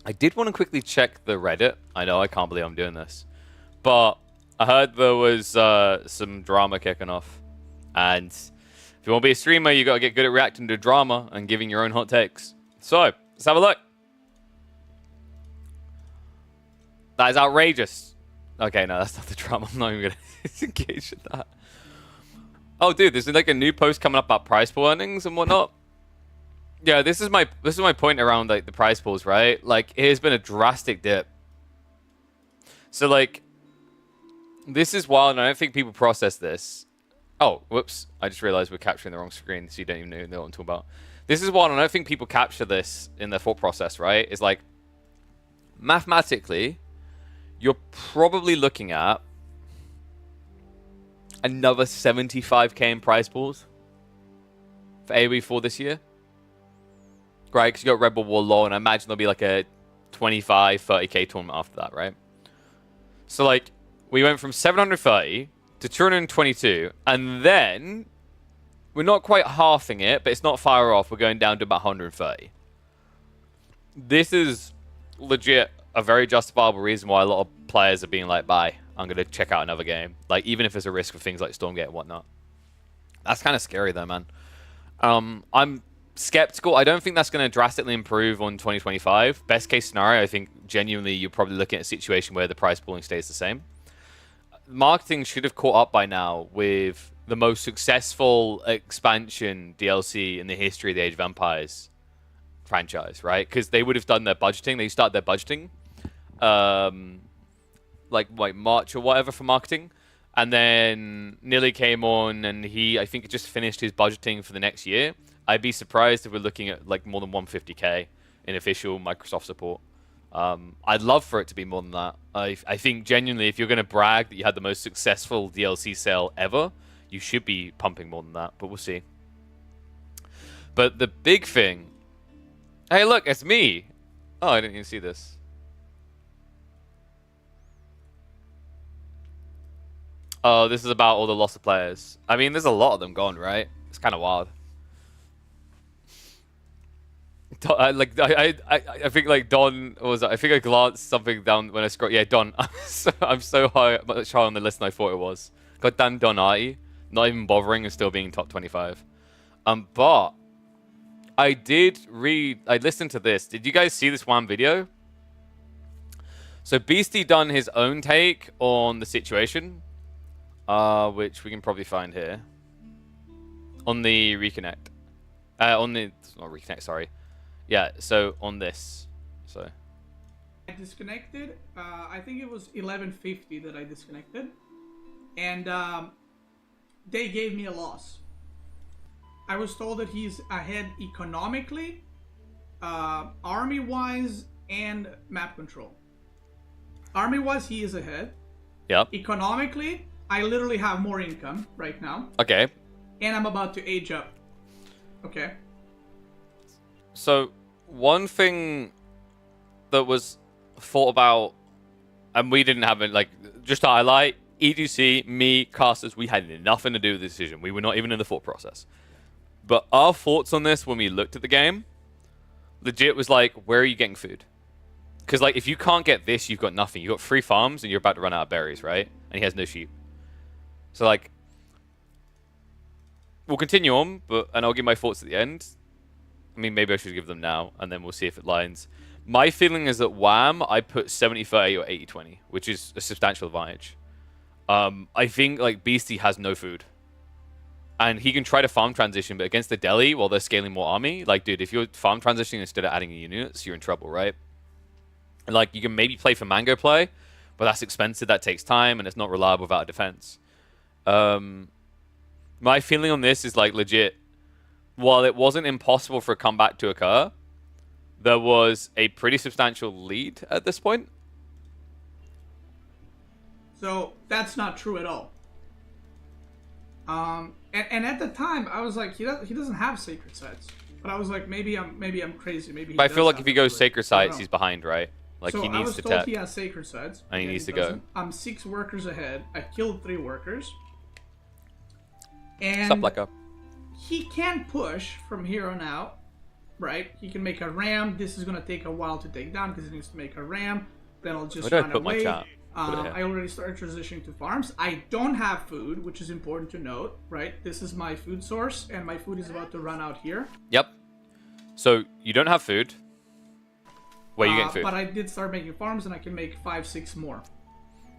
I did want to quickly check the Reddit. I know I can't believe I'm doing this, but I heard there was some drama kicking off, and if you want to be a streamer, you got to get good at reacting to drama and giving your own hot takes. So let's have a look. That is outrageous. Okay, no, that's not the drama. I'm not even gonna engage in that. Oh, dude, there's like a new post coming up about prize pool earnings and whatnot. Yeah, this is my point around like the prize pools, right? Like, it has been a drastic dip. So like, this is wild, and I don't think people process this. Oh, whoops! I just realized we're capturing the wrong screen, so you don't even know what I'm talking about. This is wild, and I don't think people capture this in their thought process, right? It's like, mathematically, you're probably looking at another 75k in prize pools for AoE4 this year. Right, because you got RedBull, Wololo, and I imagine there'll be like a 25, 30k tournament after that, right? So like, we went from 730 to 222, and then we're not quite halving it, but it's not far off. We're going down to about 130. This is legit a very justifiable reason why a lot of players are being like, bye, I'm going to check out another game. Like, even if there's a risk of things like Stormgate and whatnot. That's kind of scary though, man. I'm skeptical. I don't think that's going to drastically improve on 2025. Best case scenario, I think genuinely you're probably looking at a situation where the price pooling stays the same. Marketing should have caught up by now with the most successful expansion DLC in the history of the Age of Empires franchise, right? Because they would have done their budgeting. They started their budgeting like March or whatever for marketing. And then Nilly came on and I think just finished his budgeting for the next year. I'd be surprised if we're looking at like more than 150k in official Microsoft support. I'd love for it to be more than that. I think genuinely, if you're going to brag that you had the most successful DLC sale ever, you should be pumping more than that, but we'll see. But the big thing... Hey, look, it's me! Oh, I didn't even see this. Oh, this is about all the loss of players. I mean, there's a lot of them gone, right? It's kind of wild. I think like Don was. I think I glanced something down when I scrolled. Yeah, Don. I'm so much higher on the list than I thought it was. God damn Donati, not even bothering and still being top 25. But I did read. I listened to this. Did you guys see this one video? So Beastie done his own take on the situation, which we can probably find here on the reconnect. On the not reconnect. Sorry. Yeah, so on this, so I disconnected. I think it was 11:50 that I disconnected, and they gave me a loss. I was told that he's ahead economically, army-wise, and map control. Army-wise, he is ahead. Yep. Economically, I literally have more income right now. Okay. And I'm about to age up. Okay. So, one thing that was thought about, and we didn't have it, like, just to highlight, EDC, me, casters, we had nothing to do with the decision. We were not even in the thought process. But our thoughts on this when we looked at the game, legit was like, where are you getting food? Because, like, if you can't get this, you've got nothing. You've got 3 farms, and you're about to run out of berries, right? And he has no sheep. So, like, we'll continue on, and I'll give my thoughts at the end. I mean, maybe I should give them now, and then we'll see if it lines. My feeling is that Wham, I put 70-30 or 80-20, which is a substantial advantage. I think, like, Beastie has no food. And he can try to farm transition, but against the Delhi, while they're scaling more army, like, dude, if you're farm transitioning instead of adding units, you're in trouble, right? And, like, you can maybe play for Mango play, but that's expensive, that takes time, and it's not reliable without a defense. My feeling on this is, like, legit. While it wasn't impossible for a comeback to occur, there was a pretty substantial lead at this point. So that's not true at all. And at the time, I was like, he doesn't have sacred sites. But I was like, maybe I'm crazy. Maybe. He but I feel like have if he goes it. sacred sites, he's behind, right? Like, so he needs to tap. I was told he has sacred sites. And he needs to doesn't. go. I'm 6 workers ahead. I killed 3 workers. And Stop like a. he can push from here on out right? He can make a ram. This is gonna take a while to take down because he needs to make a ram. Then I'll just Where do I run put my away. chat? Put it here. I already started transitioning to farms. I don't have food, which is important to note, right? This is my food source, and my food is about to run out here. Yep. So you don't have food. Where are you getting food? But I did start making farms, and I can make 5, 6 more.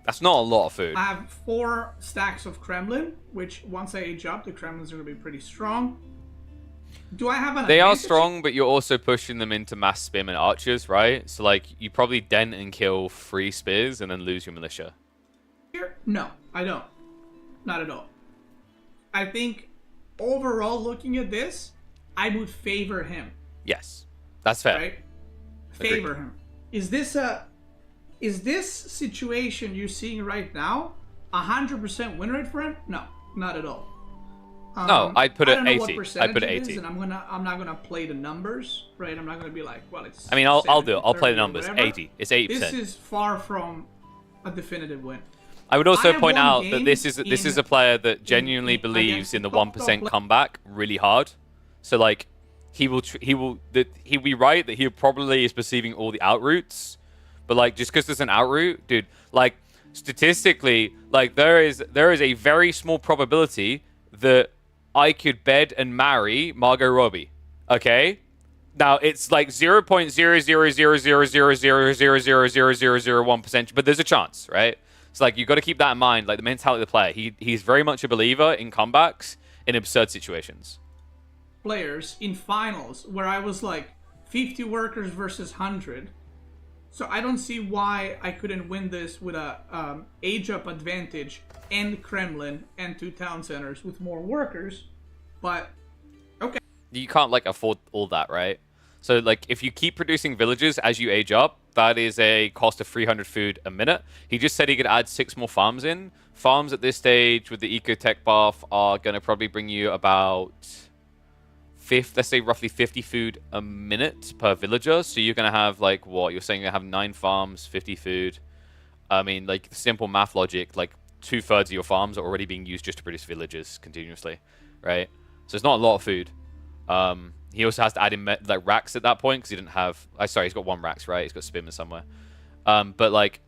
That's not a lot of food. I have 4 stacks of Kremlin, which once I age up, the Kremlins are going to be pretty strong. Do I have an They are advantage? strong, but you're also pushing them into mass spam and archers, right? So, like, you probably dent and kill 3 spears and then lose your militia. Here? No, I don't. Not at all. I think overall, looking at this, I would favor him. Yes. That's fair. Right? Agreed. Favor him. Is this situation you're seeing right now 100% win rate for him? No, not at all. No, I'd put I it don't know 80. what I'd percentage put it it is, 80. and I'm not gonna play the numbers, right? I'm not gonna be like, well, it's. I mean, I'll do it. I'll 70, play the 30, or numbers. whatever. 80. It's 80%. This is far from a definitive win. I would also I have point one out that game this is a player that genuinely believes against in the top 1% play- comeback really hard. So like he'll be right that he probably is perceiving all the out routes, but like just because there's an out route, dude, like statistically, like there is a very small probability that I could bed and marry Margot Robbie. Okay? Now it's like 0.0000000000001%, but there's a chance, right? So like you got to keep that in mind, like the mentality of the player. He's very much a believer in comebacks in absurd situations. Players in finals where I was like 50 workers versus 100. So I don't see why I couldn't win this with a age up advantage and Kremlin and 2 town centers with more workers. But okay. You can't like afford all that, right? So like if you keep producing villages as you age up, that is a cost of 300 food a minute. He just said he could add 6 more farms in. Farms at this stage with the ecotech buff are going to probably bring you about let's say roughly 50 food a minute per villager. So you're going to have like what? You're saying you have 9 farms, 50 food. I mean, like simple math logic, like 2/3 of your farms are already being used just to produce villages continuously, right? So it's not a lot of food. He also has to add in like racks at that point because he didn't have. Sorry, he's got 1 racks, right? He's got Spimmer somewhere. But like,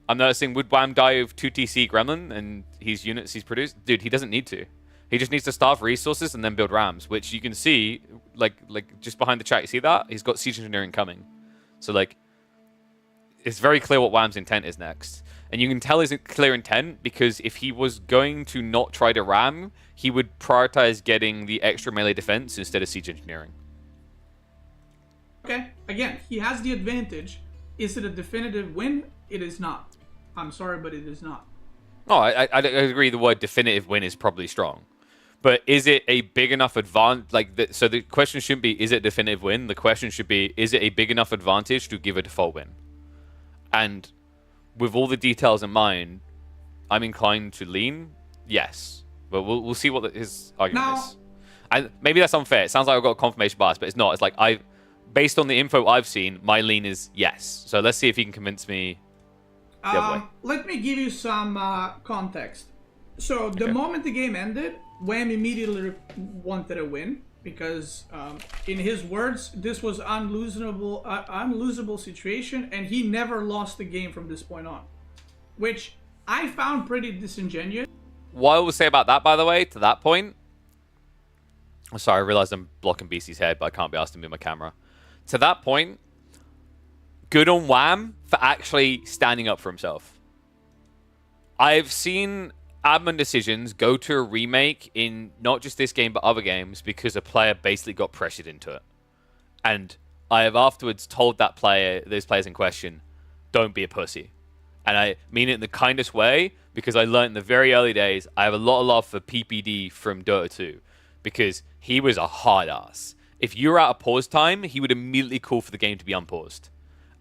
I'm noticing would Wham die of 2 TC Gremlin and his units he's produced? Dude, he doesn't need to. He just needs to starve resources and then build rams, which you can see like just behind the chat. You see that? He's got siege engineering coming. So like, it's very clear what Wham's intent is next. And you can tell his clear intent because if he was going to not try to ram, he would prioritize getting the extra melee defense instead of siege engineering. Okay. Again, he has the advantage. Is it a definitive win? It is not. I'm sorry, but it is not. No, I agree. The word definitive win is probably strong. But is it a big enough advantage? So the question shouldn't be, is it a definitive win? The question should be, is it a big enough advantage to give a default win? And with all the details in mind, I'm inclined to lean yes. But we'll see what his argument is. And maybe that's unfair. It sounds like I've got a confirmation bias, but it's not. It's like based on the info I've seen, my lean is yes. So let's see if you can convince me the other way. Let me give you some context. So the moment the game ended, Wham immediately wanted a win because, in his words, this was unlosable situation, and he never lost the game from this point on, which I found pretty disingenuous. What I will say about that, by the way, to that point. Sorry, I realized I'm blocking BC's head, but I can't be asked to move my camera. To that point, good on Wham for actually standing up for himself. I've seen admin decisions go to a remake in not just this game but other games because a player basically got pressured into it. And I have afterwards told those players in question, don't be a pussy. And I mean it in the kindest way because I learned in the very early days I have a lot of love for PPD from Dota 2 because he was a hard ass. If you were out of pause time, he would immediately call for the game to be unpaused.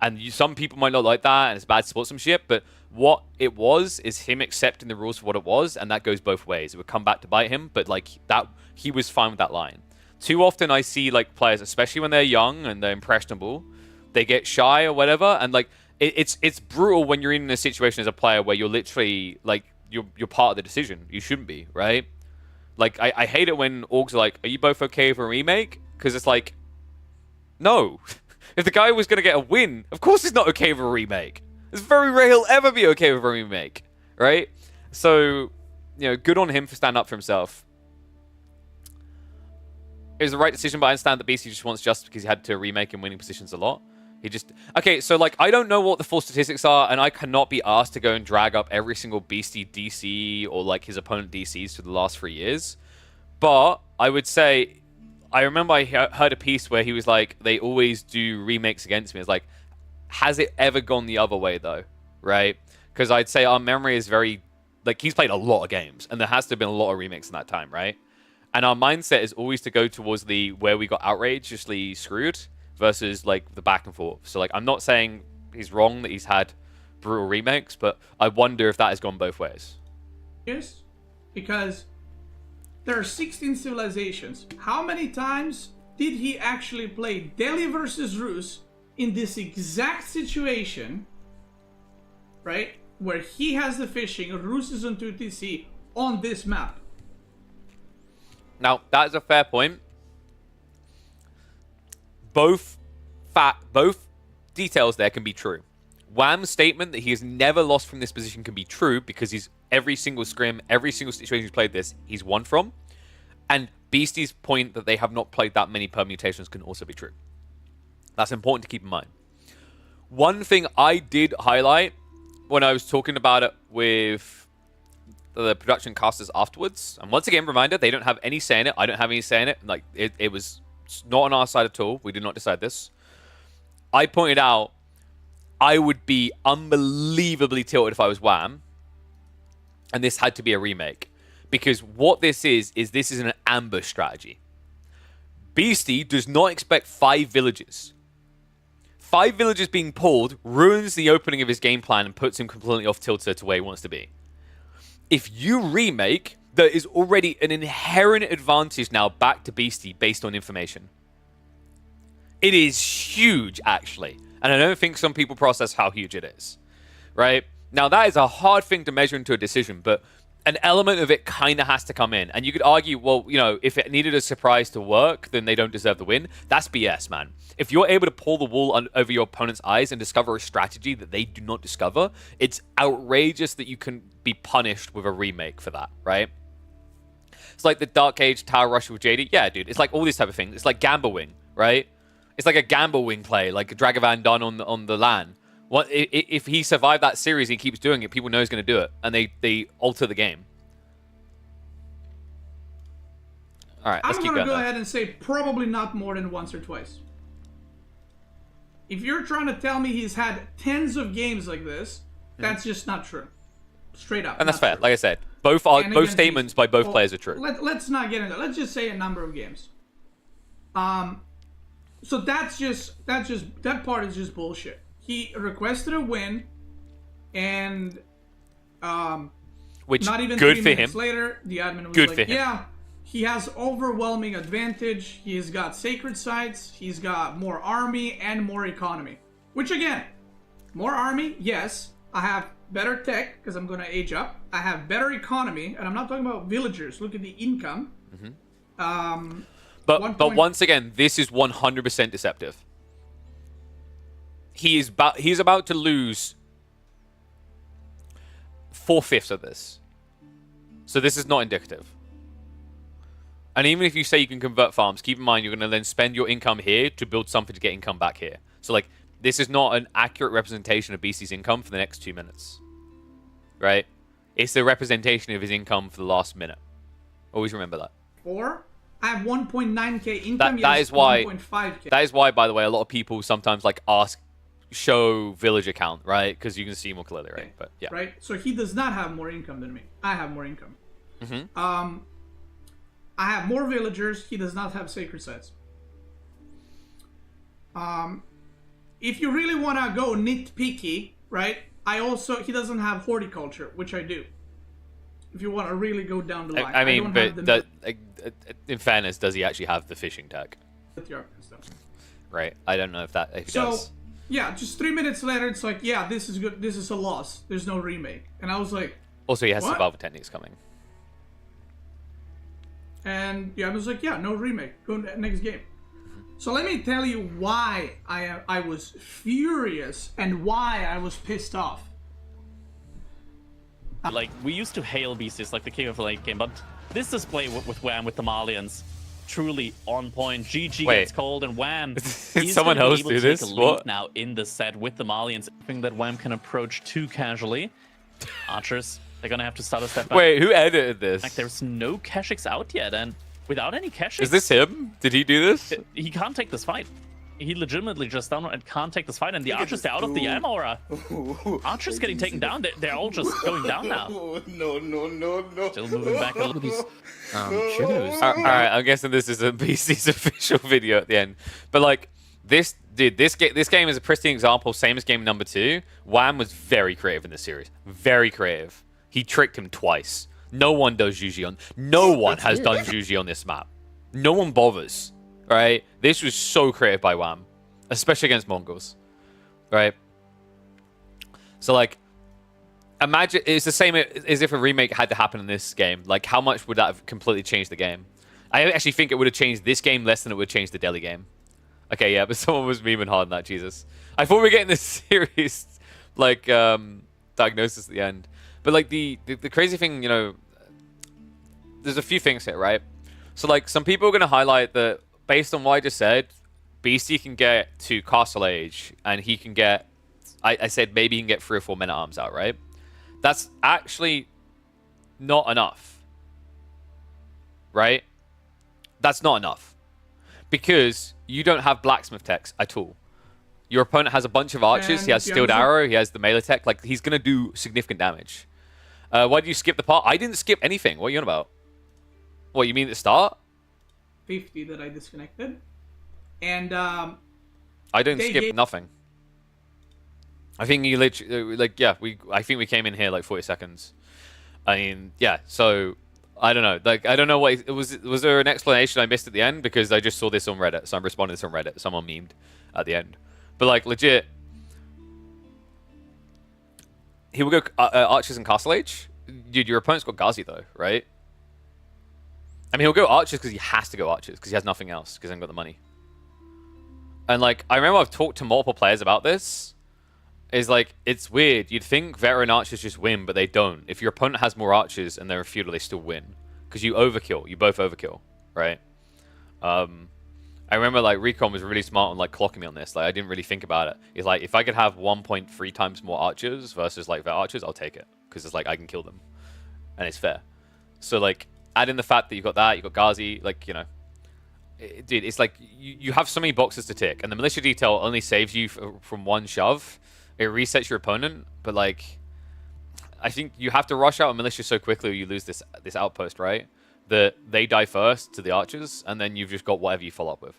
And some people might not like that, and it's bad sportsmanship, but what it was is him accepting the rules for what it was, and that goes both ways. It would come back to bite him, but like that, he was fine with that line. Too often I see like players, especially when they're young and they're impressionable, they get shy or whatever, and like it's brutal when you're in a situation as a player where you're literally like you're part of the decision. You shouldn't be, right? Like I hate it when orgs are like, "Are you both okay with a remake?" Because it's like, No. If the guy was going to get a win, of course he's not okay with a remake. It's very rare he'll ever be okay with a remake, right? So, good on him for standing up for himself. It was the right decision, but I understand that BC just wants just because he had to remake in winning positions a lot. He just... Okay, so, I don't know what the full statistics are, and I cannot be asked to go and drag up every single Beastie DC or, his opponent DCs for the last 3 years. But I would say... I remember I heard a piece where he was like, they always do remakes against me. It's like, has it ever gone the other way, though? Right? Because I'd say our memory is very... he's played a lot of games, and there has to have been a lot of remakes in that time, right? And our mindset is always to go towards the where we got outrageously screwed versus, the back and forth. So, I'm not saying he's wrong that he's had brutal remakes, but I wonder if that has gone both ways. Yes, because... there are 16 civilizations. How many times did he actually play Delhi versus Rus in this exact situation, right? Where he has the fishing, Rus is on 2TC on this map. Now, that is a fair point. Both details there can be true. Wham's statement that he has never lost from this position can be true because he's every single scrim, every single situation he's played this, he's won from. And Beastie's point that they have not played that many permutations can also be true. That's important to keep in mind. One thing I did highlight when I was talking about it with the production casters afterwards, and once again, reminder, they don't have any say in it. I don't have any say in it. It was not on our side at all. We did not decide this. I pointed out I would be unbelievably tilted if I was Wham, and this had to be a remake. Because what this is an ambush strategy. Beastie does not expect 5 villages. 5 villages being pulled ruins the opening of his game plan and puts him completely off tilter to where he wants to be. If you remake, there is already an inherent advantage now back to Beastie based on information. It is huge, actually. And I don't think some people process how huge it is. Right? Now, that is a hard thing to measure into a decision, but an element of it kind of has to come in. And you could argue, well, if it needed a surprise to work, then they don't deserve the win. That's BS, man. If you're able to pull the wool over your opponent's eyes and discover a strategy that they do not discover, it's outrageous that you can be punished with a remake for that, right? It's like the Dark Age Tower Rush with JD. Yeah, dude. It's like all these type of things. It's like Gamba Wing, right? It's like a Gamba Wing play, like a Dragavan done on the LAN. What if he survived that series and he keeps doing it, people know he's going to do it, and they alter the game. All right, let's keep going. I'm going to go ahead and say probably not more than once or twice. If you're trying to tell me he's had tens of games like this, that's just not true. Straight up. And that's fair. True. Like I said, both statements by both players are true. Let's not get into it. Let's just say a number of games. So that part is just bullshit. He requested a win, and which not even good 3 for minutes him. Later, the admin was good like, for him. "Yeah, he has overwhelming advantage. He's got sacred sites. He's got more army and more economy." Which again, more army, yes. I have better tech because I'm going to age up. I have better economy, and I'm not talking about villagers. Look at the income. Mm-hmm. But once again, this is 100% deceptive. He's about to lose 4/5 of this. So this is not indicative. And even if you say you can convert farms, keep in mind you're going to then spend your income here to build something to get income back here. So this is not an accurate representation of BC's income for the next 2 minutes. Right? It's the representation of his income for the last minute. Always remember that. I have 1.9k income. That is why. 1.5k. That is why, by the way, a lot of people sometimes ask, show village account, right? Because you can see more clearly, right? But yeah. Right. So he does not have more income than me. I have more income. Mm-hmm. I have more villagers. He does not have sacred sites. If you really want to go nitpicky, right? He doesn't have horticulture, which I do. If you want to really go down the line. I mean, but in fairness, does he actually have the fishing tech? Right. I don't know if he does. Yeah, just 3 minutes later, it's like, yeah, this is good. This is a loss. There's no remake. And I was like, also, he has what? survival techniques coming. And yeah, I was like, yeah, no remake. Go next game. So let me tell you why I was furious and why I was pissed off. Like, we used to hail Beasties like the king of the late game, but this display with Wham with the Malians, truly on point. GG Wait. gets cold, and Wham Did is someone gonna be else able do to this? take a lead What? now in the set with the Malians. Something that Wham can approach too casually. Archers, they're gonna have to start a step back. Wait, who edited this? Like, there's no Keshix out yet, and without any Keshix... Is this him? Did he do this? He can't take this fight. He legitimately just down and can't take this fight, and the Archers, they're out of the ammo. Archers getting taken down. They're all just going down now. No. Still moving back a little bit. Shadows. Alright, I'm guessing this is a BC's official video at the end. But like, this game is a pristine example, same as game number 2. Wham was very creative in this series. Very creative. He tricked him twice. No one does Juji on... No one has done Juji on this map. No one bothers. Right? This was so creative by Wham. Especially against Mongols. Right? So like, imagine, it's the same as if a remake had to happen in this game. Like, how much would that have completely changed the game? I actually think it would have changed this game less than it would change the Delhi game. Okay, yeah, but someone was memeing hard on that, Jesus. I thought we were getting this serious, like, diagnosis at the end. But, like, the crazy thing, you know, there's a few things here, right? So, like, some people are going to highlight that, based on what I just said, BC can get to Castle Age, and he can get, I said maybe he can get 3 or 4 men-at-arms out, right? That's actually not enough. Right? That's not enough. Because you don't have blacksmith techs at all. Your opponent has a bunch of archers, he has Steeled Arrow, he has the melee tech, like, he's going to do significant damage. Why did you skip the part? I didn't skip anything. What are you on about? What, you mean at the start? 50 that I disconnected. And, I didn't skip nothing. I think you literally, like, yeah, I think we came in here like 40 seconds. I mean, yeah, so, I don't know. Like, I don't know what, was there an explanation I missed at the end? Because I just saw this on Reddit, so I'm responding to this on Reddit. Someone memed at the end. But, like, legit, he will go Archers and Castle Age. Dude, your opponent's got Ghazi, though, right? I mean, he'll go Archers because he has to go Archers, because he has nothing else, because he hasn't got the money. And, like, I remember I've talked to multiple players about this. Is like, it's weird. You'd think veteran Archers just win, but they don't. If your opponent has more Archers and they're a feudal, they still win. Because you overkill. You both overkill, right? I remember, like, Recon was really smart on, like, clocking me on this. Like, I didn't really think about it. He's like, if I could have 1.3 times more Archers versus, like, vet Archers, I'll take it. Because it's like, I can kill them. And it's fair. So, like, add in the fact that you've got that, you've got Ghazi, like, you know. Dude, it's like, you have so many boxes to tick. And the militia detail only saves you from one shove. It resets your opponent. But, like, I think you have to rush out a militia so quickly or you lose this outpost, right? That they die first to the archers, and then you've just got whatever you follow up with.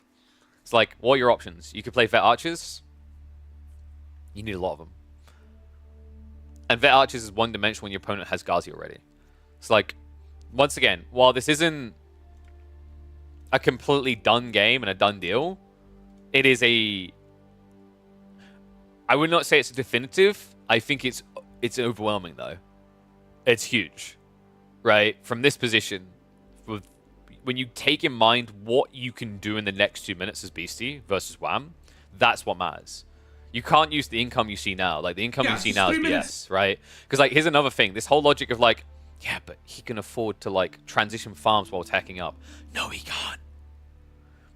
It's like, what are your options? You could play vet archers. You need a lot of them. And vet archers is one-dimensional when your opponent has Ghazi already. It's like, once again, while this isn't a completely done game and a done deal, it is a... I would not say it's a definitive. I think it's overwhelming, though. It's huge, right? From this position, when you take in mind what you can do in the next 2 minutes as Beastie versus Wham, that's what matters. You can't use the income you see now. Like, the income you see now is BS, right? Because, like, here's another thing. This whole logic of, like, yeah, but he can afford to, like, transition farms while teching up. No, he can't.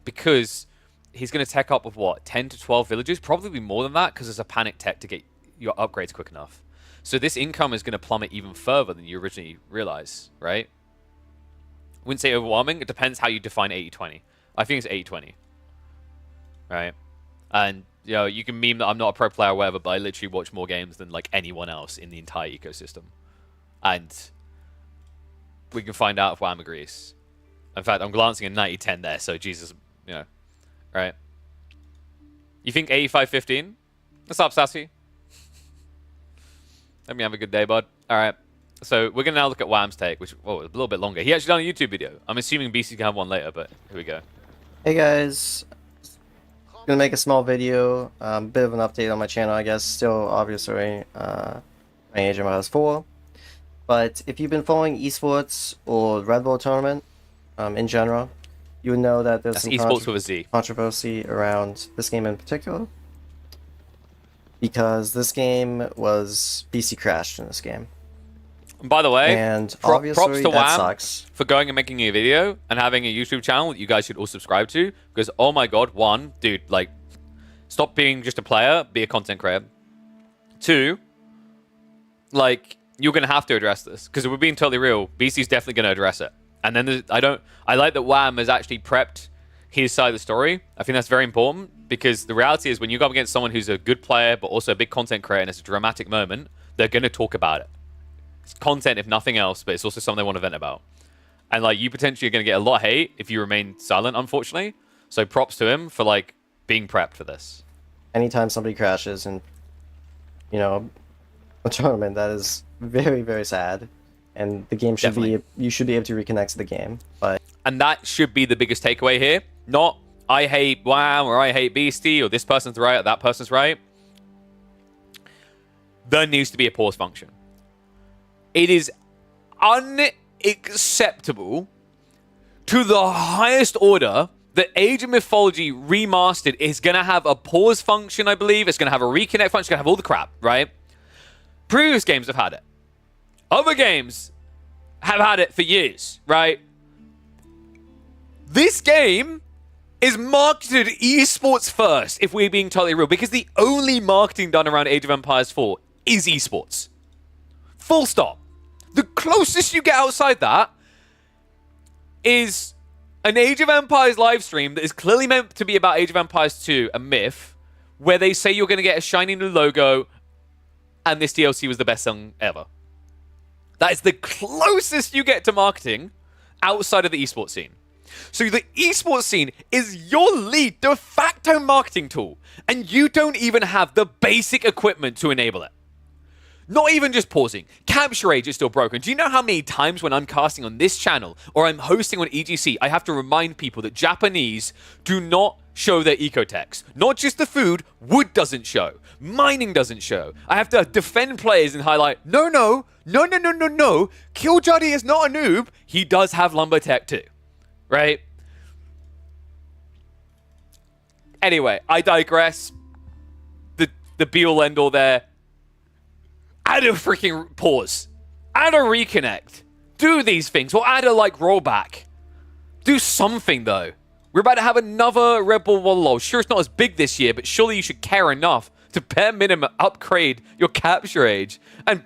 Because he's going to tech up with, what, 10 to 12 villages? Probably more than that, because there's a panic tech to get your upgrades quick enough. So this income is going to plummet even further than you originally realize, right? I wouldn't say overwhelming. It depends how you define 80-20. I think it's 80-20, right? And, you know, you can meme that I'm not a pro player or whatever, but I literally watch more games than, like, anyone else in the entire ecosystem. And we can find out if Wham agrees. In fact, I'm glancing at 90-10 there, so Jesus, you know, right? You think 85-15? What's up, Sassy? Let me have a good day, bud. All right. So we're going to now look at Wham's take, which, oh, a little bit longer. He actually done a YouTube video. I'm assuming BC can have one later, but here we go. Hey guys, gonna make a small video, bit of an update on my channel, I guess. Still, obviously, my age is 4. But if you've been following esports or RedBull tournament in general, you would know that there's That's some esports with a Z. controversy around this game in particular. Because this game was PC crashed in this game. And by the way, And props obviously to that Wham sucks. for going and making a video and having a YouTube channel that you guys should all subscribe to. Because, oh my god, one, dude, like, stop being just a player, be a content creator. Two, like, you're going to have to address this. Because if we're being totally real, BC's definitely going to address it. And then I like that Wham has actually prepped his side of the story. I think that's very important because the reality is when you go up against someone who's a good player but also a big content creator and it's a dramatic moment, they're going to talk about it. It's content if nothing else, but it's also something they want to vent about. And like you potentially are going to get a lot of hate if you remain silent, unfortunately. So props to him for like being prepped for this. Anytime somebody crashes in, you know, a tournament, that is very, very sad. And the game should Definitely. you should be able to reconnect to the game. But And that should be the biggest takeaway here. Not, I hate Wham or I hate Beastie or this person's right or that person's right. There needs to be a pause function. It is unacceptable to the highest order that Age of Mythology Remastered is going to have a pause function, I believe. It's going to have a reconnect function. It's going to have all the crap, right? Previous games have had it. Other games have had it for years, right? This game is marketed esports first, if we're being totally real, because the only marketing done around Age of Empires 4 is esports. Full stop. The closest you get outside that is an Age of Empires live stream that is clearly meant to be about Age of Empires 2, a myth, where they say you're going to get a shiny new logo and this DLC was the best song ever. That is the closest you get to marketing outside of the esports scene. So the esports scene is your lead de facto marketing tool, and you don't even have the basic equipment to enable it. Not even just pausing. Capture Age is still broken. Do you know how many times when I'm casting on this channel or I'm hosting on EGC, I have to remind people that Japanese do not show their eco-text. Not just the food, wood doesn't show. Mining doesn't show. I have to defend players and highlight, no. Killjuddy is not a noob. He does have lumber tech too. Right? Anyway, I digress. The be-all end-all there. Add a freaking pause. Add a reconnect. Do these things. Or add a, like, rollback. Do something, though. We're about to have another RedBull Wololo. Sure, it's not as big this year, but surely you should care enough to bare minimum upgrade your capture age. And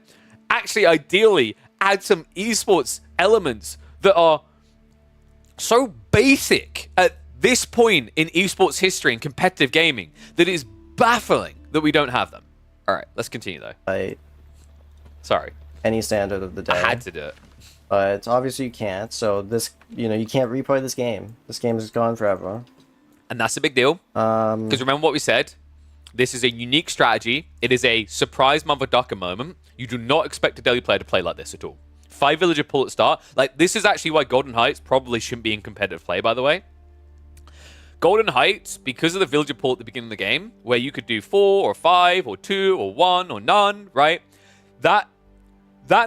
actually, ideally, add some esports elements that are so basic at this point in esports history and competitive gaming that it is baffling that we don't have them. All right, let's continue, though. by Sorry. any standard of the day. I had to do it. But obviously you can't. So this, you can't replay this game. This game is gone forever. And that's a big deal. Because remember what we said? This is a unique strategy. It is a surprise mother ducker moment. You do not expect a daily player to play like this at all. 5 villager pull at start. Like, this is actually why Golden Heights probably shouldn't be in competitive play, by the way. Golden Heights, because of the villager pull at the beginning of the game, where you could do 4 or 5 or 2 or 1 or none, right? That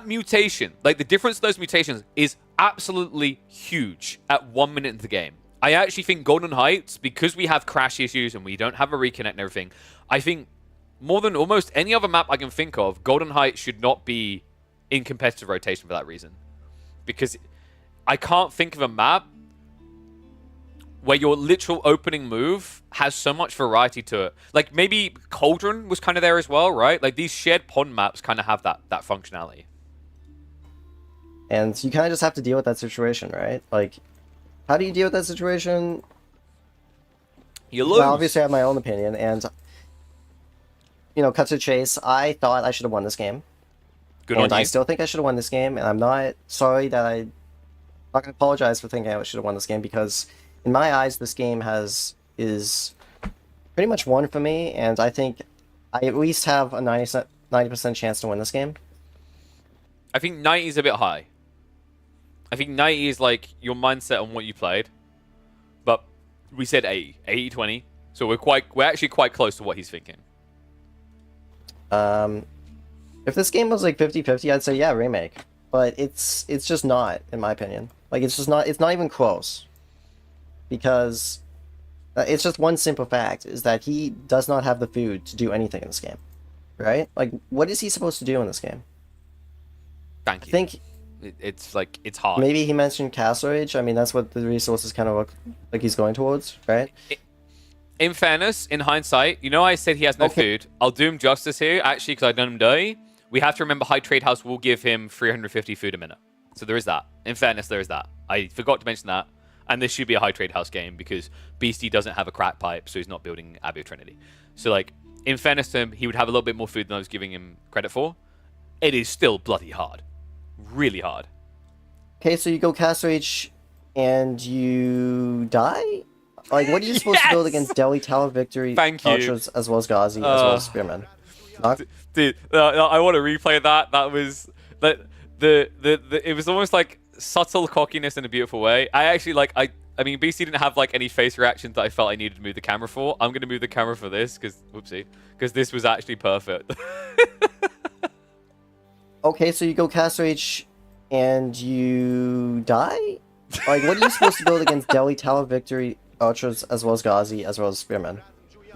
mutation, like the difference of those mutations is absolutely huge at 1 minute into the game. I actually think Golden Heights, because we have crash issues and we don't have a reconnect and everything, I think more than almost any other map I can think of, Golden Heights should not be in competitive rotation for that reason. Because I can't think of a map where your literal opening move has so much variety to it. Like, maybe Cauldron was kind of there as well, right? Like, these shared pond maps kind of have that functionality. And you kind of just have to deal with that situation, right? Like, how do you deal with that situation? You lose. Well, obviously I have my own opinion, and, cut to the chase, I thought I should have won this game. Good and on I you. still think I should have won this game, and I'm not sorry that I'm not going to apologize for thinking I should have won this game, because in my eyes, this game is pretty much won for me, and I think I at least have a 90% chance to win this game. I think 90 is a bit high. I think 90 is like your mindset on what you played. But we said 80. 80-20. So we're actually quite close to what he's thinking. If this game was like 50-50, I'd say yeah, remake. But it's just not, in my opinion. Like, it's not even close. because it's just one simple fact, is that he does not have the food to do anything in this game, right? Like, what is he supposed to do in this game? Thank I you. think It's like, it's hard. maybe he mentioned Castle Age. I mean, that's what the resources kind of look like he's going towards, right? In fairness, in hindsight, you know I said he has no food. I'll do him justice here, actually, because I done him dirty. We have to remember High Trade House will give him 350 food a minute. So there is that. In fairness, there is that. I forgot to mention that. And this should be a High Trade House game because Beastie doesn't have a crack pipe, so he's not building Abbey of Trinity. So, like, in fairness to him, he would have a little bit more food than I was giving him credit for. It is still bloody hard. Really hard. Okay, so you go Castle Age and you die? Like, what are you supposed to build against Delhi Tower Victory, Thank you. Ultras, as well as Ghazi, as well as Spearman? Dude, I want to replay that. That was it was almost like subtle cockiness in a beautiful way. I actually I mean, BC didn't have like any face reactions that I felt I needed to move the camera for. I'm gonna move the camera for this because this was actually perfect. Okay, so you go Castle Age and you die? Like, what are you supposed to build against Delhi Tower Victory, Ultras, as well as Ghazi, as well as Spearman?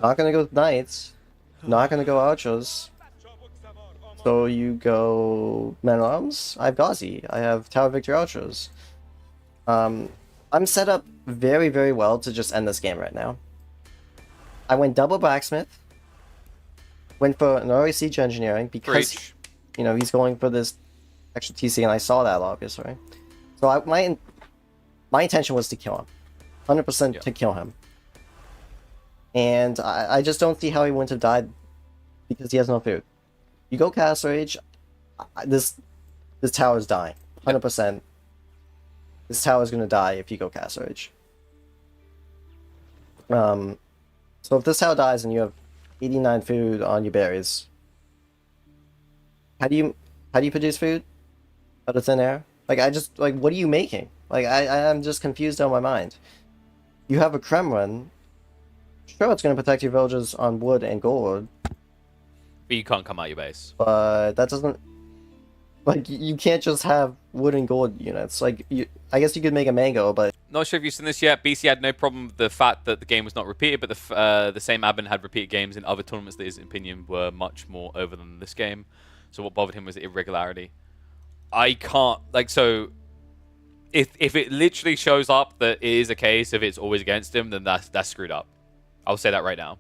Not gonna go with Knights. Not gonna go Ultras. So you go Men at Arms? I have Ghazi. I have Tower Victory Ultras. I'm set up very, very well to just end this game right now. I went double Blacksmith. Went for an early Siege Engineering because, you know, he's going for this extra TC, and I saw that, obviously. So my intention was to kill him. 100% to kill him. And I just don't see how he wouldn't have died because he has no food. You go Castle Age, this tower is dying. 100%. This tower is going to die if you go Castle Age. So if this tower dies and you have 89 food on your berries, how do you produce food out of thin air? Like, what are you making? Like, I'm just confused on my mind. You have a Kremlin. Sure, it's going to protect your villages on wood and gold. But you can't come out your base. But that doesn't... Like, you can't just have wood and gold units. Like, I guess you could make a mango, but... Not sure if you've seen this yet. BC had no problem with the fact that the game was not repeated, but the same admin had repeated games in other tournaments that his opinion were much more over than this game. So what bothered him was the irregularity. I can't... Like, so... If it literally shows up that it is a case of it's always against him, then that's screwed up. I'll say that right now.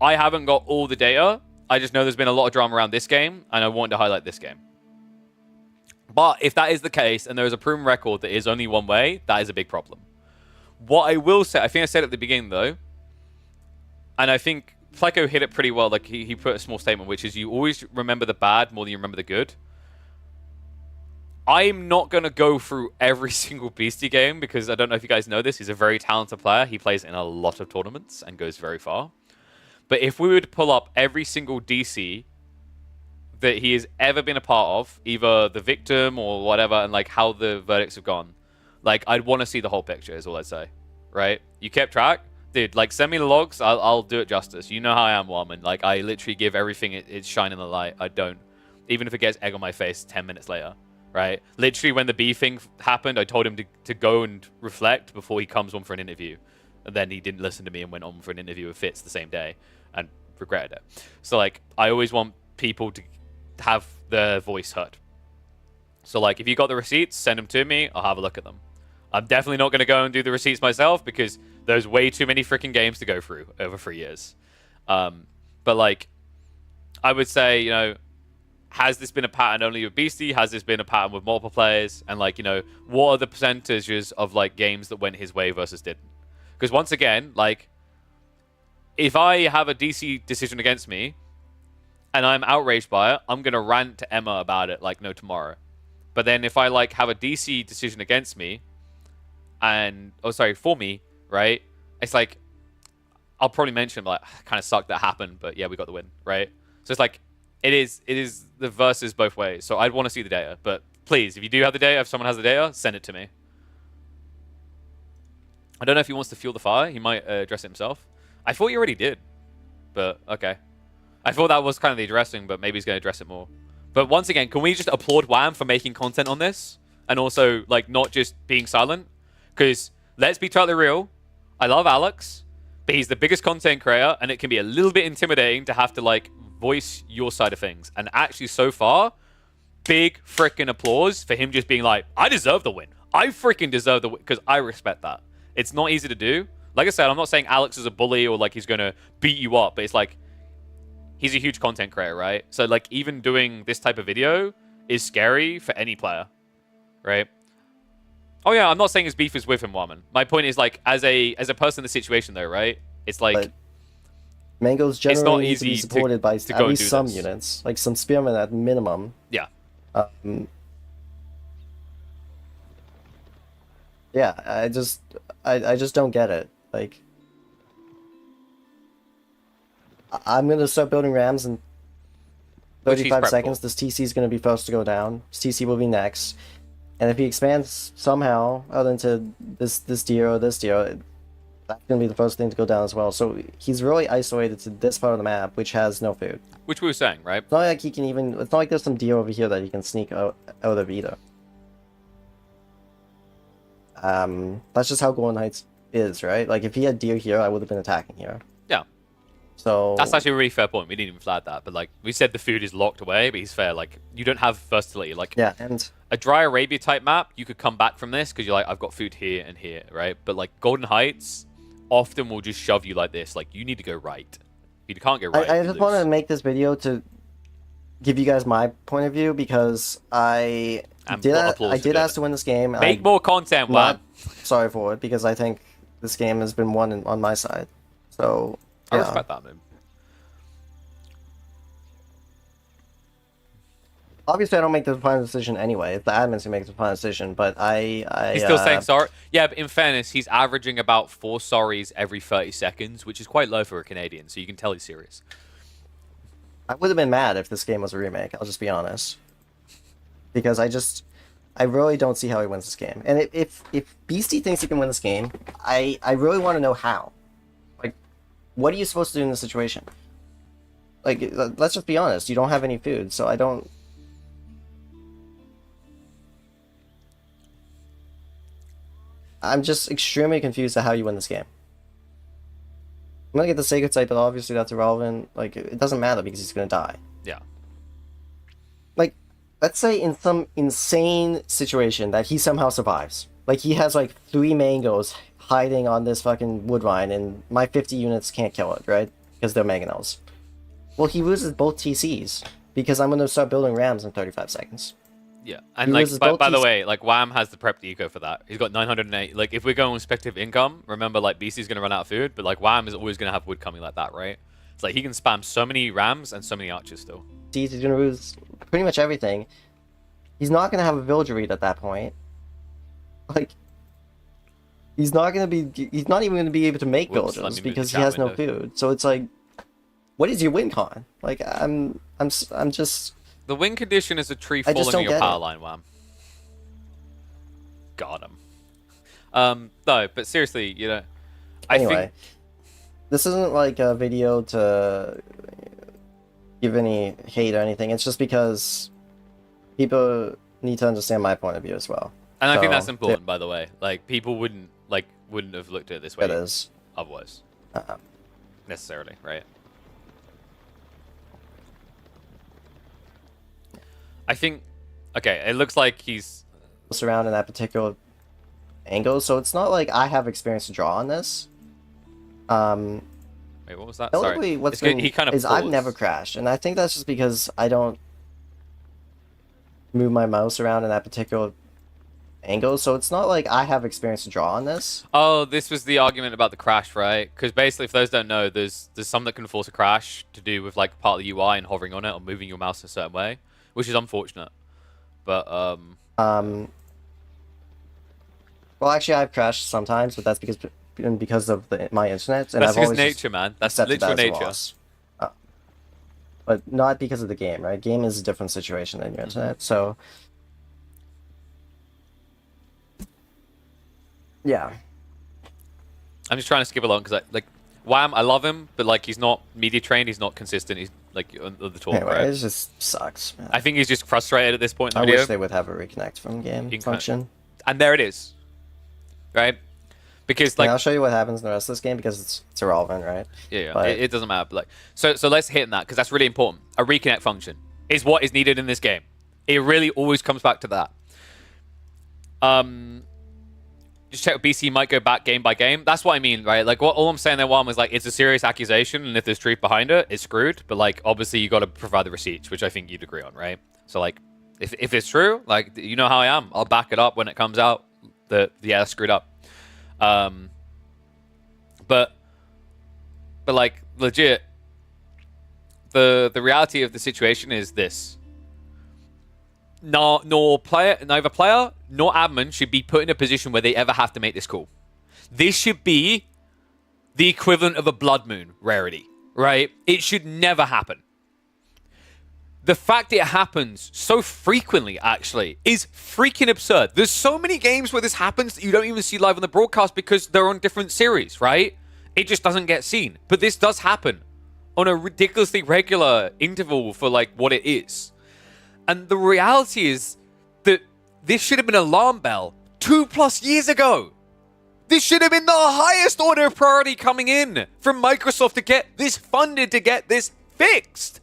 I haven't got all the data. I just know there's been a lot of drama around this game, and I wanted to highlight this game. But if that is the case, and there is a proven record that is only one way, that is a big problem. What I will say, I think I said at the beginning, though, and I think Flecko hit it pretty well. Like, he put a small statement, which is you always remember the bad more than you remember the good. I'm not going to go through every single Beastie game because I don't know if you guys know this. He's a very talented player. He plays in a lot of tournaments and goes very far. But if we were to pull up every single DC that he has ever been a part of, either the victim or whatever, and like how the verdicts have gone, like I'd want to see the whole picture is all I'd say, right? You kept track? Dude, like send me the logs. I'll do it justice. You know how I am, Warman. Like I literally give everything its shine in the light. I don't. Even if it gets egg on my face 10 minutes later. Right? Literally, when the B thing happened, I told him to go and reflect before he comes on for an interview. And then he didn't listen to me and went on for an interview with Fitz the same day and regretted it. So, like, I always want people to have their voice heard. So, like, if you got the receipts, send them to me. I'll have a look at them. I'm definitely not going to go and do the receipts myself because there's way too many freaking games to go through over 3 years. But, like, I would say, you know, has this been a pattern only with Beastie? Has this been a pattern with multiple players? And, like, you know, what are the percentages of, like, games that went his way versus didn't? Because, once again, like, if I have a DC decision against me and I'm outraged by it, I'm going to rant to Emma about it like no tomorrow. But then if I, like, have a DC decision against me and... Oh, sorry, for me, right? It's like, I'll probably mention, like, kind of sucked that happened, but yeah, we got the win, right? So it's like, it is the versus both ways. So I'd want to see the data. But please, if you do have the data, if someone has the data, send it to me. I don't know if he wants to fuel the fire. He might address it himself. I thought he already did. But, okay. I thought that was kind of the addressing, but maybe he's going to address it more. But once again, can we just applaud Wham for making content on this? And also, like, not just being silent? Because let's be totally real. I love Alex, but he's the biggest content creator, and it can be a little bit intimidating to have to like voice your side of things. And actually, so far, big freaking applause for him just being like, I deserve the win. I freaking deserve the win, because I respect that. It's not easy to do. Like I said, I'm not saying Alex is a bully or like he's gonna beat you up, but it's like he's a huge content creator, right? So like even doing this type of video is scary for any player, right? Oh yeah, I'm not saying his beef is with him, Warman. My point is like as a person in the situation though, right? It's like But Mango's it's not generally need to be easy supported by to at go least do some this. units, like some spearmen at minimum. Yeah. Yeah, I just don't get it. Like, I'm gonna start building rams in Which he's 35 prepped seconds. for. This TC is gonna be first to go down. This TC will be next, and if he expands somehow out into this deer or this deer, that's gonna be the first thing to go down as well. So he's really isolated to this part of the map, which has no food. Which we were saying, right? It's not like he can even. It's not like there's some deer over here that he can sneak out of either. That's just how Golden Heights is, right? Like, if he had deer here, I would have been attacking here. Yeah. So That's actually a really fair point. We didn't even flag that, but like we said, the food is locked away. But he's fair. Like you don't have versatility. Like yeah, and a dry Arabia type map, you could come back from this because you're like, I've got food here and here, right? But like Golden Heights, often will just shove you like this. Like you need to go right. If you can't go right, I you just lose. want to make this video to give you guys my point of view because I And did applause for doing ask it. to win this game. Make I'm more content, not man. sorry for it because I think this game has been won on my side. So I yeah. respect that, man. Obviously, I don't make the final decision anyway. It's the admins who make the final decision, but He's still saying sorry. Yeah, but in fairness, he's averaging about 4 sorries every 30 seconds, which is quite low for a Canadian, so you can tell he's serious. I would have been mad if this game was a remake. I'll just be honest, because I really don't see how he wins this game. And if Beastie thinks he can win this game, I really want to know how. Like, what are you supposed to do in this situation? Like, let's just be honest. You don't have any food, so I don't. I'm just extremely confused at how you win this game. I'm gonna get the sacred site, but obviously that's irrelevant. Like, it doesn't matter because he's gonna die. Yeah. Like, let's say in some insane situation that he somehow survives. Like, he has like 3 mangoes hiding on this fucking wood line, and my 50 units can't kill it, right? Because they're mangonels. Well, he loses both TCs because I'm gonna start building rams in 35 seconds. Yeah, and He like, loses by both the TC. way, like Wham has the prepped eco for that. He's got 908. Like, if we're going with speculative income, remember, like Beastie's gonna run out of food, but like Wham is always gonna have wood coming like that, right? It's like he can spam so many rams and so many archers still. He's gonna lose pretty much everything. He's not gonna have a villager read at that point. Like, he's not even gonna be able to make Whoops, let me villagers move the because he chat has no window. food. So it's like, what is your win con? Like, I'm just. The win condition is a tree I just falling on don't your get power it. line, Wham. Got him. No, but seriously, you know, I Anyway, think this isn't like a video to give any hate or anything. It's just because people need to understand my point of view as well. and I think So, that's important, by the way. Like, people wouldn't have looked at it this way It is. otherwise, necessarily, right? I think, okay, it looks like he's Around in that particular angle, so it's not like I have experience to draw on this. wait, what was that? Notably, Sorry, what's It's good- been, he kind of is I've paused. never crashed, and I think that's just because I don't move my mouse around in that particular angle. So it's not like I have experience to draw on this. Oh, this was the argument about the crash, right? Because basically, if those don't know, there's some that can force a crash to do with like part of the UI and hovering on it or moving your mouse a certain way, which is unfortunate. But Well, actually, I've crashed sometimes, but that's because of my internet, and that's I've because always nature, man. That's accepted literal that as a nature. loss. But not because of the game, right? Game is a different situation than your internet, so yeah. I'm just trying to skip along because like Wham, I love him, but like he's not media trained. He's not consistent. He's like on the talk, Anyway, right? it just sucks, man. I think he's just frustrated at this point in the I video. wish they would have a reconnect from game You can- function. And there it is, right? Because Yeah, like I'll show you what happens in the rest of this game because it's irrelevant, right? yeah, But- it doesn't matter. But like so let's hit on that because that's really important. A reconnect function is what is needed in this game. It really always comes back to that. Just check BC might go back game by game. That's what I mean, right? Like all I'm saying there one was like it's a serious accusation, and if there's truth behind it, it's screwed. But like obviously you got to provide the receipts, which I think you'd agree on, right? So like if it's true, like you know how I am, I'll back it up when it comes out. Yeah, that's screwed up. But like legit, the reality of the situation is this: neither player nor admin should be put in a position where they ever have to make this call. This should be the equivalent of a blood moon rarity, right? It should never happen. The fact it happens so frequently, actually, is freaking absurd. There's so many games where this happens that you don't even see live on the broadcast because they're on different series, right? It just doesn't get seen. But this does happen on a ridiculously regular interval for, like, what it is. And the reality is that this should have been an alarm bell 2+ years ago. This should have been the highest order of priority coming in from Microsoft to get this funded, to get this fixed.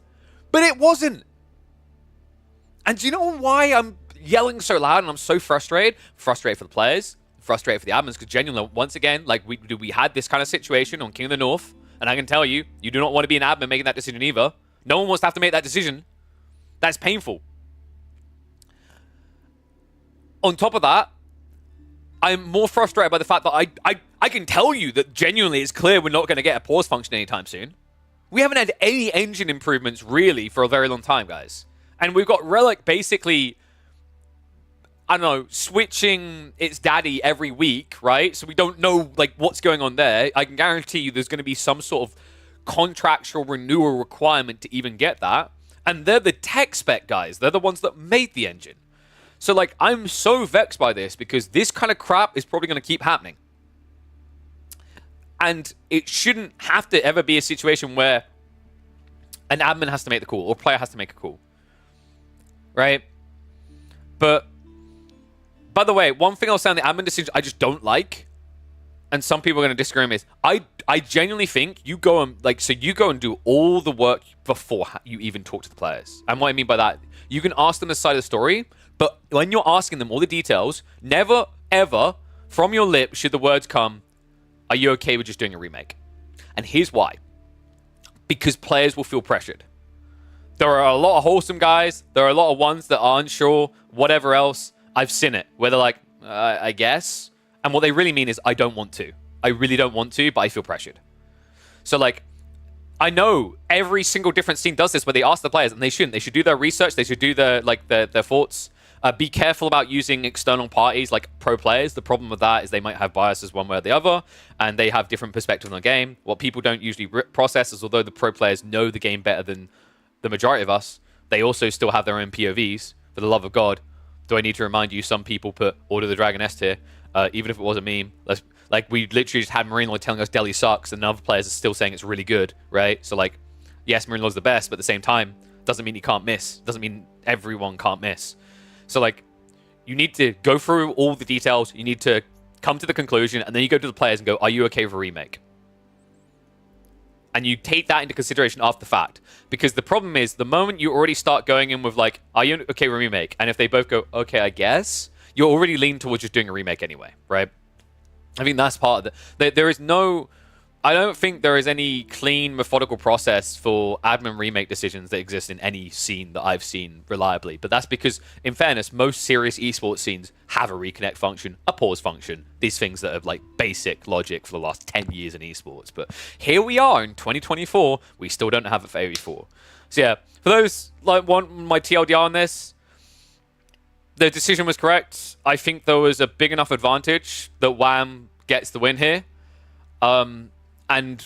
But it wasn't. And do you know why I'm yelling so loud and I'm so frustrated? Frustrated for the players, frustrated for the admins, because genuinely, once again, like we had this kind of situation on King of the North, and I can tell you, you do not want to be an admin making that decision either. No one wants to have to make that decision. That's painful. On top of that, I'm more frustrated by the fact that I can tell you that genuinely it's clear we're not going to get a pause function anytime soon. We haven't had any engine improvements really for a very long time, guys. And we've got Relic basically, I don't know, switching its daddy every week, right? So we don't know like what's going on there. I can guarantee you there's going to be some sort of contractual renewal requirement to even get that. And they're the tech spec guys. They're the ones that made the engine. So like I'm so vexed by this because this kind of crap is probably going to keep happening. And it shouldn't have to ever be a situation where an admin has to make the call or a player has to make a call. Right? But, by the way, one thing I'll say on the admin decision I just don't like, and some people are going to disagree with me, is I genuinely think you go and, like, so you go and do all the work before you even talk to the players. And what I mean by that, you can ask them the side of the story, but when you're asking them all the details, never, ever, from your lips should the words come, are you okay with just doing a remake? And here's why. Because players will feel pressured. There are a lot of wholesome guys. There are a lot of ones that are unsure, whatever else. I've seen it, where they're like, I guess. And what they really mean is, I don't want to. I really don't want to, but I feel pressured. So, like, I know every single different scene does this, where they ask the players, and they shouldn't. They should do their research. They should do their thoughts. Be careful about using external parties like pro players. The problem with that is they might have biases one way or the other, and they have different perspectives on the game. What people don't usually process is, although the pro players know the game better than the majority of us, they also still have their own POVs. For the love of God, do I need to remind you, some people put Order of the Dragon S tier, even if it was a meme. Like, we literally just had Marine telling us Delhi sucks, and other players are still saying it's really good, right? So, like, yes, Marine Lord's the best, but at the same time, doesn't mean he can't miss. Doesn't mean everyone can't miss. So, like, you need to go through all the details, you need to come to the conclusion, and then you go to the players and go, are you okay with a remake? And you take that into consideration after the fact. Because the problem is, the moment you already start going in with, like, are you okay with a remake? And if they both go, okay, I guess, you're already leaning towards just doing a remake anyway, right? I think that's part of it. There is no... I don't think there is any clean, methodical process for admin remake decisions that exist in any scene that I've seen reliably. But that's because, in fairness, most serious esports scenes have a reconnect function, a pause function, these things that are like basic logic for the last 10 years in esports. But here we are in 2024, we still don't have it for AoE4. So yeah, for those like want my TLDR on this, the decision was correct. I think there was a big enough advantage that WAM gets the win here. And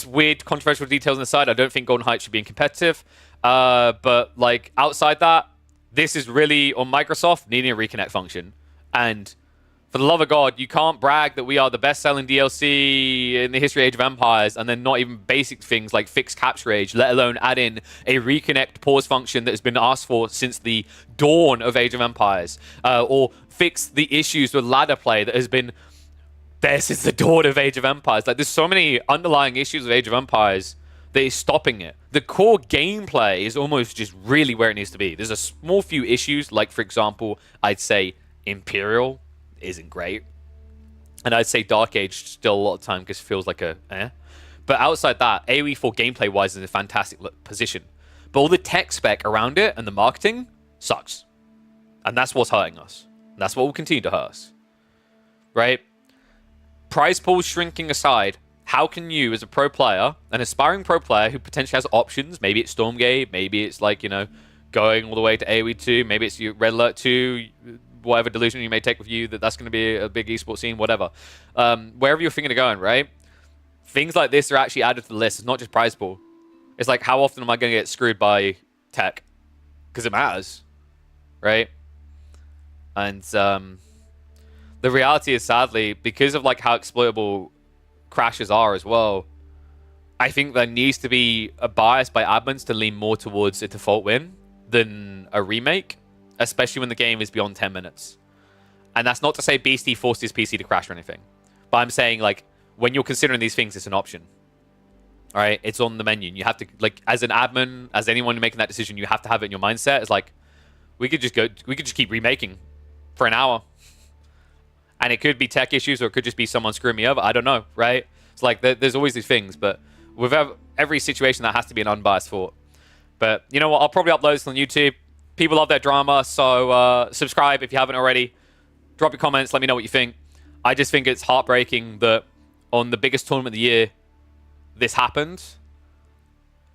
weird controversial details on the side, I don't think Golden Heights should be in competitive. But like outside that, this is really on Microsoft needing a reconnect function. And for the love of God, you can't brag that we are the best-selling DLC in the history of Age of Empires and then not even basic things like fix capture age, let alone add in a reconnect pause function that has been asked for since the dawn of Age of Empires. Or fix the issues with ladder play that has been this is the dawn of Age of Empires. Like, there's so many underlying issues of Age of Empires that is stopping it. The core gameplay is almost just really where it needs to be. There's a small few issues, like, for example, I'd say Imperial isn't great. And I'd say Dark Age still a lot of time because it feels like a eh. But outside that, AoE 4 gameplay-wise is in a fantastic position. But all the tech spec around it and the marketing sucks. And that's what's hurting us. And that's what will continue to hurt us. Right? Prize pools shrinking aside, how can you, as a pro player, an aspiring pro player who potentially has options, maybe it's Stormgate, maybe it's like, you know, going all the way to AoE 2, maybe it's your Red Alert 2, whatever delusion you may take with you, that's going to be a big esports scene, whatever. Wherever you're thinking of going, right? Things like this are actually added to the list. It's not just prize pool. It's like, how often am I going to get screwed by tech? Because it matters, right? And the reality is, sadly, because of like how exploitable crashes are as well, I think there needs to be a bias by admins to lean more towards a default win than a remake, especially when the game is beyond 10 minutes. And that's not to say Beastie forced his PC to crash or anything, but I'm saying, like, when you're considering these things, it's an option. All right, it's on the menu. And you have to, like, as an admin, as anyone making that decision, you have to have it in your mindset. It's like, we could just keep remaking for an hour. And it could be tech issues, or it could just be someone screwing me over. I don't know, right? It's like, there's always these things, but with every situation, that has to be an unbiased thought. But you know what? I'll probably upload this on YouTube. People love their drama, so subscribe if you haven't already. Drop your comments, let me know what you think. I just think it's heartbreaking that on the biggest tournament of the year, this happened.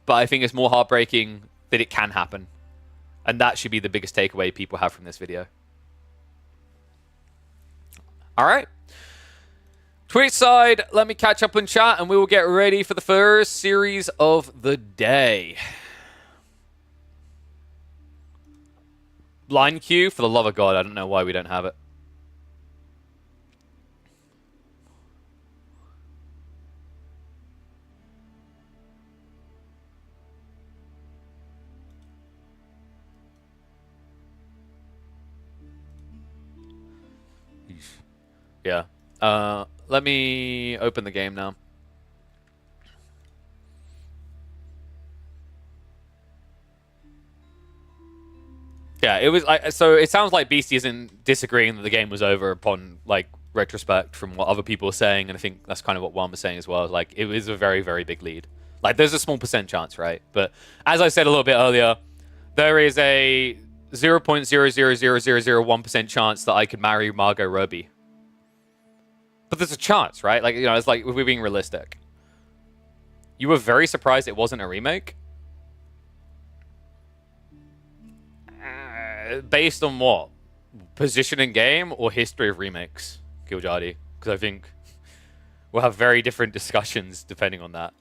But I think it's more heartbreaking that it can happen. And that should be the biggest takeaway people have from this video. All right. Twitch side, let me catch up in chat, and we will get ready for the first series of the day. Line queue, for the love of God, I don't know why we don't have it. Yeah. Let me open the game now. Yeah, it was. So it sounds like Beastie isn't disagreeing that the game was over upon like retrospect from what other people are saying, and I think that's kind of what Juan was saying as well. Like, it was a very, very big lead. Like, there's a small percent chance, right? But as I said a little bit earlier, there is a 0.0000001% chance that I could marry Margot Robbie. But there's a chance, right? Like, you know, it's like, we're being realistic. You were very surprised it wasn't a remake? Based on what? Position in game or history of remakes, Giljadi? Because I think we'll have very different discussions depending on that.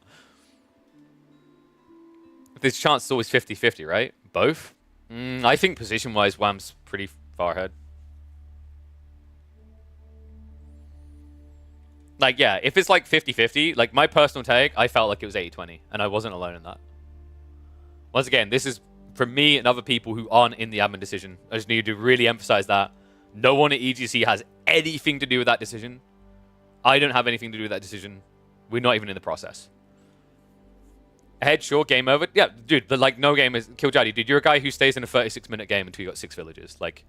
This chance is always 50-50, right? Both? I think position-wise, Wham's pretty far ahead. Like, yeah, if it's like 50-50, like my personal take, I felt like it was 80-20, and I wasn't alone in that. Once again, this is from me and other people who aren't in the admin decision. I just need to really emphasize that. No one at EGC has anything to do with that decision. I don't have anything to do with that decision. We're not even in the process. Head, sure, game over. Yeah, dude, but like no game is... Kiljadi, dude, you're a guy who stays in a 36-minute game until you got 6 villages. Like...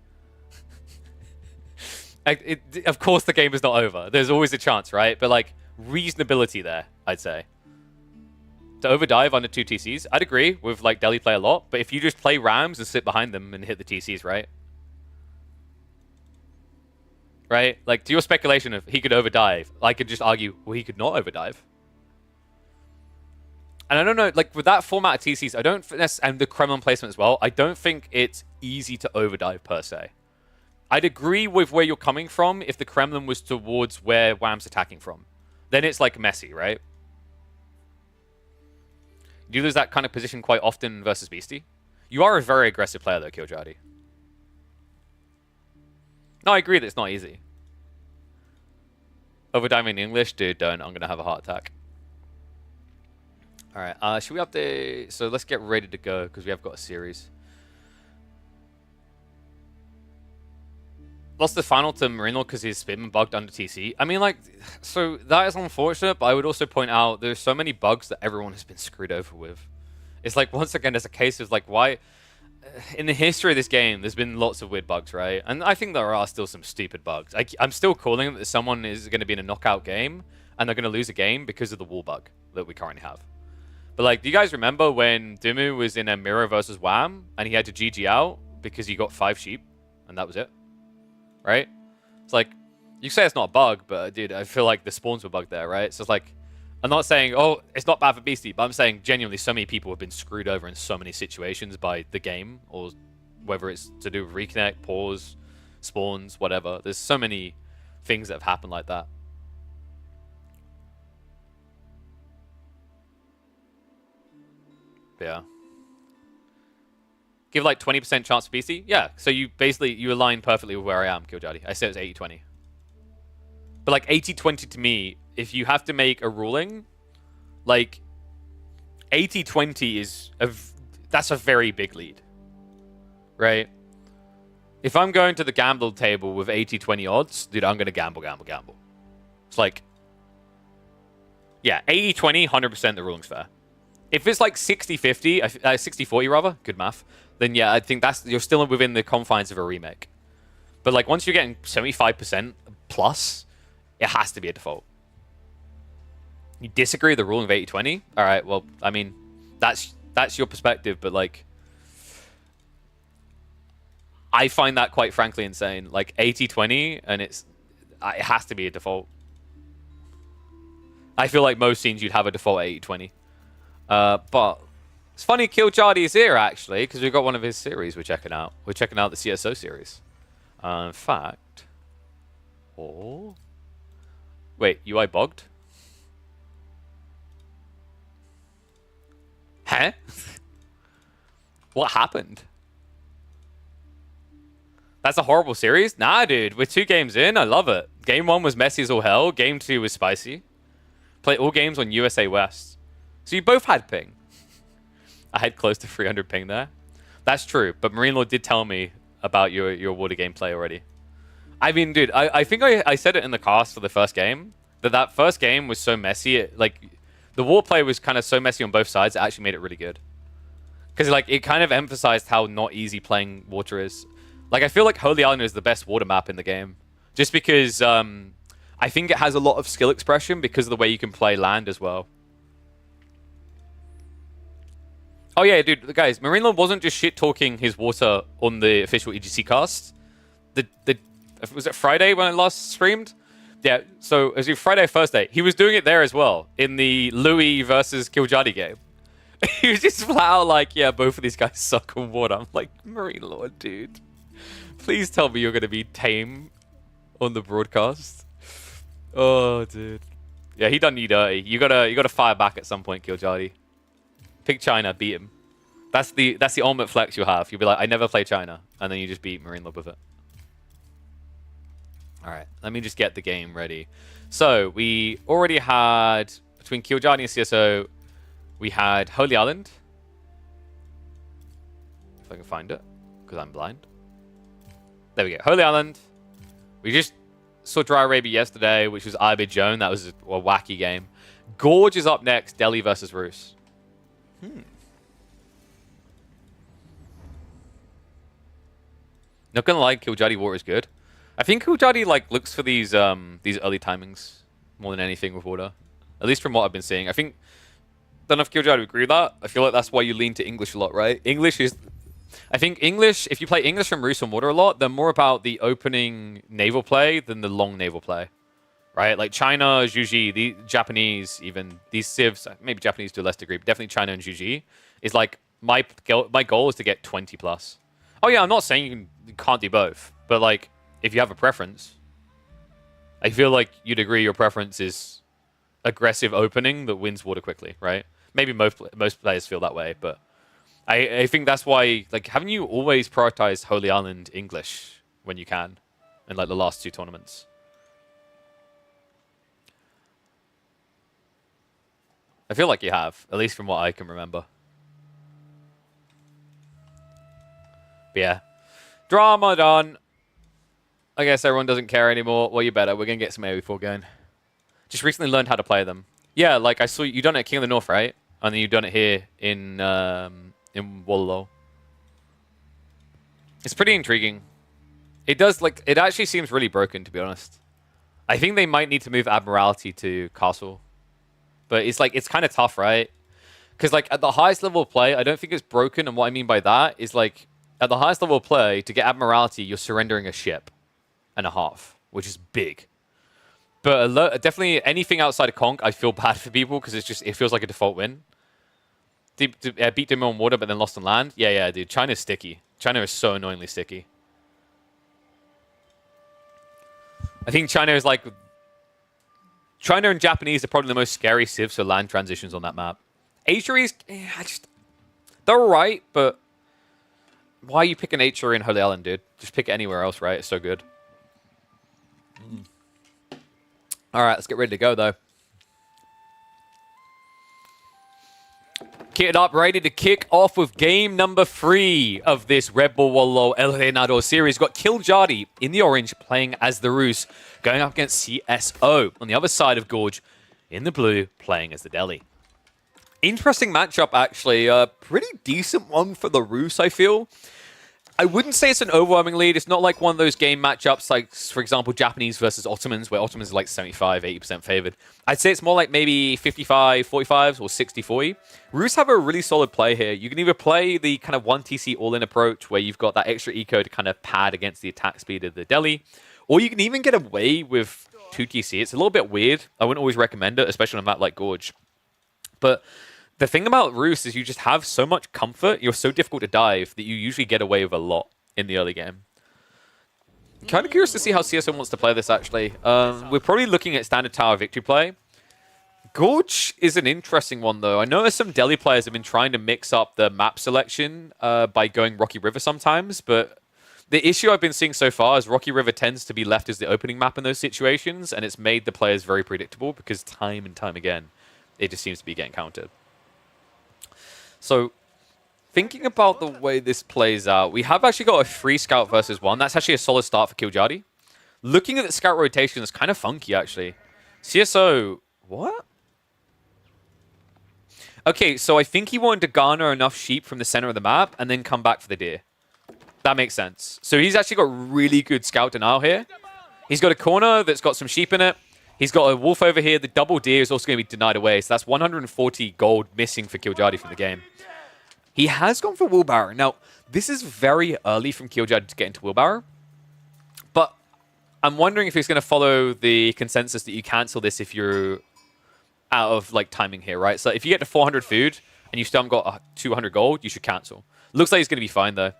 of course the game is not over. There's always a chance, right? But like, reasonability there, I'd say. To overdive under 2 TCs, I'd agree with like Delhi play a lot, but if you just play Rams and sit behind them and hit the TCs, right? Right? Like, to your speculation of he could overdive, I could just argue, well, he could not overdive. And I don't know, like, with that format of TCs, I don't... And the Kremlin placement as well, I don't think it's easy to overdive, per se. I'd agree with where you're coming from if the Kremlin was towards where Wham's attacking from. Then it's, like, messy, right? You lose that kind of position quite often versus Beastie. You are a very aggressive player, though, Kiljadi. No, I agree that it's not easy. Overdiving in English? Dude, don't. I'm going to have a heart attack. Alright, should we update? So let's get ready to go, because we have got a series. lost the final to Marino because his spin bugged under TC. I mean, like, so that is unfortunate, but I would also point out there's so many bugs that everyone has been screwed over with. It's like, once again, there's a case of like, why... In the history of this game, there's been lots of weird bugs, right? And I think there are still some stupid bugs. I'm still calling that someone is going to be in a knockout game, and they're going to lose a game because of the wall bug that we currently have. But like, do you guys remember when Dimu was in a Mirror versus Wham, and he had to GG out because he got 5 sheep, and that was it? Right? It's like, you say it's not a bug, but dude, I feel like the spawns were bugged there, right? So it's like, I'm not saying, oh, it's not bad for Beastie, but I'm saying genuinely so many people have been screwed over in so many situations by the game, or whether it's to do with reconnect, pause, spawns, whatever. There's so many things that have happened like that. Yeah. Give like 20% chance for Beastie? Yeah, so you basically, you align perfectly with where I am, Killjardy. I said it was 80-20. But like 80-20 to me, if you have to make a ruling, like 80-20 is that's a very big lead, right? If I'm going to the gamble table with 80-20 odds, dude, I'm gonna gamble. It's like, yeah, 80-20, 100% the ruling's fair. If it's like 60-50, 60-40 rather, good math, then yeah, I think you're still within the confines of a remake. But like once you're getting 75% plus, it has to be a default. You disagree with the ruling of 80-20? All right, well, I mean, that's your perspective, but like, I find that quite frankly insane. Like 80-20, and it has to be a default. I feel like most scenes you'd have a default 80-20. But it's funny Killjardy is here actually, because we've got one of his series we're checking out. We're checking out the CSO series. In fact, wait, UI bogged? Huh? What happened? That's a horrible series? Nah, dude. We're 2 games in. I love it. Game 1 was messy as all hell. Game 2 was spicy. Played all games on USA West. So you both had ping. I had close to 300 ping there. That's true. But Marine Lord did tell me about your water gameplay already. I mean, dude, I think I said it in the cast for the first game. That first game was so messy. The war play was kind of so messy on both sides, it actually made it really good. Because like it kind of emphasized how not easy playing water is. Like I feel like Holy Island is the best water map in the game. Just because I think it has a lot of skill expression because of the way you can play land as well. Oh yeah, dude, guys, Marineland wasn't just shit-talking his water on the official EGC cast. Was it Friday when I last streamed? Yeah, so it was Friday, Thursday. He was doing it there as well, in the Louis versus Killjardy game. He was just flat out like, yeah, both of these guys suck on water. I'm like, Marine Lord, dude. Please tell me you're going to be tame on the broadcast. Oh, dude. Yeah, he done you dirty. You gotta fire back at some point, Killjardy. Pick China, beat him. That's the ultimate flex you'll have. You'll be like, I never play China, and then you just beat Marine Lord with it. All right, let me just get the game ready. So we already had, between Killjardy and CSO, we had Holy Island. If I can find it, because I'm blind. There we go, Holy Island. We just saw Dry Arabia yesterday, which was Arbidjon. That was a wacky game. Gorge is up next, Delhi versus Roos. Not gonna lie, Killjardy Water is good. I think Killjardy looks for these early timings more than anything with water. At least from what I've been seeing. I think, don't know if Killjardy would agree with that. I feel like that's why you lean to English a lot, right? English is, I think English, if you play English from Roos on water a lot, they're more about the opening naval play than the long naval play, right? Like China, Juji, the Japanese, even these civs, maybe Japanese to a less degree, but definitely China and Juji, is like, my goal is to get 20 plus. Oh yeah, I'm not saying you can't do both, but like, if you have a preference, I feel like you'd agree your preference is aggressive opening that wins water quickly, right? Maybe most players feel that way, but I think that's why, like, haven't you always prioritized Holy Island English when you can in like the last 2 tournaments? I feel like you have, at least from what I can remember. But yeah, drama done. I guess everyone doesn't care anymore. Well, you better. We're going to get some AoE4 going. Just recently learned how to play them. Yeah, like I saw you done it at King of the North, right? And then you've done it here in Wololo. It's pretty intriguing. It does, like, it actually seems really broken, to be honest. I think they might need to move Admiralty to Castle. But it's like, it's kind of tough, right? Because, like, at the highest level of play, I don't think it's broken. And what I mean by that is, like, at the highest level of play, to get Admiralty, you're surrendering a ship and a half, which is big. But definitely anything outside of Conk, I feel bad for people because it feels like a default win. Beat them on water, but then lost on land. Yeah, dude. China's sticky. China is so annoyingly sticky. I think China is like... China and Japanese are probably the most scary civs for land transitions on that map. HRE is... they're alright, but... Why are you picking HRE in Holy Island, dude? Just pick it anywhere else, right? It's so good. Alright, let's get ready to go, though. Kitted up, ready to kick off with game number 3 of this RedBull Wololo El Reinado series. We've got Killjadi in the orange playing as the Roos, going up against CSO on the other side of Gorge in the blue playing as the Delhi. Interesting matchup, actually. A pretty decent one for the Roos, I feel. I wouldn't say it's an overwhelming lead. It's not like one of those game matchups like, for example, Japanese versus Ottomans, where Ottomans are like 75, 80% favored. I'd say it's more like maybe 55, 45 or 60, 40. Roos have a really solid play here. You can either play the kind of 1TC all-in approach, where you've got that extra eco to kind of pad against the attack speed of the Delhi, or you can even get away with 2TC. It's a little bit weird. I wouldn't always recommend it, especially on a map like Gorge. But the thing about Roos is you just have so much comfort, you're so difficult to dive, that you usually get away with a lot in the early game. Kind of curious to see how CSO wants to play this, actually. We're probably looking at standard tower victory play. Gorge is an interesting one, though. I noticed some Delhi players have been trying to mix up the map selection by going Rocky River sometimes, but the issue I've been seeing so far is Rocky River tends to be left as the opening map in those situations, and it's made the players very predictable because time and time again, it just seems to be getting countered. So, thinking about the way this plays out, we have actually got a 3 scout versus 1. That's actually a solid start for Killjadi. Looking at the scout rotation is kind of funky, actually. CSO... What? Okay, so I think he wanted to garner enough sheep from the center of the map and then come back for the deer. That makes sense. So he's actually got really good scout denial here. He's got a corner that's got some sheep in it. He's got a wolf over here. The double deer is also going to be denied away. So that's 140 gold missing for Killjadi from the game. He has gone for wheelbarrow. Now, this is very early from Killjadi to get into wheelbarrow. But I'm wondering if he's going to follow the consensus that you cancel this if you're out of like timing here, right? So if you get to 400 food and you still haven't got 200 gold, you should cancel. Looks like he's going to be fine, though.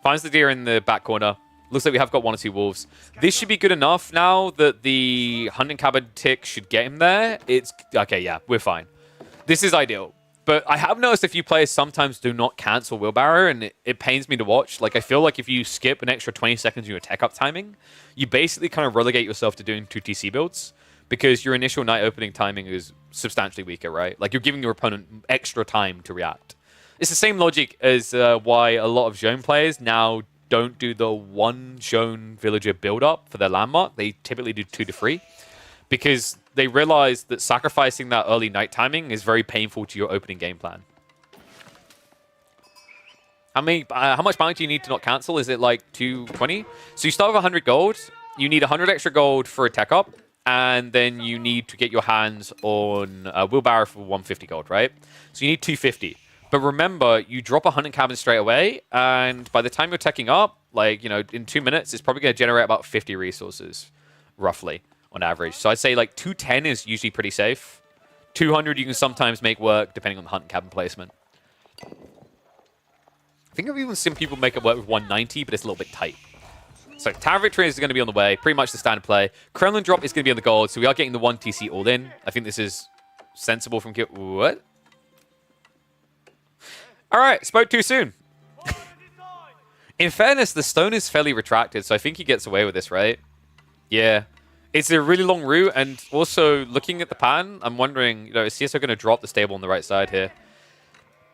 Finds the deer in the back corner. Looks like we have got 1 or 2 wolves. This should be good enough now that the hunting cabin tick should get him there. It's okay, yeah, we're fine. This is ideal. But I have noticed a few players sometimes do not cancel wheelbarrow, and it pains me to watch. Like, I feel like if you skip an extra 20 seconds in your tech up timing, you basically kind of relegate yourself to doing 2 TC builds because your initial night opening timing is substantially weaker, right? Like, you're giving your opponent extra time to react. It's the same logic as why a lot of zone players now don't do the 1 zone villager build-up for their landmark. They typically do 2 to 3 because they realize that sacrificing that early night timing is very painful to your opening game plan. How much bounty do you need to not cancel? Is it like 220? So you start with 100 gold. You need 100 extra gold for a tech up. And then you need to get your hands on a wheelbarrow for 150 gold, right? So you need 250. But remember, you drop a hunting cabin straight away, and by the time you're teching up, like, you know, in 2 minutes, it's probably going to generate about 50 resources, roughly, on average. So I'd say, like, 210 is usually pretty safe. 200 you can sometimes make work, depending on the hunting cabin placement. I think I've even seen people make it work with 190, but it's a little bit tight. So Tower Victory is going to be on the way, pretty much the standard play. Kremlin drop is going to be on the gold, so we are getting the 1 TC all in. I think this is sensible from... What? All right, spoke too soon. In fairness, the stone is fairly retracted, so I think he gets away with this, right? Yeah. It's a really long route, and also looking at the pan, I'm wondering, you know, is CSO going to drop the stable on the right side here?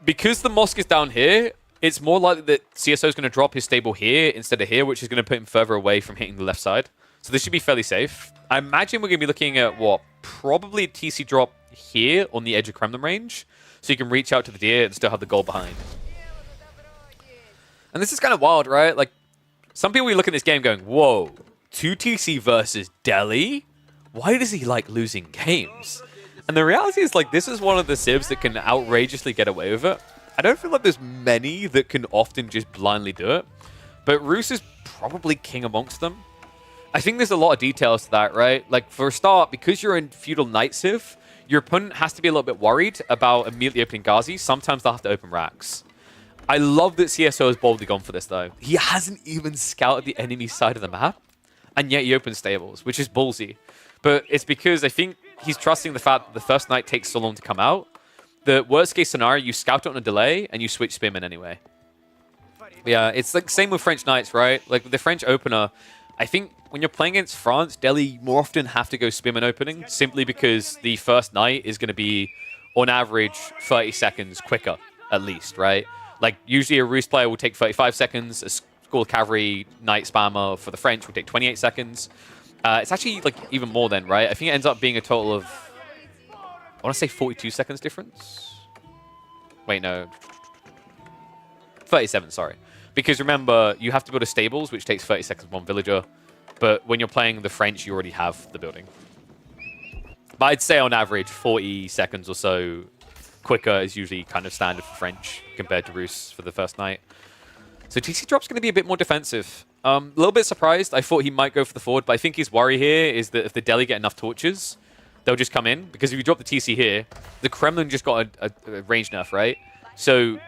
Because the mosque is down here, it's more likely that CSO is going to drop his stable here instead of here, which is going to put him further away from hitting the left side. So this should be fairly safe. I imagine we're going to be looking at, what, probably a TC drop here on the edge of Kremlin range, so you can reach out to the deer and still have the goal behind. And this is kind of wild, right? Like, some people look at this game going, whoa, 2 TC versus Delhi? Why does he like losing games? And the reality is, like, this is one of the civs that can outrageously get away with it. I don't feel like there's many that can often just blindly do it, but Roos is probably king amongst them. I think there's a lot of details to that, right? Like, for a start, because you're in Feudal Knight Civ, your opponent has to be a little bit worried about immediately opening Ghazi. Sometimes they'll have to open racks. I love that CSO has boldly gone for this, though. He hasn't even scouted the enemy side of the map, and yet he opens stables, which is ballsy. But it's because I think he's trusting the fact that the first night takes so long to come out. The worst-case scenario, you scout it on a delay, and you switch Spearman anyway. Yeah, it's like same with French Knights, right? Like, with the French opener, I think when you're playing against France, Delhi more often have to go Spearman opening simply because the first night is going to be, on average, 30 seconds quicker, at least, right? Like, usually a Roost player will take 35 seconds, a School Cavalry Knight spammer for the French will take 28 seconds. It's actually, like, even more then, right? I think it ends up being a total of, I want to say 42 seconds difference? Wait, no. 37, sorry. Because remember, you have to build a stables, which takes 30 seconds for one villager. But when you're playing the French, you already have the building. But I'd say on average, 40 seconds or so quicker is usually kind of standard for French compared to Rus for the first night. So TC Drop's going to be a bit more defensive. A little bit surprised. I thought he might go for the forward, but I think his worry here is that if the Delhi get enough torches, they'll just come in. Because if you drop the TC here, the Kremlin just got a range nerf, right? So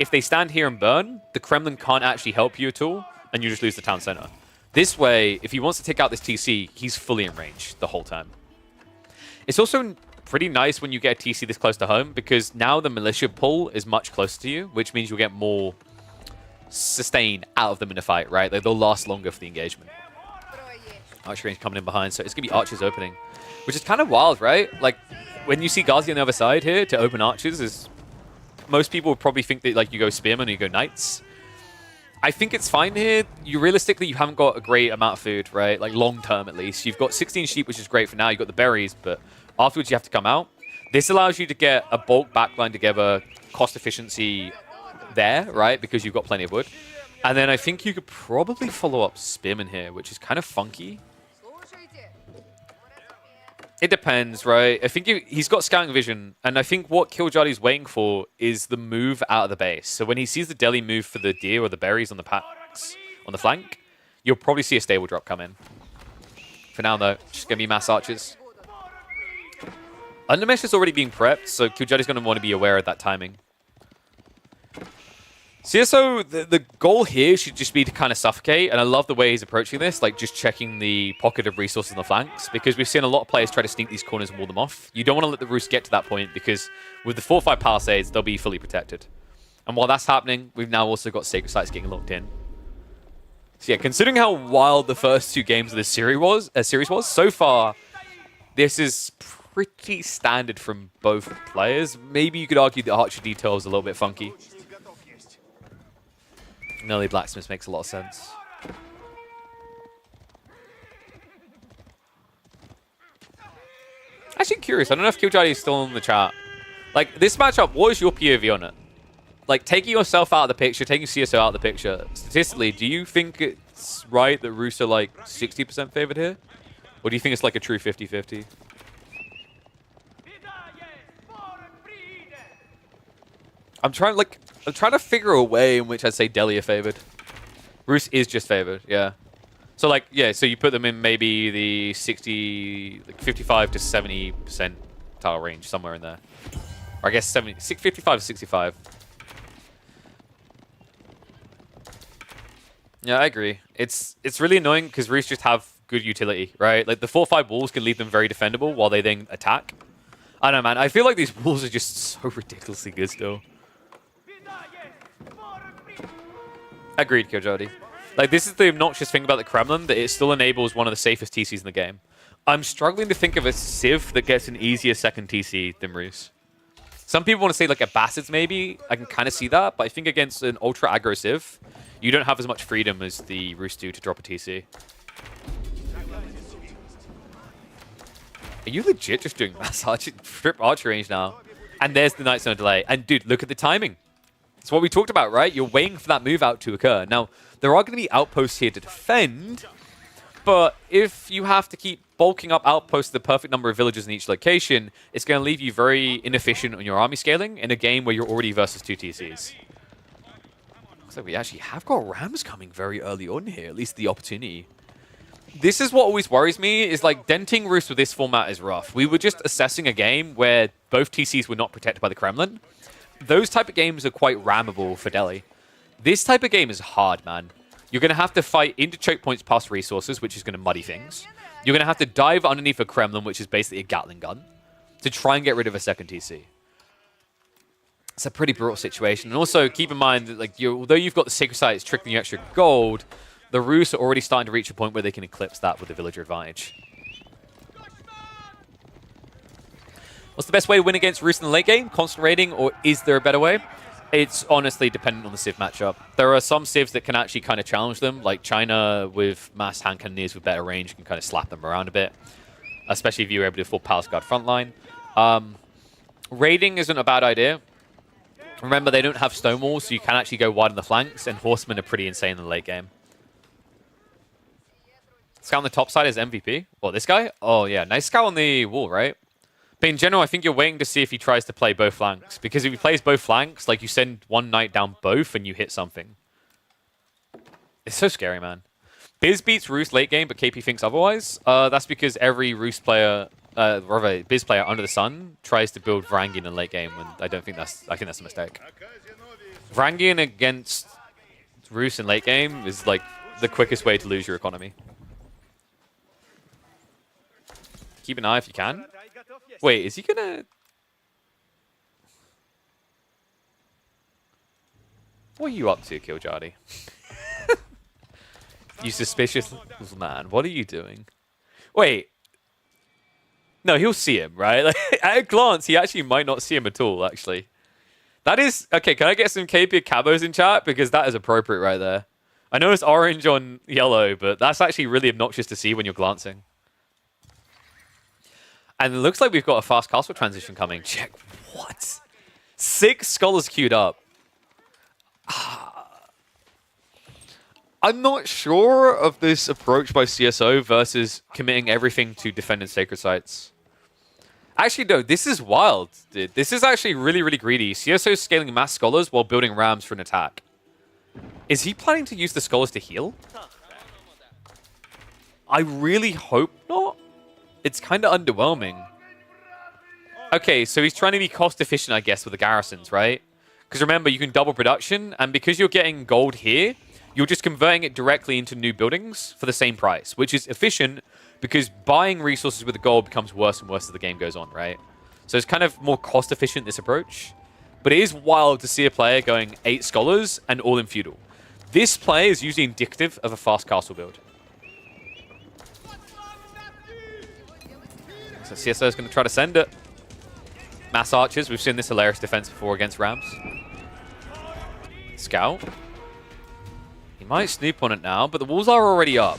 if they stand here and burn, the Kremlin can't actually help you at all, and you just lose the town center. This way, if he wants to take out this TC, he's fully in range the whole time. It's also pretty nice when you get a TC this close to home, because now the militia pull is much closer to you, which means you'll get more sustain out of them in a fight, right? Like, they'll last longer for the engagement. Archer range coming in behind, so it's going to be archers opening, which is kind of wild, right? Like, when you see Ghazi on the other side here to open archers, is most people would probably think that, like, you go spearmen or you go knights. I think it's fine here. Realistically, you haven't got a great amount of food, right? Like, long term at least. You've got 16 sheep, which is great for now. You've got the berries, but afterwards you have to come out. This allows you to get a bulk backline together, cost efficiency there, right? Because you've got plenty of wood. And then I think you could probably follow up spearmen here, which is kind of funky. It depends, right? I think he's got scouting vision, and I think what Killjadi's waiting for is the move out of the base. So when he sees the Delhi move for the deer or the berries on the packs on the flank, you'll probably see a stable drop come in. For now, though, just going to be mass archers. Undermesh is already being prepped, so Killjadi's going to want to be aware of that timing. CSO, the goal here should just be to kind of suffocate, and I love the way he's approaching this, like just checking the pocket of resources on the flanks, because we've seen a lot of players try to sneak these corners and wall them off. You don't want to let the Roost get to that point, because with the 4-5 palisades, they'll be fully protected. And while that's happening, we've now also got Sacred Sites getting locked in. So yeah, considering how wild the first 2 games of this series was, so far, this is pretty standard from both players. Maybe you could argue the Archer detail is a little bit funky. An early blacksmith makes a lot of sense. Actually curious, I don't know if Killjadi is still in the chat. Like, this matchup, what is your POV on it? Like, taking yourself out of the picture, taking CSO out of the picture, statistically, do you think it's right that Roos are like 60% favored here? Or do you think it's like a true 50-50? I'm trying to figure a way in which I'd say Delhi are favored. Roos is just favored, yeah. So like, yeah, so you put them in maybe the 55 to 70% tile range, somewhere in there. Or I guess 55 to 65. Yeah, I agree. It's really annoying because Roos just have good utility, right? Like the 4-5 walls can leave them very defendable while they then attack. I don't know, man. I feel like these walls are just so ridiculously good still. Agreed, Killjadi. Like, this is the obnoxious thing about the Kremlin, that it still enables one of the safest TCs in the game. I'm struggling to think of a Civ that gets an easier second TC than Roos. Some people want to say like a Bastards maybe. I can kind of see that, but I think against an ultra aggressive, you don't have as much freedom as the Roost do to drop a TC. Are you legit just doing mass trip archer range now? And there's the Knight's on a delay. And dude, look at the timing. It's what we talked about, right? You're waiting for that move out to occur. Now, there are going to be outposts here to defend, but if you have to keep bulking up outposts to the perfect number of villagers in each location, it's going to leave you very inefficient on your army scaling in a game where you're already versus 2 TCs. Looks like we actually have got Rams coming very early on here, at least the opportunity. This is what always worries me, is like denting Roost with this format is rough. We were just assessing a game where both TCs were not protected by the Kremlin. Those type of games are quite rammable for Delhi. This type of game is hard, man. You're going to have to fight into choke points past resources, which is going to muddy things. You're going to have to dive underneath a Kremlin, which is basically a Gatling gun, to try and get rid of a second TC. It's a pretty brutal situation. And also, keep in mind that like although you've got the Sacred Site, it's trickling you extra gold, the Rus are already starting to reach a point where they can eclipse that with the villager advantage. What's the best way to win against Rus in the late game? Constant raiding, or is there a better way? It's honestly dependent on the Civ matchup. There are some Civs that can actually kind of challenge them, like China with mass hand cannoneers with better range can kind of slap them around a bit, especially if you're able to full Palace Guard frontline. Raiding isn't a bad idea. Remember, they don't have stone walls, so you can actually go wide on the flanks, and Horsemen are pretty insane in the late game. Scout on the top side is MVP. Well, this guy? Oh, yeah. Nice scout on the wall, right? But in general, I think you're waiting to see if he tries to play both flanks. Because if he plays both flanks, like you send one knight down both and you hit something. It's so scary, man. Biz beats Roost late game, but KP thinks otherwise. That's because every Roost player, rather Biz player under the sun, tries to build Varangian in late game, and I think that's a mistake. Varangian against Roost in late game is like the quickest way to lose your economy. Keep an eye if you can. Wait, is he gonna... What are you up to, Killjadi? You suspicious man. What are you doing? Wait. No, he'll see him, right? Like, at a glance, he actually might not see him at all, actually. That is... Okay, can I get some KP cabos in chat? Because that is appropriate right there. I know it's orange on yellow, but that's actually really obnoxious to see when you're glancing. And it looks like we've got a fast castle transition coming. Check. What? 6 scholars queued up. I'm not sure of this approach by CSO versus committing everything to defending sacred sites. Actually, no, this is wild, dude. This is actually really, really greedy. CSO is scaling mass scholars while building rams for an attack. Is he planning to use the scholars to heal? I really hope not. It's kind of underwhelming. Okay, so he's trying to be cost efficient, I guess, with the garrisons, right? Because remember, you can double production, and because you're getting gold here, you're just converting it directly into new buildings for the same price, which is efficient because buying resources with the gold becomes worse and worse as the game goes on, right? So it's kind of more cost efficient, this approach. But it is wild to see a player going 8 scholars and all in feudal. This play is usually indicative of a fast castle build. So CSO is going to try to send it. Mass archers. We've seen this hilarious defense before against Rams. Scout. He might snoop on it now, but the walls are already up.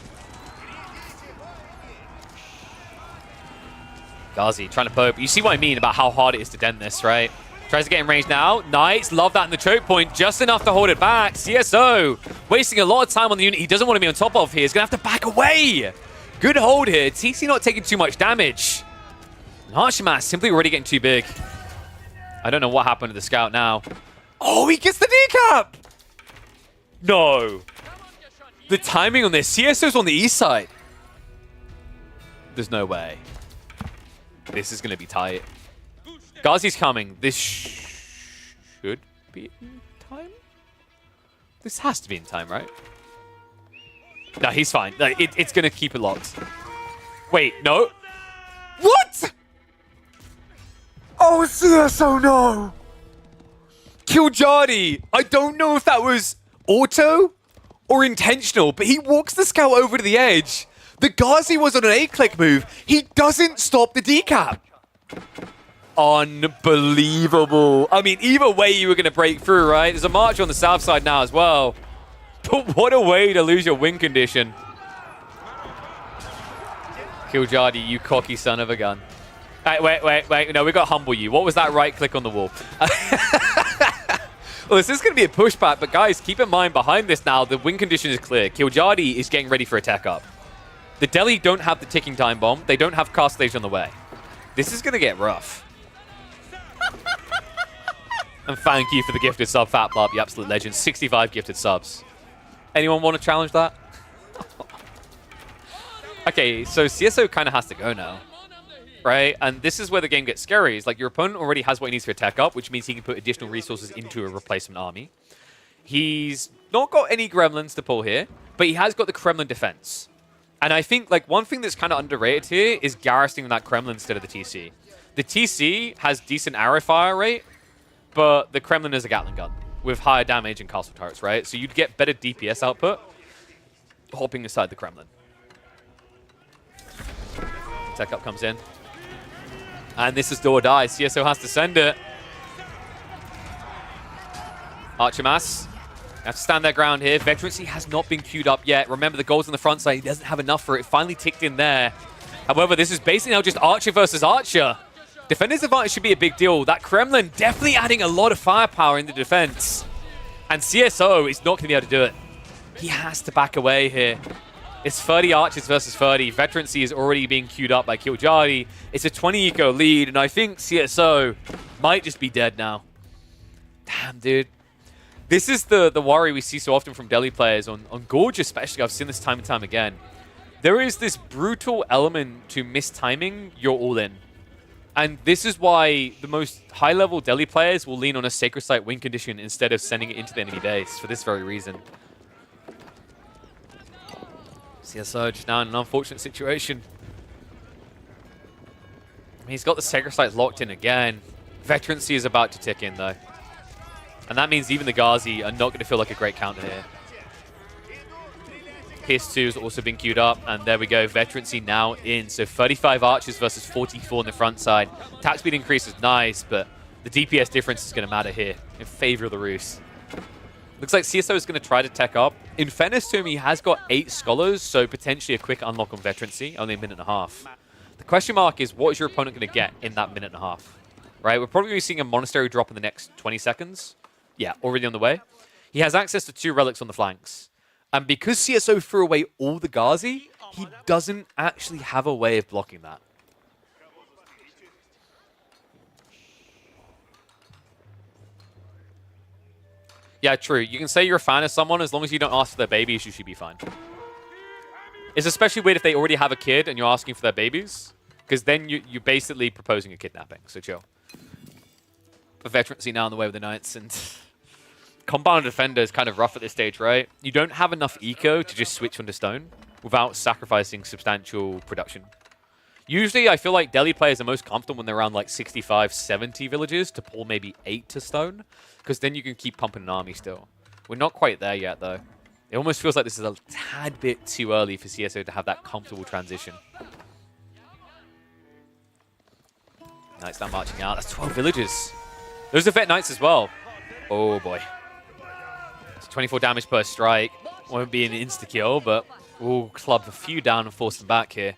Ghazi trying to poke. You see what I mean about how hard it is to dent this, right? Tries to get in range now. Nice. Love that in the choke point. Just enough to hold it back. CSO wasting a lot of time on the unit he doesn't want to be on top of here. He's going to have to back away. Good hold here. TC not taking too much damage. Harshimas simply already getting too big. I don't know what happened to the scout now. Oh, he gets the decap! No. The timing on this. CSO's on the east side. There's no way. This is going to be tight. Ghazi's coming. This should be in time? This has to be in time, right? No, he's fine. It's going to keep it locked. Wait, no. What? Oh, CSO, no. Killjadi. I don't know if that was auto or intentional, but he walks the scout over to the edge. The Ghazi was on an 8-click move. He doesn't stop the decap. unbelievable. I mean, either way you were going to break through, right? There's a march on the south side now as well. But what a way to lose your win condition. Kiljadi, you cocky son of a gun. Wait. No, we got to humble you. What was that right click on the wall? Well, this is going to be a pushback, but guys, keep in mind behind this now, the win condition is clear. Kiljadi is getting ready for a tech up. The Delhi don't have the ticking time bomb. They don't have cast stage on the way. This is going to get rough. And thank you for the gifted sub, Fat Blob, you absolute legend. 65 gifted subs. Anyone want to challenge that? Okay, so CSO kind of has to go now, right? And this is where the game gets scary. It's like your opponent already has what he needs to attack up, which means he can put additional resources into a replacement army. He's not got any gremlins to pull here, but he has got the Kremlin defense. And I think like one thing that's kind of underrated here is garrisoning that Kremlin instead of the TC. The TC has decent arrow fire rate, but the Kremlin is a Gatling gun with higher damage and castle turrets, right? So you'd get better DPS output hopping aside the Kremlin. Tech up comes in. And this is do or die. CSO has to send it. Archimas have to stand their ground here. Veterancy has not been queued up yet. Remember, the goals on the front side, he doesn't have enough for it. Finally ticked in there. However, this is basically now just Archer versus Archer. Defender's advantage should be a big deal. That Kremlin definitely adding a lot of firepower in the defense. And CSO is not going to be able to do it. He has to back away here. It's 30 Archers versus 30. Veterancy is already being queued up by Kiljadi. It's a 20 eco lead, and I think CSO might just be dead now. Damn, dude. This is the worry we see so often from Delhi players, on Gorge especially. I've seen this time and time again. There is this brutal element to mistiming your all-in. And this is why the most high-level Delhi players will lean on a Sacred Site win condition instead of sending it into the enemy base, for this very reason. CSO just now in an unfortunate situation. He's got the Sacred Site locked in again. Veterancy is about to tick in, though. And that means even the Ghazi are not going to feel like a great counter here. Pierce 2 has also been queued up, and there we go, Veterancy now in. So 35 Archers versus 44 on the front side. Attack speed increase is nice, but the DPS difference is going to matter here in favor of the Rus. Looks like CSO is going to try to tech up. In fairness to him, he has got 8 Scholars, so potentially a quick unlock on Veterancy, only a minute and a half. The question mark is, what is your opponent going to get in that minute and a half? Right, we're probably going to be seeing a Monastery drop in the next 20 seconds. Yeah, already on the way. He has access to 2 relics on the flanks. And because CSO threw away all the Ghazi, he doesn't actually have a way of blocking that. Yeah, true. You can say you're a fan of someone, as long as you don't ask for their babies, you should be fine. It's especially weird if they already have a kid and you're asking for their babies, because then you're basically proposing a kidnapping, so chill. But Veterancy now on the way with the Knights, and Compound Defender is kind of rough at this stage, right? You don't have enough eco to just switch onto stone without sacrificing substantial production. Usually, I feel like Delhi players are most comfortable when they're around like 65, 70 villages to pull maybe 8 to stone, because then you can keep pumping an army still. We're not quite there yet, though. It almost feels like this is a tad bit too early for CSO to have that comfortable transition. Knights now marching out. That's 12 villages. Those are Vet Knights as well. Oh, boy. 24 damage per strike. Won't be an insta-kill, but we'll club a few down and force them back here.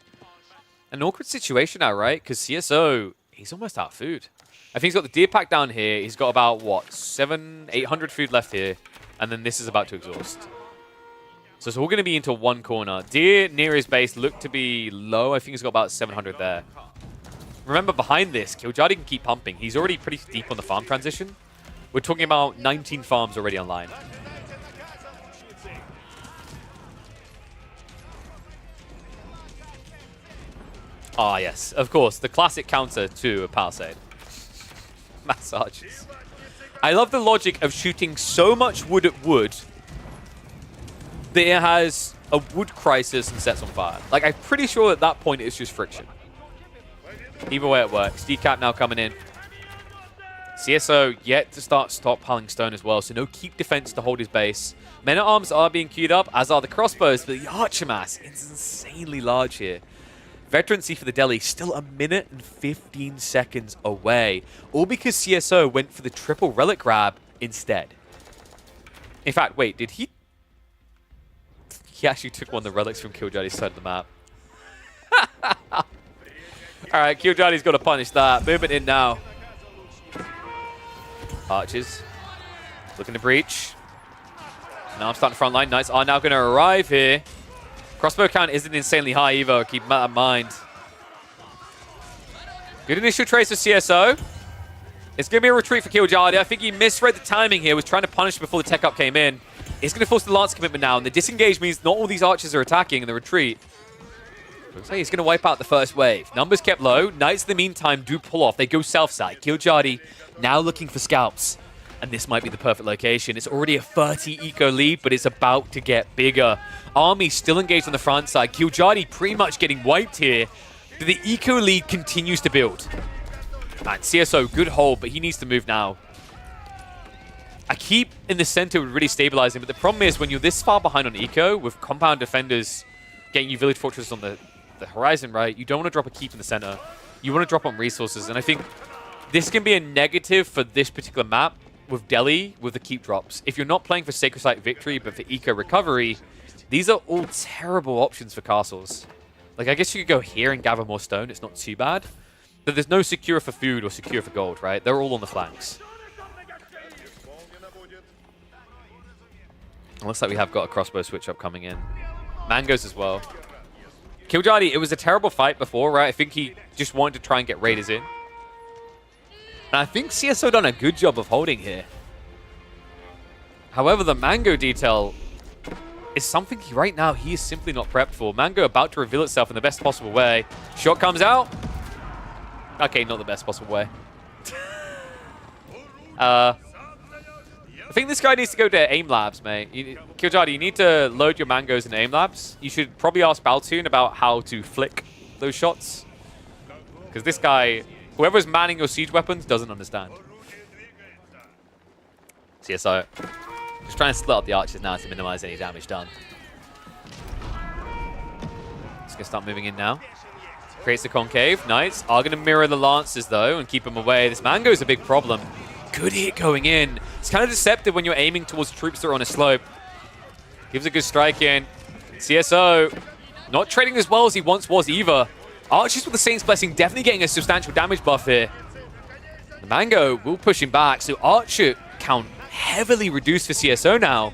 An awkward situation now, right? Because CSO, he's almost out of food. I think he's got the deer pack down here. He's got about, what, 800 food left here. And then this is about to exhaust. So it's all going to be into one corner. Deer near his base look to be low. I think he's got about 700 there. Remember, behind this, Kiljadi can keep pumping. He's already pretty deep on the farm transition. We're talking about 19 farms already online. Ah, yes, of course, the classic counter to a Palisade. Mass archers. I love the logic of shooting so much wood at wood that it has a wood crisis and sets on fire. Like, I'm pretty sure at that point it's just friction. Either way it works. Decap now coming in. CSO yet to start stockpiling stone as well, so no keep defense to hold his base. Men-at-Arms are being queued up, as are the crossbows, but the archer mass is insanely large here. Veterancy for the Delhi still 1 minute and 15 seconds away. All because CSO went for the triple relic grab instead. In fact, wait, did he? He actually took one of the relics from Killjadi's side of the map. Alright, Killjadi's got to punish that. Movement in now. Archers. Looking to breach. Now I'm starting front line. Knights are now going to arrive here. Crossbow count isn't insanely high either. Keep that in mind. Good initial trace of CSO. It's going to be a retreat for Killjadi. I think he misread the timing here. Was trying to punish before the tech up came in. He's going to force the lance commitment now. And the disengage means not all these archers are attacking in the retreat. Looks like he's going to wipe out the first wave. Numbers kept low. Knights in the meantime do pull off. They go south side. Killjadi now looking for scalps. And this might be the perfect location. It's already a 30 eco lead, but it's about to get bigger. Army still engaged on the front side. Killjadi pretty much getting wiped here. But the eco lead continues to build. Man, CSO, good hold, but he needs to move now. A keep in the center would really stabilize him, but the problem is when you're this far behind on eco, with compound defenders getting you village fortresses on the horizon, right? You don't want to drop a keep in the center. You want to drop on resources, and I think this can be a negative for this particular map with Delhi, with the keep drops. If you're not playing for Sacred Site victory, but for eco recovery, these are all terrible options for castles. Like, I guess you could go here and gather more stone. It's not too bad. But there's no secure for food or secure for gold, right? They're all on the flanks. It looks like we have got a crossbow switch up coming in. Mangoes as well. Killjadi, it was a terrible fight before, right? I think he just wanted to try and get raiders in. And I think CSO done a good job of holding here. However, the Mango detail is something right now he is simply not prepped for. Mango about to reveal itself in the best possible way. Shot comes out. Okay, not the best possible way. I think this guy needs to go to aim labs, mate. Killjadi, you need to load your mangoes in aim labs. You should probably ask Baltoon about how to flick those shots. Because this guy, whoever's manning your siege weapons, doesn't understand. CSO. Just trying to split up the archers now to minimize any damage done. Just gonna start moving in now. Creates the concave. Knights are gonna mirror the lancers though and keep them away. This mango is a big problem. Good hit going in. It's kind of deceptive when you're aiming towards troops that are on a slope. Gives a good strike in. CSO not trading as well as he once was either. Archers with the Saint's Blessing definitely getting a substantial damage buff here. The Mango will push him back, so Archer count heavily reduced for CSO now.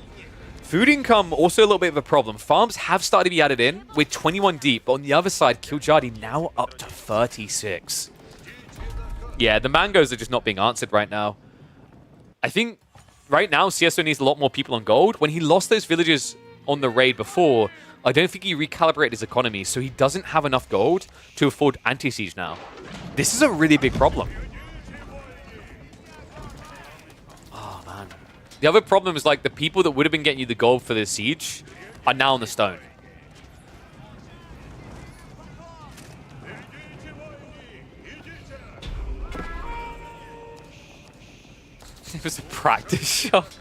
Food income also a little bit of a problem. Farms have started to be added in with 21 deep, but on the other side, Killjadi now up to 36. Yeah, the Mangoes are just not being answered right now. I think right now CSO needs a lot more people on gold. When he lost those villagers on the raid before, I don't think he recalibrated his economy, so he doesn't have enough gold to afford anti-siege now. This is a really big problem. Oh, man. The other problem is, like, the people that would have been getting you the gold for the siege are now on the stone. It was a practice shot.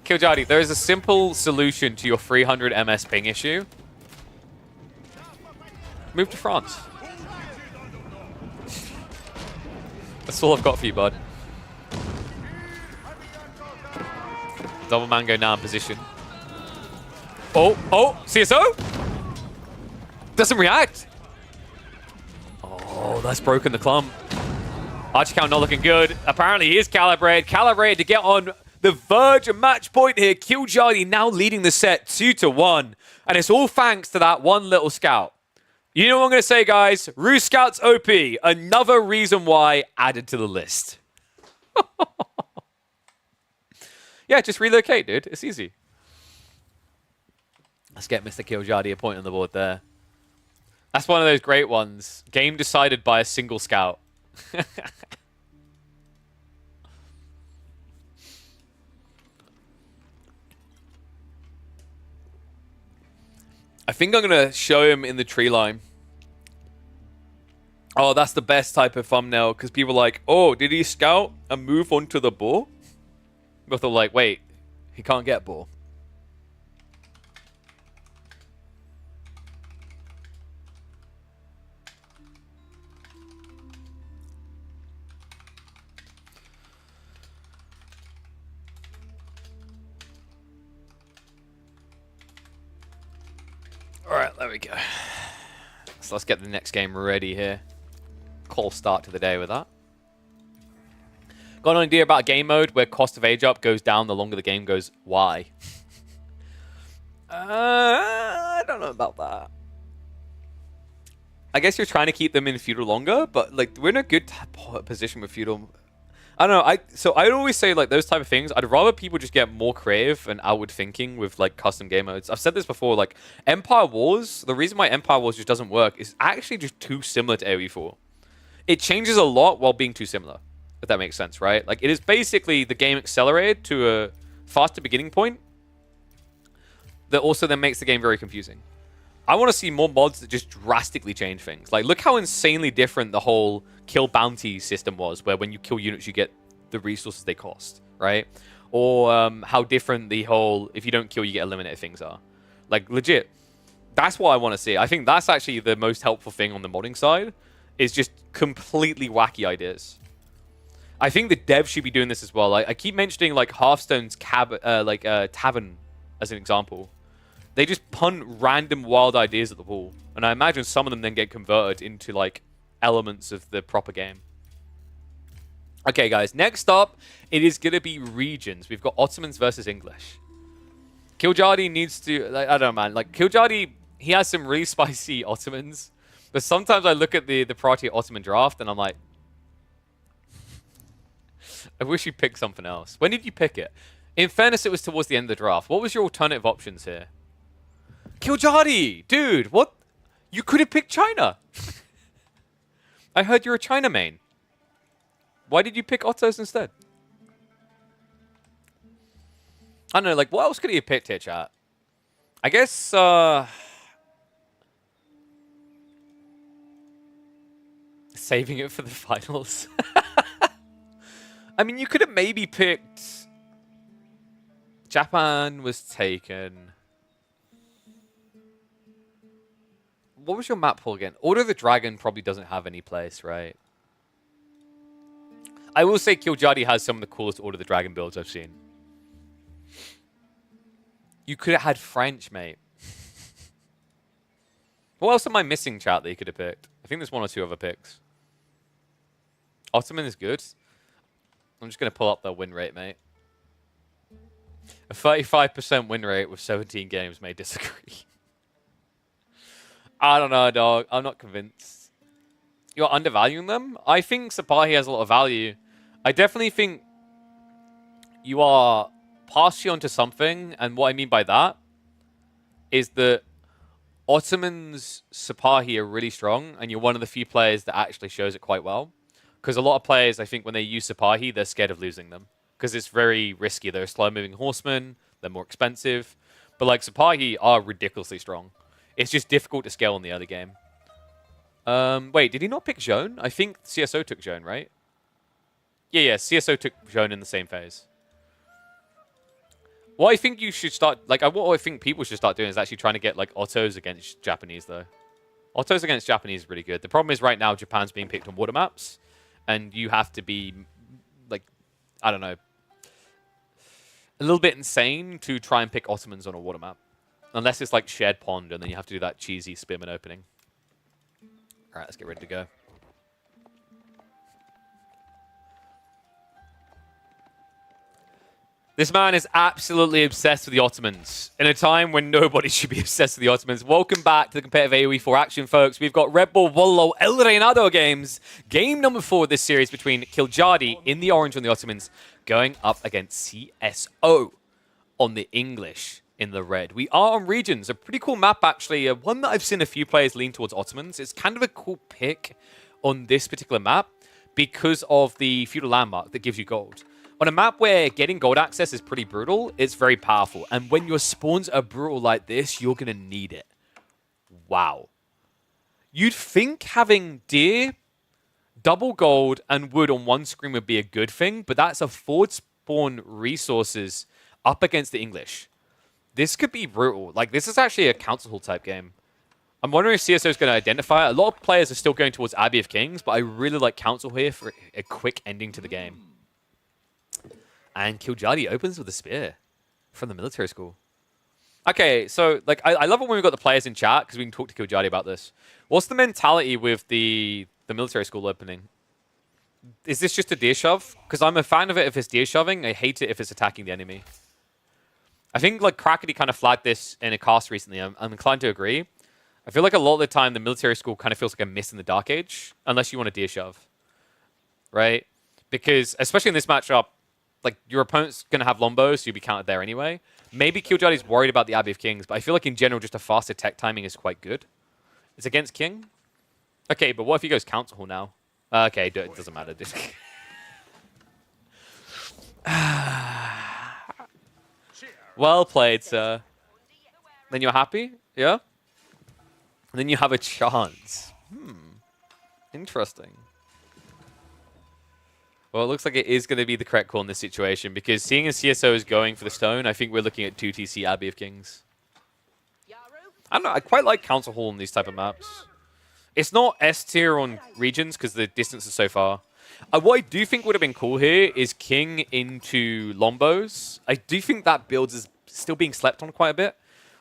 Killjadi, there is a simple solution to your 300 MS ping issue. Move to France. That's all I've got for you, bud. Double Mango now in position. Oh, CSO? Doesn't react. Oh, that's broken the clump. Archer count not looking good. Apparently he is calibrated. Calibrated to get on the verge of match point here. Killjadi now leading the set 2-1. And it's all thanks to that one little scout. You know what I'm going to say, guys? Roost Scout's OP. Another reason why added to the list. Yeah, just relocate, dude. It's easy. Let's get Mr. Killjadi a point on the board there. That's one of those great ones. Game decided by a single scout. I think I'm going to show him in the tree line. Oh, that's the best type of thumbnail, because people are like, oh, did he scout and move on to the boar? But they're like, wait, he can't get boar. There we go. So let's get the next game ready here. Cool start to the day with that. Got an idea about game mode where cost of age up goes down the longer the game goes. Why? I don't know about that. I guess you're trying to keep them in feudal longer, but like we're in a good position with feudal. I don't know. So I'd always say like those type of things. I'd rather people just get more creative and outward thinking with like custom game modes. I've said this before. Like Empire Wars, the reason why Empire Wars just doesn't work is actually just too similar to AoE 4. It changes a lot while being too similar. If that makes sense, right? Like it is basically the game accelerated to a faster beginning point that also then makes the game very confusing. I want to see more mods that just drastically change things. Like, look how insanely different the whole kill bounty system was, where when you kill units, you get the resources they cost, right? Or how different the whole, if you don't kill, you get eliminated things are. Like, legit, that's what I want to see. I think that's actually the most helpful thing on the modding side, is just completely wacky ideas. I think the devs should be doing this as well. I keep mentioning, like, Hearthstone's Tavern as an example. They just punt random wild ideas at the wall. And I imagine some of them then get converted into, like, elements of the proper game. Okay, guys. Next up, it is going to be regions. We've got Ottomans versus English. Kiljadi needs to... Like, I don't know, man. Like, Kiljadi, he has some really spicy Ottomans. But sometimes I look at the priority Ottoman draft, and I'm like... I wish you picked something else. When did you pick it? In fairness, it was towards the end of the draft. What was your alternative options here? Kiljadi! Dude, what? You could have picked China. I heard you're a China main. Why did you pick Ottos instead? I don't know, like, what else could he have picked here, chat? I guess, saving it for the finals. I mean, you could have maybe picked... Japan was taken... What was your map pool again? Order of the Dragon probably doesn't have any place, right? I will say Kiljadi has some of the coolest Order of the Dragon builds I've seen. You could have had French, mate. What else am I missing, chat, that you could have picked? I think there's one or two other picks. Ottoman is good. I'm just going to pull up the win rate, mate. A 35% win rate with 17 games may disagree. I don't know, dog. I'm not convinced. You're undervaluing them? I think Sapahi has a lot of value. I definitely think you are partially onto something, and what I mean by that is that Ottomans Sapahi are really strong, and you're one of the few players that actually shows it quite well. Because a lot of players, I think, when they use Sapahi, they're scared of losing them. Because it's very risky. They're slow-moving horsemen. They're more expensive. But, like, Sapahi are ridiculously strong. It's just difficult to scale in the early game. Wait, did he not pick Zhone? I think CSO took Zhone, right? Yeah, CSO took Zhone in the same phase. What I think you should start... Like, what I think people should start doing is actually trying to get, like, Ottos against Japanese, though. Ottos against Japanese is really good. The problem is right now Japan's being picked on water maps. And you have to be, like, I don't know, a little bit insane to try and pick Ottomans on a water map. Unless it's like shared pond, and then you have to do that cheesy spearman opening. Alright, let's get ready to go. This man is absolutely obsessed with the Ottomans. In a time when nobody should be obsessed with the Ottomans. Welcome back to the competitive AoE 4 action, folks. We've got RedBull, Wololo, El Reinado games. Game number 4 of this series between Kiljadi in the orange on the Ottomans going up against CSO on the English in the red. We are on regions. A pretty cool map, actually. One that I've seen a few players lean towards Ottomans. It's kind of a cool pick on this particular map because of the feudal landmark that gives you gold. On a map where getting gold access is pretty brutal, it's very powerful. And when your spawns are brutal like this, you're going to need it. Wow. You'd think having deer, double gold, and wood on one screen would be a good thing, but that's a forward spawn resources up against the English. This could be brutal. Like, this is actually a council hall type game. I'm wondering if CSO is going to identify it. A lot of players are still going towards Abbey of Kings, but I really like council here for a quick ending to the game. And Kiljadi opens with a spear from the military school. Okay, so like I love it when we've got the players in chat because we can talk to Kiljadi about this. What's the mentality with the military school opening? Is this just a deer shove? Because I'm a fan of it if it's deer shoving. I hate it if it's attacking the enemy. I think like Crackety kind of flagged this in a cast recently. I'm inclined to agree. I feel like a lot of the time the military school kind of feels like a miss in the Dark Age, unless you want a deer shove, right? Because especially in this matchup, like your opponent's gonna have Lombos, so you'll be counted there anyway. Maybe Kiljadi's worried about the Abbey of Kings, but I feel like in general just a faster tech timing is quite good. It's against King. Okay, but what if he goes Council Hall now? Okay, it doesn't matter. Well played, sir. Then you're happy? Yeah? And then you have a chance. Interesting. Well, it looks like it is going to be the correct call in this situation, because seeing as CSO is going for the stone, I think we're looking at 2TC Abbey of Kings. I don't know, I quite like Council Hall in these type of maps. It's not S tier on regions because the distance is so far. What I do think would have been cool here is King into Lombos. I do think that build is still being slept on quite a bit.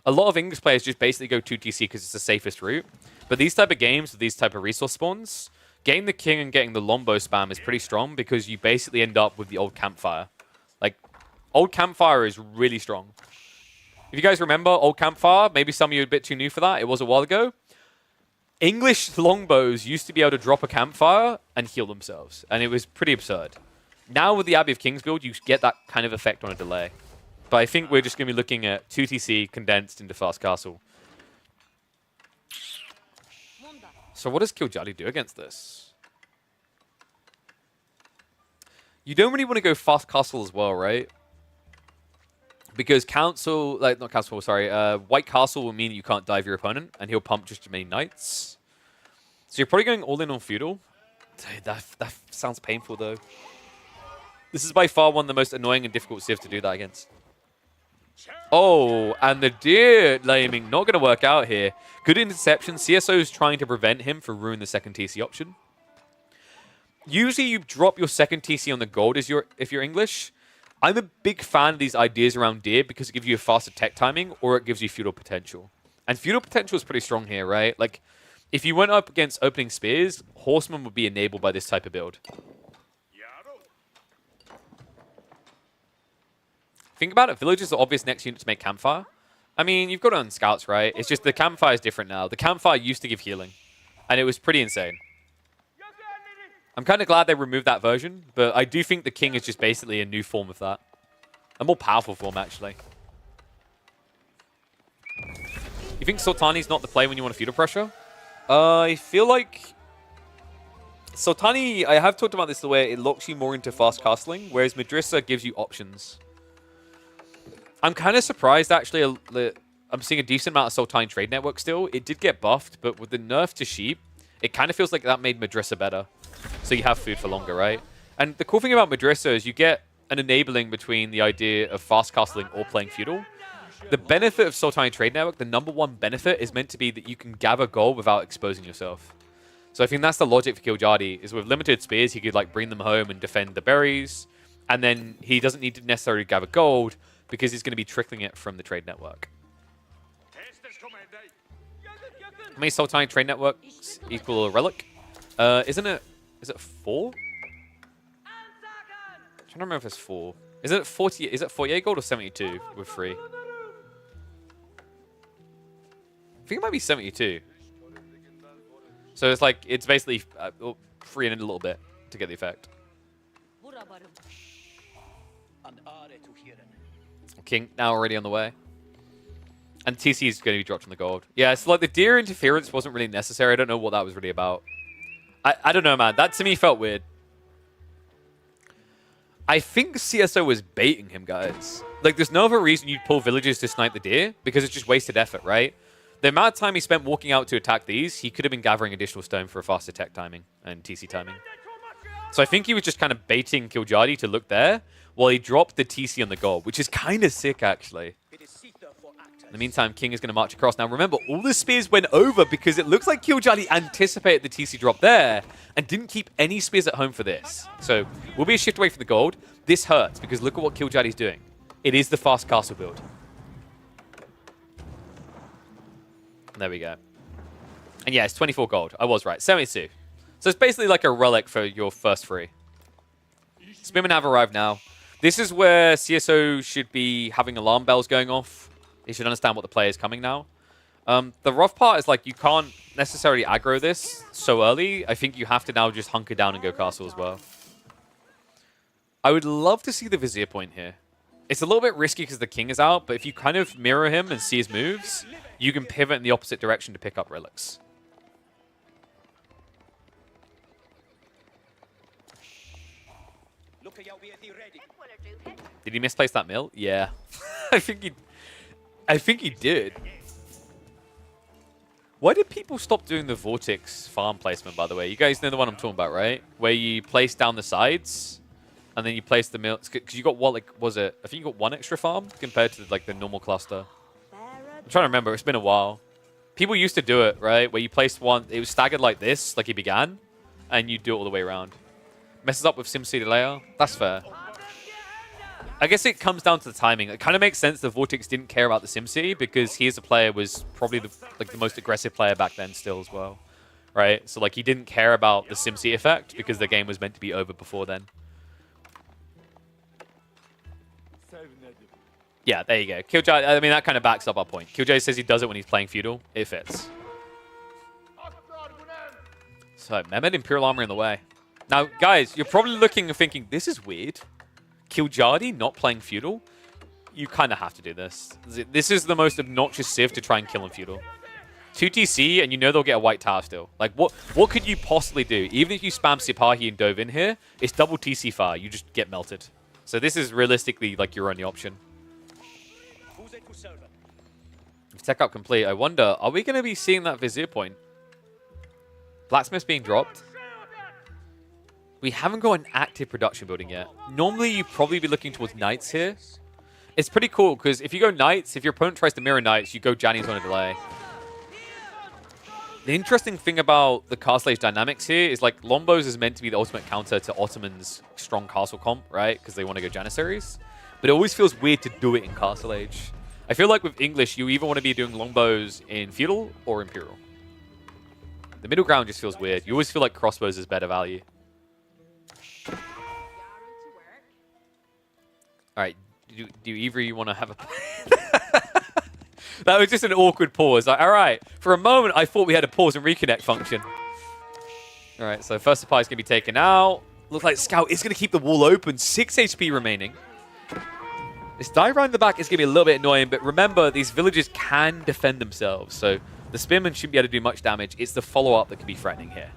A lot of English players just basically go 2TC because it's the safest route. But these type of games with these type of resource spawns, getting the King and getting the Lombo spam is pretty strong because you basically end up with the old Campfire. Like, old Campfire is really strong. If you guys remember old Campfire, maybe some of you are a bit too new for that. It was a while ago. English longbows used to be able to drop a Campfire and heal themselves, and it was pretty absurd. Now with the Abbey of Kings build, you get that kind of effect on a delay. But I think we're just going to be looking at 2TC condensed into Fast Castle. So what does Kiljadi do against this? You don't really want to go Fast Castle as well, right? Because Council, like not Council, sorry, White Castle will mean you can't dive your opponent, and he'll pump just as many knights. So you're probably going all in on Feudal. Dude, that sounds painful though. This is by far one of the most annoying and difficult civs to do that against. Oh, and the deer laming not going to work out here. Good interception. CSO is trying to prevent him from ruining the second TC option. Usually you drop your second TC on the gold if you're English. I'm a big fan of these ideas around deer because it gives you a faster tech timing or it gives you feudal potential. And feudal potential is pretty strong here, right? Like, if you went up against opening spears, horsemen would be enabled by this type of build. Think about it, village is the obvious next unit to make Campfire. I mean, you've got it on scouts, right? It's just the Campfire is different now. The Campfire used to give healing, and it was pretty insane. I'm kind of glad they removed that version, but I do think the King is just basically a new form of that. A more powerful form, actually. You think Sultani's not the play when you want to feudal pressure? I feel like Sultani, I have talked about this the way it locks you more into fast castling, whereas Madrissa gives you options. I'm kind of surprised, actually, that I'm seeing a decent amount of Sultani trade network still. It did get buffed, but with the nerf to sheep, it kind of feels like that made Madrissa better. So you have food for longer, right? And the cool thing about Madrissa is you get an enabling between the idea of fast castling or playing feudal. The benefit of Sultani Trade Network, the #1 benefit, is meant to be that you can gather gold without exposing yourself. So I think that's the logic for Kiljadi, is with limited spears, he could like bring them home and defend the berries. And then he doesn't need to necessarily gather gold because he's going to be trickling it from the trade network. How many Sultani Trade Networks equal a relic? Isn't it? Is it 4? I'm trying to remember if it's 4. Is it 40? Is it 48 gold or 72 with 3? I think it might be 72. So it's like it's basically freeing it a little bit to get the effect. King now already on the way. And TC is going to be dropped on the gold. Yeah, it's like the deer interference wasn't really necessary. I don't know what that was really about. I don't know, man. That to me felt weird. I think CSO was baiting him, guys. Like, there's no other reason you'd pull villagers to snipe the deer because it's just wasted effort, right? The amount of time he spent walking out to attack these, he could have been gathering additional stone for a faster tech timing and TC timing. So I think he was just kind of baiting Kiljadi to look there while he dropped the TC on the gold, which is kind of sick, actually. In the meantime, King is going to march across. Now, remember, all the spears went over because it looks like Kiljadi anticipated the TC drop there and didn't keep any spears at home for this. So, we'll be a shift away from the gold. This hurts because look at what Kiljadi's doing. It is the fast castle build. There we go. And yeah, it's 24 gold. I was right. 72. So it's basically like a relic for your first free. Spearmen have arrived now. This is where CSO should be having alarm bells going off. They should understand what the play is coming now. The rough part is like you can't necessarily aggro this so early. I think you have to now just hunker down and go castle as well. I would love to see the Vizier point here. It's a little bit risky because the king is out, but if you kind of mirror him and see his moves, you can pivot in the opposite direction to pick up relics. Did he misplace that mill? Yeah. I think he did. Why did people stop doing the Vortex farm placement, by the way? You guys know the one I'm talking about, right? Where you place down the sides, and then you place the mill. Because you got what, like, was it? I think you got one extra farm compared to, like, the normal cluster. I'm trying to remember. It's been a while. People used to do it, right? Where you placed one. It was staggered like this, like he began, and you do it all the way around. Messes up with SimCity layer. That's fair. I guess it comes down to the timing. It kind of makes sense that Vortex didn't care about the SimCity because he as a player was probably the most aggressive player back then still as well, right? So like he didn't care about the SimCity effect because the game was meant to be over before then. Yeah, there you go. Killjoy, I mean, that kind of backs up our point. Killjoy says he does it when he's playing Feudal. It fits. So, Mehmed, Imperial Armor in the way. Now, guys, you're probably looking and thinking, this is weird. Killjoy not playing Feudal? You kind of have to do this. This is the most obnoxious Civ to try and kill in Feudal. 2 TC, and you know they'll get a white tower still. Like, what could you possibly do? Even if you spam Sipahi and dove in here, it's double TC fire. You just get melted. So this is realistically, like, your only option. Tech up complete. I wonder, are we going to be seeing that Vizier point? Blacksmith's being dropped. We haven't got an active production building yet. Normally, you'd probably be looking towards Knights here. It's pretty cool, because if you go Knights, if your opponent tries to mirror Knights, you go Jannies on a delay. The interesting thing about the Castle Age dynamics here is, like, Lombos is meant to be the ultimate counter to Ottoman's strong castle comp, right? Because they want to go Janissaries. But it always feels weird to do it in Castle Age. I feel like with English, you either want to be doing Longbows in Feudal or Imperial. The middle ground just feels weird. You always feel like Crossbows is better value. Alright, do either of you want to have a... That was just an awkward pause. Like, alright, for a moment, I thought we had a pause and reconnect function. Alright, so first supply is going to be taken out. Looks like Scout is going to keep the wall open. 6 HP remaining. This dive around the back is going to be a little bit annoying, but remember, these villages can defend themselves, so the Spearmen shouldn't be able to do much damage. It's the follow-up that could be threatening here.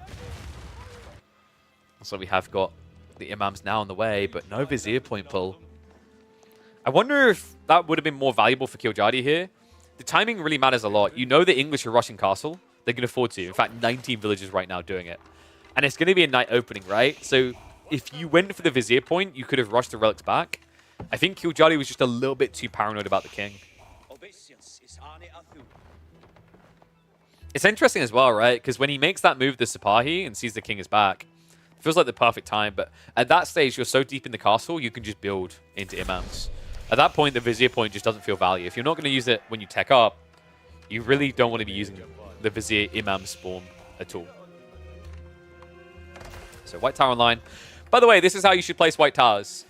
So we have got the Imams now on the way, but no Vizier point pull. I wonder if that would have been more valuable for Killjoy here. The timing really matters a lot. You know the English are rushing castle. They can afford to. In fact, 19 villages right now doing it. And it's going to be a night opening, right? So if you went for the Vizier point, you could have rushed the relics back. I think Killjoy was just a little bit too paranoid about the king. It's interesting as well, right? Because when he makes that move, the Sipahi, and sees the king is back, it feels like the perfect time. But at that stage, you're so deep in the castle, you can just build into Imams. At that point, the Vizier point just doesn't feel value. If you're not going to use it when you tech up, you really don't want to be using the Vizier Imam spawn at all. So White Tower online. By the way, this is how you should place White Towers.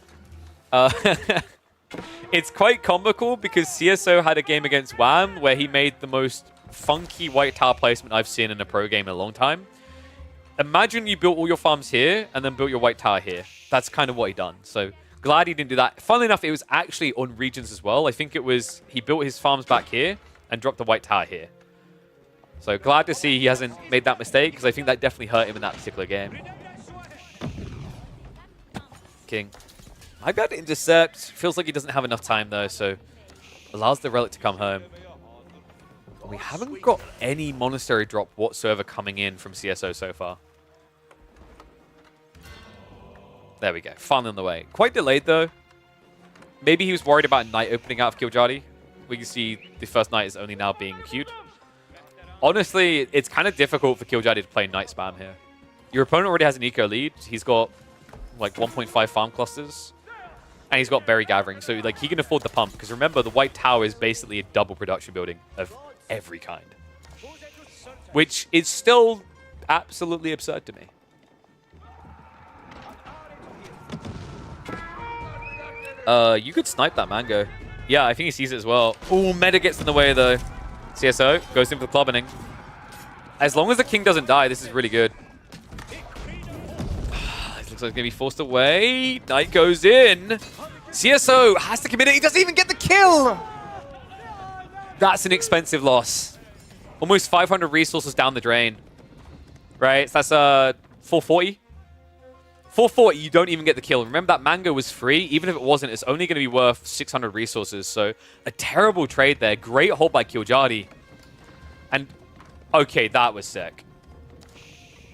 It's quite comical because CSO had a game against Wham where he made the most funky White Tower placement I've seen in a pro game in a long time. Imagine you built all your farms here and then built your White Tower here. That's kind of what he done. So glad he didn't do that. Funnily enough, it was actually on regions as well. I think it was he built his farms back here and dropped the White Tower here. So glad to see he hasn't made that mistake because I think that definitely hurt him in that particular game. King. Might be able to intercept. Feels like he doesn't have enough time though, so allows the relic to come home. We haven't got any monastery drop whatsoever coming in from CSO so far. There we go. Finally on the way. Quite delayed though. Maybe he was worried about night opening out of Killjoy. We can see the first night is only now being queued. Honestly, it's kind of difficult for Killjoy to play night spam here. Your opponent already has an eco lead. He's got like 1.5 farm clusters. And he's got berry gathering, so like he can afford the pump. Because remember, the White Tower is basically a double production building of every kind. which is still absolutely absurd to me. You could snipe that Mango. Yeah, I think he sees it as well. Ooh, meta gets in the way though. CSO goes in for the clubbing. As long as the king doesn't die, this is really good. It looks like it's going to be forced away. Knight goes in. CSO has to commit it. He doesn't even get the kill. That's an expensive loss. Almost 500 resources down the drain. Right? So that's 440. 440, you don't even get the kill. Remember that Mango was free. Even if it wasn't, it's only going to be worth 600 resources. So a terrible trade there. Great hold by Killjardy. And, okay, that was sick.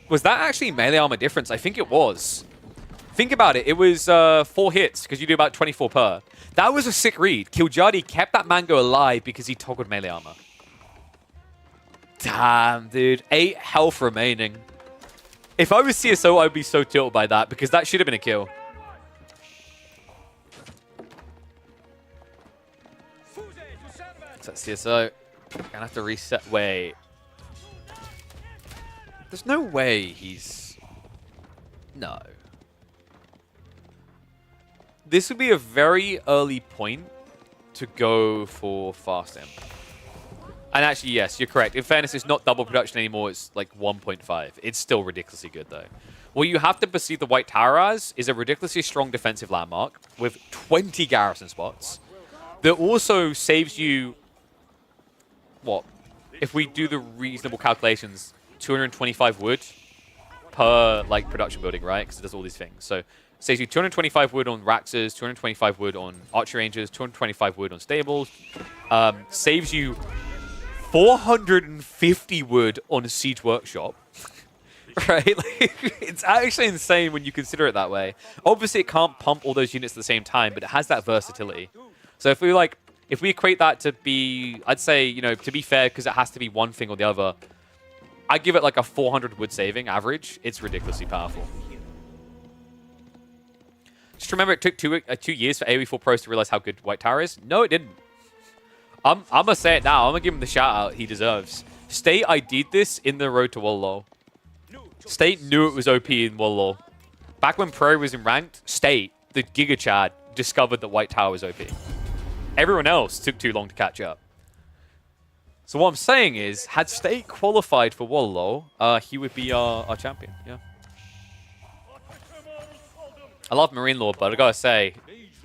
Was that actually melee armor difference? I think it was. Think about it. It was 4 hits, because you do about 24 per. That was a sick read. Killjardy kept that Mango alive because he toggled melee armor. Damn, dude. 8 health remaining. If I was CSO, I'd be so tilted by that, because that should have been a kill. So CSO. Gonna have to reset. Wait. There's no way he's... No. This would be a very early point to go for fast M. And actually, yes, you're correct. In fairness, it's not double production anymore. It's like 1.5. It's still ridiculously good, though. What you have to perceive the White Tower as is a ridiculously strong defensive landmark with 20 garrison spots that also saves you, what? If we do the reasonable calculations, 225 wood per, like, production building, right? Because it does all these things. So, it saves you 225 wood on Raxes, 225 wood on Archer Rangers, 225 wood on Stables. Saves you 450 wood on a Siege Workshop, right? Like, it's actually insane when you consider it that way. Obviously, it can't pump all those units at the same time, but it has that versatility. So if we equate that to be, I'd say, you know, to be fair, because it has to be one thing or the other, I'd give it like a 400 wood saving average. It's ridiculously powerful. Just remember, it took 2 years for AoE4 pros to realize how good White Tower is. No, it didn't. I'm going to say it now. I'm going to give him the shout-out he deserves. State ID'd this in the road to Wololo. State knew it was OP in Wololo. Back when Prairie was in ranked, State, the Giga Chad, discovered that White Tower was OP. Everyone else took too long to catch up. So what I'm saying is, had State qualified for Wololo, he would be our champion. Yeah. I love Marine Lord, but I gotta say,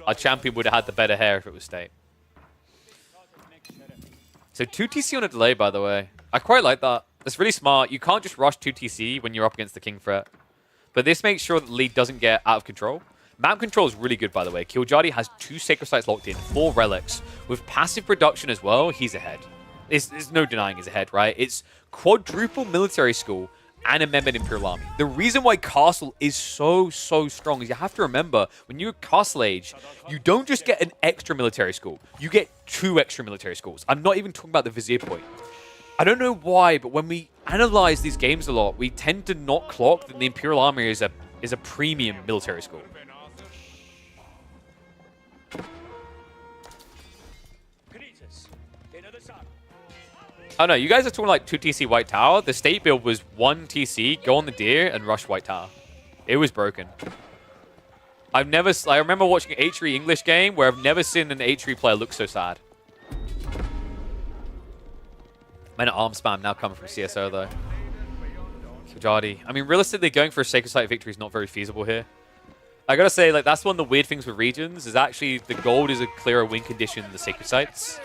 our champion would have had the better hair if it was State. So 2 TC on a delay, by the way. I quite like that. It's really smart. You can't just rush 2 TC when you're up against the King threat. But this makes sure that the lead doesn't get out of control. Map control is really good, by the way. Killjardy has 2 Sacred Sites locked in, 4 relics. With passive production as well, he's ahead. There's no denying he's ahead, right? It's quadruple military school and a Mehmed Imperial Army. The reason why Castle is so strong is you have to remember, when you're Castle Age, you don't just get an extra military school. You get 2 extra military schools. I'm not even talking about the Vizier point. I don't know why, but when we analyze these games a lot, we tend to not clock that the Imperial Army is a premium military school. Oh no, you guys are talking like 2 TC White Tower. The State build was 1 TC, go on the Deer, and rush White Tower. It was broken. I remember watching an H3 English game where I've never seen an H3 player look so sad. Men at arms spam now coming from CSO though. Killjardy. I mean, realistically, going for a Sacred Site victory is not very feasible here. I gotta say, like, that's one of the weird things with regions, is actually the gold is a clearer win condition than the Sacred Sites.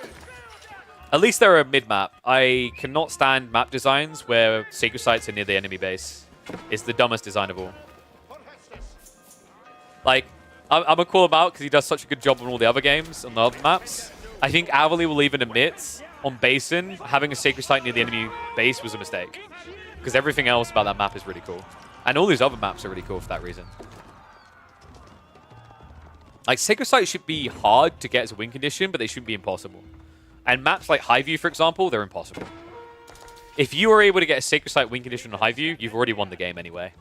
At least they're a mid-map. I cannot stand map designs where Sacred Sites are near the enemy base. It's the dumbest design of all. Like, I'm gonna call him out because he does such a good job on all the other games, on the other maps. I think Avali will even admit, on Basin, having a Sacred Site near the enemy base was a mistake. Because everything else about that map is really cool. And all these other maps are really cool for that reason. Like, Sacred Site should be hard to get as a win condition, but they shouldn't be impossible. And maps like Highview, for example, they're impossible. If you are able to get a Sacred Site win condition on Highview, you've already won the game anyway.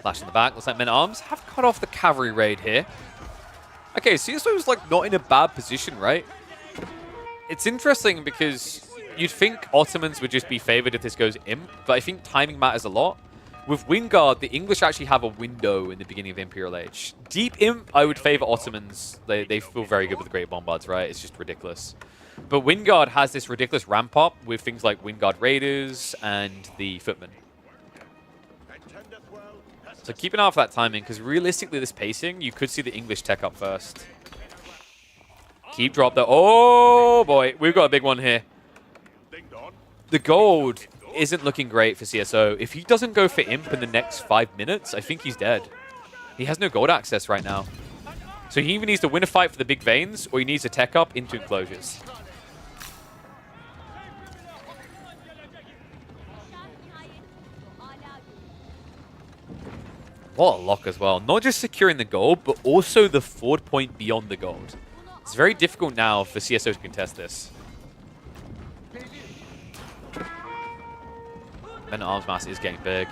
Flash in the back. Looks like Men at Arms have cut off the cavalry raid here. Okay, CSO's like not in a bad position, right? It's interesting because you'd think Ottomans would just be favored if this goes imp, but I think timing matters a lot. With Wingard, the English actually have a window in the beginning of Imperial Age. Deep imp, I would favor Ottomans. They feel very good with the Great Bombards, right? It's just ridiculous. But Wingard has this ridiculous ramp up with things like Wingard Raiders and the Footmen. So keep an eye out for that timing, because realistically, this pacing, you could see the English tech up first. Keep drop though. Oh boy, we've got a big one here. The gold isn't looking great for CSO. If he doesn't go for imp in the next 5 minutes, I think he's dead. He has no gold access right now. So he either needs to win a fight for the big veins, or he needs to tech up into enclosures. What a lock as well. Not just securing the gold, but also the forward point beyond the gold. It's very difficult now for CSO to contest this. Men-at-Arms mass is getting big.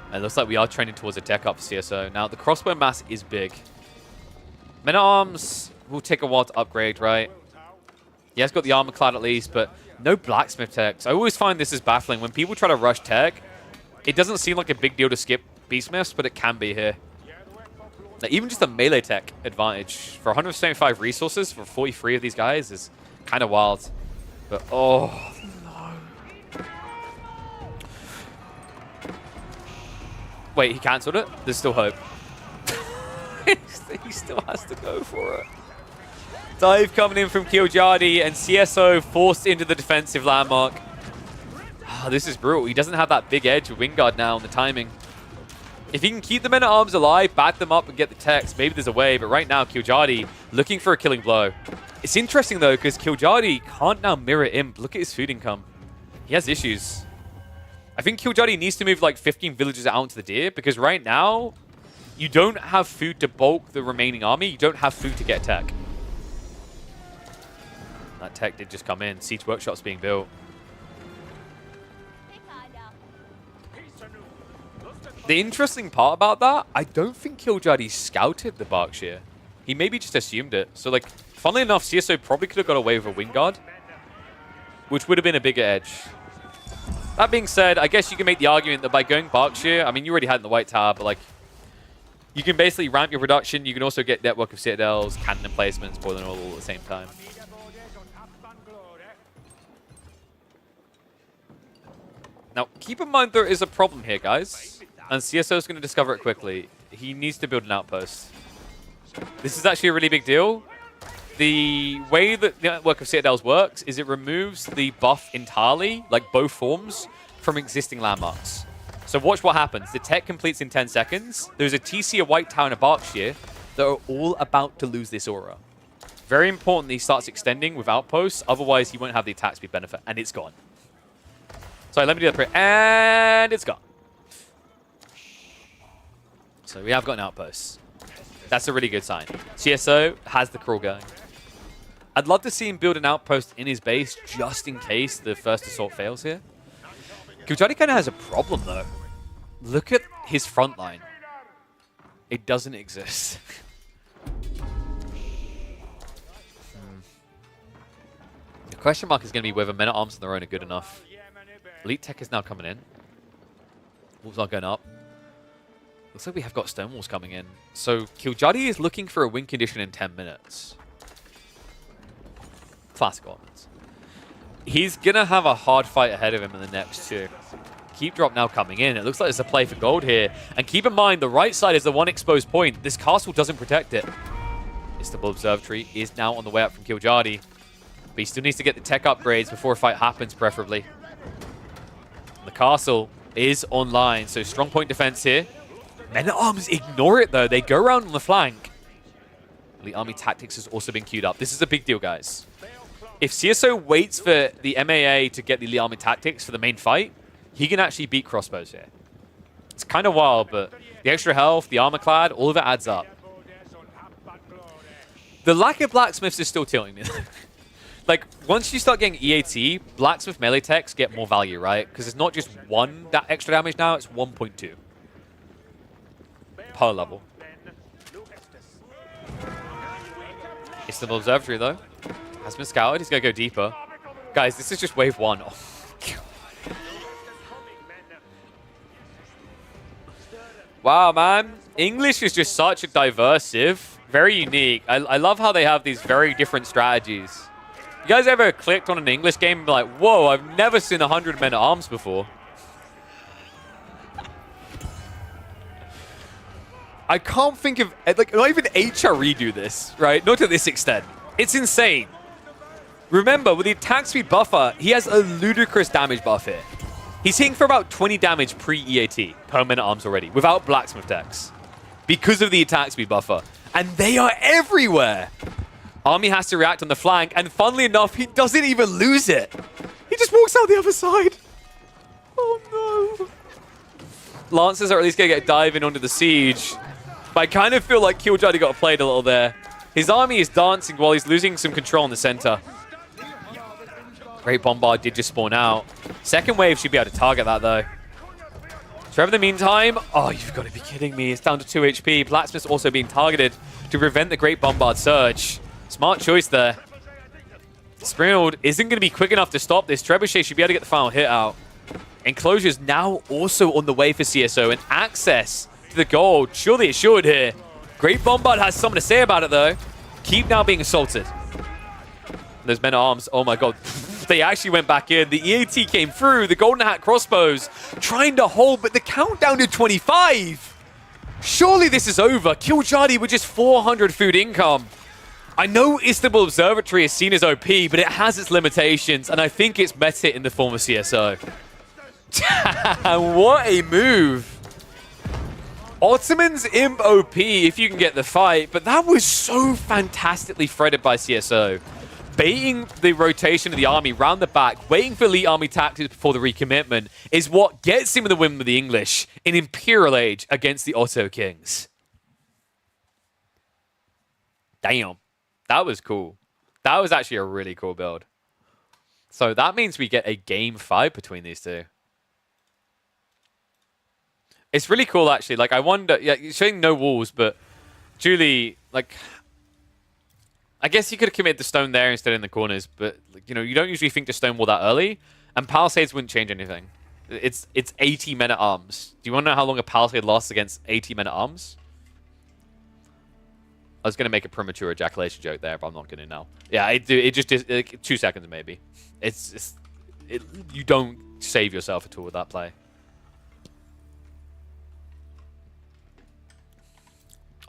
And it looks like we are trending towards a tech up for CSO. Now, the crossbow mass is big. Men-at-Arms will take a while to upgrade, right? He has got the armor clad at least, but no blacksmith techs. I always find this is baffling. When people try to rush tech, it doesn't seem like a big deal to skip beastmiths, but it can be here. Now, even just a melee tech advantage for 175 resources for 43 of these guys is kind of wild. But, oh, no. Wait, he cancelled it? There's still hope. He still has to go for it. Dive coming in from Kiljadi, and CSO forced into the defensive landmark. Oh, this is brutal. He doesn't have that big edge with Wingard now on the timing. If he can keep the Men-at-Arms alive, back them up and get the techs, maybe there's a way. But right now, Kiljadi looking for a killing blow. It's interesting, though, because Kiljadi can't now mirror imp. Look at his food income. He has issues. I think Kiljadi needs to move like 15 villagers out into the deer, because right now, you don't have food to bulk the remaining army. You don't have food to get tech. That tech did just come in. Siege Workshop's being built. The interesting part about that, I don't think Kiljadi scouted the Berkshire. He maybe just assumed it. So, like, funnily enough, CSO probably could have got away with a Wingard, which would have been a bigger edge. That being said, I guess you can make the argument that by going Berkshire, I mean, you already had it in the White Tower, but, like, you can basically ramp your production. You can also get network of citadels, cannon emplacements, boiling all at the same time. Now, keep in mind there is a problem here, guys. And CSO is going to discover it quickly. He needs to build an outpost. This is actually a really big deal. The way that the network of citadels works is it removes the buff entirely, like both forms, from existing landmarks. So watch what happens. The tech completes in 10 seconds. There's a TC, a White Tower, and a Berkshire that are all about to lose this aura. Very important that he starts extending with outposts, otherwise he won't have the attack speed benefit, and it's gone. Sorry, let me do that. And it's gone. So we have got an outpost. That's a really good sign. CSO has the crawl going. I'd love to see him build an outpost in his base just in case the first assault fails here. Kiljadi kind of has a problem, though. Look at his front line. It doesn't exist. The question mark is going to be whether Men-at-Arms on their own are good enough. Elite Tech is now coming in. Walls are going up. Looks like we have got Stonewalls coming in. So Kiljadi is looking for a win condition in 10 minutes. Classic elements. He's going to have a hard fight ahead of him in the next two. Keep drop now coming in. It looks like there's a play for gold here. And keep in mind, the right side is the one exposed point. This castle doesn't protect it. Istanbul Observatory is now on the way up from Kiljadi. But he still needs to get the tech upgrades before a fight happens, preferably. The castle is online, so strong point defense here. Men-at-Arms ignore it, though. They go around on the flank. The army tactics has also been queued up. This is a big deal, guys. If CSO waits for the MAA to get the elite army tactics for the main fight, he can actually beat crossbows here. It's kind of wild, but the extra health, the armor clad, all of it adds up. The lack of blacksmiths is still tilting me. Like, once you start getting EAT, blacksmith melee techs get more value, right? Because it's not just one that extra damage now, it's 1.2 per level. Istanbul Observatory, though. Has been scouted. He's going to go deeper. Guys, this is just wave 1. Oh, wow, man. English is just such a diversive, very unique. I love how they have these very different strategies. You guys ever clicked on an English game and be like, whoa, I've never seen 100 men at arms before? I can't think of, like, not even HRE do this, right? Not to this extent. It's insane. Remember, with the attack speed buffer, he has a ludicrous damage buff here. He's hitting for about 20 damage pre-EAT, per minute arms already, without blacksmith decks, because of the attack speed buffer. And they are everywhere. Army has to react on the flank, and funnily enough, he doesn't even lose it. He just walks out the other side. Oh no. Lancers are at least going to get diving onto the siege. But I kind of feel like Killjoy got played a little there. His army is dancing while he's losing some control in the center. Great Bombard did just spawn out. Second wave should be able to target that, though. Trevor, in the meantime... Oh, you've got to be kidding me. It's down to 2 HP. Blacksmith's also being targeted to prevent the Great Bombard surge. Smart choice there. Springald isn't going to be quick enough to stop this. Trebuchet should be able to get the final hit out. Enclosure's now also on the way for CSO, and access to the gold. Surely it should here. Great Bombard has something to say about it, though. Keep now being assaulted. Those men at arms, oh my god. They actually went back in. The EAT came through. The Golden Hat crossbows trying to hold, but the countdown to 25. Surely this is over. Killjoy with just 400 food income. I know Istanbul Observatory is seen as OP, but it has its limitations, and I think it's meta in the form of CSO. What a move. Ottoman's Imp OP if you can get the fight, but that was so fantastically threaded by CSO. Baiting the rotation of the army round the back, waiting for elite army tactics before the recommitment is what gets him the win with the English in Imperial Age against the Otto Kings. Damn. That was cool. That was actually a really cool build. So that means we get a game 5 between these two. It's really cool, actually. Like, I wonder... Yeah, you're showing no walls, but Julie, like... I guess you could have committed the stone there instead in the corners, but, you know, you don't usually think to stone wall that early, and Palisades wouldn't change anything. It's 80 men at arms. Do you want to know how long a Palisade lasts against 80 men at arms? I was going to make a premature ejaculation joke there, but I'm not going to now. Yeah, it just is like 2 seconds maybe. You don't save yourself at all with that play.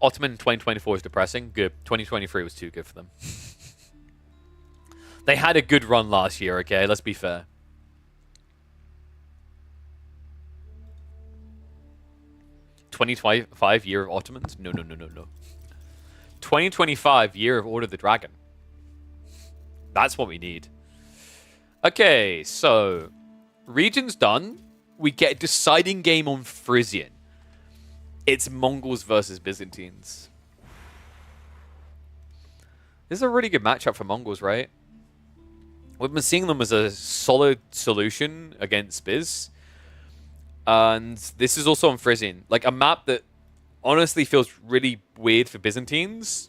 Ottoman 2024 is depressing. Good. 2023 was too good for them. They had a good run last year, okay? Let's be fair. '25 year of Ottomans? No. 2025 year of Order of the Dragon. That's what we need. Okay, so region's done. We get a deciding game on Frisian. It's Mongols versus Byzantines. This is a really good matchup for Mongols, right? We've been seeing them as a solid solution against Biz. And this is also on Frisian. Like a map that honestly feels really weird for Byzantines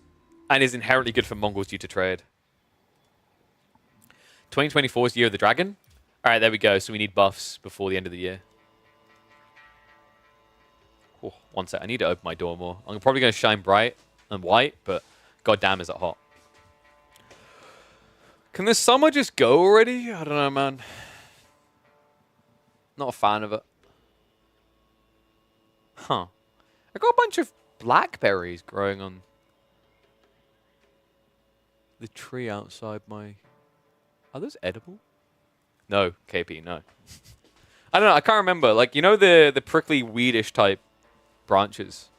and is inherently good for Mongols due to trade. 2024 is the Year of the Dragon. All right, there we go. So we need buffs before the end of the year. Oh, one sec. I need to open my door more. I'm probably going to shine bright and white, but goddamn is it hot. Can this summer just go already? I don't know, man. Not a fan of it. Huh. I got a bunch of blackberries growing on the tree outside my... Are those edible? No, KP, no. I don't know, I can't remember. Like, you know the prickly weedish type branches?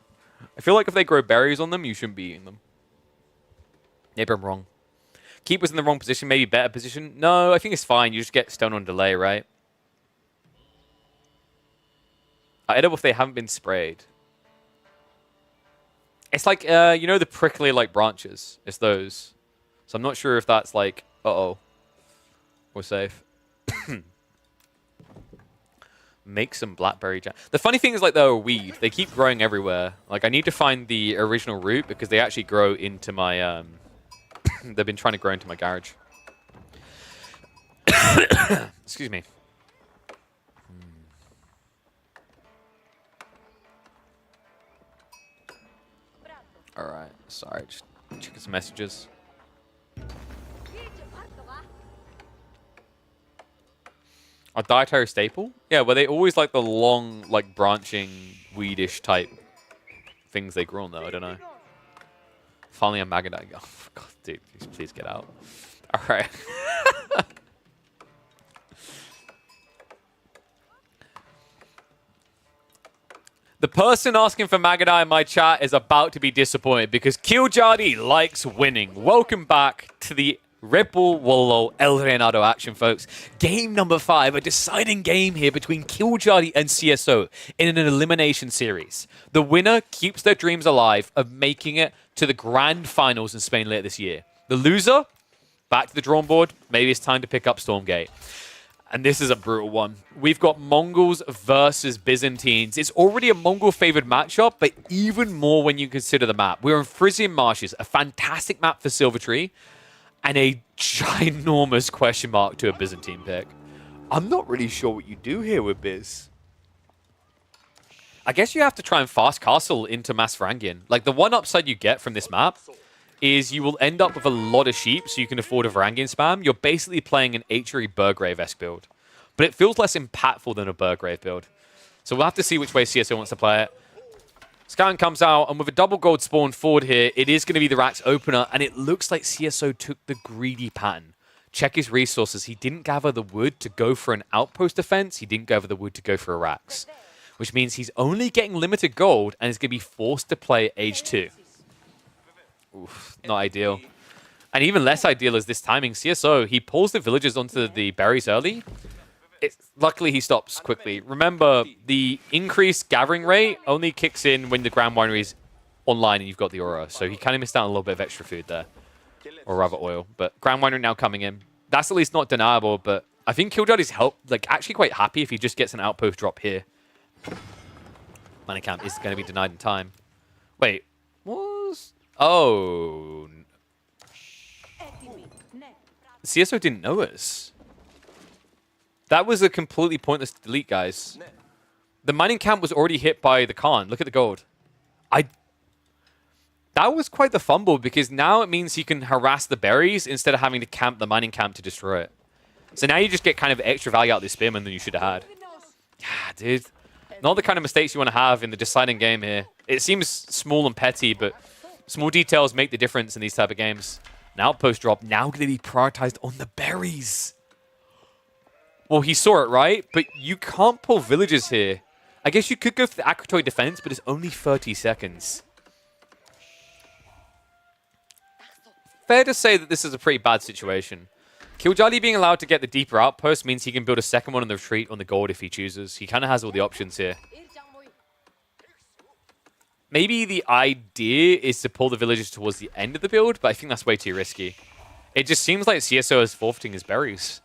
I feel like if they grow berries on them, you shouldn't be eating them. Maybe I'm wrong. Keeper's in the wrong position, maybe better position. No, I think it's fine. You just get stone on delay, right? Edible if they haven't been sprayed. It's like, you know the prickly, like, branches? It's those. So I'm not sure if that's like, uh-oh. We're safe. Make some blackberry jam. The funny thing is, like, they're a weed. They keep growing everywhere. Like, I need to find the original root because they actually grow into my, They've been trying to grow into my garage. Excuse me. Alright, sorry, just checking some messages. A dietary staple? Yeah, well, they always like the long, like, branching, weedish type things they grow on, though. I don't know. Finally, a Magadai. Oh, God, dude, please get out. All right. The person asking for Magadai in my chat is about to be disappointed because Killjadi likes winning. Welcome back to the RedBull Wololo El Reinado action, folks. Game number 5, a deciding game here between Killjadi and CSO in an elimination series. The winner keeps their dreams alive of making it to the grand finals in Spain later this year. The loser, back to the drawing board. Maybe it's time to pick up Stormgate. And this is a brutal one. We've got Mongols versus Byzantines. It's already a Mongol-favored matchup, but even more when you consider the map. We're in Frisian Marshes, a fantastic map for Silvertree, and a ginormous question mark to a Byzantine pick. I'm not really sure what you do here with Biz. I guess you have to try and fast castle into Masvarangian. Like, the one upside you get from this map is you will end up with a lot of sheep so you can afford a Varangian spam. You're basically playing an Achery Burgrave-esque build. But it feels less impactful than a Burgrave build. So we'll have to see which way CSO wants to play it. Scout comes out, and with a double gold spawn forward here, it is going to be the Rax opener, and it looks like CSO took the greedy pattern. Check his resources. He didn't gather the wood to go for an outpost defense. He didn't gather the wood to go for a Rax. Which means he's only getting limited gold, and is going to be forced to play Age 2. Oof, not ideal. And even less ideal is this timing. CSO, he pulls the villagers onto the berries early. Luckily, he stops quickly. Remember, the increased gathering rate only kicks in when the Grand Winery is online and you've got the aura. So he kind of missed out on a little bit of extra food there. Or rather oil. But Grand Winery now coming in. That's at least not deniable, but I think Killjadi's actually quite happy if he just gets an outpost drop here. Mining camp is going to be denied in time. Wait, oh. CSO didn't know us. That was a completely pointless delete, guys. The mining camp was already hit by the Khan. Look at the gold. That was quite the fumble, because now it means he can harass the berries instead of having to camp the mining camp to destroy it. So now you just get kind of extra value out of this spearman than you should have had. Yeah, dude. Not the kind of mistakes you want to have in the deciding game here. It seems small and petty, but small details make the difference in these type of games. An outpost drop now going to be prioritized on the berries. Well, he saw it, right? But you can't pull villagers here. I guess you could go for the Akratoy defense, but it's only 30 seconds. Fair to say that this is a pretty bad situation. Killjadi being allowed to get the deeper outpost means he can build a second one on the retreat on the gold if he chooses. He kind of has all the options here. Maybe the idea is to pull the villagers towards the end of the build, but I think that's way too risky. It just seems like CSO is forfeiting his berries.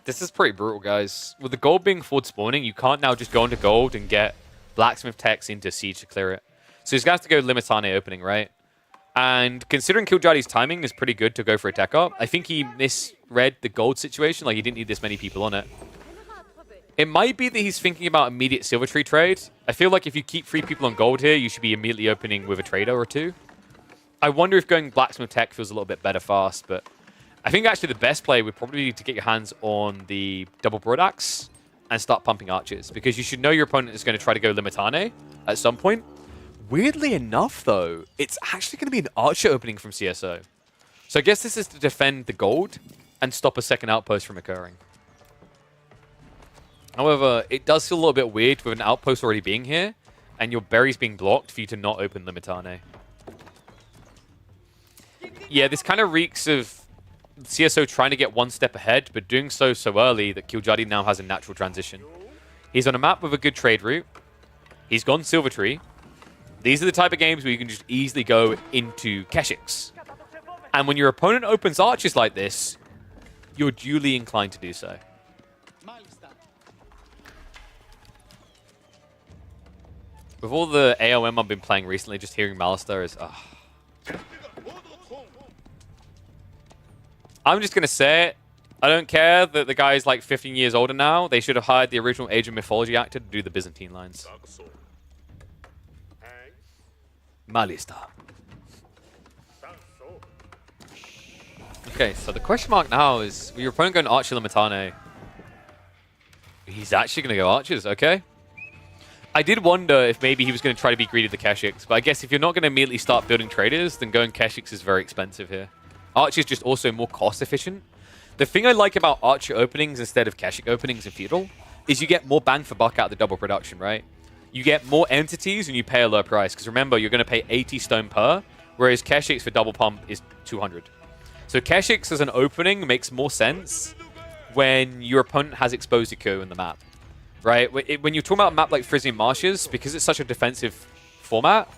This is pretty brutal, guys. With the gold being forward spawning, you can't now just go into gold and get blacksmith techs into siege to clear it. So he's going to have to go Limitane opening, right? And considering Killjadi's timing is pretty good to go for a tech up, I think he misread the gold situation. Like, he didn't need this many people on it. It might be that he's thinking about immediate Silvertree trade. I feel like if you keep 3 people on gold here, you should be immediately opening with a trader or 2. I wonder if going blacksmith tech feels a little bit better fast, but I think actually the best play would probably be to get your hands on the double broadaxe and start pumping archers, because you should know your opponent is going to try to go Limitane at some point. Weirdly enough, though, it's actually going to be an archer opening from CSO. So I guess this is to defend the gold and stop a second outpost from occurring. However, it does feel a little bit weird with an outpost already being here and your berries being blocked for you to not open Limitane. Yeah, this kind of reeks of CSO trying to get one step ahead, but doing so early that Killjadi now has a natural transition. He's on a map with a good trade route. He's gone Silvertree. These are the type of games where you can just easily go into Keshiks. And when your opponent opens archers like this, you're duly inclined to do so. With all the AOM I've been playing recently, just hearing Malister is... I'm just going to say it. I don't care that the guy's like 15 years older now. They should have hired the original Age of Mythology actor to do the Byzantine lines. Malister. Okay, so the question mark now is, with your opponent going Archer Limitane, he's actually going to go Archers, okay? I did wonder if maybe he was going to try to be greedy with the Keshiks, but I guess if you're not going to immediately start building traders, then going Keshiks is very expensive here. Archer is just also more cost efficient. The thing I like about Archer openings instead of Keshik openings in Feudal is you get more bang for buck out of the double production, right? You get more entities and you pay a lower price, because remember, you're going to pay 80 stone per, whereas Keshiks for double pump is 200. So Keshiks as an opening makes more sense when your opponent has exposed Eco in the map, right? When you're talking about a map like Frisian Marshes, because it's such a defensive format,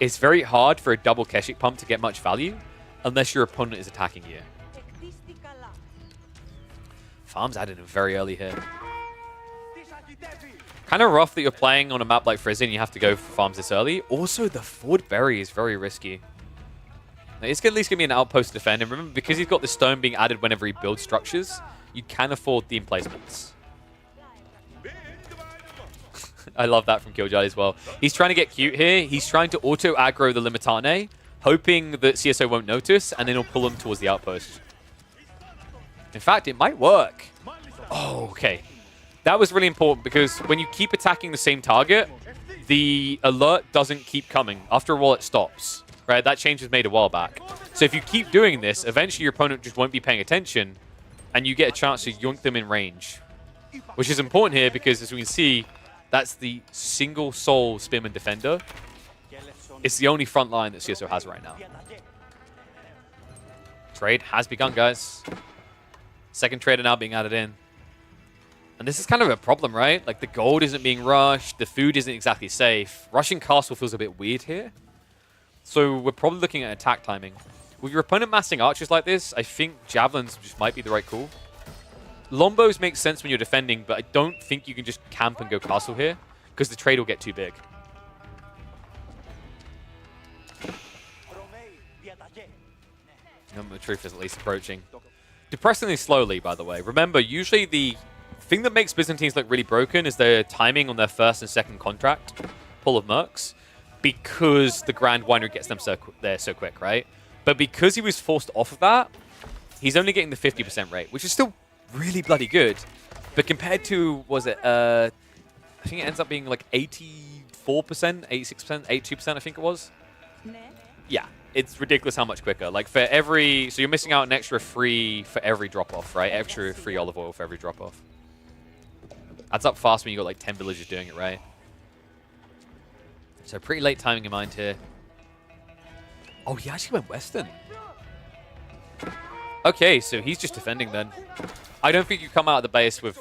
it's very hard for a double Keshik pump to get much value unless your opponent is attacking you. Farms added in very early here. Kind of rough that you're playing on a map like Frisian, you have to go for farms this early. Also, the forward berry is very risky. Now, it's at least going to be an outpost to defend. And remember, because he's got the stone being added whenever he builds structures, you can afford the emplacements. I love that from Killjoy as well. He's trying to get cute here. He's trying to auto-aggro the Limitane, hoping that CSO won't notice, and then he'll pull him towards the outpost. In fact, it might work. Oh, okay. That was really important, because when you keep attacking the same target, the alert doesn't keep coming. After a while, it stops. Right? That change was made a while back. So if you keep doing this, eventually your opponent just won't be paying attention, and you get a chance to yoink them in range. Which is important here, because as we can see, that's the single soul Spearman defender. It's the only front line that CSO has right now. Trade has begun, guys. Second trader now being added in. And this is kind of a problem, right? Like, the gold isn't being rushed. The food isn't exactly safe. Rushing castle feels a bit weird here. So we're probably looking at attack timing. With your opponent massing archers like this, I think javelins just might be the right call. Lombos make sense when you're defending, but I don't think you can just camp and go castle here, because the trade will get too big. The truth is at least approaching. Depressingly slowly, by the way. Remember, usually the thing that makes Byzantines look really broken is their timing on their first and second contract pull of mercs, because the Grand Winery gets them there so quick, right? But because he was forced off of that, he's only getting the 50% rate, which is still really bloody good. But compared to, was it, I think it ends up being like 84%, 86%, 82%, I think it was. Yeah, it's ridiculous how much quicker. Like, for every, so you're missing out an extra free for every drop-off, right? Extra free olive oil for every drop-off. Adds up fast when you got like 10 villagers doing it, right? So pretty late timing in mind here. Oh, he actually went Western. Okay, so he's just defending then. I don't think you come out of the base with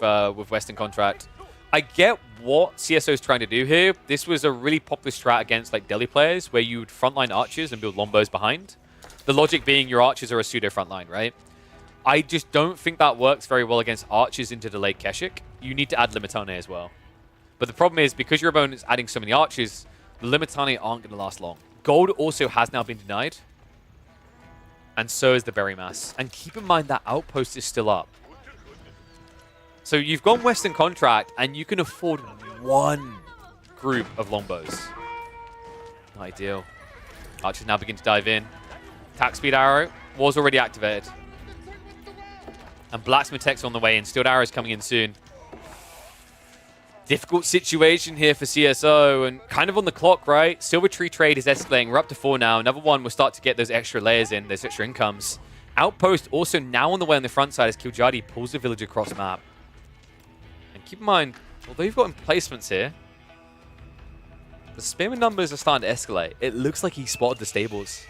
Western contract. I get what CSO is trying to do here. This was a really popular strat against like Delhi players, where you would frontline archers and build lombos behind. The logic being your archers are a pseudo frontline, right? I just don't think that works very well against archers into the late Keshik. You need to add Limitane as well. But the problem is, because your opponent is adding so many archers, the Limitane aren't going to last long. Gold also has now been denied. And so is the berry mass. And keep in mind that outpost is still up. So you've gone Western contract, and you can afford one group of lombos. Not ideal. Archers now begin to dive in. Attack speed arrow was already activated. And Blacksmith Tech's on the way in. Steeled arrow is coming in soon. Difficult situation here for CSO, and kind of on the clock, right? Silver Tree trade is escalating. We're up to 4 now. Another one will start to get those extra layers in, those extra incomes. Outpost also now on the way on the front side as Kiljadi pulls the village across map. And keep in mind, although you've got emplacements here, the Spearman numbers are starting to escalate. It looks like he spotted the stables.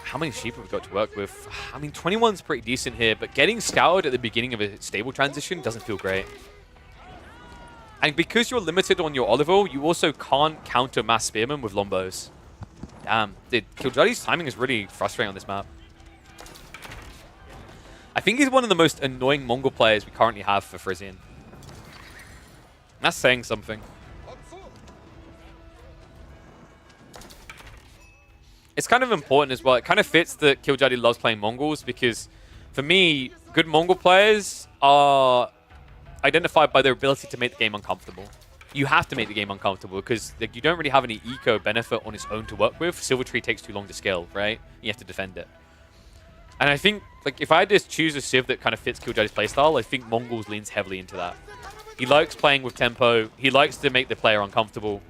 How many sheep have we got to work with? I mean, 21's pretty decent here, but getting scoured at the beginning of a stable transition doesn't feel great. And because you're limited on your olive oil, you also can't counter mass spearmen with lombos. Damn, dude, Kiljadi's timing is really frustrating on this map. I think he's one of the most annoying Mongol players we currently have for Frisian. That's saying something. it's kind of important as well. It kind of fits that Killjoy loves playing Mongols because, for me, good Mongol players are identified by their ability to make the game uncomfortable. You have to make the game uncomfortable because like, you don't really have any eco benefit on its own to work with. Silvertree takes too long to scale, right? You have to defend it. And I think, like, if I had to choose a Civ that kind of fits Killjoy's playstyle, I think Mongols leans heavily into that. He likes playing with tempo. He likes to make the player uncomfortable.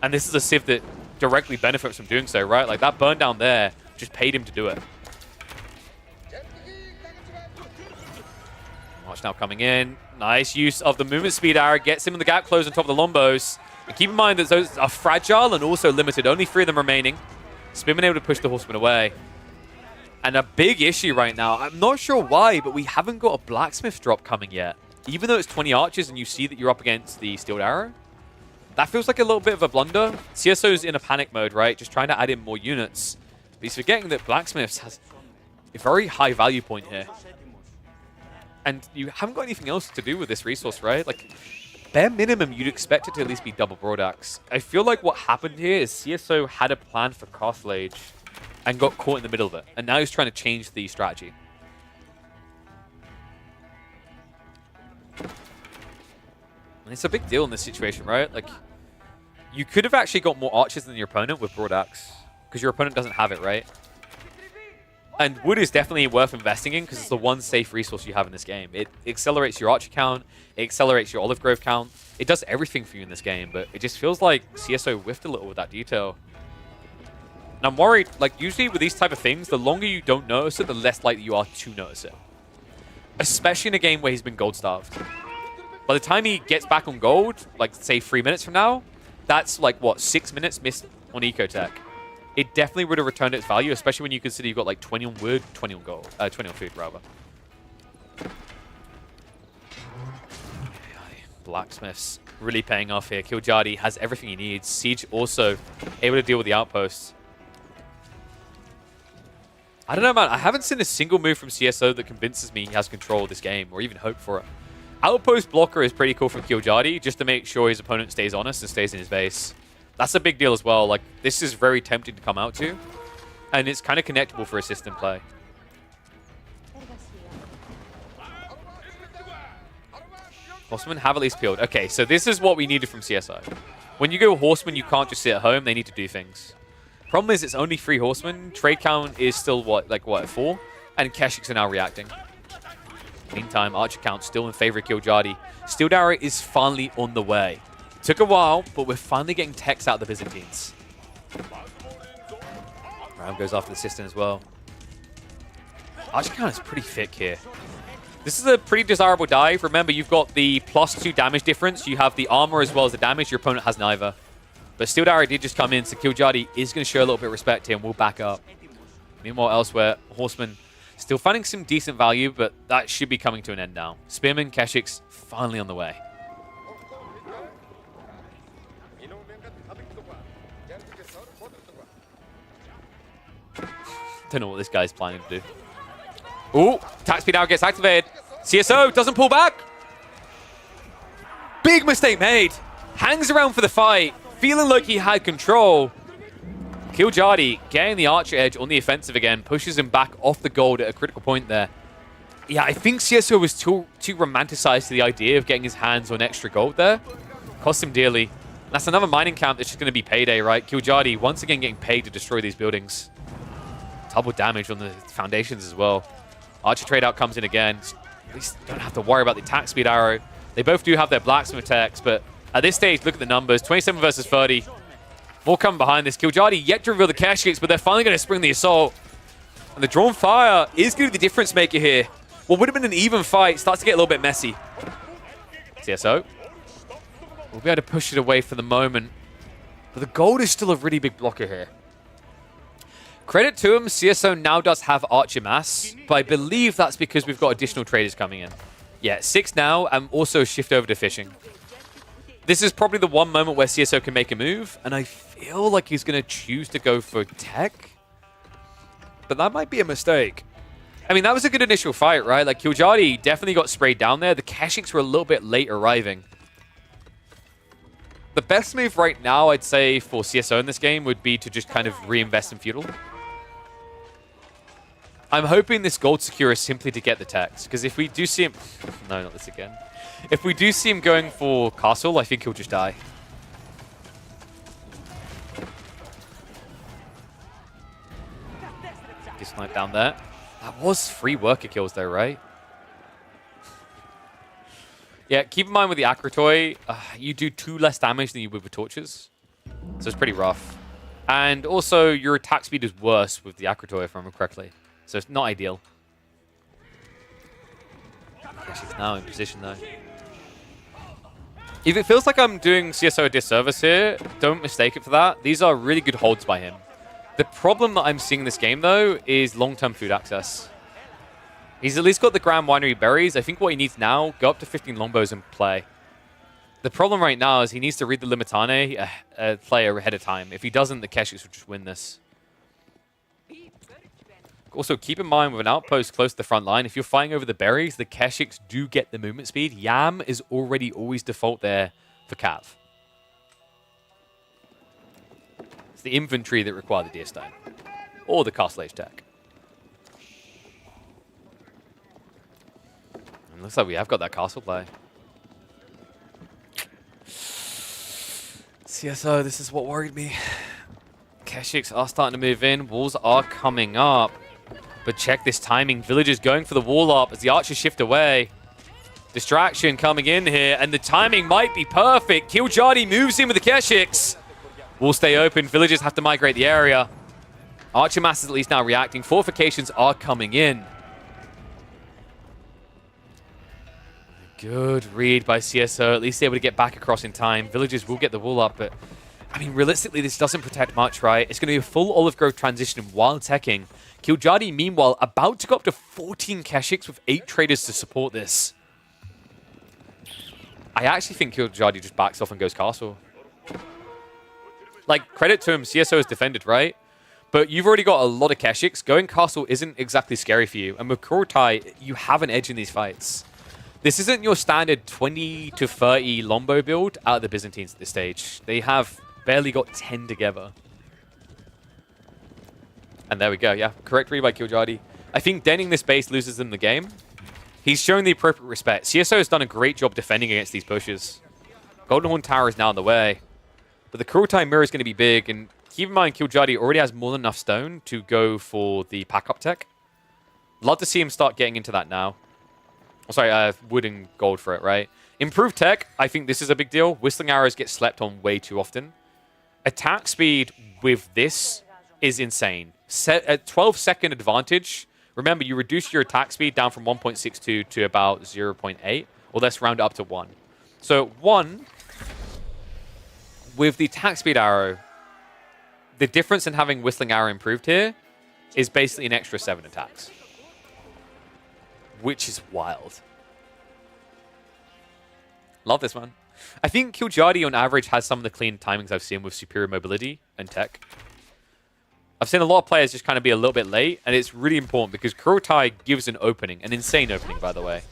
And this is a Civ that directly benefits from doing so, right? Like, that burn down there just paid him to do it. March now coming in. Nice use of the movement speed arrow. Gets him in the gap close on top of the Lombos. And keep in mind that those are fragile and also limited. Only 3 of them remaining. Spearman able to push the Horseman away. And a big issue right now. I'm not sure why, but we haven't got a Blacksmith drop coming yet. Even though it's 20 archers and you see that you're up against the Steeled Arrow. That feels like a little bit of a blunder. CSO's in a panic mode, right? Just trying to add in more units. But he's forgetting that Blacksmiths has a very high value point here. And you haven't got anything else to do with this resource, right? Like, bare minimum, you'd expect it to at least be double Broadaxe. I feel like what happened here is CSO had a plan for Castle Age and got caught in the middle of it. And now he's trying to change the strategy. And it's a big deal in this situation, right? Like, you could have actually got more archers than your opponent with Broadaxe, because your opponent doesn't have it, right? And wood is definitely worth investing in, because it's the one safe resource you have in this game. It accelerates your archer count, it accelerates your olive grove count, it does everything for you in this game, but it just feels like CSO whiffed a little with that detail. And I'm worried, like, usually with these type of things, the longer you don't notice it, the less likely you are to notice it. Especially in a game where he's been gold starved. By the time he gets back on gold, like, say 3 minutes from now, that's like, what, 6 minutes missed on Ecotech. It definitely would have returned its value, especially when you consider you've got like 20 on wood, 20 on gold, 20 on food, rather. Blacksmiths really paying off here. Killjoy has everything he needs. Siege also able to deal with the outposts. I don't know, man. I haven't seen a single move from CSO that convinces me he has control of this game, or even hope for it. Outpost blocker is pretty cool from Killjoy, just to make sure his opponent stays honest and stays in his base. That's a big deal as well. Like, this is very tempting to come out to, and it's kind of connectable for a system play. Horsemen have at least peeled. Okay, so this is what we needed from CSI. When you go Horsemen, you can't just sit at home. They need to do things. Problem is, it's only 3 Horsemen. Trade count is still, what, 4? And Keshiks are now reacting. Meantime, Archer count still in favor of Killjoy. Steeled Arrow is finally on the way. Took a while, but we're finally getting techs out of the Byzantines. Ram goes after the Cistern as well. Archer count is pretty thick here. This is a pretty desirable dive. Remember, you've got the +2 damage difference. You have the armor as well as the damage. Your opponent has neither. But Steeled Arrow did just come in, so Killjoy is going to show a little bit of respect here and we'll back up. Meanwhile, elsewhere, Horseman still finding some decent value, but that should be coming to an end now. Spearman, Keshiks, finally on the way. Don't know what this guy's planning to do. Ooh, attack speed arrow gets activated. CSO doesn't pull back. Big mistake made. Hangs around for the fight, feeling like he had control. Killjoy getting the archer edge on the offensive again, pushes him back off the gold at a critical point there. Yeah, I think CSO was too romanticized to the idea of getting his hands on extra gold there. Cost him dearly. That's another mining camp that's just going to be payday, right? Killjoy once again getting paid to destroy these buildings. Double damage on the foundations as well. Archer trade out comes in again. At least don't have to worry about the attack speed arrow. They both do have their blacksmith attacks, but at this stage, look at the numbers. 27 versus 30. More coming behind this. Killjoy yet to reveal the Keshiks, but they're finally going to spring the assault. And the drawn fire is going to be the difference maker here. What would have been an even fight starts to get a little bit messy. CSO will be able to push it away for the moment. But the gold is still a really big blocker here. Credit to him, CSO now does have Archer Mass, but I believe that's because we've got additional traders coming in. Yeah, 6 now, and also shift over to fishing. This is probably the one moment where CSO can make a move, and I feel like he's going to choose to go for tech. But that might be a mistake. I mean, that was a good initial fight, right? Like, Killjoy definitely got sprayed down there. The Keshiks were a little bit late arriving. The best move right now, I'd say, for CSO in this game would be to just kind of reinvest in Feudal. I'm hoping this gold secure is simply to get the techs, because if we do see him... No, not this again. If we do see him going for castle, I think he'll just die. Get sniped down there. That was 3 worker kills though, right? Yeah, keep in mind with the Akrotoy, you do 2 less damage than you would with torches. So it's pretty rough. And also, your attack speed is worse with the Akrotoy, if I remember correctly. So it's not ideal. She's now in position though. If it feels like I'm doing CSO a disservice here, don't mistake it for that. These are really good holds by him. The problem that I'm seeing in this game though is long-term food access. He's at least got the Grand Winery berries. I think what he needs now, go up to 15 longbows and play. The problem right now is he needs to read the Limitane player ahead of time. If he doesn't, the Keshiks will just win this. Also, keep in mind with an outpost close to the front line, if you're fighting over the berries, the Keshiks do get the movement speed. Yam is already always default there for Cav. It's the infantry that require the Deer Stone. Or the Castle Age tech. And looks like we have got that castle play. CSO, this is what worried me. Keshiks are starting to move in. Walls are coming up. But check this timing. Villagers going for the wall up as the archers shift away. Distraction coming in here, and the timing might be perfect. Kiljardi moves in with the Keshiks. Wall stay open. Villagers have to migrate the area. Archer mass is at least now reacting. Fortifications are coming in. Good read by CSO. At least able to get back across in time. Villagers will get the wall up, but I mean, realistically, this doesn't protect much, right? It's going to be a full Olive Grove transition while teching. Kiljardi, meanwhile, about to go up to 14 Keshiks with 8 traders to support this. I actually think Kiljardi just backs off and goes castle. Like, credit to him, CSO is defended, right? But you've already got a lot of Keshiks. Going castle isn't exactly scary for you. And with Kurotai, you have an edge in these fights. This isn't your standard 20 to 30 Lombo build out of the Byzantines at this stage. They have barely got 10 together. And there we go, yeah. Correct read by Kiljardi. I think denning this base loses them the game. He's shown the appropriate respect. CSO has done a great job defending against these pushes. Golden Horn Tower is now in the way. But the Kurotai mirror is going to be big. And keep in mind, Kiljardi already has more than enough stone to go for the pack-up tech. Love to see him start getting into that now. Oh, sorry, wood and gold for it, right? Improved tech, I think this is a big deal. Whistling arrows get slept on way too often. Attack speed with this is insane. Set a 12-second advantage. Remember, you reduce your attack speed down from 1.62 to about 0.8, or let's round it up to 1. So 1, with the attack speed arrow, the difference in having Whistling Arrow improved here is basically an extra 7 attacks. Which is wild. Love this, man. I think Kiljardi on average has some of the clean timings I've seen with superior mobility and tech. I've seen a lot of players just kind of be a little bit late, and it's really important because Kurotai gives an opening, an insane opening, by the way.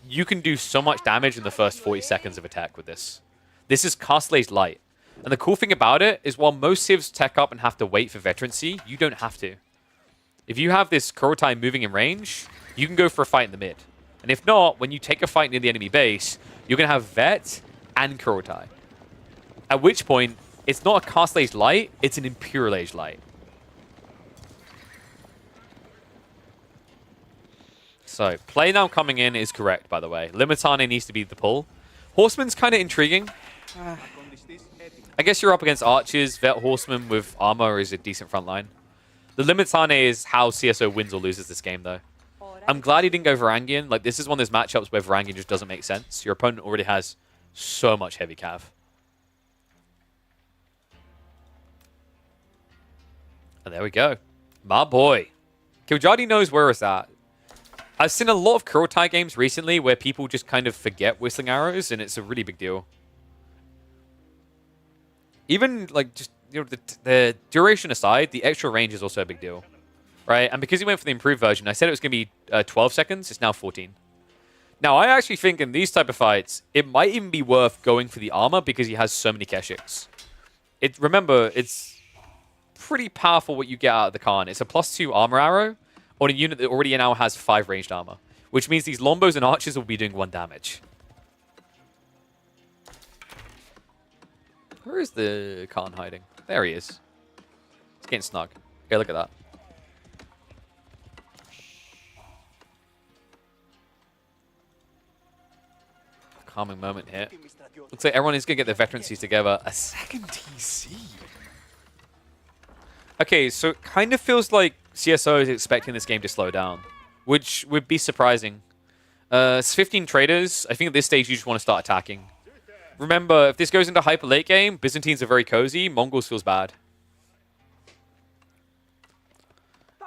You can do so much damage in the first 40 seconds of attack with this. This is Castle Age light. And the cool thing about it is while most civs tech up and have to wait for veterancy, you don't have to. If you have this Kurotai moving in range, you can go for a fight in the mid. And if not, when you take a fight near the enemy base, you're going to have Vet and Kurotai. At which point, it's not a Castle Age light, it's an Imperial Age light. So, play now coming in is correct, by the way. Limitane needs to be the pull. Horseman's kind of intriguing. I guess you're up against archers. Vet Horseman with armor is a decent front line. The Limitane is how CSO wins or loses this game, though. I'm glad he didn't go Varangian. Like, this is one of those matchups where Varangian just doesn't make sense. Your opponent already has so much heavy cav. And there we go. My boy. Kiljardi knows where it's at. I've seen a lot of Kurotai games recently where people just kind of forget Whistling Arrows, and it's a really big deal. Even, like, just, you know, the duration aside, the extra range is also a big deal. Right? And because he went for the improved version, I said it was going to be 12 seconds. It's now 14. Now, I actually think in these type of fights, it might even be worth going for the armor because he has so many Keshiks. Remember, it's pretty powerful what you get out of the Khan. It's a +2 armor arrow on a unit that already now has 5 ranged armor, which means these Lombos and Archers will be doing 1 damage. Where is the Khan hiding? There he is. He's getting snug. Okay, look at that. Calming moment here. Looks like everyone is going to get their veterancies together. A second TC. Okay, so it kind of feels like CSO is expecting this game to slow down, which would be surprising. It's 15 traders. I think at this stage you just want to start attacking. Remember, if this goes into hyper late game, Byzantines are very cozy. Mongols feels bad.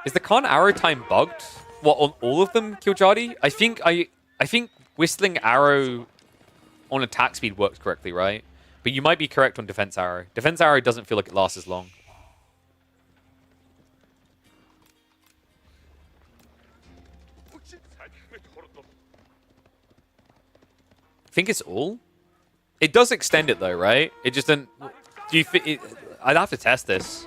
Is the Khan arrow time bugged? What, on all of them, Kiljadi? I think whistling arrow on attack speed works correctly, right? But you might be correct on defense arrow. Defense arrow doesn't feel like it lasts as long. I think it's all. It does extend it though, right? It just doesn't. Do you? I'd have to test this.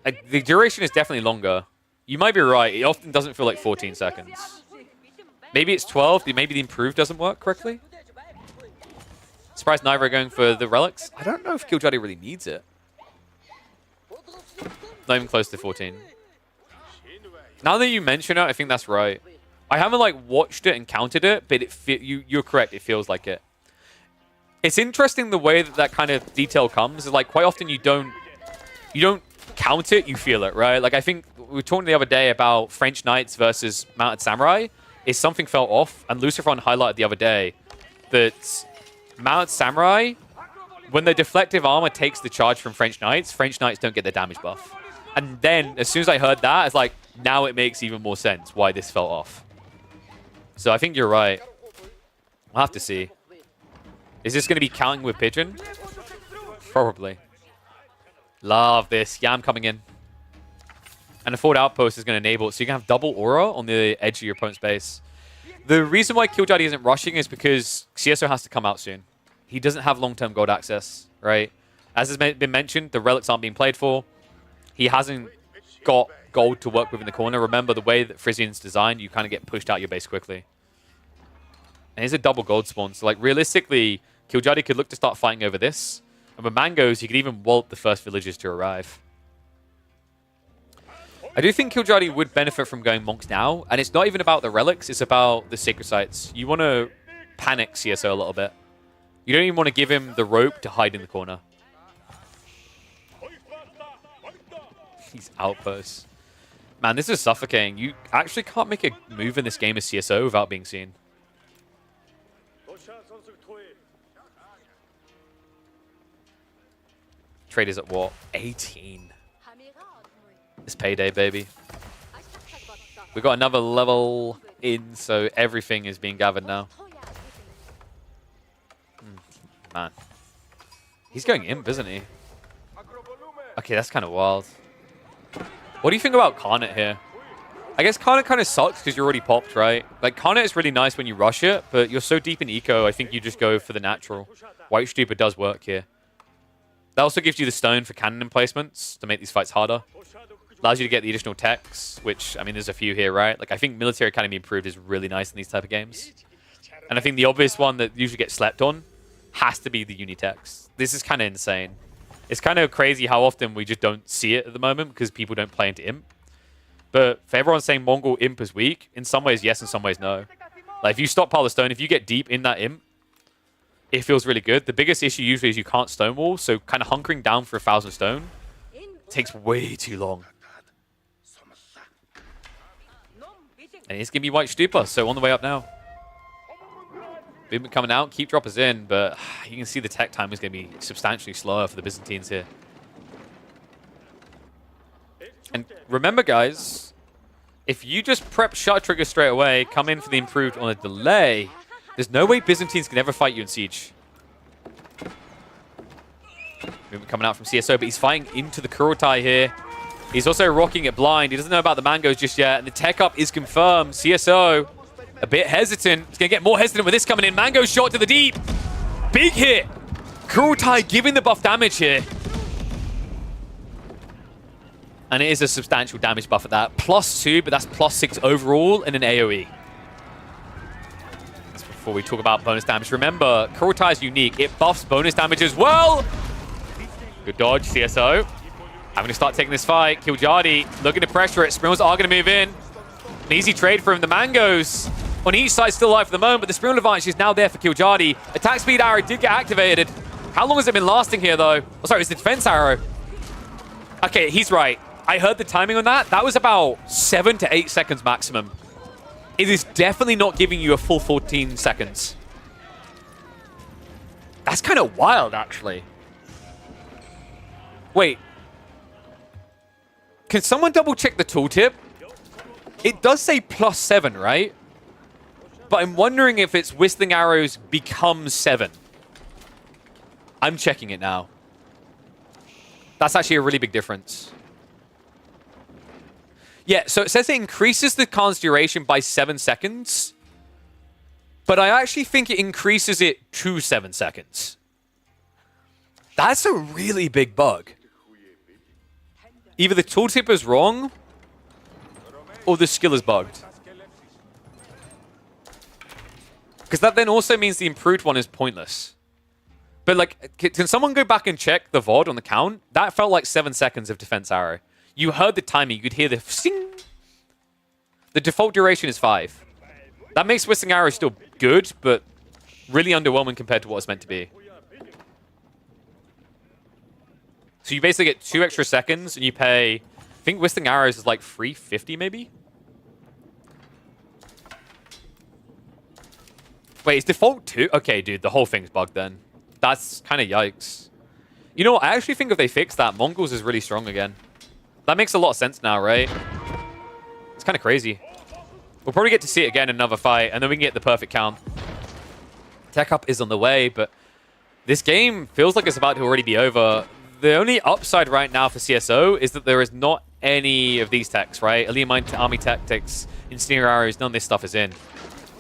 The duration is definitely longer. You might be right. It often doesn't feel like 14 seconds. Maybe it's 12. Maybe the improve doesn't work correctly. Surprised neither are going for the relics. I don't know if Kiljadi really needs it. Not even close to 14. Now that you mention it, I think that's right. I haven't like watched it and counted it, but you're correct. It feels like it. It's interesting the way that kind of detail comes. Is like quite often you don't count it, you feel it, right? Like I think we were talking the other day about French Knights versus Mounted Samurai. Is something felt off, and Lucifron highlighted the other day that Mounted Samurai, when the deflective armor takes the charge from French Knights don't get the damage buff. And then, as soon as I heard that, it's like, now it makes even more sense why this felt off. So I think you're right. We'll have to see. Is this going to be counting with Pigeon? Probably. Love this. Yam coming in. And a forward outpost is going to enable it, so you can have double aura on the edge of your opponent's base. The reason why Kiljadi isn't rushing is because CSO has to come out soon. He doesn't have long-term gold access, right? As has been mentioned, the relics aren't being played for. He hasn't got gold to work with in the corner. Remember, the way that Frisian's designed, you kind of get pushed out your base quickly. And here's a double gold spawn. So, like, realistically, Kiljadi could look to start fighting over this. And with Mangoes, he could even wallop the first villagers to arrive. I do think Kiljadi would benefit from going monks now, and it's not even about the relics, it's about the sacred sites. You want to panic CSO a little bit. You don't even want to give him the rope to hide in the corner. These outposts. Man, this is suffocating. You actually can't make a move in this game as CSO without being seen. Trade is at what? 18. It's payday, baby. We got another level in, so everything is being gathered now. Man. He's going imp, isn't he? Okay, that's kind of wild. What do you think about Carnot here? I guess Carnot kind of sucks because you're already popped, right? Like, Carnot is really nice when you rush it, but you're so deep in eco, I think you just go for the natural. White Stupid does work here. That also gives you the stone for cannon emplacements to make these fights harder. Allows you to get the additional techs, which, I mean, there's a few here, right? Like, I think Military Academy Improved is really nice in these type of games. And I think the obvious one that usually gets slept on has to be the Unitex. This is kind of insane. It's kind of crazy how often we just don't see it at the moment because people don't play into Imp. But for everyone saying Mongol Imp is weak, in some ways yes, in some ways no. Like, if you stockpile the stone, if you get deep in that Imp, it feels really good. The biggest issue usually is you can't stonewall, so kind of hunkering down for 1,000 stone takes way too long. And it's going to be White Stupa, so on the way up now. Movement coming out, keep droppers in, but you can see the tech time is going to be substantially slower for the Byzantines here. And remember, guys, if you just prep Shut Trigger straight away, come in for the improved on a delay, there's no way Byzantines can ever fight you in Siege. Movement coming out from CSO, but he's fighting into the Kurotai here. He's also rocking it blind. He doesn't know about the Mangoes just yet, and the tech up is confirmed. CSO A bit hesitant. He's going to get more hesitant with this coming in. Mango shot to the deep. Big hit. Kurultai giving the buff damage here. And it is a substantial damage buff at that. +2, but that's +6 overall in an AoE. That's before we talk about bonus damage. Remember, Kurultai is unique. It buffs bonus damage as well. Good dodge, CSO. Having to start taking this fight. Killjadi looking to pressure it. Sprinals are going to move in. An easy trade for him. The Mangoes on each side still alive for the moment, but the Sprinal advantage is now there for Killjadi. Attack speed arrow did get activated. How long has it been lasting here, though? Oh, sorry, it's the defense arrow. Okay, he's right. I heard the timing on that. That was about 7 to 8 seconds maximum. It is definitely not giving you a full 14 seconds. That's kind of wild, actually. Wait. Can someone double check the tooltip? It does say +7, right? But I'm wondering if its Whistling Arrows become 7. I'm checking it now. That's actually a really big difference. Yeah, so it says it increases the Khan's duration by 7 seconds. But I actually think it increases it to 7 seconds. That's a really big bug. Either the tooltip is wrong, or the skill is bugged. Because that then also means the improved one is pointless. But, like, can someone go back and check the VOD on the count? That felt like 7 seconds of defense arrow. You heard the timing. You could hear the sing. The default duration is 5. That makes Whistling Arrow still good, but really underwhelming compared to what it's meant to be. So you basically get 2 extra seconds, and you pay... I think Whistling Arrows is like $350, maybe? Wait, is default 2? Okay, dude, the whole thing's bugged then. That's kind of yikes. You know what? I actually think if they fix that, Mongols is really strong again. That makes a lot of sense now, right? It's kind of crazy. We'll probably get to see it again in another fight, and then we can get the perfect count. Tech up is on the way, but this game feels like it's about to already be over. The only upside right now for CSO is that there is not any of these techs, right? Elite Army Tactics, Incendiary Arrows, none of this stuff is in.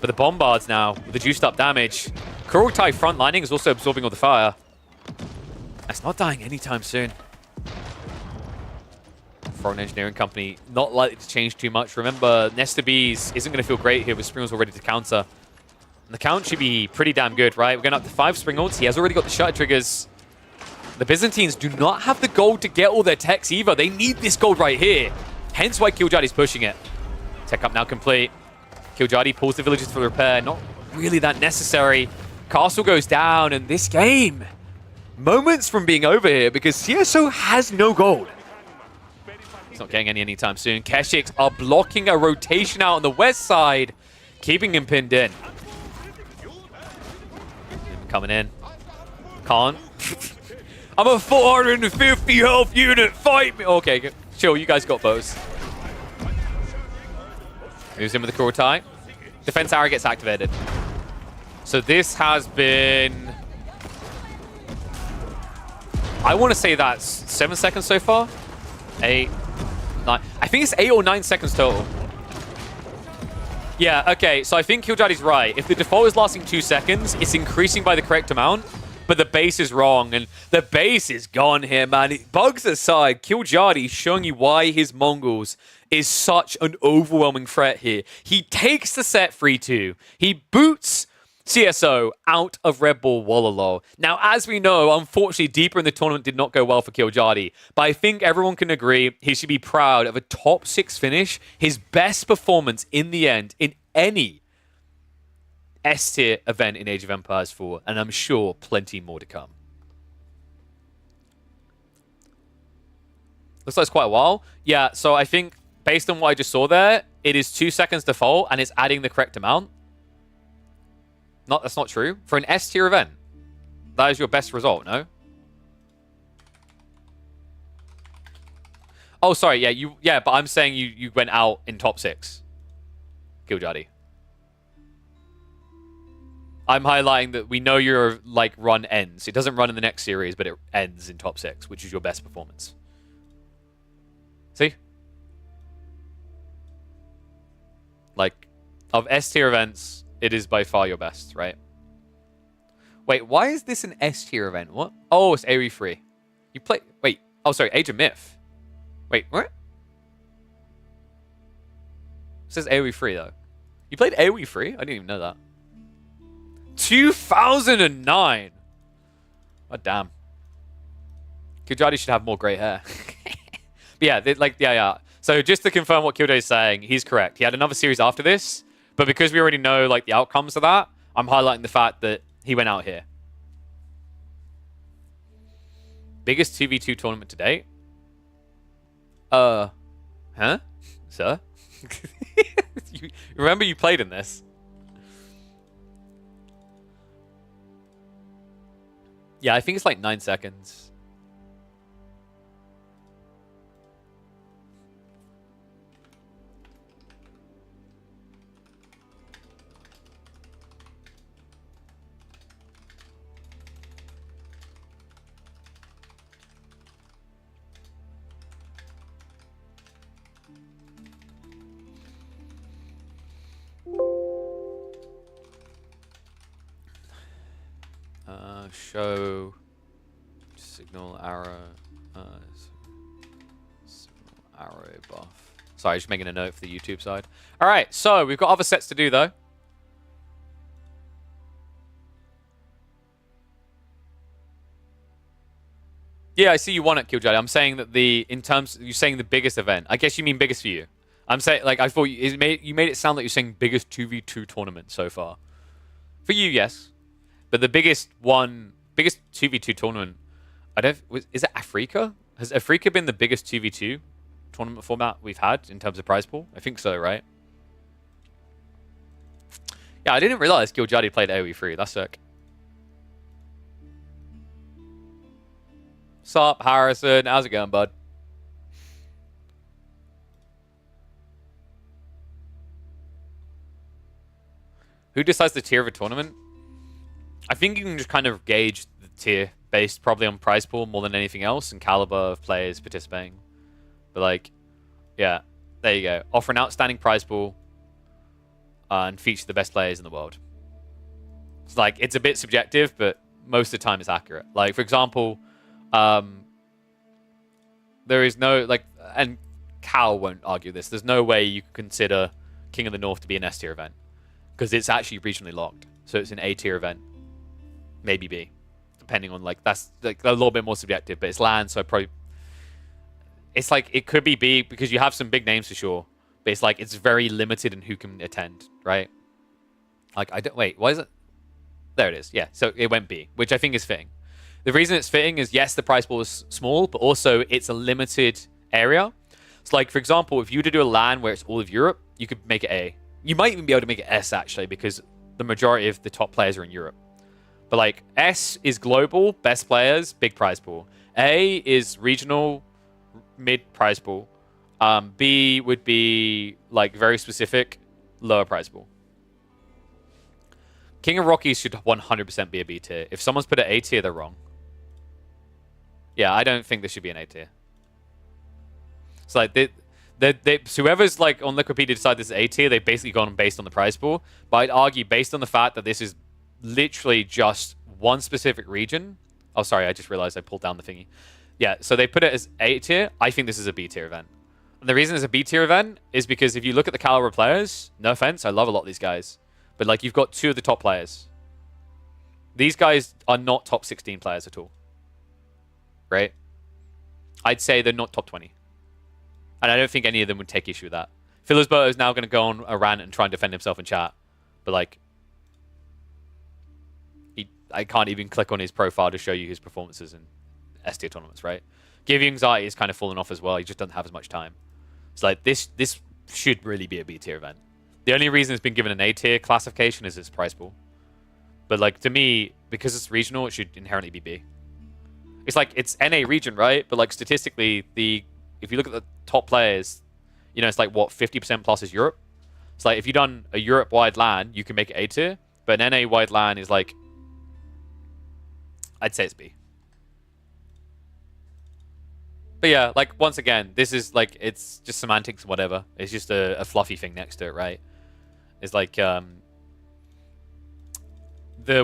But the Bombards now, with the juiced up damage. Kurultai front lining is also absorbing all the fire. That's not dying anytime soon. Foreign Engineering Company, not likely to change too much. Remember, Nesta Bees isn't going to feel great here with Springles already to counter. And the count should be pretty damn good, right? We're going up to 5 Springles. He has already got the shutter triggers. The Byzantines do not have the gold to get all their techs either. They need this gold right here. Hence why Killjadi's pushing it. Tech up now complete. Killjadi pulls the villagers for repair. Not really that necessary. Castle goes down, and this game, moments from being over here because CSO has no gold. He's not getting any anytime soon. Keshiks are blocking a rotation out on the west side, keeping him pinned in. Coming in. Khan. I'm a 450 health unit. Fight me. Okay, chill. You guys got bows. Moves in with the Kurultai. Defense arrow gets activated. So this has been... I want to say that's 7 seconds so far. 8, 9. I think it's 8 or 9 seconds total. Yeah, okay. So I think Killjadi's right. If the default is lasting 2 seconds, it's increasing by the correct amount. But the base is wrong, and the base is gone here, man. Bugs aside, Killjadi showing you why his Mongols is such an overwhelming threat here. He takes the set 3-2. He boots CSO out of RedBull Wololo. Now, as we know, unfortunately, deeper in the tournament did not go well for Killjadi, but I think everyone can agree he should be proud of a top 6 finish, his best performance in the end in any S-tier event in Age of Empires 4, and I'm sure plenty more to come. Looks like it's quite a while. Yeah, so I think based on what I just saw there, it is 2 seconds default, and it's adding the correct amount. That's not true. For an S-tier event, that is your best result, no? Oh, sorry, yeah, but I'm saying you went out in top 6. Killjadi. I'm highlighting that we know your run ends. It doesn't run in the next series, but it ends in top 6, which is your best performance. See? Of S tier events, it is by far your best, right? Wait, why is this an S tier event? What? Oh, it's AoE free. You play. Wait. Oh, sorry. Age of Myth. Wait, what? It says AoE free though. You played AoE free? I didn't even know that. 2009. Oh damn. Kujadi should have more grey hair. But yeah, yeah. So just to confirm what Killjoy is saying, he's correct. He had another series after this, but because we already know like the outcomes of that, I'm highlighting the fact that he went out here. Biggest 2v2 tournament to date? Huh? Sir? You remember you played in this? Yeah, I think it's like 9 seconds. Show signal arrow signal arrow buff. Sorry, just making a note for the YouTube side. All right, so we've got other sets to do though. Yeah, I see you won it, Killjoy. I'm saying that you're saying the biggest event. I guess you mean biggest for you. I'm saying like I thought you made it sound like you're saying biggest 2v2 tournament so far. For you, yes. But the biggest 2v2 tournament, is it Africa? Has Africa been the biggest 2v2 tournament format we've had in terms of prize pool? I think so, right? Yeah, I didn't realize Giljadi played AoE free. That's sick. Sup, Harrison? How's it going, bud? Who decides the tier of a tournament? I think you can just kind of gauge the tier based probably on prize pool more than anything else and caliber of players participating. But like, yeah, there you go. Offer an outstanding prize pool and feature the best players in the world. It's like, it's a bit subjective, but most of the time it's accurate. Like, for example, there is no, like, and Cal won't argue this, there's no way you could consider King of the North to be an S tier event because it's actually regionally locked. So it's an A tier event. Maybe B, depending on like that's like a little bit more subjective, but it's land, so probably it's like it could be B because you have some big names for sure, but it's like it's very limited in who can attend, right? Like I don't wait, why is it? There it is, yeah. So it went B, which I think is fitting. The reason it's fitting is yes, the prize pool is small, but also it's a limited area. So like for example, if you were to do a LAN where it's all of Europe, you could make it A. You might even be able to make it S actually because the majority of the top players are in Europe. But like S is global, best players, big prize pool. A is regional, mid prize pool. B would be like very specific, lower prize pool. King of Rockies should 100% be a B tier. If someone's put an A tier, they're wrong. Yeah, I don't think this should be an A tier. It's like whoever's like on Liquipedia decide this is A tier, they've basically gone based on the prize pool. But I'd argue based on the fact that this is literally just one specific region. Oh, sorry, I just realized I pulled down the thingy. Yeah, so they put it as A tier. I think this is a B tier event. And the reason it's a B tier event is because if you look at the caliber of players, no offense, I love a lot of these guys, but like you've got 2 of the top players. These guys are not top 16 players at all. Right? I'd say they're not top 20. And I don't think any of them would take issue with that. Philosberto is now going to go on a rant and try and defend himself in chat. But like, I can't even click on his profile to show you his performances in S tier tournaments, right? Give you anxiety is kind of fallen off as well. He just doesn't have as much time. It's like this should really be a B tier event. The only reason it's been given an A tier classification is its prize pool. But like to me, because it's regional, it should inherently be B. It's like it's NA region, right? But like statistically, if you look at the top players, you know, it's like what 50% plus is Europe. It's like if you've done a Europe-wide LAN, you can make it A tier, but an NA-wide LAN is like, I'd say it's B. But yeah, like once again, this is like, it's just semantics, whatever. It's just a fluffy thing next to it, right? is like the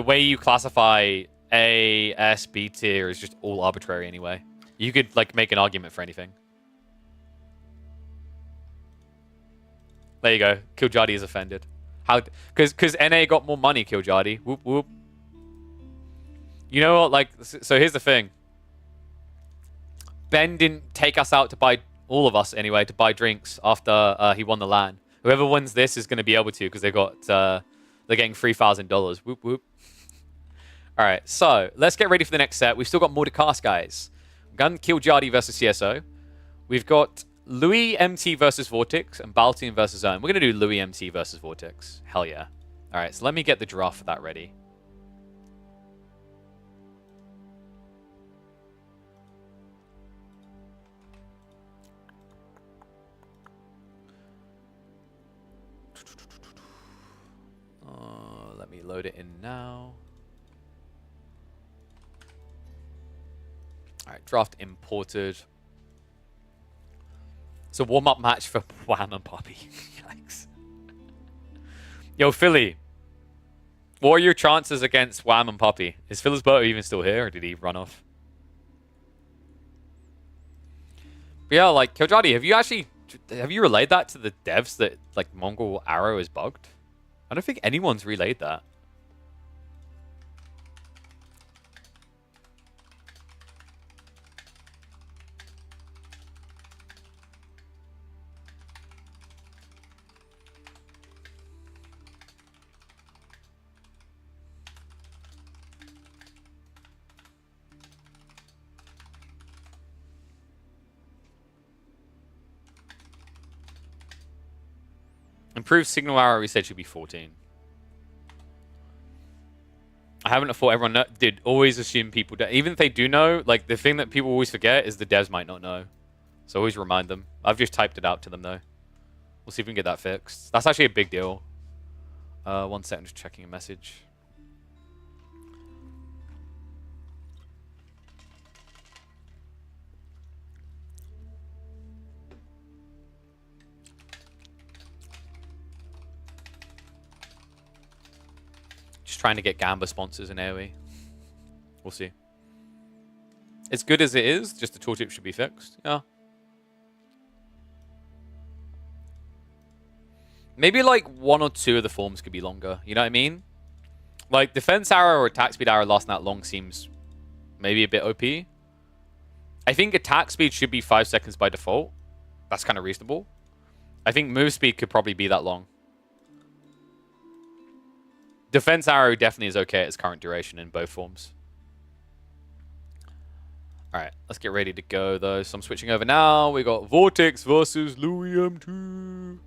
way you classify A, S, B tier is just all arbitrary anyway. You could like make an argument for anything. There you go. Kiljadi is offended. How? Because NA got more money. Kiljadi. Whoop whoop. You know what? Like, so here's the thing. Ben didn't take us out to buy, all of us anyway, to buy drinks after he won the LAN. Whoever wins this is going to be able to because they got they're getting $3,000. Whoop whoop. All right, so let's get ready for the next set. We've still got more to cast, guys. Gun Kiljadi versus CSO. We've got Louis MT versus Vortex and Baltine versus Zone. We're going to do Louis MT versus Vortex. Hell yeah. All right, so let me get the draft for that ready. Let me load it in now. All right, draft imported. It's a warm-up match for Wham and Poppy. Yikes. Yo, Philly. What are your chances against Wham and Poppy? Is Philsberto even still here, or did he run off? But yeah, like, Kiljadi, have you relayed that to the devs that, like, Mongol Arrow is bugged? I don't think anyone's relayed that. Improved signal arrow reset should be 14. I haven't thought everyone did always assume people do. Even if they do know, like the thing that people always forget is the devs might not know. So always remind them. I've just typed it out to them though. We'll see if we can get that fixed. That's actually a big deal. 1 second, just checking a message. Trying to get Gamba sponsors in AoE. We'll see. As good as it is, just the tooltip should be fixed. Yeah. Maybe like 1 or 2 of the forms could be longer. You know what I mean? Like defense arrow or attack speed arrow lasting that long seems maybe a bit OP. I think attack speed should be 5 seconds by default. That's kind of reasonable. I think move speed could probably be that long. Defense arrow definitely is okay at its current duration in both forms. Alright, let's get ready to go though. So I'm switching over now. We got Vortex versus Louis M2.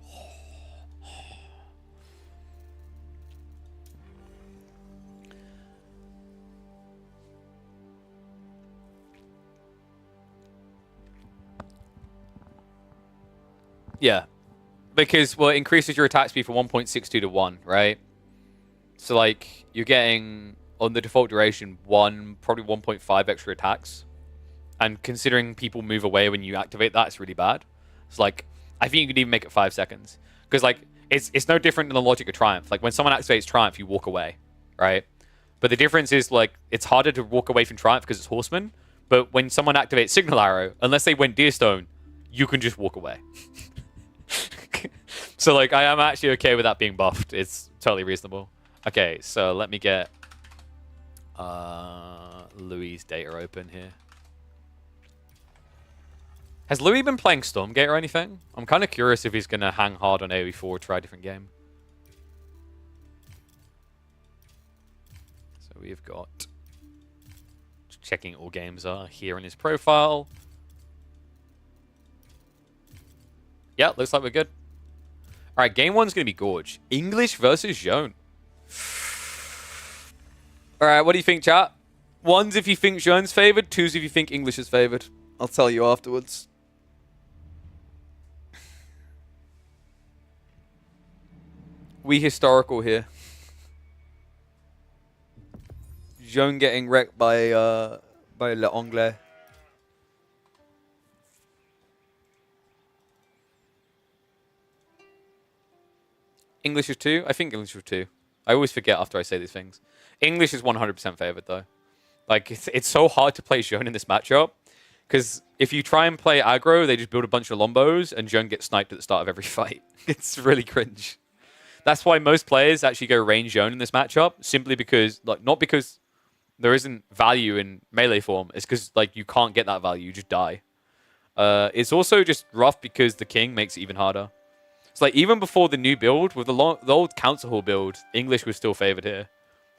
Yeah. Because, well, it increases your attack speed from 1.62 to 1, right? So, like, you're getting, on the default duration, probably 1.5 extra attacks. And considering people move away when you activate that, it's really bad. It's like, I think you could even make it 5 seconds. Because, like, it's no different than the logic of Triumph. Like, when someone activates Triumph, you walk away, right? But the difference is, like, it's harder to walk away from Triumph because it's Horseman. But when someone activates Signal Arrow, unless they went Deerstone, you can just walk away. So, like, I am actually okay with that being buffed. It's totally reasonable. Okay, so let me get Louis' data open here. Has Louis been playing Stormgate or anything? I'm kind of curious if he's going to hang hard on AoE 4 or try a different game. So we've got... Just checking all games are here in his profile. Yeah, looks like we're good. Alright, game 1's going to be Gorge. English versus Jean. Alright, what do you think, chat? 1's if you think Jean's favored, 2's if you think English is favored. I'll tell you afterwards. We historical here. Jean getting wrecked by Le Anglais. English is 2? I think English is 2. I always forget after I say these things. English is 100% favored, though. Like, it's so hard to play Zhone in this matchup. Because if you try and play aggro, they just build a bunch of lombos, and Zhone gets sniped at the start of every fight. It's really cringe. That's why most players actually go range Zhone in this matchup, simply because, like, not because there isn't value in melee form, it's because, like, you can't get that value, you just die. It's also just rough because the king makes it even harder. It's like, even before the new build, with the old Council Hall build, English was still favored here.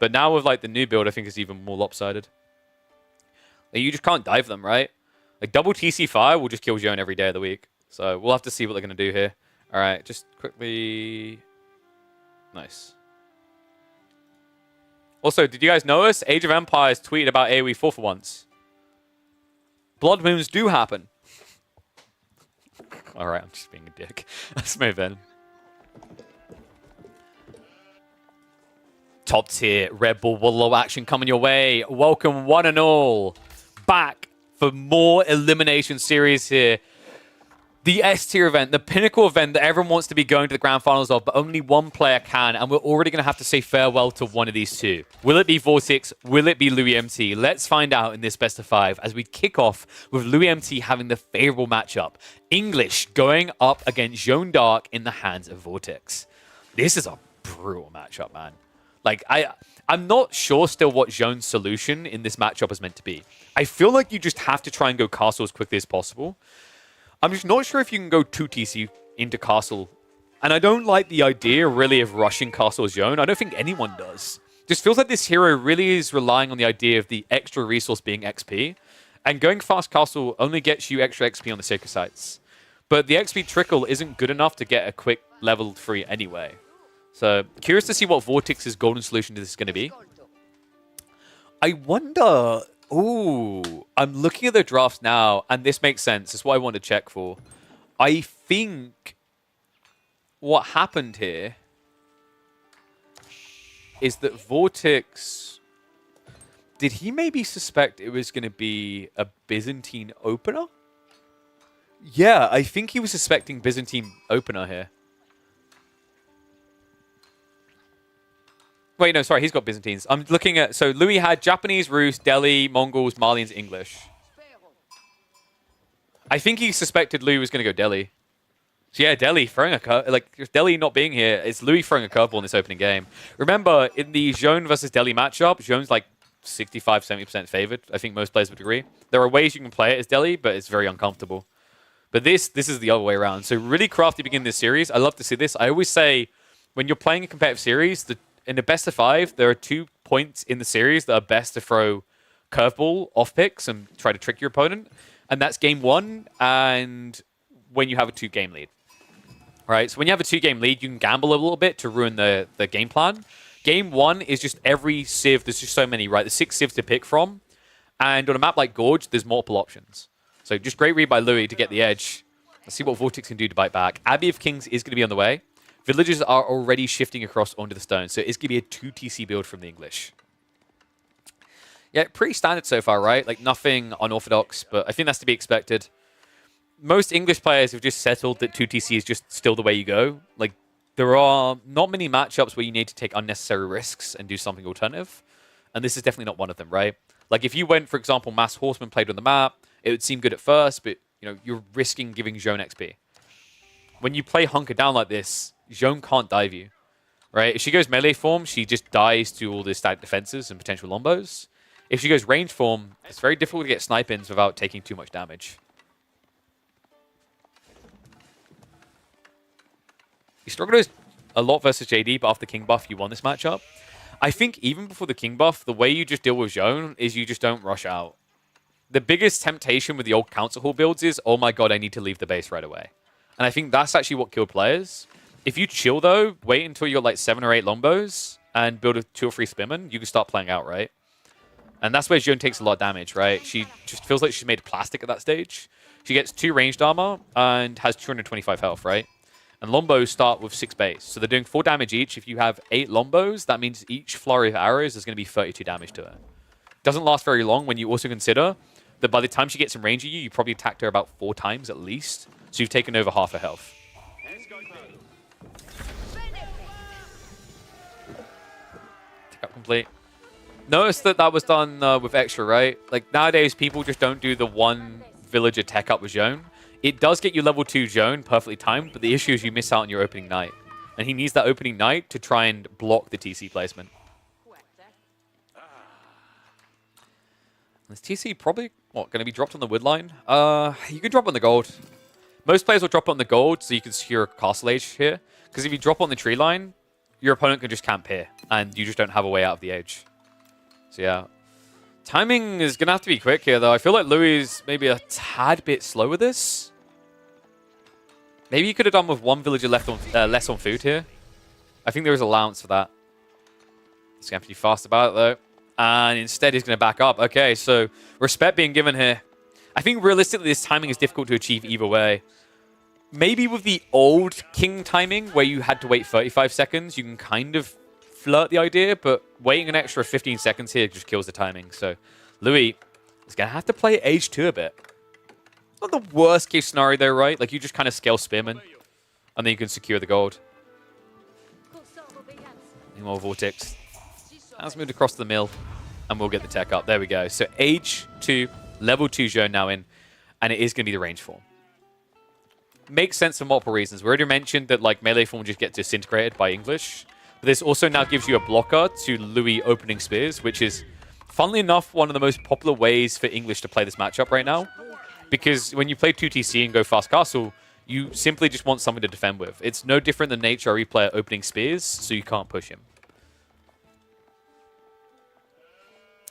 But now with, like, the new build, I think it's even more lopsided. Like, you just can't dive them, right? Like, double TC fire will just kill Zhone every day of the week. So we'll have to see what they're going to do here. All right, just quickly... Nice. Also, did you guys notice? Age of Empires tweeted about AoE 4 for once. Blood moons do happen. Alright, I'm just being a dick. Let's move in. Top tier RedBull Wololo action coming your way. Welcome one and all back for more elimination series here. The S tier event, the pinnacle event that everyone wants to be going to the grand finals of, but only one player can, and we're already going to have to say farewell to one of these two. Will it be Vortex? Will it be Louis MT? Let's find out in this best of 5 as we kick off with Louis MT having the favorable matchup. English going up against Zhone Dark in the hands of Vortex. This is a brutal matchup, man. Like, I'm not sure still what Zhone's solution in this matchup is meant to be. I feel like you just have to try and go castle as quickly as possible. I'm just not sure if you can go 2 TC into castle. And I don't like the idea, really, of rushing castle Zhone. I don't think anyone does. Just feels like this hero really is relying on the idea of the extra resource being XP. And going fast castle only gets you extra XP on the sacred sites. But the XP trickle isn't good enough to get a quick level 3 anyway. So, curious to see what Vortex's golden solution to this is going to be. I wonder... Ooh, I'm looking at the drafts now, and this makes sense. It's what I want to check for. I think what happened here is that Vortex... Did he maybe suspect it was going to be a Byzantine opener? Yeah, I think he was suspecting Byzantine opener here. Wait, no, sorry, he's got Byzantines. I'm looking at... So, Louis had Japanese, Rus, Delhi, Mongols, Malians, English. I think he suspected Louis was going to go Delhi. So, yeah, Delhi throwing a curve... Like, Delhi not being here, it's Louis throwing a curveball in this opening game. Remember, in the Zhone versus Delhi matchup, Zhone's like 65-70% favored. I think most players would agree. There are ways you can play it as Delhi, but it's very uncomfortable. But this is the other way around. So, really crafty begin this series. I love to see this. I always say, when you're playing a competitive series, in the best of 5, there are 2 points in the series that are best to throw curveball off picks and try to trick your opponent. And that's game 1 and when you have a 2-game lead. Right? So when you have a 2-game lead, you can gamble a little bit to ruin the game plan. Game 1 is just every civ. There's just so many, right? There's 6 civs to pick from. And on a map like Gorge, there's multiple options. So just great read by Louis to get the edge. Let's see what Vortex can do to bite back. Abbey of Kings is going to be on the way. Villagers are already shifting across onto the stone, so it's going to be a 2 TC build from the English. Yeah, pretty standard so far, right? Like, nothing unorthodox, but I think that's to be expected. Most English players have just settled that 2 TC is just still the way you go. Like, there are not many matchups where you need to take unnecessary risks and do something alternative, and this is definitely not one of them, right? Like, if you went, for example, Mass Horseman played on the map, it would seem good at first, but, you know, you're risking giving Zhone XP. When you play Hunker Down like this, Zhone can't dive you, right? If she goes melee form, she just dies to all the static defenses and potential lombos. If she goes range form, it's very difficult to get snipe-ins without taking too much damage. You struggled a lot versus JD, but after King buff, you won this matchup. I think even before the King buff, the way you just deal with Zhone is you just don't rush out. The biggest temptation with the old Council Hall builds is, oh my god, I need to leave the base right away. And I think that's actually what killed players. If you chill, though, wait until you got like 7 or 8 lombos and build a 2 or 3 spinman, you can start playing out, right? And that's where Zhone takes a lot of damage, right? She just feels like she's made of plastic at that stage. She gets 2 ranged armor and has 225 health, right? And lombos start with 6 base. So they're doing 4 damage each. If you have 8 lombos, that means each flurry of arrows is going to be 32 damage to her. Doesn't last very long when you also consider that by the time she gets in range of you, you probably attacked her about 4 times at least. So you've taken over half her health. complete. Notice that that was done with extra, right? Like, nowadays, people just don't do the one villager tech up with Zhone. It does get you level 2 Zhone, perfectly timed, but the issue is you miss out on your opening night. And he needs that opening night to try and block the TC placement. This TC probably, what, going to be dropped on the wood line? You can drop on the gold. Most players will drop on the gold so you can secure Castle Age here. Because if you drop on the tree line, your opponent can just camp here. And you just don't have a way out of the age. So yeah. Timing is going to have to be quick here, though. I feel like Louis is maybe a tad bit slow with this. Maybe you could have done with one villager left on, less on food here. I think there is allowance for that. He's going to have to be fast about it, though. And instead, he's going to back up. Okay, so respect being given here. I think realistically, this timing is difficult to achieve either way. Maybe with the old King timing, where you had to wait 35 seconds, you can kind of flirt the idea, but waiting an extra 15 seconds here just kills the timing. So Louis is going to have to play Age 2 a bit. Not the worst case scenario though, right? Like, you just kind of scale Spearman, and then you can secure the gold. Meanwhile, Vortex has moved across the mill, and we'll get the tech up. There we go. So Age 2, level 2 Zhone now in, and it is going to be the range form. Makes sense for multiple reasons. We already mentioned that like melee form just gets disintegrated by English. But this also now gives you a blocker to Louis opening spears, which is, funnily enough, one of the most popular ways for English to play this matchup right now. Because when you play 2TC and go fast castle, you simply just want something to defend with. It's no different than an HRE player opening spears, so you can't push him.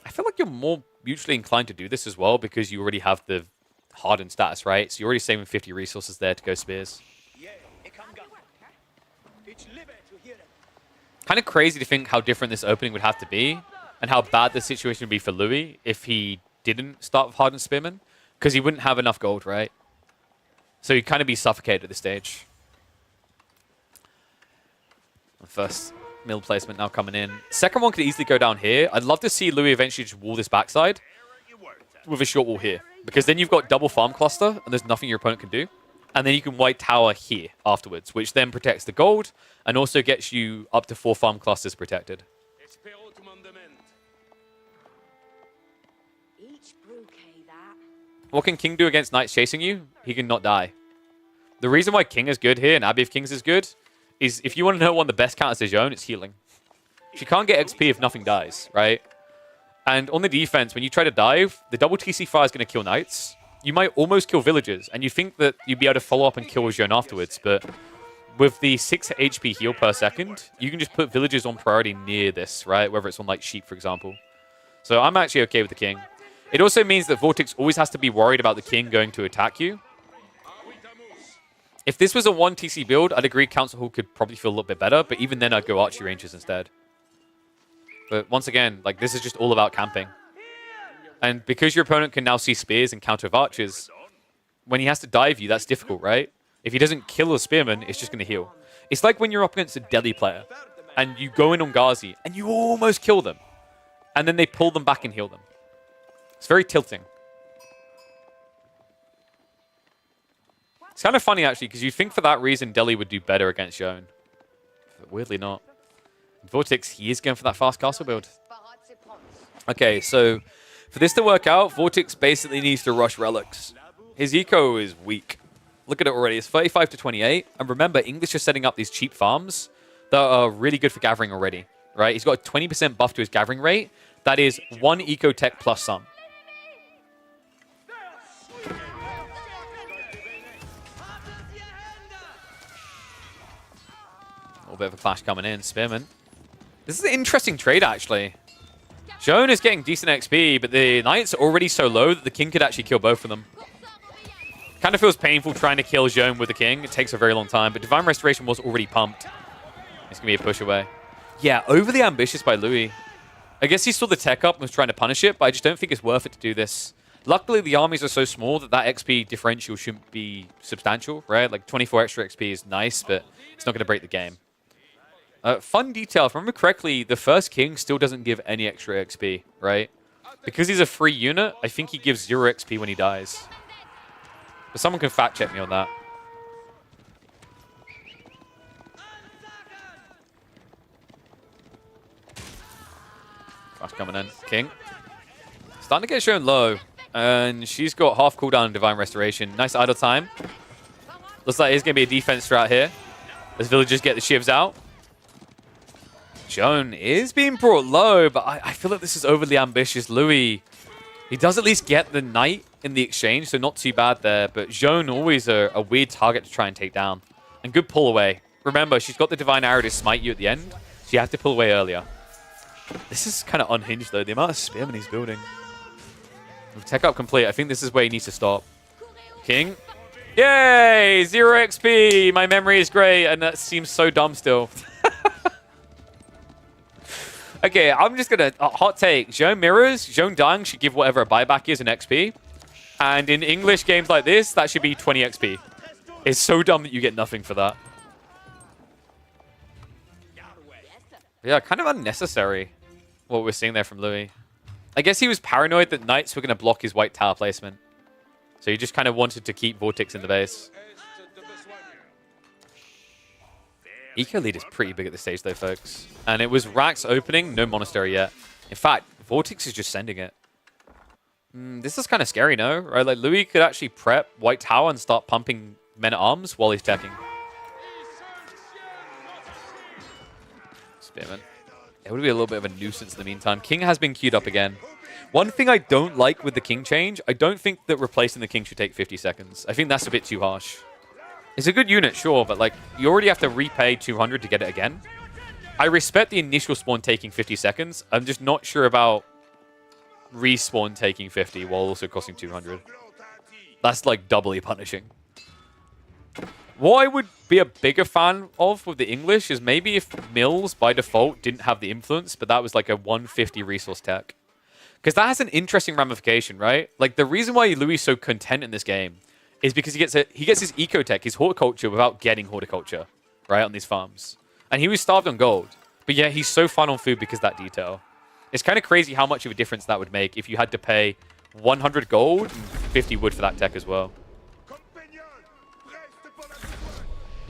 I feel like you're more mutually inclined to do this as well because you already have the hardened status, right? So you're already saving 50 resources there to go spears. Kind of crazy to think how different this opening would have to be and how bad the situation would be for Louis if he didn't start with hardened spearmen, because he wouldn't have enough gold, right? So he'd kind of be suffocated at this stage. First mill placement now coming in. Second one could easily go down here. I'd love to see Louis eventually just wall this backside with a short wall here, because then you've got double farm cluster and there's nothing your opponent can do. And then you can white tower here afterwards, which then protects the gold and also gets you up to 4 farm clusters protected. What can King do against knights chasing you? He can not die. The reason why King is good here and Abbey of Kings is good is if you want to know one of the best counters to Zhone, it's healing. She can't get XP if nothing dies, right? And on the defense, when you try to dive, the double TC fire is going to kill knights. You might almost kill villagers, and you think that you'd be able to follow up and kill Zhone afterwards, but with the 6 HP heal per second, you can just put villagers on priority near this, right? Whether it's on like sheep, for example. So I'm actually okay with the King. It also means that Vortex always has to be worried about the King going to attack you. If this was a 1 TC build, I'd agree Council Hall could probably feel a little bit better, but even then I'd go Archery Rangers instead. But once again, like, this is just all about camping. And because your opponent can now see spears and counter with archers, when he has to dive you, that's difficult, right? If he doesn't kill a spearman, it's just going to heal. It's like when you're up against a Delhi player, and you go in on Ghazi, and you almost kill them, and then they pull them back and heal them. It's very tilting. It's kind of funny, actually, because you think for that reason Delhi would do better against Zhone. But weirdly not. Vortex, he is going for that fast castle build. Okay, so for this to work out, Vortex basically needs to rush relics. His eco is weak. Look at it already. It's 35 to 28. And remember, English is setting up these cheap farms that are really good for gathering already, right? He's got a 20% buff to his gathering rate. That is 1 eco tech plus some. A little bit of a clash coming in. Spearman. This is an interesting trade, actually. Zhone is getting decent XP, but the knights are already so low that the King could actually kill both of them. Kind of feels painful trying to kill Zhone with the King. It takes a very long time, but Divine Restoration was already pumped. It's going to be a push away. Yeah, overly ambitious by Louis. I guess he saw the tech up and was trying to punish it, but I just don't think it's worth it to do this. Luckily, the armies are so small that that XP differential shouldn't be substantial, right? Like 24 extra XP is nice, but it's not going to break the game. Fun detail, if I remember correctly, the first King still doesn't give any extra XP, right? Because he's a free unit, I think he gives 0 XP when he dies. But someone can fact check me on that. That's coming in. King. Starting to get shown low. And she's got half cooldown and Divine Restoration. Nice idle time. Looks like it's going to be a defense strat here. As villagers get the shivs out. Joan is being brought low, but I feel like this is overly ambitious. Louis, he does at least get the knight in the exchange, so not too bad there. But Joan always a weird target to try and take down. And good pull away. Remember, she's got the Divine Arrow to smite you at the end, so you have to pull away earlier. This is kind of unhinged, though. The amount of spearmen he's building. With tech up complete, I think this is where he needs to stop. King. Yay! 0 XP! My memory is great, and that seems so dumb still. Okay, I'm just going to... hot take. Joan mirrors, Joan dying should give whatever a buyback is in XP. And in English games like this, that should be 20 XP. It's so dumb that you get nothing for that. Yeah, kind of unnecessary what we're seeing there from Louis. I guess he was paranoid that knights were going to block his white tower placement. So he just kind of wanted to keep Vortex in the base. Eco lead is pretty big at this stage though, folks. And it was Rax opening, no monastery yet. In fact, Vortex is just sending it. This is kind of scary, no? Right? Like Louis could actually prep white tower and start pumping men-at-arms while he's teching. Spearman. It would be a little bit of a nuisance in the meantime. King has been queued up again. One thing I don't like with the King change, I don't think that replacing the King should take 50 seconds. I think that's a bit too harsh. It's a good unit, sure, but like you already have to repay 200 to get it again. I respect the initial spawn taking 50 seconds. I'm just not sure about respawn taking 50 while also costing 200. That's like doubly punishing. What I would be a bigger fan of with the English is maybe if Mills by default didn't have the influence, but that was like a 150 resource tech. Because that has an interesting ramification, right? Like the reason why Louis is so content in this game is because he gets his eco-tech, his horticulture, without getting horticulture, right, on these farms. And he was starved on gold. But yeah, he's so fun on food because of that detail. It's kind of crazy how much of a difference that would make if you had to pay 100 gold and 50 wood for that tech as well.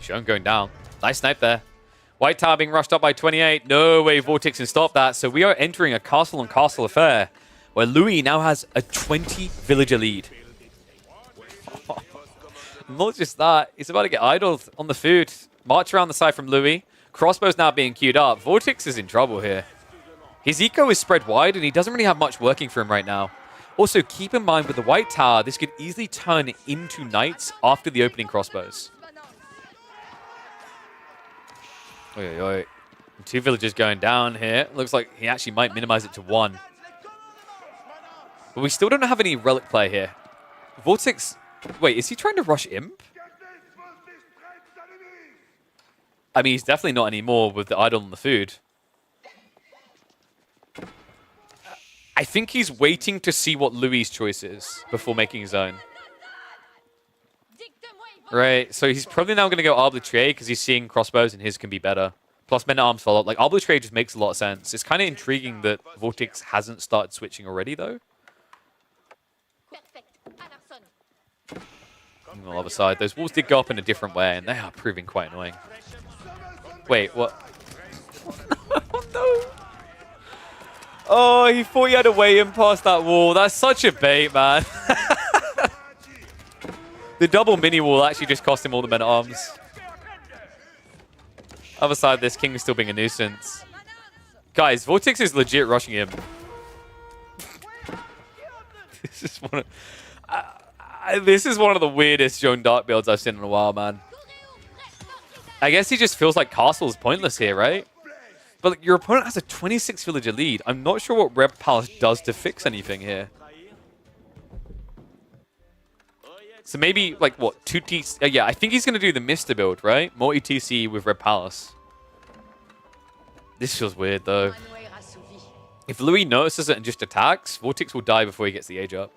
Shown going down. Nice snipe there. White tower being rushed up by 28. No way Vortex can stop that. So we are entering a castle on castle affair where Louis now has a 20 villager lead. Not just that, he's about to get idled on the food. March around the side from Louis. Crossbow's now being queued up. Vortex is in trouble here. His eco is spread wide and he doesn't really have much working for him right now. Also, keep in mind with the white tower, this could easily turn into knights after the opening crossbows. Oi, oi, oi. Two villagers going down here. Looks like he actually might minimize it to one. But we still don't have any relic play here. Vortex... Wait, is he trying to rush Imp? I mean, he's definitely not anymore with the idol and the food. I think he's waiting to see what Louis' choice is before making his own. Right, so he's probably now going to go Arbitrary because he's seeing crossbows and his can be better. Plus men-at-arms follow up. Like, Arbitrary just makes a lot of sense. It's kind of intriguing that Vortex hasn't started switching already, though. On the other side, those walls did go up in a different way, and they are proving quite annoying. Wait, what? Oh, no. Oh, he thought he had a way in past that wall. That's such a bait, man. The double mini wall actually just cost him all the men-at-arms. Other side of this, King is still being a nuisance. Guys, Vortex is legit rushing him. This is one of the weirdest Joan Dark builds I've seen in a while, man. I guess he just feels like Castle is pointless here, right? But like, your opponent has a 26 villager lead. I'm not sure what Red Palace does to fix anything here. So maybe, like, what, 2 TC... yeah, I think he's going to do the Mister build, right? Multi-TC with Red Palace. This feels weird, though. If Louis notices it and just attacks, Vortex will die before he gets the age up.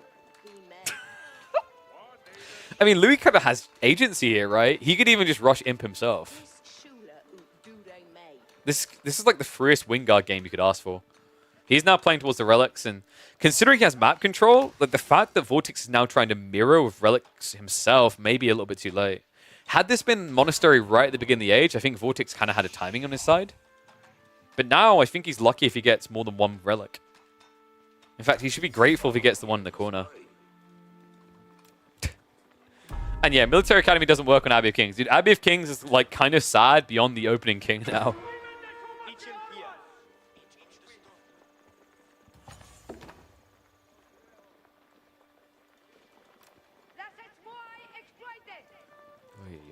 I mean, Louis kind of has agency here, right? He could even just rush Imp himself. This is like the freest Wingard game you could ask for. He's now playing towards the relics, and considering he has map control, like the fact that Vortex is now trying to mirror with relics himself may be a little bit too late. Had this been Monastery right at the beginning of the age, I think Vortex kind of had a timing on his side. But now I think he's lucky if he gets more than one relic. In fact, he should be grateful if he gets the one in the corner. And yeah, Military Academy doesn't work on Abbey of Kings. Dude, Abbey of Kings is like kind of sad beyond the opening king now.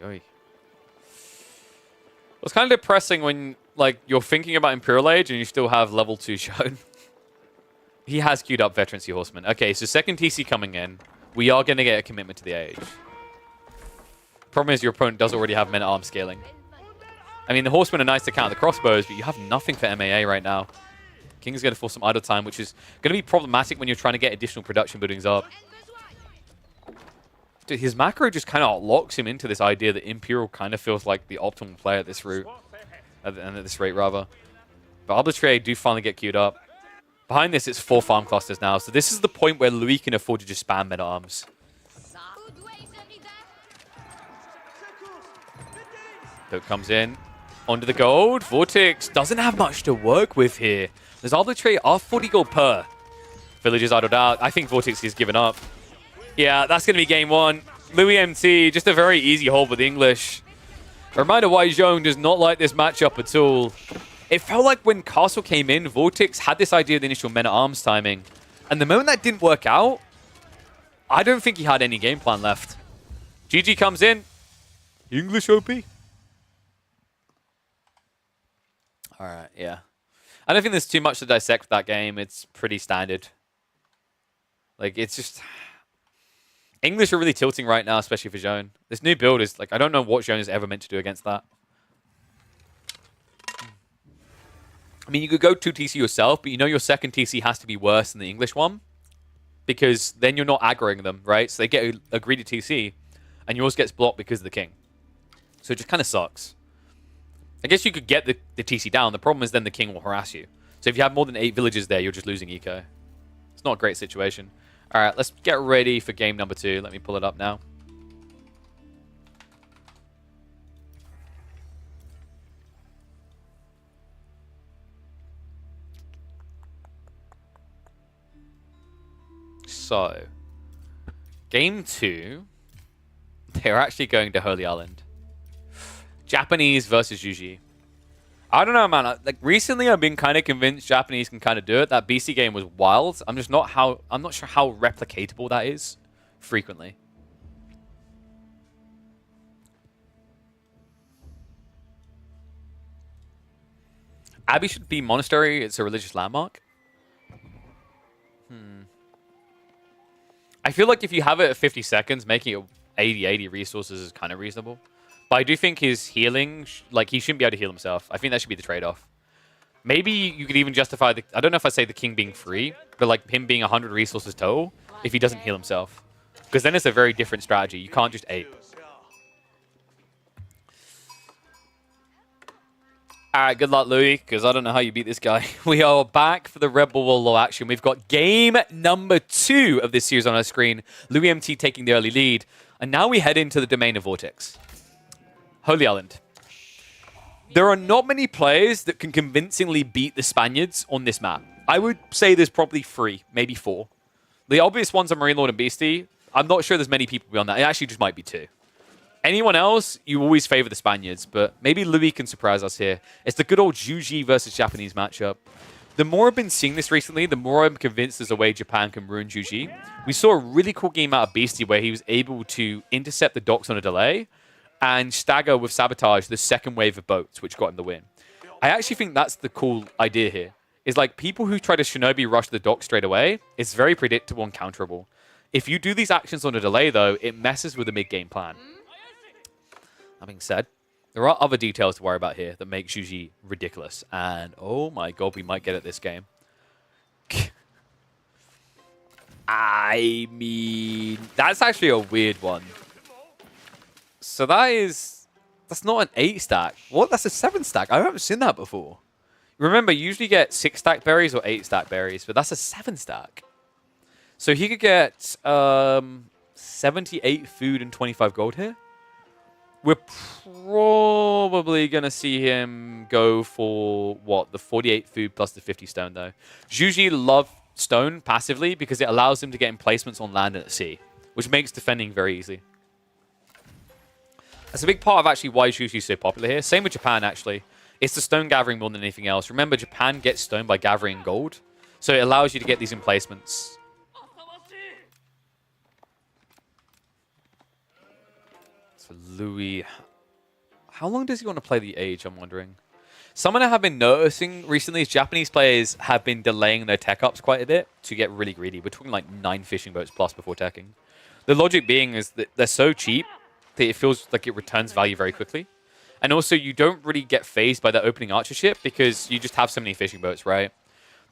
Oy, oy. It's kind of depressing when like you're thinking about Imperial Age and you still have level 2 shown. He has queued up Veteran Sea Horseman. Okay, so second TC coming in. We are going to get a commitment to the age. Problem is your opponent does already have men-at-arms scaling. I mean, the Horsemen are nice to counter the crossbows, but you have nothing for MAA right now. King's going to force some idle time, which is going to be problematic when you're trying to get additional production buildings up. Dude, his macro just kind of locks him into this idea that Imperial kind of feels like the optimal play at this route. At this rate, rather. But Arbitrary do finally get queued up. Behind this, it's 4 farm clusters now, so this is the point where Louis can afford to just spam men-at-arms. Poke comes in. Onto the gold. Vortex doesn't have much to work with here. There's Arbitrary off 40 gold per. Villagers idled out. I think Vortex is given up. Yeah, that's going to be game 1. Louis MT, just a very easy hold with English. A reminder why Zhong does not like this matchup at all. It felt like when Castle came in, Vortex had this idea of the initial men-at-arms timing. And the moment that didn't work out, I don't think he had any game plan left. GG comes in. English OP. Alright, yeah. I don't think there's too much to dissect with that game. It's pretty standard. Like, it's just... English are really tilting right now, especially for Zhone. This new build is, like, I don't know what Zhone is ever meant to do against that. I mean, you could go 2 TC yourself, but you know your second TC has to be worse than the English one. Because then you're not aggroing them, right? So they get a greedy TC, and yours gets blocked because of the king. So it just kind of sucks. I guess you could get the TC down. The problem is then the king will harass you. So if you have more than 8 villages there, you're just losing eco. It's not a great situation. All right, let's get ready for game number 2. Let me pull it up now. So, game 2, they're actually going to Holy Island. Japanese versus Yuji. I don't know, man. Like recently, I've been kind of convinced Japanese can kind of do it. That BC game was wild. I'm not sure how replicatable that is frequently. Abbey should be monastery. It's a religious landmark. I feel like if you have it at 50 seconds, making it 80 resources is kind of reasonable. But I do think his healing, like, he shouldn't be able to heal himself. I think that should be the trade-off. Maybe you could even justify the... I don't know if I say the king being free, but, like, him being 100 resources total if he doesn't heal himself. Because then it's a very different strategy. You can't just ape. Alright, good luck, Louis, because I don't know how you beat this guy. We are back for the RedBull Wololo action. We've got game number 2 of this series on our screen. Louis MT taking the early lead. And now we head into the domain of Vortex. Holy Island. There are not many players that can convincingly beat the Spaniards on this map. I would say there's probably 3, maybe 4. The obvious ones are Marine Lord and Beastie. I'm not sure there's many people beyond that. It actually just might be 2. Anyone else, you always favor the Spaniards, but maybe Louis can surprise us here. It's the good old Juji versus Japanese matchup. The more I've been seeing this recently, the more I'm convinced there's a way Japan can ruin Juji. We saw a really cool game out of Beastie where he was able to intercept the docks on a delay and stagger with Sabotage the second wave of boats, which got him the win. I actually think that's the cool idea here. Is like people who try to Shinobi rush the dock straight away, it's very predictable and counterable. If you do these actions on a delay, though, it messes with the mid-game plan. That being said, there are other details to worry about here that make Juji ridiculous. And, oh my god, we might get it this game. I mean, that's actually a weird one. So that's not an 8 stack. What? That's a 7 stack. I haven't seen that before. Remember, you usually get 6 stack berries or 8 stack berries, but that's a 7 stack. So he could get 78 food and 25 gold here. We're probably going to see him go for, what, the 48 food plus the 50 stone, though. Zhuji love stone passively because it allows him to get emplacements on land and at sea, which makes defending very easy. That's a big part of actually why Zhuji is so popular here. Same with Japan, actually. It's the stone gathering more than anything else. Remember, Japan gets stone by gathering gold, so it allows you to get these emplacements. So Louis, how long does he want to play the Age, I'm wondering? Something I have been noticing recently is Japanese players have been delaying their tech ups quite a bit to get really greedy. We're talking like 9 fishing boats plus before teching. The logic being is that they're so cheap that it feels like it returns value very quickly. And also, you don't really get phased by the opening archer ship because you just have so many fishing boats, right?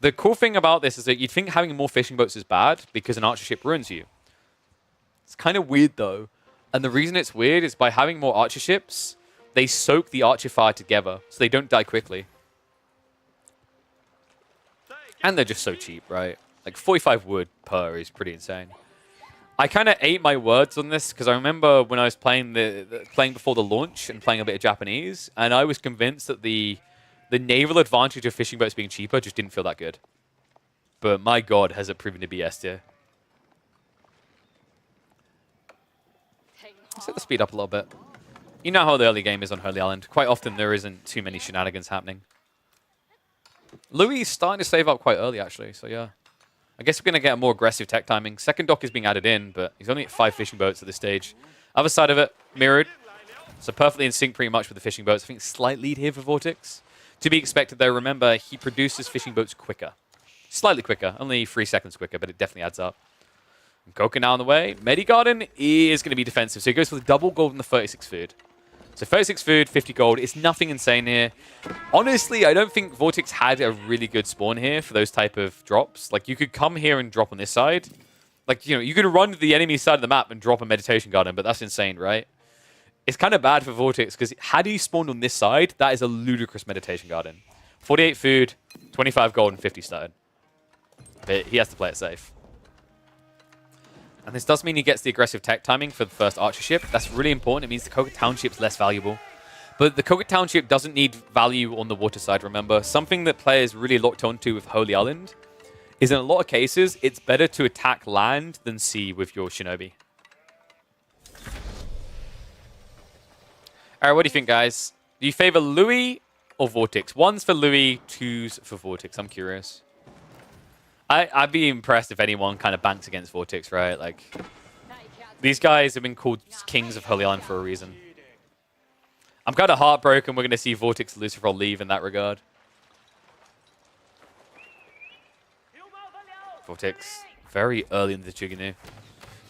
The cool thing about this is that you'd think having more fishing boats is bad because an archer ship ruins you. It's kind of weird, though. And the reason it's weird is by having more archer ships, they soak the archer fire together, so they don't die quickly. And they're just so cheap, right? Like 45 wood per is pretty insane. I kind of ate my words on this because I remember when I was playing playing before the launch and playing a bit of Japanese, and I was convinced that the naval advantage of fishing boats being cheaper just didn't feel that good. But my god, has it proven to be S tier. Set the speed up a little bit. You know how the early game is on Holy Island. Quite often there isn't too many shenanigans happening. Louis is starting to save up quite early, actually, so yeah. I guess we're going to get a more aggressive tech timing. Second dock is being added in, but he's only at 5 fishing boats at this stage. Other side of it, mirrored. So perfectly in sync pretty much with the fishing boats. I think slight lead here for Vortex. To be expected, though, remember, he produces fishing boats quicker. Slightly quicker, only 3 seconds quicker, but it definitely adds up. Koka now on the way. Medigarden is going to be defensive, so he goes for the double gold and the 36 food. So 36 food, 50 gold. It's nothing insane here. Honestly, I don't think Vortex had a really good spawn here for those type of drops. Like, you could come here and drop on this side. Like, you know, you could run to the enemy side of the map and drop a meditation garden, but that's insane, right? It's kind of bad for Vortex, because had he spawned on this side, that is a ludicrous meditation garden. 48 food, 25 gold, and 50 stone. But he has to play it safe. And this does mean he gets the aggressive tech timing for the first archer ship. That's really important. It means the Koka Township's less valuable. But the Koka Township doesn't need value on the water side, remember. Something that players really locked onto with Holy Island is in a lot of cases, it's better to attack land than sea with your Shinobi. Alright, what do you think, guys? Do you favor Louis or Vortex? 1's for Louis, 2's for Vortex. I'm curious. I'd be impressed if anyone kind of banks against Vortex, right? Like, these guys have been called kings of Holy Island for a reason. I'm kind of heartbroken we're going to see Vortex and Lucifer leave in that regard. Vortex, very early in the Chigunu.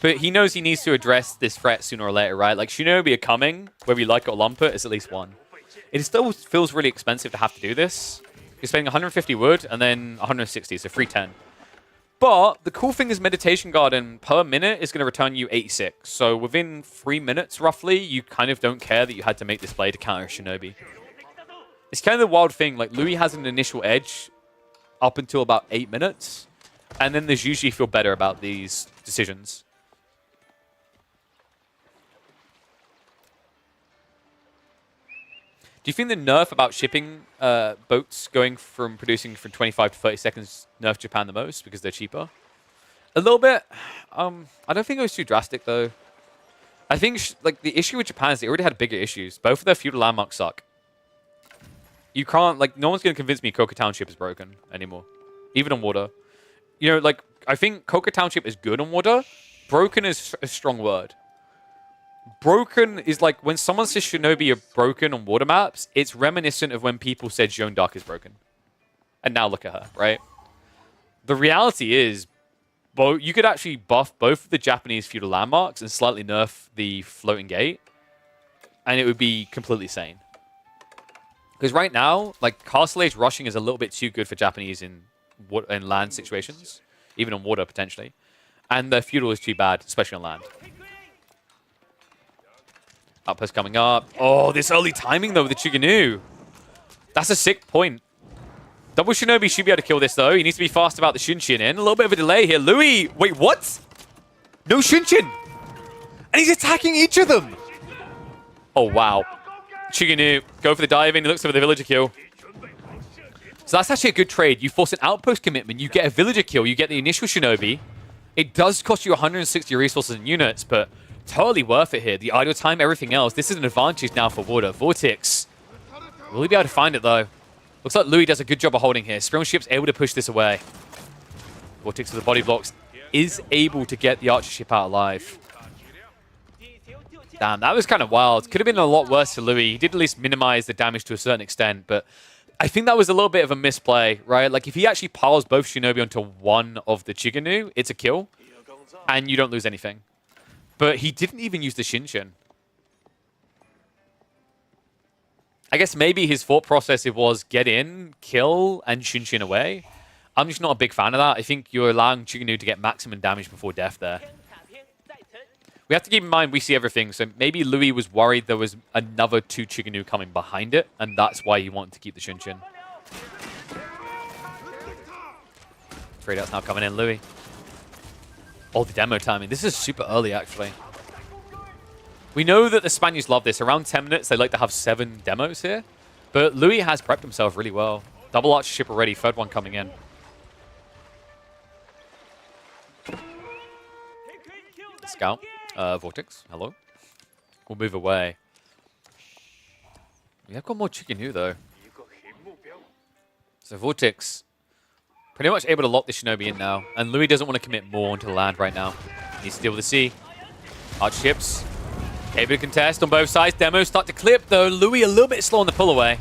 But he knows he needs to address this threat sooner or later, right? Like, Shinobi are coming, whether you like it or lump it, it's at least one. It still feels really expensive to have to do this. You're spending 150 wood and then 160, so 310. But the cool thing is Meditation Garden per minute is going to return you 86. So within 3 minutes, roughly, you kind of don't care that you had to make this play to counter Shinobi. It's kind of the wild thing. Like, Louis has an initial edge up until about 8 minutes. And then there's usually feel better about these decisions. Do you think the nerf about shipping boats going from producing from 25 to 30 seconds nerfed Japan the most because they're cheaper? A little bit. I don't think it was too drastic, though. I think like the issue with Japan is they already had bigger issues. Both of their feudal landmarks suck. You can't, like, no one's going to convince me Koka Township is broken anymore. Even on water. You know, like, I think Koka Township is good on water. Broken is a strong word. Broken is like when someone says Shinobi are broken on water maps, it's reminiscent of when people said Joan d'Arc is broken. And now look at her, right? The reality is, you could actually buff both of the Japanese feudal landmarks and slightly nerf the floating gate, and it would be completely sane. Because right now, like, Castle Age rushing is a little bit too good for Japanese in land situations, even on water potentially. And the feudal is too bad, especially on land. Outpost coming up. Oh, this early timing, though, with the Chigunu. That's a sick point. Double Shinobi should be able to kill this, though. He needs to be fast about the Shunshin in. A little bit of a delay here. Louis, wait, what? No Shunshin. And he's attacking each of them. Oh, wow. Chiganu, go for the dive in. He looks for the villager kill. So that's actually a good trade. You force an outpost commitment, you get a villager kill, you get the initial shinobi. It does cost you 160 resources and units, but totally worth it here. The idle time, everything else. This is an advantage now for Water. Vortex. Will he be able to find it, though? Looks like Louis does a good job of holding here. Spring Ship's able to push this away. Vortex with the body blocks is able to get the Archer Ship out alive. Damn, that was kind of wild. Could have been a lot worse for Louis. He did at least minimize the damage to a certain extent, but I think that was a little bit of a misplay, right? Like, if he actually piles both Shinobi onto one of the Chiganu, it's a kill, and you don't lose anything. But he didn't even use the Shinshin. I guess maybe his thought process it was get in, kill, and Shinshin away. I'm just not a big fan of that. I think you're allowing Chiganu to get maximum damage before death there. We have to keep in mind we see everything, so maybe Louis was worried there was another 2 Chiganu coming behind it, and that's why he wanted to keep the Shinshin. Trade out's now coming in, Louis. Oh, the demo timing. This is super early, actually. We know that the Spaniards love this. Around 10 minutes, they like to have 7 demos here, but Louis has prepped himself really well. Double Archer Ship already, third one coming in. Scout. Vortex, hello. We'll move away. We have got more Chiganu, though. So Vortex, pretty much able to lock the Shinobi in now. And Louis doesn't want to commit more onto the land right now. He needs to deal with the sea. Archer ships. Able to contest on both sides. Demos start to clip, though. Louis a little bit slow on the pull away.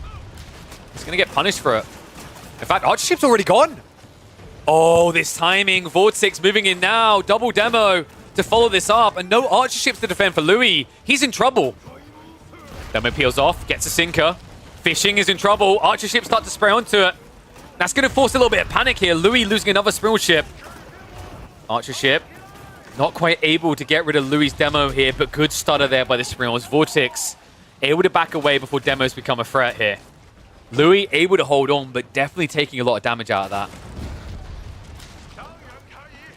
He's going to get punished for it. In fact, Archer ship's already gone. Oh, this timing. Vortex moving in now. Double demo to follow this up, and no Archer ships to defend for Louis. He's in trouble. Demo peels off, gets a sinker. Fishing is in trouble. Archer ships start to spray onto it. That's going to force a little bit of panic here. Louis losing another Spring ship. Archer ship not quite able to get rid of Louis' demo here, but good stutter there by the Springles. Vortex able to back away before demos become a threat here. Louis able to hold on, but definitely taking a lot of damage out of that.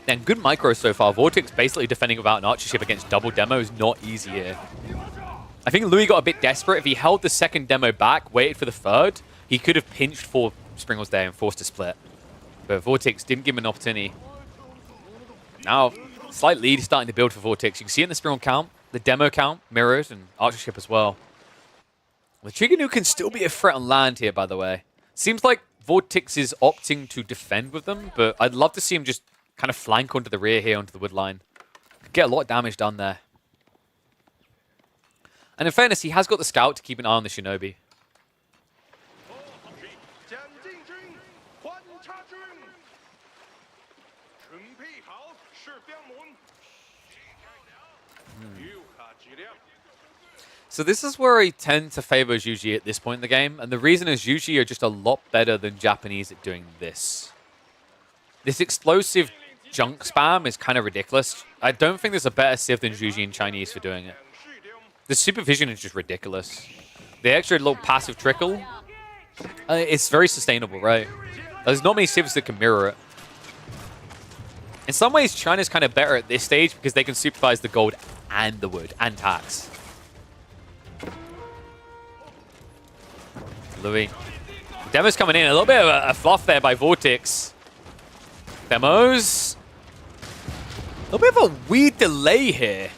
And good micro so far. Vortex basically defending without an Archer ship against double demo is not easy here. I think Louis got a bit desperate. If he held the second demo back, waited for the third, he could have pinched 4 Springles there and forced a split. But Vortex didn't give him an opportunity. Now, slight lead is starting to build for Vortex. You can see it in the Springle count, the demo count, mirrors, and Archer ship as well. The Chiganu can still be a threat on land here, by the way. Seems like Vortex is opting to defend with them, but I'd love to see him just kind of flank onto the rear here, onto the wood line. Could get a lot of damage done there. And in fairness, he has got the scout to keep an eye on the Shinobi. So this is where I tend to favor Juji at this point in the game, and the reason is Juji are just a lot better than Japanese at doing this. This explosive junk spam is kind of ridiculous. I don't think there's a better civ than Juji in Chinese for doing it. The supervision is just ridiculous. The extra little passive trickle, it's very sustainable, right? There's not many civs that can mirror it. In some ways, China's kind of better at this stage because they can supervise the gold and the wood and tax. Louis. Demo's coming in. A little bit of a fluff there by Vortex. Demos. A little bit of a weird delay here.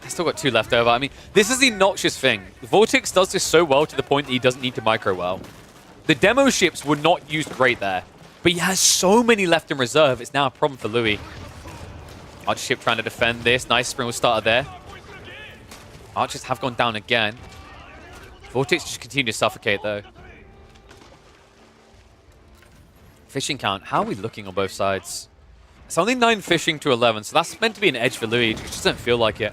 I still got 2 left over. I mean, this is the noxious thing. Vortex does this so well to the point that he doesn't need to micro well. The demo ships were not used great there, but he has so many left in reserve. It's now a problem for Louis. Archer ship trying to defend this. Nice spring starter there. Archers have gone down again. Vortex just continue to suffocate, though. Fishing count. How are we looking on both sides? It's only 9 fishing to 11, so that's meant to be an edge for Louis. It just doesn't feel like it.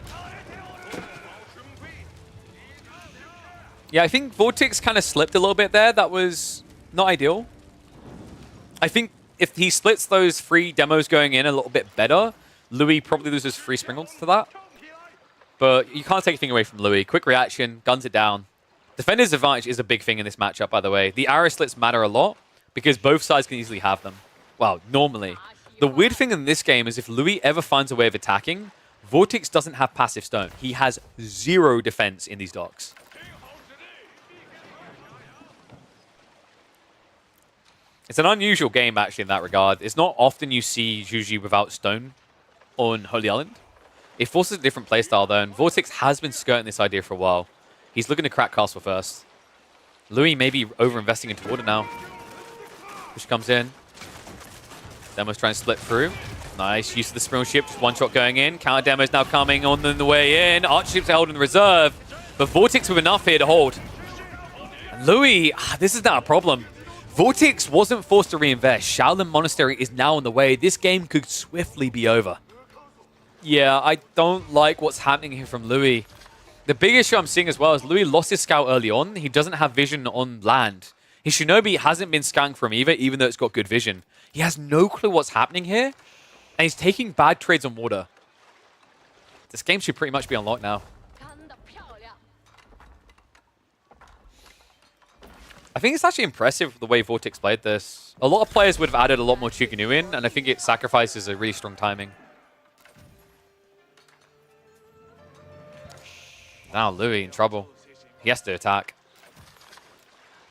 Yeah, I think Vortex kind of slipped a little bit there. That was not ideal. I think if he splits those 3 demos going in a little bit better, Louis probably loses 3 Springles to that. But you can't take anything away from Louis. Quick reaction, guns it down. Defender's advantage is a big thing in this matchup, by the way. The arrow slits matter a lot because both sides can easily have them. Well, normally. The weird thing in this game is if Louis ever finds a way of attacking, Vortex doesn't have passive stone. He has 0 defense in these docks. It's an unusual game, actually, in that regard. It's not often you see Juji without stone on Holy Island. It forces a different playstyle, though, and Vortex has been skirting this idea for a while. He's looking to crack castle first. Louis may be over-investing into water now. Push comes in. Demo's trying to split through. Nice use of the Spring Ship. Just one shot going in. Counter Demo's now coming on the way in. Archship's held in reserve. But Vortex with enough here to hold. And Louis, this is now a problem. Vortex wasn't forced to reinvest. Shaolin Monastery is now on the way. This game could swiftly be over. Yeah, I don't like what's happening here from Louis. The big issue I'm seeing as well is Louis lost his scout early on. He doesn't have vision on land. His Shinobi hasn't been scouting from either, even though it's got good vision. He has no clue what's happening here, and he's taking bad trades on water. This game should pretty much be unlocked now. I think it's actually impressive the way Vortex played this. A lot of players would have added a lot more Chukunu in, and I think it sacrifices a really strong timing. Now Louis in trouble. He has to attack.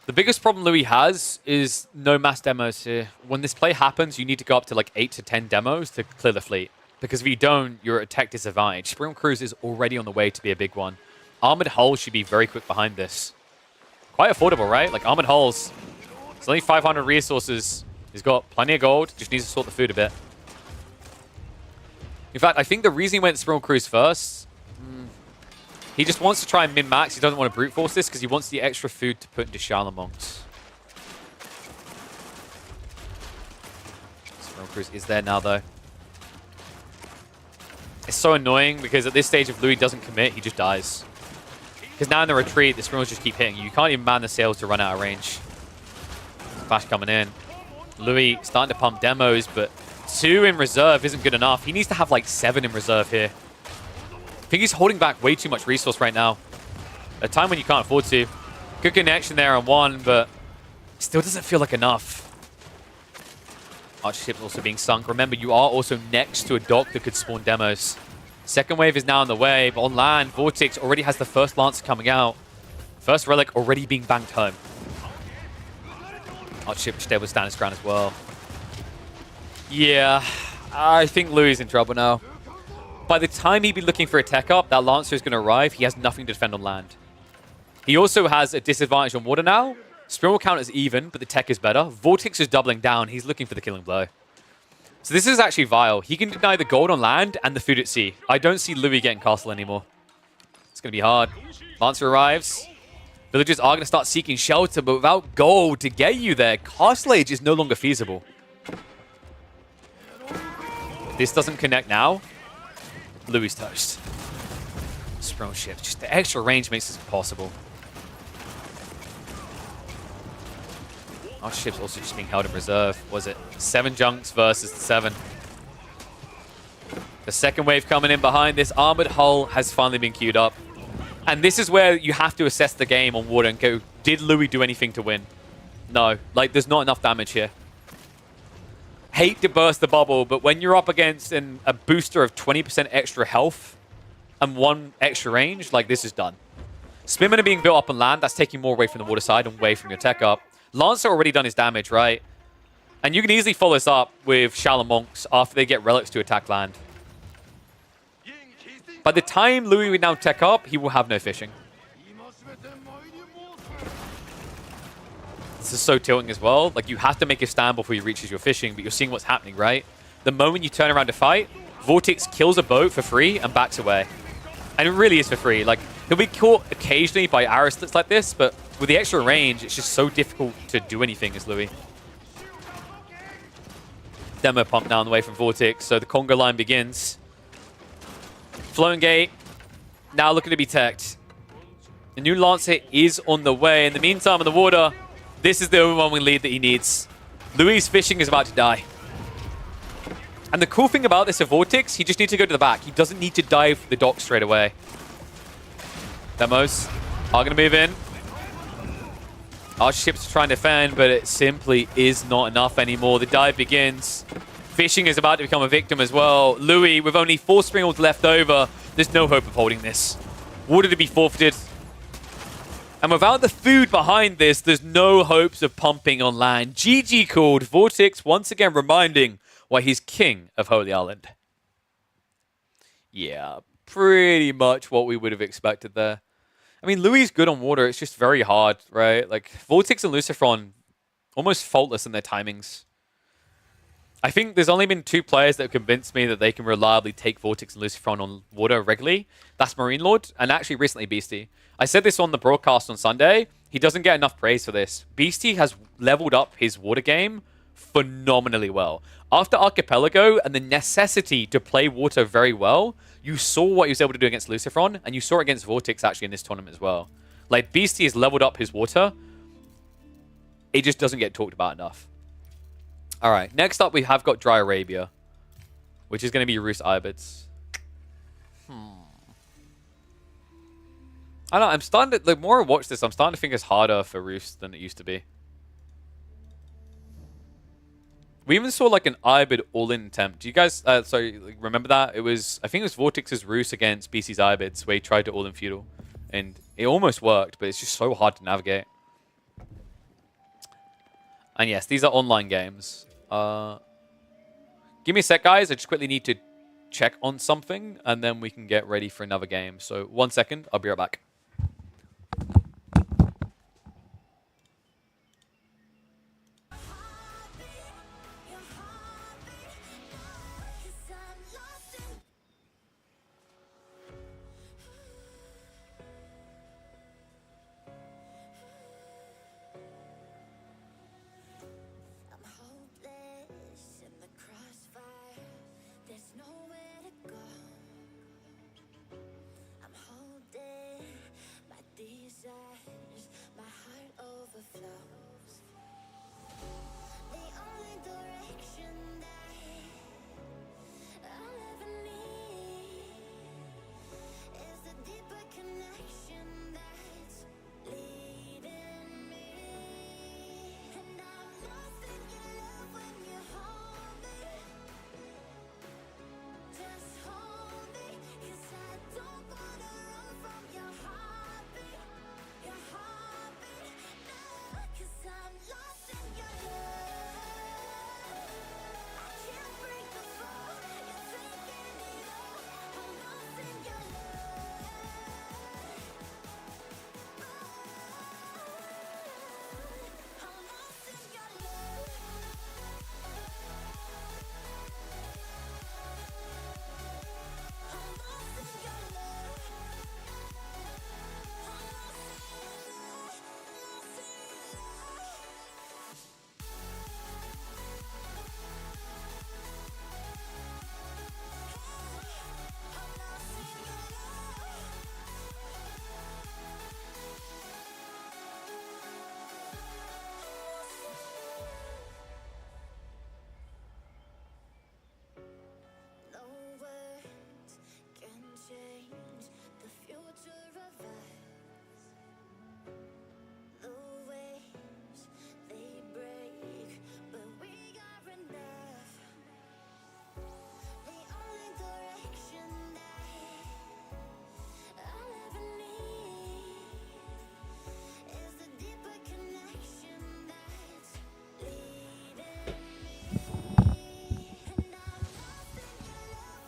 The biggest problem Louis has is no mass demos here. When this play happens, you need to go up to like 8 to 10 demos to clear the fleet. Because if you don't, you're at a tech disadvantage. Spring Cruise is already on the way to be a big one. Armored Hull should be very quick behind this. Quite affordable, right? Like Armored Hulls. It's only 500 resources. He's got plenty of gold. Just needs to sort the food a bit. In fact, I think the reason he went Spring Cruise first... he just wants to try and min-max. He doesn't want to brute force this because he wants the extra food to put into Shaolin Monks. Spring Cruise is there now, though. It's so annoying because at this stage, if Louis doesn't commit, he just dies. Because now in the retreat, the Springles just keep hitting you. You can't even man the sails to run out of range. Flash coming in. Louis starting to pump demos, but 2 in reserve isn't good enough. He needs to have like 7 in reserve here. I think he's holding back way too much resource right now. At a time when you can't afford to. Good connection there on 1, but still doesn't feel like enough. Archer ship's also being sunk. Remember, you are also next to a dock that could spawn demos. Second wave is now on the way, but on land, Vortex already has the first Lancer coming out. First Relic already being banked home. Archer ship should able to stand his ground as well. Yeah, I think Louis is in trouble now. By the time he'd be looking for a tech up, that Lancer is going to arrive. He has nothing to defend on land. He also has a disadvantage on water now. Spring will count as even, but the tech is better. Vortex is doubling down. He's looking for the killing blow. So this is actually vile. He can deny the gold on land and the food at sea. I don't see Louis getting castle anymore. It's going to be hard. Lancer arrives. Villagers are going to start seeking shelter, but without gold to get you there, Castle Age is no longer feasible. If this doesn't connect now, Louis toast. Sprung ship. Just the extra range makes this impossible. Our ship's also just being held in reserve. Was it 7 junks versus the 7? The second wave coming in behind this. Armored Hull has finally been queued up. And this is where you have to assess the game on water and go, did Louis do anything to win? No. Like, there's not enough damage here. Hate to burst the bubble, but when you're up against a booster of 20% extra health and 1 extra range, like, this is done. Spearmen are being built up on land. That's taking more away from the water side and away from your tech up. Lancer already done his damage, right? And you can easily follow this up with Shaolin Monks after they get relics to attack land. By the time Louis would now tech up, he will have no fishing. This is so tilting as well. Like, you have to make a stand before you reaches your fishing, but you're seeing what's happening, right? The moment you turn around to fight, Vortex kills a boat for free and backs away. And it really is for free. Like, he'll be caught occasionally by arrow slits like this, but with the extra range, it's just so difficult to do anything as Louis. Demo pump down the way from Vortex, so the Congo line begins. Flowing Gate, now looking to be teched. The new Lancer is on the way. In the meantime, in the water, this is the overwhelming lead that he needs. Louis' fishing is about to die. And the cool thing about this of Vortex, he just needs to go to the back. He doesn't need to dive the dock straight away. Demos are going to move in. Our ships are trying to defend, but it simply is not enough anymore. The dive begins. Fishing is about to become a victim as well. Louis, with only 4 Springles left over, there's no hope of holding this. Water to be forfeited. And without the food behind this, there's no hopes of pumping on land. GG called. Vortex once again reminding why he's king of Holy Island. Yeah, pretty much what we would have expected there. I mean, Louis is good on water. It's just very hard, right? Like, Vortex and Lucifron, almost faultless in their timings. I think there's only been 2 players that have convinced me that they can reliably take Vortex and Lucifron on water regularly. That's Marine Lord, and actually recently Beastie. I said this on the broadcast on Sunday. He doesn't get enough praise for this. Beastie has leveled up his water game phenomenally well. After Archipelago and the necessity to play water very well, you saw what he was able to do against Lucifron, and you saw it against Vortex actually in this tournament as well. Like, Beastie has leveled up his water. It just doesn't get talked about enough. All right, next up we have got Dry Arabia, which is going to be Roost Ibids. I don't know, I'm starting to, the more I watch this, I'm starting to think it's harder for Roost than it used to be. We even saw like an Ibid all-in attempt. Do you guys, remember that? It was, I think it was Vortex's Roost against BC's Ibids, where he tried to all-in feudal. And it almost worked, but it's just so hard to navigate. And yes, these are online games. Give me a sec, guys. I just quickly need to check on something, and then we can get ready for another game. So 1 second. I'll be right back.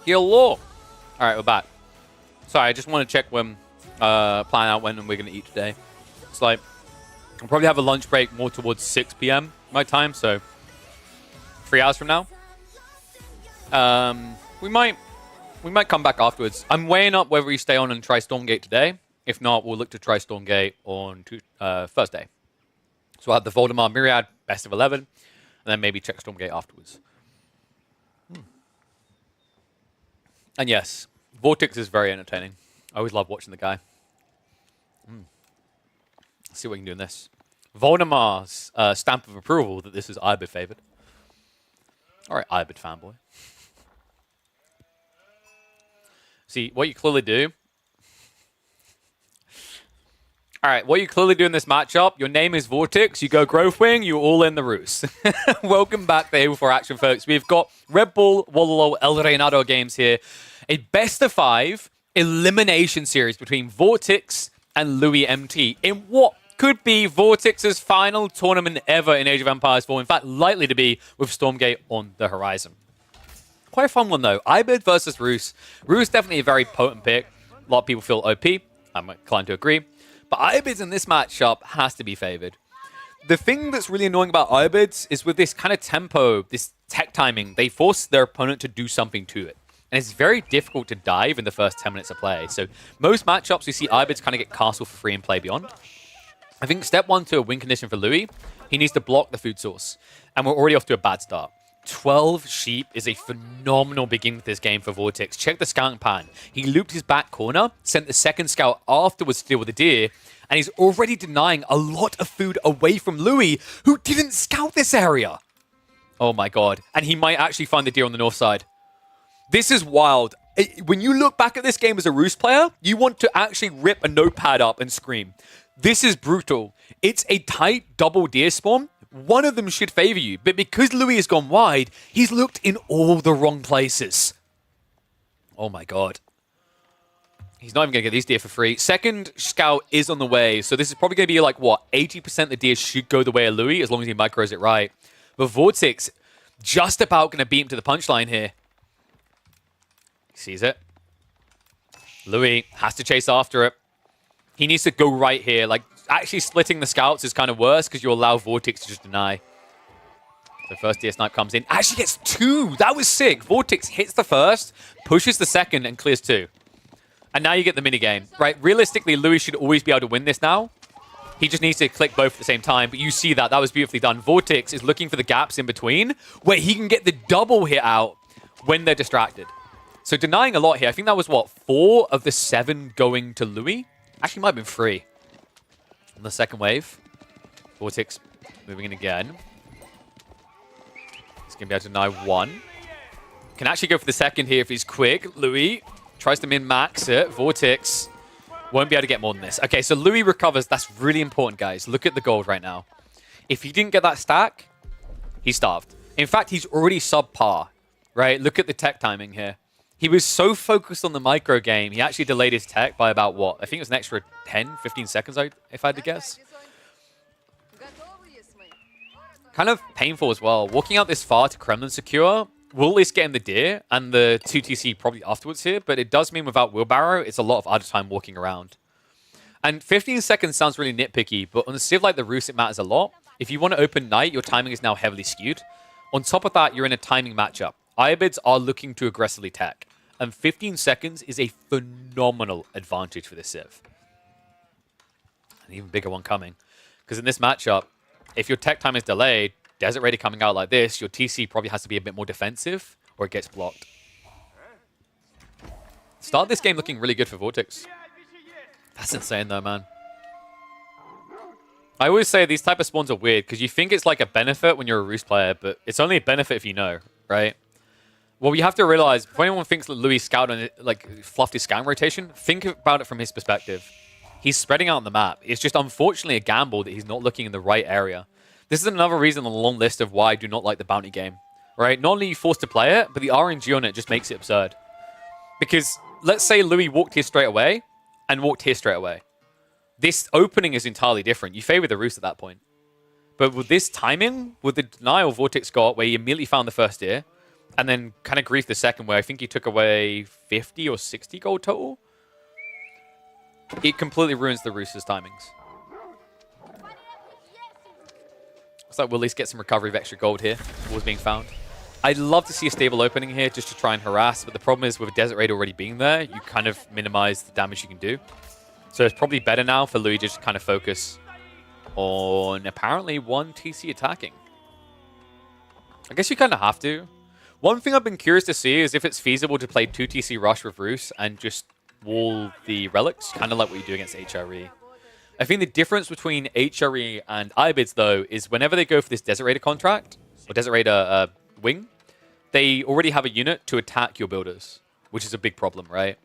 Hello. All right, we're back. Sorry, I just want to check when, plan out when we're going to eat today. It's like, I'll probably have a lunch break more towards 6 p.m. my time, so 3 hours from now. We might come back afterwards. I'm weighing up whether we stay on and try Stormgate today. If not, we'll look to try Stormgate on Thursday. So we'll have the Voldemar Myriad best of 11, and then maybe check Stormgate afterwards. And yes, Vortex is very entertaining. I always love watching the guy. Let's see what we can do in this. Voldemar's stamp of approval that this is Ibid favored. All right, Ibid fanboy. See, what you clearly do All right, what you clearly do in this matchup, your name is Vortex, you go Growth Wing, you all in the Roost. Welcome back to Able for Action, folks. We've got RedBull, Wololo, El Reinado games here. A best-of-5 elimination series between Vortex and Louis MT in what could be Vortex's final tournament ever in Age of Empires 4. In fact, likely to be with Stormgate on the horizon. Quite a fun one, though. Ibid versus Roos. Roos definitely a very potent pick. A lot of people feel OP. I'm inclined to agree. But Ibids in this matchup has to be favored. The thing that's really annoying about Ibids is with this kind of tempo, this tech timing, they force their opponent to do something to it. And it's very difficult to dive in the first 10 minutes of play. So most matchups, we see Ibids kind of get castle for free and play beyond. I think step 1 to a win condition for Louis, he needs to block the food source. And we're already off to a bad start. 12 sheep is a phenomenal beginning to this game for Vortex. Check the scouting pattern. He looped his back corner, sent the second scout afterwards to deal with the deer, and he's already denying a lot of food away from Louis, who didn't scout this area. Oh my god. And he might actually find the deer on the north side. This is wild. When you look back at this game as a Roost player, you want to actually rip a notepad up and scream. This is brutal. It's a tight double deer spawn. One of them should favor you, but because Louis has gone wide, he's looked in all the wrong places. Oh my god. He's not even going to get these deer for free. Second scout is on the way, so this is probably going to be like, what, 80% of the deer should go the way of Louis, as long as he micros it right. But Vortex, just about going to beat him to the punchline here. He sees it. Louis has to chase after it. He needs to go right here, like, actually splitting the scouts is kind of worse because you allow Vortex to just deny. So first deer snipe comes in. Actually gets 2. That was sick. Vortex hits the first, pushes the second, and clears 2. And now you get the minigame. Right, realistically, Louis should always be able to win this now. He just needs to click both at the same time. But you see that. That was beautifully done. Vortex is looking for the gaps in between where he can get the double hit out when they're distracted. So denying a lot here. I think that was, what, 4 of the 7 going to Louis? Actually, might have been 3. On the second wave, Vortex moving in again. He's going to be able to deny 1. Can actually go for the second here if he's quick. Louis tries to min-max it. Vortex won't be able to get more than this. Okay, so Louis recovers. That's really important, guys. Look at the gold right now. If he didn't get that stack, he's starved. In fact, he's already subpar, right? Look at the tech timing here. He was so focused on the micro game, he actually delayed his tech by about, what? I think it was an extra 10, 15 seconds, if I had to guess. Kind of painful as well. Walking out this far to Kremlin secure will at least get him the deer and the 2TC probably afterwards here, but it does mean without wheelbarrow, it's a lot of idle time walking around. And 15 seconds sounds really nitpicky, but on a civ like the Roost, it matters a lot. If you want to open night, your timing is now heavily skewed. On top of that, you're in a timing matchup. Ibids are looking to aggressively tech. And 15 seconds is a phenomenal advantage for this civ. An even bigger one coming. Because in this matchup, if your tech time is delayed, Desert Raider coming out like this, your TC probably has to be a bit more defensive, or it gets blocked. Start this game looking really good for Vortex. That's insane though, man. I always say these type of spawns are weird, because you think it's like a benefit when you're a Roost player, but it's only a benefit if you know, right? Well, you have to realize, if anyone thinks that Louis scouted, like, fluffed his scouting rotation, think about it from his perspective. He's spreading out on the map. It's just unfortunately a gamble that he's not looking in the right area. This is another reason on the long list of why I do not like the bounty game, right? Not only are you forced to play it, but the RNG on it just makes it absurd. Because let's say Louis walked here straight away and walked here straight away. This opening is entirely different. You favor the Roost at that point. But with this timing, with the denial Vortex got, where he immediately found the first deer, and then kind of grief the second, where I think he took away 50 or 60 gold total, it completely ruins the Roost's timings. So we'll at least get some recovery of extra gold here. Wall's being found. I'd love to see a stable opening here just to try and harass, but the problem is with a Desert Raid already being there, you kind of minimize the damage you can do. So it's probably better now for Louis just to kind of focus on apparently 1 TC attacking. I guess you kind of have to. One thing I've been curious to see is if it's feasible to play 2 TC Rush with Roos and just wall the relics, kind of like what you do against HRE. I think the difference between HRE and Ibids, though, is whenever they go for this Desert Raider contract, or Desert Raider wing, they already have a unit to attack your builders, which is a big problem, right?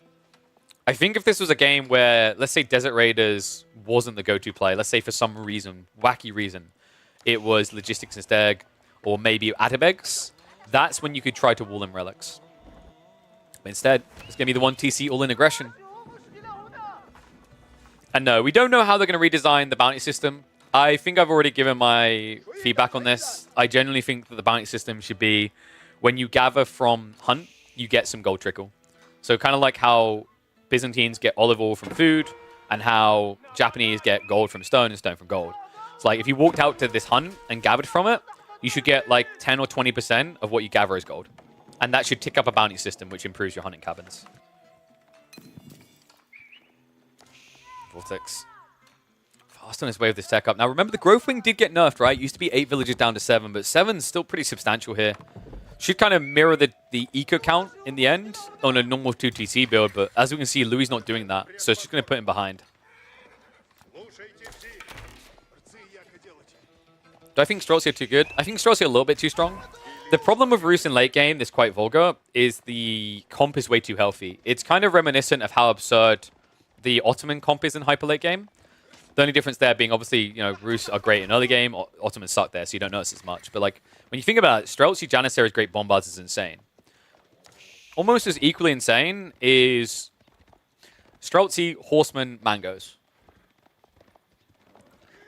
I think if this was a game where, let's say Desert Raiders wasn't the go-to play, let's say for some reason, wacky reason, it was logistics instead, or maybe Atabegs, that's when you could try to wall in relics. But instead, it's going to be the 1TC all-in aggression. And no, we don't know how they're going to redesign the bounty system. I think I've already given my feedback on this. I generally think that the bounty system should be when you gather from hunt, you get some gold trickle. So kind of like how Byzantines get olive oil from food and how Japanese get gold from stone and stone from gold. It's like if you walked out to this hunt and gathered from it, you should get like 10 or 20% of what you gather as gold. And that should tick up a bounty system, which improves your hunting cabins. Vortex. Fast on his way with this tech up. Now, remember, the Growth Wing did get nerfed, right? It used to be 8 villages down to 7, but 7's still pretty substantial here. Should kind of mirror the eco count in the end on a normal 2TC build, but as we can see, Louis not doing that, so it's just going to put him behind. Do I think Streltsy are too good? I think Streltsy are a little bit too strong. The problem with Rus in late game, that's quite vulgar, is the comp is way too healthy. It's kind of reminiscent of how absurd the Ottoman comp is in hyper late game. The only difference there being, obviously, you know, Rus are great in early game, Ottomans suck there, so you don't notice as much. But, like, when you think about it, Streltsy, Janissary's great bombards is insane. Almost as equally insane is Streltsy, Horseman, Mangoes.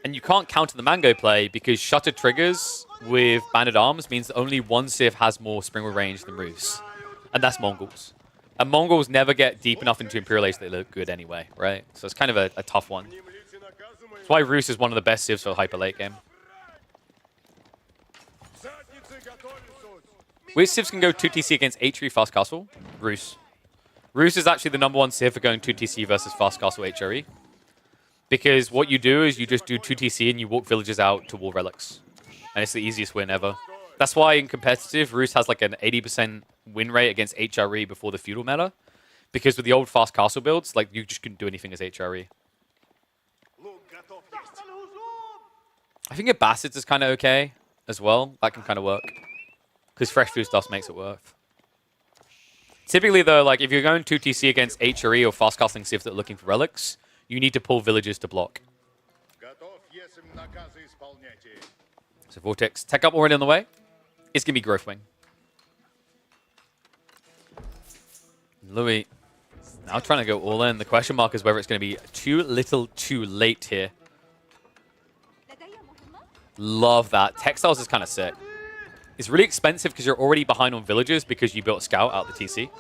And you can't counter the Mango play because Shutter triggers with Banded Arms means that only one Civ has more Springwood range than Rus. And that's Mongols. And Mongols never get deep enough into Imperial Age that they look good anyway, right? So it's kind of a tough one. That's why Rus is one of the best Civs for hyper late game. Which Civs can go 2TC against HRE Fast Castle? Rus. Rus is actually the #1 Civ for going 2TC versus Fast Castle HRE. Because what you do is you just do 2TC and you walk villages out to wall relics. And it's the easiest win ever. That's why in competitive, Rus has like an 80% win rate against HRE before the feudal meta. Because with the old Fast Castle builds, like you just couldn't do anything as HRE. I think a Bastards is kind of okay as well. That can kind of work. Because fresh food stuff makes it work. Typically though, like if you're going 2TC against HRE or fast casting civs that are looking for relics, you need to pull villages to block. So Vortex, tech up already on the way. It's going to be Growth Wing. Louis now trying to go all in. The question mark is whether it's going to be too little too late here. Love that. Textiles is kind of sick. It's really expensive because you're already behind on villages because you built a scout out the TC.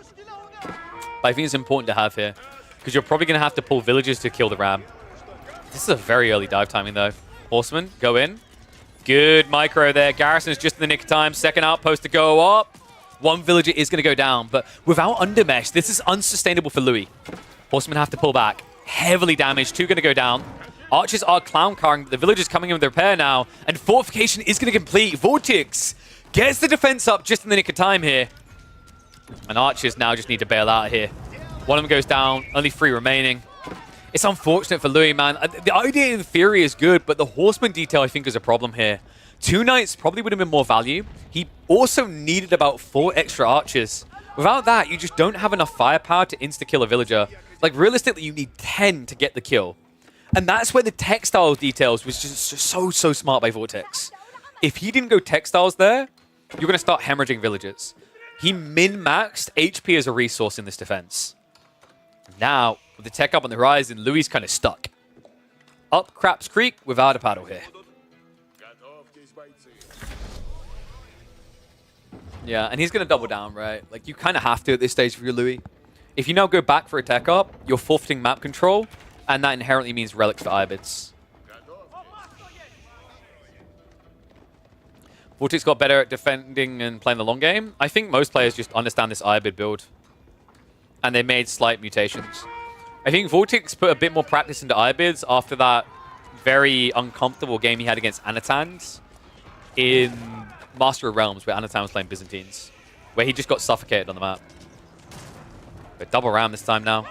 But I think it's important to have here because you're probably going to have to pull villages to kill the ram. This is a very early dive timing though. Horseman, go in. Good micro there. Garrison is just in the nick of time. Second outpost to go up. One villager is going to go down, but without undermesh, this is unsustainable for Louis. Horsemen have to pull back. Heavily damaged. 2 going to go down. Archers are clown carring. The villagers coming in with repair now, and fortification is going to complete. Vortex gets the defense up just in the nick of time here. And Archers now just need to bail out here. One of them goes down. Only 3 remaining. It's unfortunate for Louis, man. The idea in theory is good, but the Horseman detail, I think, is a problem here. 2 Knights probably would have been more value. He also needed about 4 extra Archers. Without that, you just don't have enough firepower to insta-kill a villager. Like, realistically, you need 10 to get the kill. And that's where the textiles details was just so smart by Vortex. If he didn't go textiles there, you're going to start hemorrhaging villagers. He min-maxed HP as a resource in this defense. Now, with the tech up on the horizon, Louis kind of stuck. Up Craps Creek without a paddle here. Yeah, and he's going to double down, right? Like, you kind of have to at this stage for your Louis. If you now go back for a tech up, you're forfeiting map control, and that inherently means relics for Ibids. Vortex got better at defending and playing the long game. I think most players just understand this Ibid build. And they made slight mutations. I think Vortex put a bit more practice into Ibids after that very uncomfortable game he had against Anatans in Master of Realms, where Anatan was playing Byzantines, where he just got suffocated on the map. But double ram this time now.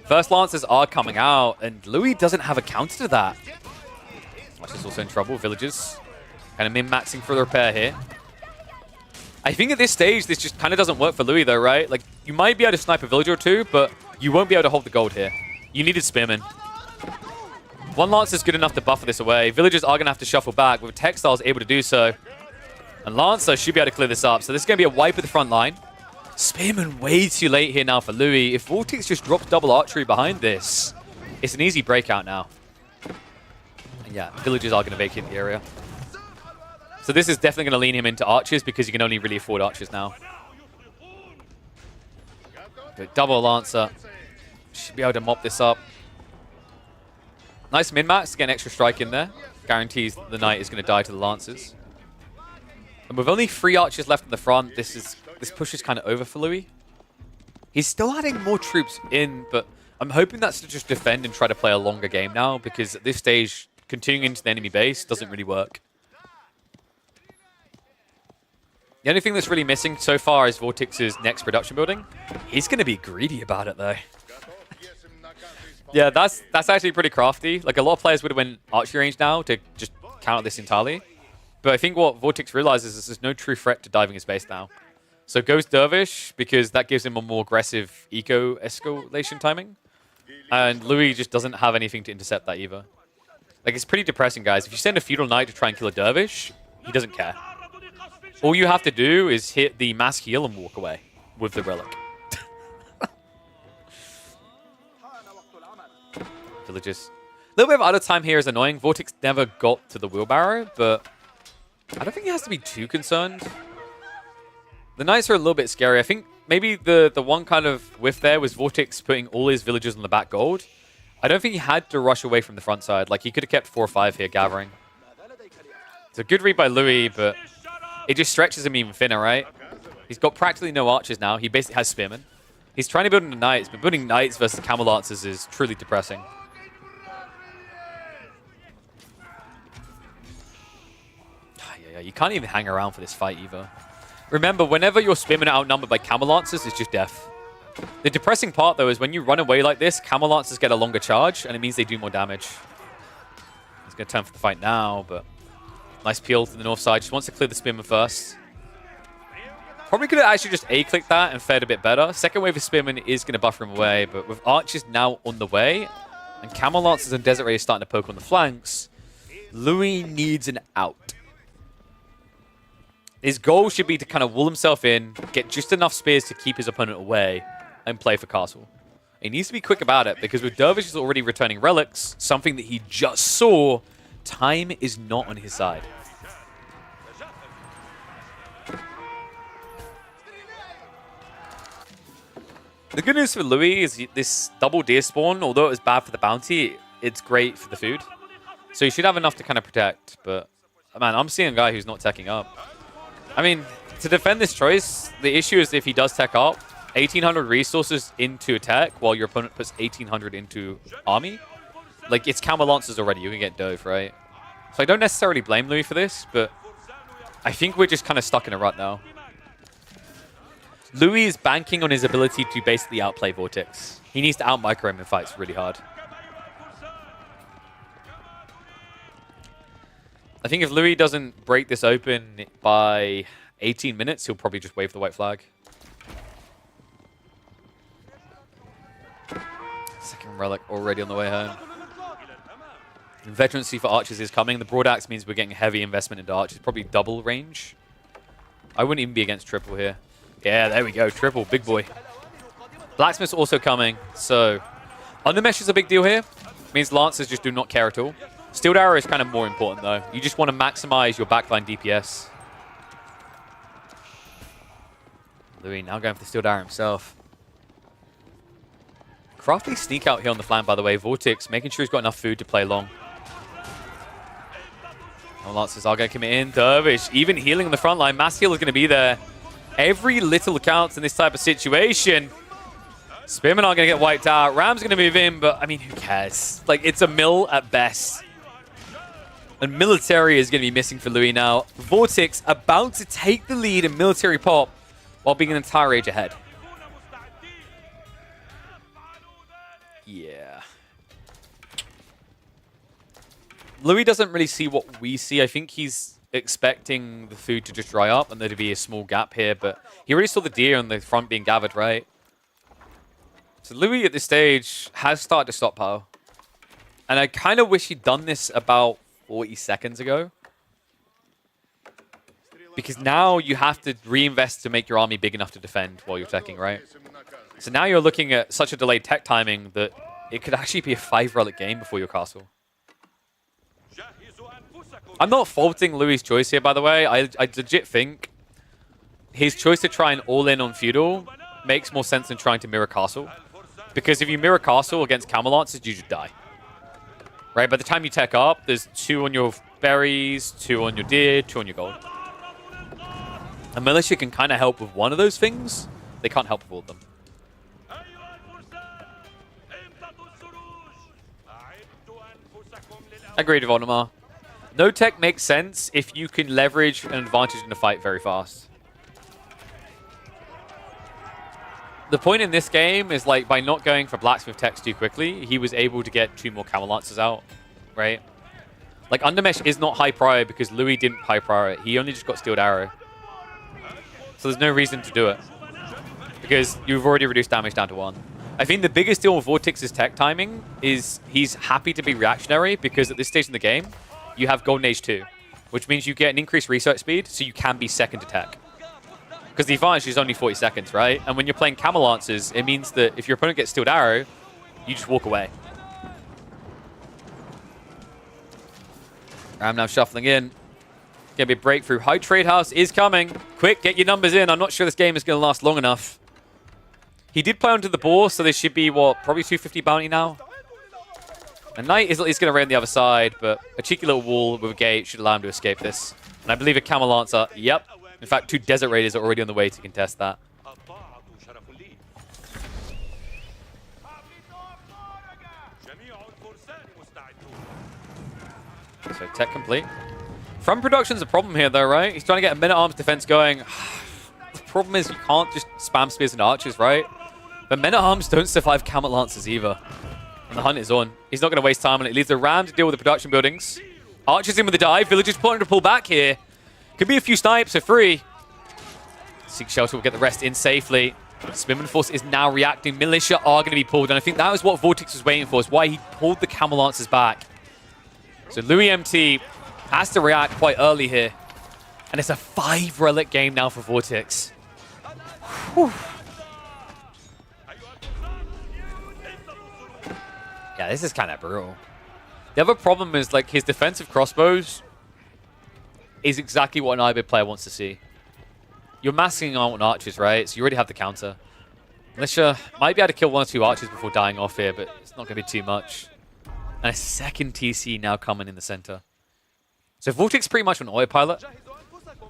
First Lancers are coming out, and Louis doesn't have a counter to that. Watch is also in trouble. Villagers kind of min-maxing for the repair here. I think at this stage, this just kind of doesn't work for Louis though, right? Like, you might be able to snipe a villager or 2, but you won't be able to hold the gold here. You needed Spearman. One Lance is good enough to buffer this away. Villagers are going to have to shuffle back, with Textiles able to do so. And Lancer should be able to clear this up. So this is going to be a wipe at the front line. Spearman way too late here now for Louis. If Vortex just drops double archery behind this, it's an easy breakout now. And yeah, Villagers are going to vacate the area. So this is definitely going to lean him into archers because you can only really afford archers now. But double Lancer. Should be able to mop this up. Nice min-max to get an extra strike in there. Guarantees that the knight is going to die to the Lancers. And with only 3 archers left in the front, this push is kind of over for Louis. He's still adding more troops in, but I'm hoping that's to just defend and try to play a longer game now, because at this stage, continuing into the enemy base doesn't really work. The only thing that's really missing so far is Vortex's next production building. He's going to be greedy about it, though. Yeah, that's actually pretty crafty. Like, a lot of players would have went archery range now to just counter this entirely. But I think what Vortex realizes is there's no true threat to diving his base now. So goes Dervish, because that gives him a more aggressive eco-escalation timing. And Louis just doesn't have anything to intercept that either. Like, it's pretty depressing, guys. If you send a Feudal Knight to try and kill a Dervish, he doesn't care. All you have to do is hit the mass heal and walk away with the Relic. Villagers. A little bit of out of time here is annoying. Vortex never got to the wheelbarrow, but I don't think he has to be too concerned. The Knights are a little bit scary. I think maybe the one kind of whiff there was Vortex putting all his villagers on the back gold. I don't think he had to rush away from the front side. Like, he could have kept 4 or 5 here gathering. It's a good read by Louis, but it just stretches him even thinner, right? He's got practically no archers now. He basically has spearmen. He's trying to build into Knights, but building Knights versus Camel Lancers is truly depressing. Yeah, you can't even hang around for this fight either. Remember, whenever your spearmen are outnumbered by Camel Lancers, it's just death. The depressing part, though, is when you run away like this, Camel Lancers get a longer charge, and it means they do more damage. He's going to turn for the fight now, but nice peel to the north side. Just wants to clear the spearmen first. Probably could have actually just A-clicked that and fared a bit better. Second wave of spearmen is going to buffer him away, but with archers now on the way, and Camel Lancers and Desert Raiders starting to poke on the flanks, Louis needs an out. His goal should be to kind of wall himself in, get just enough spears to keep his opponent away, and play for castle. He needs to be quick about it, because with Dervish already returning relics, something that he just saw, time is not on his side. The good news for Louis is this double deer spawn, although it was bad for the bounty, it's great for the food. So you should have enough to kind of protect, but man, I'm seeing a guy who's not teching up. I mean, to defend this choice, the issue is if he does tech up, 1,800 resources into attack while your opponent puts 1,800 into army. Like, it's Camel Lancers already. You can get dove, right? So I don't necessarily blame Louis for this, but I think we're just kind of stuck in a rut now. Louis is banking on his ability to basically outplay Vortex. He needs to out-micro him in fights really hard. I think if Louis doesn't break this open by 18 minutes, he'll probably just wave the white flag. Second relic already on the way home. Veterancy for archers is coming. The broad axe means we're getting heavy investment into archers. Probably double range. I wouldn't even be against triple here. Yeah, there we go. Triple. Big boy. Blacksmith's also coming. So, undermesh is a big deal here. Means Lancers just do not care at all. Steeled Arrow is kind of more important, though. You just want to maximize your backline DPS. Louis now going for the Steeled Arrow himself. Crafty sneak out here on the flank, by the way. Vortex making sure he's got enough food to play long. Oh, Lancers are going to commit in. Dervish even healing on the front line. Mass heal is going to be there. Every little counts in this type of situation. Spearmen are going to get wiped out. Ram's going to move in, but I mean, who cares? Like, it's a mill at best. And military is going to be missing for Louis now. Vortex about to take the lead in military pop while being an entire age ahead. Yeah. Louis doesn't really see what we see. I think he's expecting the food to just dry up and there to be a small gap here, but he already saw the deer on the front being gathered, right? So Louis at this stage has started to stockpile. And I kind of wish he'd done this about 40 seconds ago. Because now you have to reinvest to make your army big enough to defend while you're teching, right? So now you're looking at such a delayed tech timing that it could actually be a 5-relic game before your castle. I'm not faulting Louis' choice here, by the way. I legit think his choice to try and all-in on feudal makes more sense than trying to mirror castle. Because if you mirror castle against Camelances, you just die. Right? By the time you tech up, there's 2 on your berries, 2 on your deer, 2 on your gold. And militia can kind of help with one of those things. They can't help with all of them. Agreed, Voldemar. No tech makes sense if you can leverage an advantage in the fight very fast. The point in this game is, like, by not going for blacksmith techs too quickly, he was able to get 2 more camel lancers out, right? Like, Undermesh is not high prior because Louis didn't high prior it. He only just got Steeled Arrow. So there's no reason to do it. Because you've already reduced damage down to 1. I think the biggest deal with Vortex's tech timing is he's happy to be reactionary because at this stage in the game, you have Golden Age 2, which means you get an increased research speed, so you can be second to tech. Because the advantage is only 40 seconds, right? And when you're playing Camel Lancers, it means that if your opponent gets Steeled Arrow, you just walk away. I'm now shuffling in. Gonna be a breakthrough. High Trade House is coming. Quick, get your numbers in. I'm not sure this game is going to last long enough. He did play onto the boar, so there should be, what, probably 250 bounty now? A knight is going to raid on the other side, but a cheeky little wall with a gate should allow him to escape this. And I believe a Camel Lancer, yep. In fact, 2 Desert Raiders are already on the way to contest that. So tech complete. Front production's a problem here, though, right? He's trying to get a men-at-arms defense going. The problem is you can't just spam spears and archers, right? But men-at-arms don't survive Camel Lancers either. And the hunt is on. He's not going to waste time on it. He leaves the ram to deal with the production buildings. Archers in with the dive. Villagers planning to pull back here. Could be a few snipes for free. Seek Shelter will get the rest in safely. Spinman Force is now reacting. Militia are going to be pulled. And I think that was what Vortex was waiting for. Is why he pulled the Camel Lancers back. So Louis MT has to react quite early here. And it's a 5-relic game now for Vortex. Whew. Yeah, this is kind of brutal. The other problem is, like, his defensive crossbows is exactly what an IBID player wants to see. You're masking on archers, right? So you already have the counter. Militia might be able to kill 1 or 2 archers before dying off here, but it's not going to be too much. And a second TC now coming in the center. So Vortex pretty much on autopilot.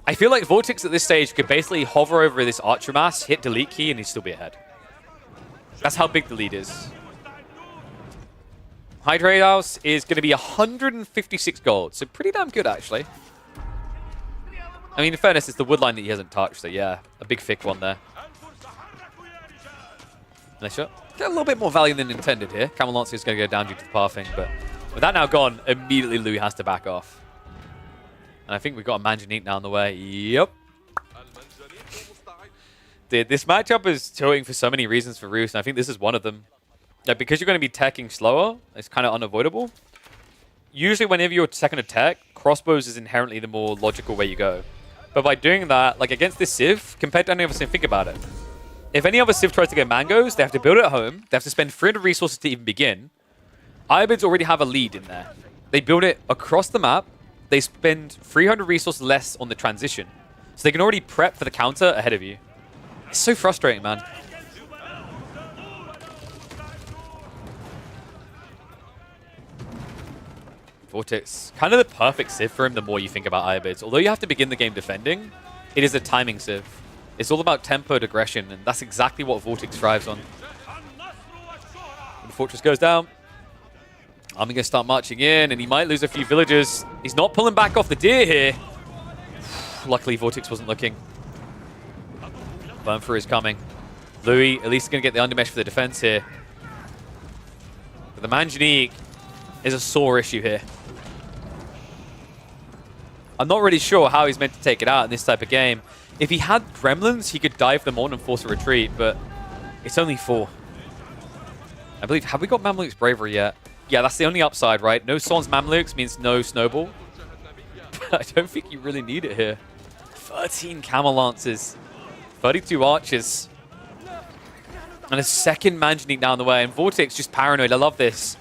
I feel like Vortex at this stage could basically hover over this archer mass, hit delete key, and he'd still be ahead. That's how big the lead is. High Trade House is going to be 156 gold, so pretty damn good, actually. I mean, in fairness, it's the woodline that he hasn't touched, so yeah, a big thick one there. Militia get a little bit more value than intended here. Camel Lancer is going to go down due to the pathing, but with that now gone, immediately Louis has to back off. And I think we've got a Manjanique now on the way. Yep. Dude, this matchup is tilting for so many reasons for Roos, and I think this is one of them. Like, because you're going to be teching slower, it's kind of unavoidable. Usually whenever you're second attack, crossbows is inherently the more logical way you go. But by doing that, like against this Civ, compared to any other Civ, think about it. If any other Civ tries to get mangoes, they have to build it at home. They have to spend 300 resources to even begin. Irobids already have a lead in there. They build it across the map. They spend 300 resources less on the transition. So they can already prep for the counter ahead of you. It's so frustrating, man. Vortex, kind of the perfect Civ for him the more you think about Irobids. Although you have to begin the game defending, it is a timing Civ. It's all about tempoed aggression, and that's exactly what Vortex thrives on. When the fortress goes down, I'm going to start marching in, and he might lose a few villagers. He's not pulling back off the deer here. Luckily, Vortex wasn't looking. Burn through is coming. Louis at least going to get the undermesh for the defense here. But the Manjanique is a sore issue here. I'm not really sure how he's meant to take it out in this type of game. If he had gremlins, he could dive them on and force a retreat, but it's only 4. I believe, have we got Mamluk's Bravery yet? Yeah, that's the only upside, right? No Swans Mamluks means no Snowball. But I don't think you really need it here. 13 Camel Lancers. 32 Archers. And a second Manjanique down the way. And Vortex just paranoid. I love this.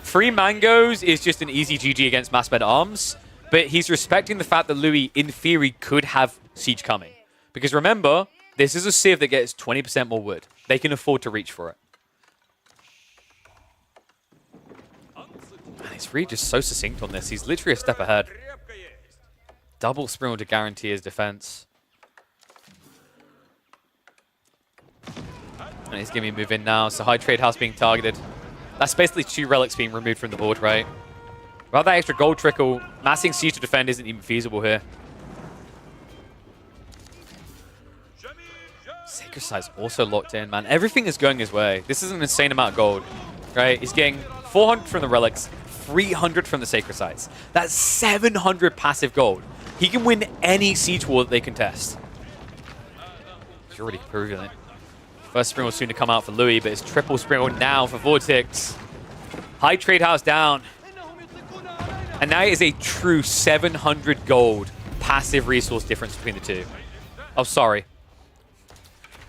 3 Mangoes is just an easy GG against Mass Men Arms. But he's respecting the fact that Louis, in theory, could have Siege coming. Because remember, this is a Civ that gets 20% more wood. They can afford to reach for it. Man, he's really just so succinct on this. He's literally a step ahead. Double Sprinkle to guarantee his defense. And he's going to move in now. So High Trade House being targeted. That's basically 2 relics being removed from the board, right? Without that extra gold trickle, massing Siege to defend isn't even feasible here. Sacred Sight's also locked in, man. Everything is going his way. This is an insane amount of gold, right? He's getting 400 from the relics, 300 from the Sacred Sights. That's 700 passive gold. He can win any Siege war that they contest. He's already proving it. First Sprinkle soon to come out for Louis, but it's triple Sprinkle now for Vortex. High Trade House down. And now it is a true 700 gold passive resource difference between the two. Oh, sorry.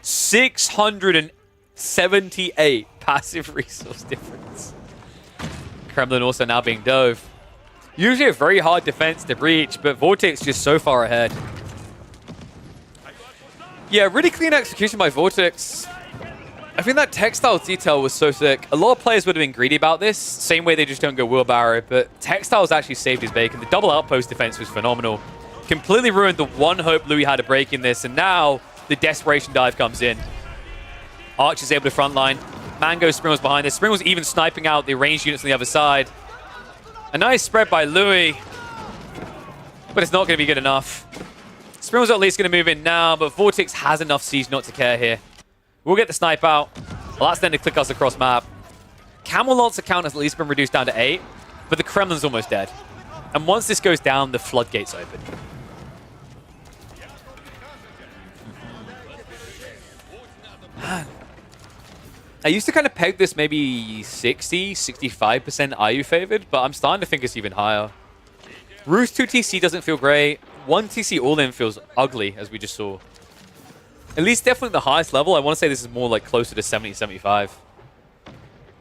678 passive resource difference. Kremlin also now being dove. Usually a very hard defense to breach, but Vortex just so far ahead. Yeah, really clean execution by Vortex. I think that textile detail was so sick. A lot of players would have been greedy about this. Same way they just don't go wheelbarrow, but textiles actually saved his bacon. The double outpost defense was phenomenal. Completely ruined the one hope Louis had of breaking this, and now the desperation dive comes in. Archer's able to frontline. Mango Sprinkle's behind this. Sprinkle's even sniping out the ranged units on the other side. A nice spread by Louis, but it's not going to be good enough. Sprinkle's at least going to move in now, but Vortex has enough siege not to care here. We'll get the snipe out. Well, that's then to click us across map. Camel Lancer count has at least been reduced down to 8, but the Kremlin's almost dead. And once this goes down, the floodgates open. Man. I used to kind of peg this maybe 60, 65% IU favored, but I'm starting to think it's even higher. Roost 2 TC doesn't feel great. 1 TC all-in feels ugly, as we just saw. At least definitely the highest level. I want to say this is more like closer to 70, 75.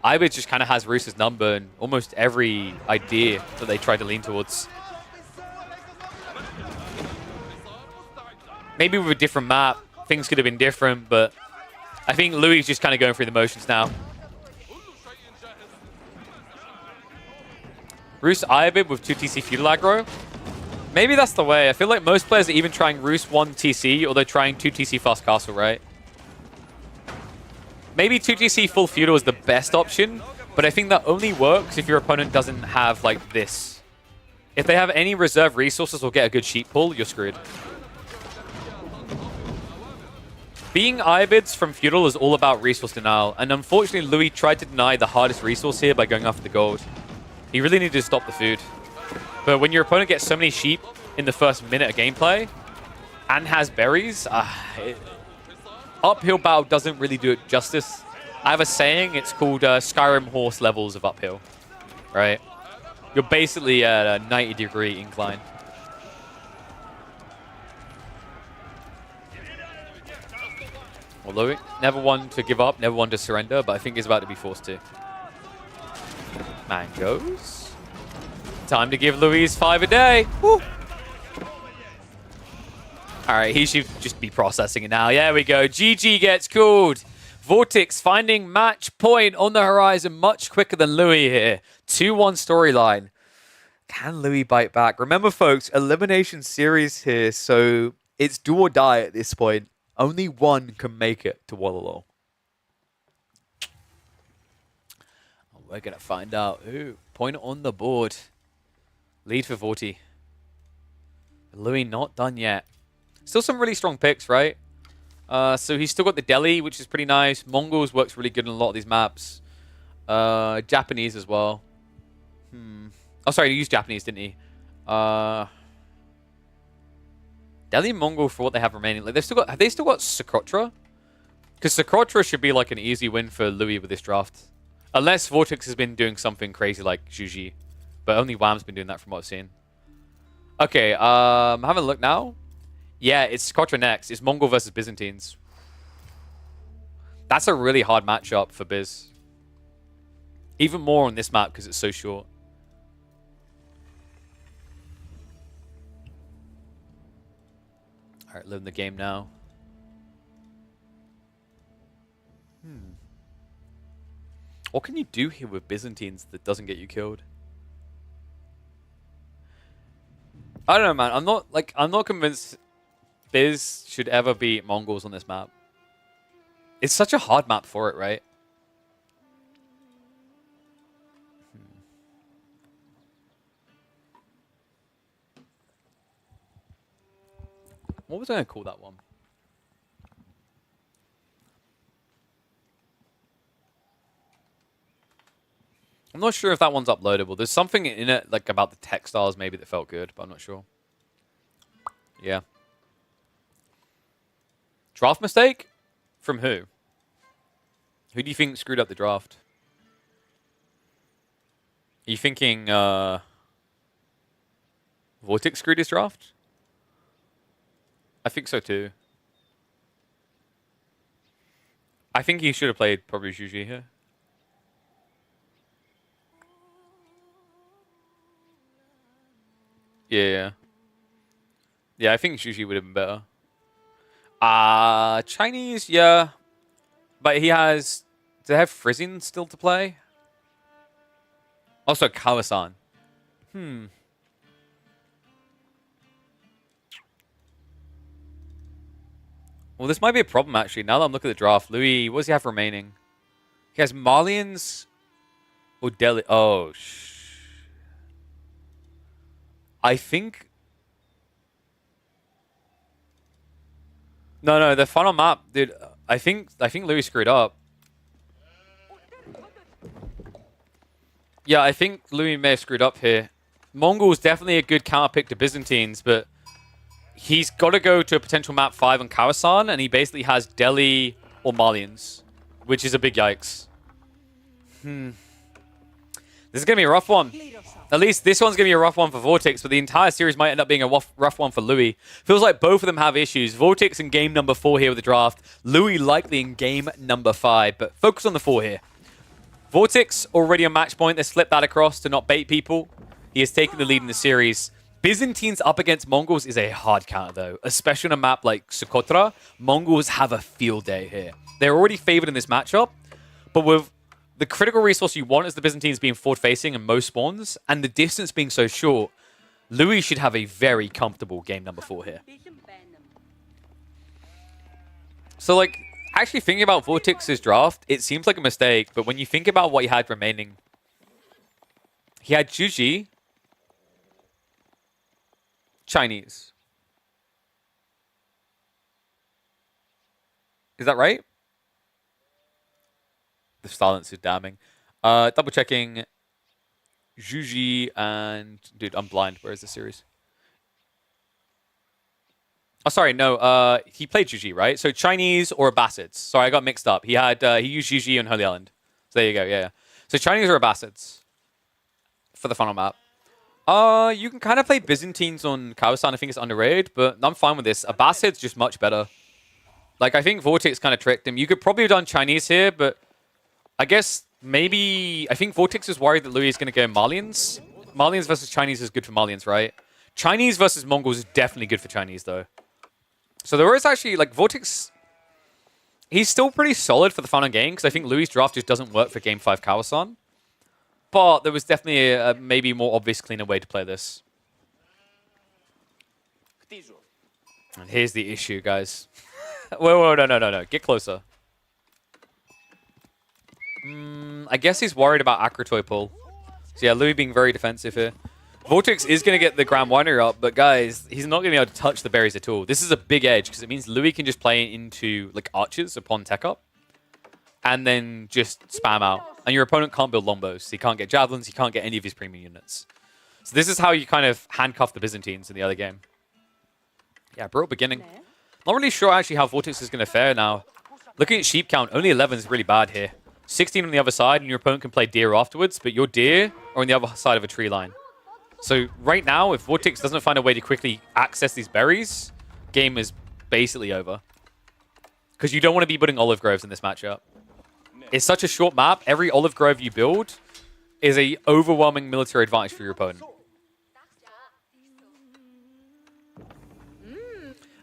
Ibid just kind of has Roost's number in almost every idea that they try to lean towards. Maybe with a different map, things could have been different, but I think Louis is just kind of going through the motions now. Roost Ibid with 2 TC feudal aggro. Maybe that's the way. I feel like most players are even trying Roost 1 TC, or they're trying 2 TC fast castle, right? Maybe 2 TC full feudal is the best option, but I think that only works if your opponent doesn't have, like, this. If they have any reserve resources or get a good sheep pull, you're screwed. Being Ibids from feudal is all about resource denial, and unfortunately Louis tried to deny the hardest resource here by going after the gold. He really needed to stop the food. But when your opponent gets so many sheep in the first minute of gameplay and has berries, uphill battle doesn't really do it justice. I have a saying, it's called Skyrim horse levels of uphill, right? You're basically at a 90-degree incline. Well, Louis, never one to give up, never one to surrender, but I think he's about to be forced to. Mangoes. Time to give Louis 5 a day. Woo. All right, he should just be processing it now. There we go. GG gets called. Vortex finding match point on the horizon much quicker than Louis here. 2-1 storyline. Can Louis bite back? Remember, folks, elimination series here, so it's do or die at this point. Only one can make it to Wololo. We're going to find out. Ooh, point on the board. Lead for Vorty. Louis not done yet. Still some really strong picks, right? So he's still got the Delhi, which is pretty nice. Mongols works really good on a lot of these maps. Japanese as well. Oh, sorry, he used Japanese, didn't he? Delhi and Mongol for what they have remaining. Like have they still got Socotra? Because Socotra should be like an easy win for Louis with this draft. Unless Vortex has been doing something crazy like Juji. But only Wham's been doing that from what I've seen. Okay, having a look now. Yeah, it's Kotra next. It's Mongol versus Byzantines. That's a really hard matchup for Biz. Even more on this map because it's so short. Alright, living the game now. What can you do here with Byzantines that doesn't get you killed? I don't know, man. I'm not convinced Biz should ever beat Mongols on this map. It's such a hard map for it, right? What was I going to call that one? I'm not sure if that one's uploadable. There's something in it like about the textiles maybe that felt good, but I'm not sure. Yeah. Draft mistake? From who? Who do you think screwed up the draft? Are you thinking Vortex screwed his draft? I think so too. I think he should have played probably Juji here. Yeah. Yeah, I think Juji would have been better. Chinese, yeah. But he has... Do they have Frisian still to play? Also, Kawasan. Well, this might be a problem, actually. Now that I'm looking at the draft. Louis, what does he have remaining? He has Malians or Delhi. Oh, I think... No, the final map, dude. I think Louis screwed up. Yeah, I think Louis may have screwed up here. Mongol's definitely a good counter pick to Byzantines, but he's got to go to a potential map 5 on Kawasan, and he basically has Delhi or Malians, which is a big yikes. This is going to be a rough one. At least this one's going to be a rough one for Vortex, but the entire series might end up being a rough one for Louis. Feels like both of them have issues. Vortex in game number 4 here with the draft. Louis likely in game number 5, but focus on the 4 here. Vortex already on match point. They slipped that across to not bait people. He has taken the lead in the series. Byzantines up against Mongols is a hard counter, though. Especially on a map like Socotra, Mongols have a field day here. They're already favored in this matchup, but with the critical resource you want is the Byzantines being forward-facing and most spawns, and the distance being so short, Louis should have a very comfortable game number 4 here. So, like, actually thinking about Vortex's draft, it seems like a mistake, but when you think about what he had remaining, he had Juji, Chinese. Is that right? The silence is damning. Double checking Juji and... Dude, I'm blind. Where is the series? Oh, sorry. No, he played Juji, right? So Chinese or Abbasids. Sorry, I got mixed up. He had he used Juji on Holy Island. So there you go. Yeah. So Chinese or Abbasids for the final map. You can kind of play Byzantines on Kawasan. I think it's underrated, but I'm fine with this. Abbasid's just much better. Like, I think Vortex kind of tricked him. You could probably have done Chinese here, but I guess maybe... I think Vortex is worried that Louis is going to go Malians. Malians versus Chinese is good for Malians, right? Chinese versus Mongols is definitely good for Chinese, though. So there is actually, like, Vortex... He's still pretty solid for the final game, because I think Louis' draft just doesn't work for Game 5 Kawasan. But there was definitely a maybe more obvious, cleaner way to play this. And here's the issue, guys. Whoa, no. Get closer. I guess he's worried about Akratoy pull. So yeah, Louis being very defensive here. Vortex is going to get the Grand Winery up, but guys, he's not going to be able to touch the berries at all. This is a big edge, because it means Louis can just play into like archers upon tech up. And then just spam out. And your opponent can't build longbows. He can't get javelins, he can't get any of his premium units. So this is how you kind of handcuff the Byzantines in the other game. Yeah, brutal beginning. Not really sure actually how Vortex is going to fare now. Looking at sheep count, only 11 is really bad here. 16 on the other side, and your opponent can play deer afterwards, but your deer are on the other side of a tree line. So right now, if Vortex doesn't find a way to quickly access these berries, game is basically over. Because you don't want to be building olive groves in this matchup. It's such a short map, every olive grove you build is a overwhelming military advantage for your opponent.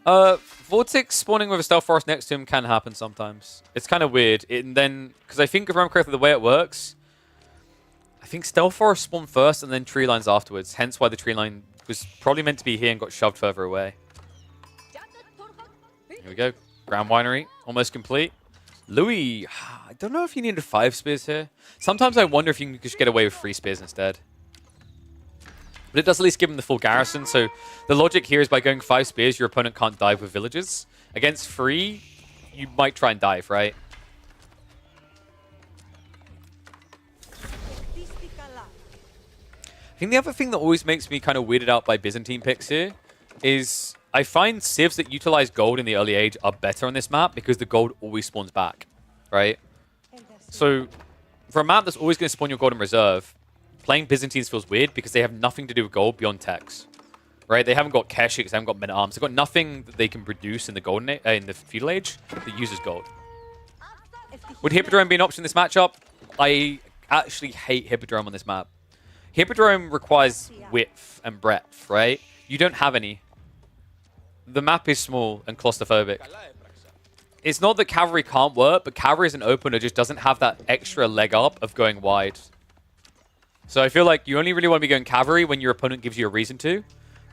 Vortex spawning with a stealth forest next to him can happen sometimes. It's kind of weird. And then, because I think if I remember correctly, the way it works, I think stealth forest spawn first and then tree lines afterwards. Hence why the tree line was probably meant to be here and got shoved further away. Here we go. Ground winery, almost complete. Louis, I don't know if you needed 5 spears here. Sometimes I wonder if you can just get away with 3 spears instead. But it does at least give him the full garrison, so the logic here is by going 5 spears, your opponent can't dive with villages. Against 3, you might try and dive, right? I think the other thing that always makes me kind of weirded out by Byzantine picks here is I find civs that utilize gold in the early age are better on this map because the gold always spawns back, right? So for a map that's always going to spawn your gold in reserve, playing Byzantines feels weird because they have nothing to do with gold beyond techs, right? They haven't got Keshiks, they haven't got men-at-arms. They've got nothing that they can produce in the golden in the feudal age that uses gold. Would Hippodrome be an option in this matchup? I actually hate Hippodrome on this map. Hippodrome requires width and breadth, right? You don't have any. The map is small and claustrophobic. It's not that cavalry can't work, but cavalry as an opener just doesn't have that extra leg up of going wide. So I feel like you only really want to be going cavalry when your opponent gives you a reason to.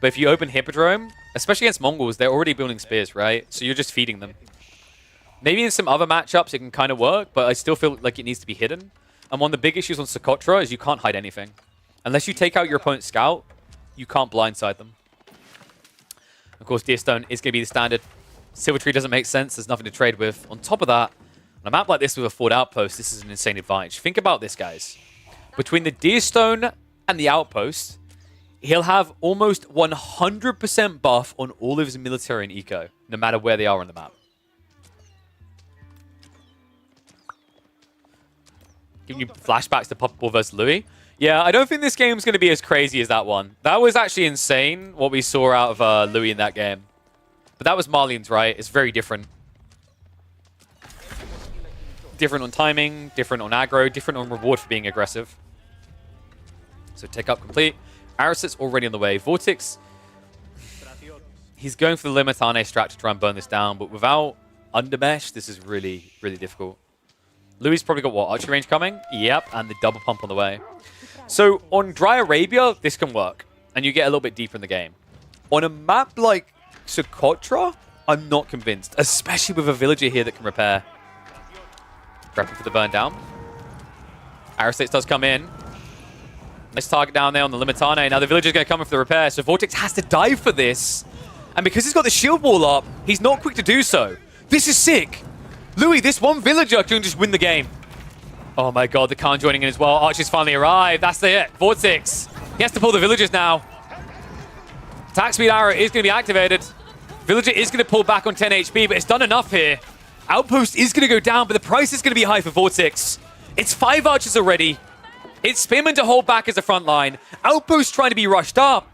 But if you open Hippodrome, especially against Mongols, they're already building spears, right? So you're just feeding them. Maybe in some other matchups it can kind of work, but I still feel like it needs to be hidden. And one of the big issues on Socotra is you can't hide anything. Unless you take out your opponent's scout, you can't blindside them. Of course, Deerstone is going to be the standard. Silvertree doesn't make sense. There's nothing to trade with. On top of that, on a map like this with a forward outpost, this is an insane advantage. Think about this, guys. Between the Deerstone and the outpost, he'll have almost 100% buff on all of his military and eco, no matter where they are on the map. Giving you flashbacks to Puppetball versus Louis. Yeah, I don't think this game's going to be as crazy as that one. That was actually insane, what we saw out of Louis in that game. But that was Marlene's, right? It's very different. Different on timing, different on aggro, different on reward for being aggressive. So take up complete. Ariset's already on the way. Vortex, he's going for the Limitane strat to try and burn this down, but without Undermesh, this is really, really difficult. Louis probably got, what, archery range coming? Yep, and the double pump on the way. So on Dry Arabia, this can work, and you get a little bit deeper in the game. On a map like Socotra, I'm not convinced, especially with a villager here that can repair. Prepping for the burn down. Aristates does come in. Nice target down there on the Limitane. Now the villager's going to come in for the repair, so Vortex has to dive for this. And because he's got the shield wall up, he's not quick to do so. This is sick. Louis, this one villager can just win the game. Oh my god, the Khan joining in as well. Archer's finally arrived. That's it. Vortex. He has to pull the villagers now. Attack speed arrow is going to be activated. Villager is going to pull back on 10 HP, but it's done enough here. Outpost is going to go down, but the price is going to be high for Vortex. It's 5 archers already. It's Spearman to hold back as a front line. Outpost trying to be rushed up.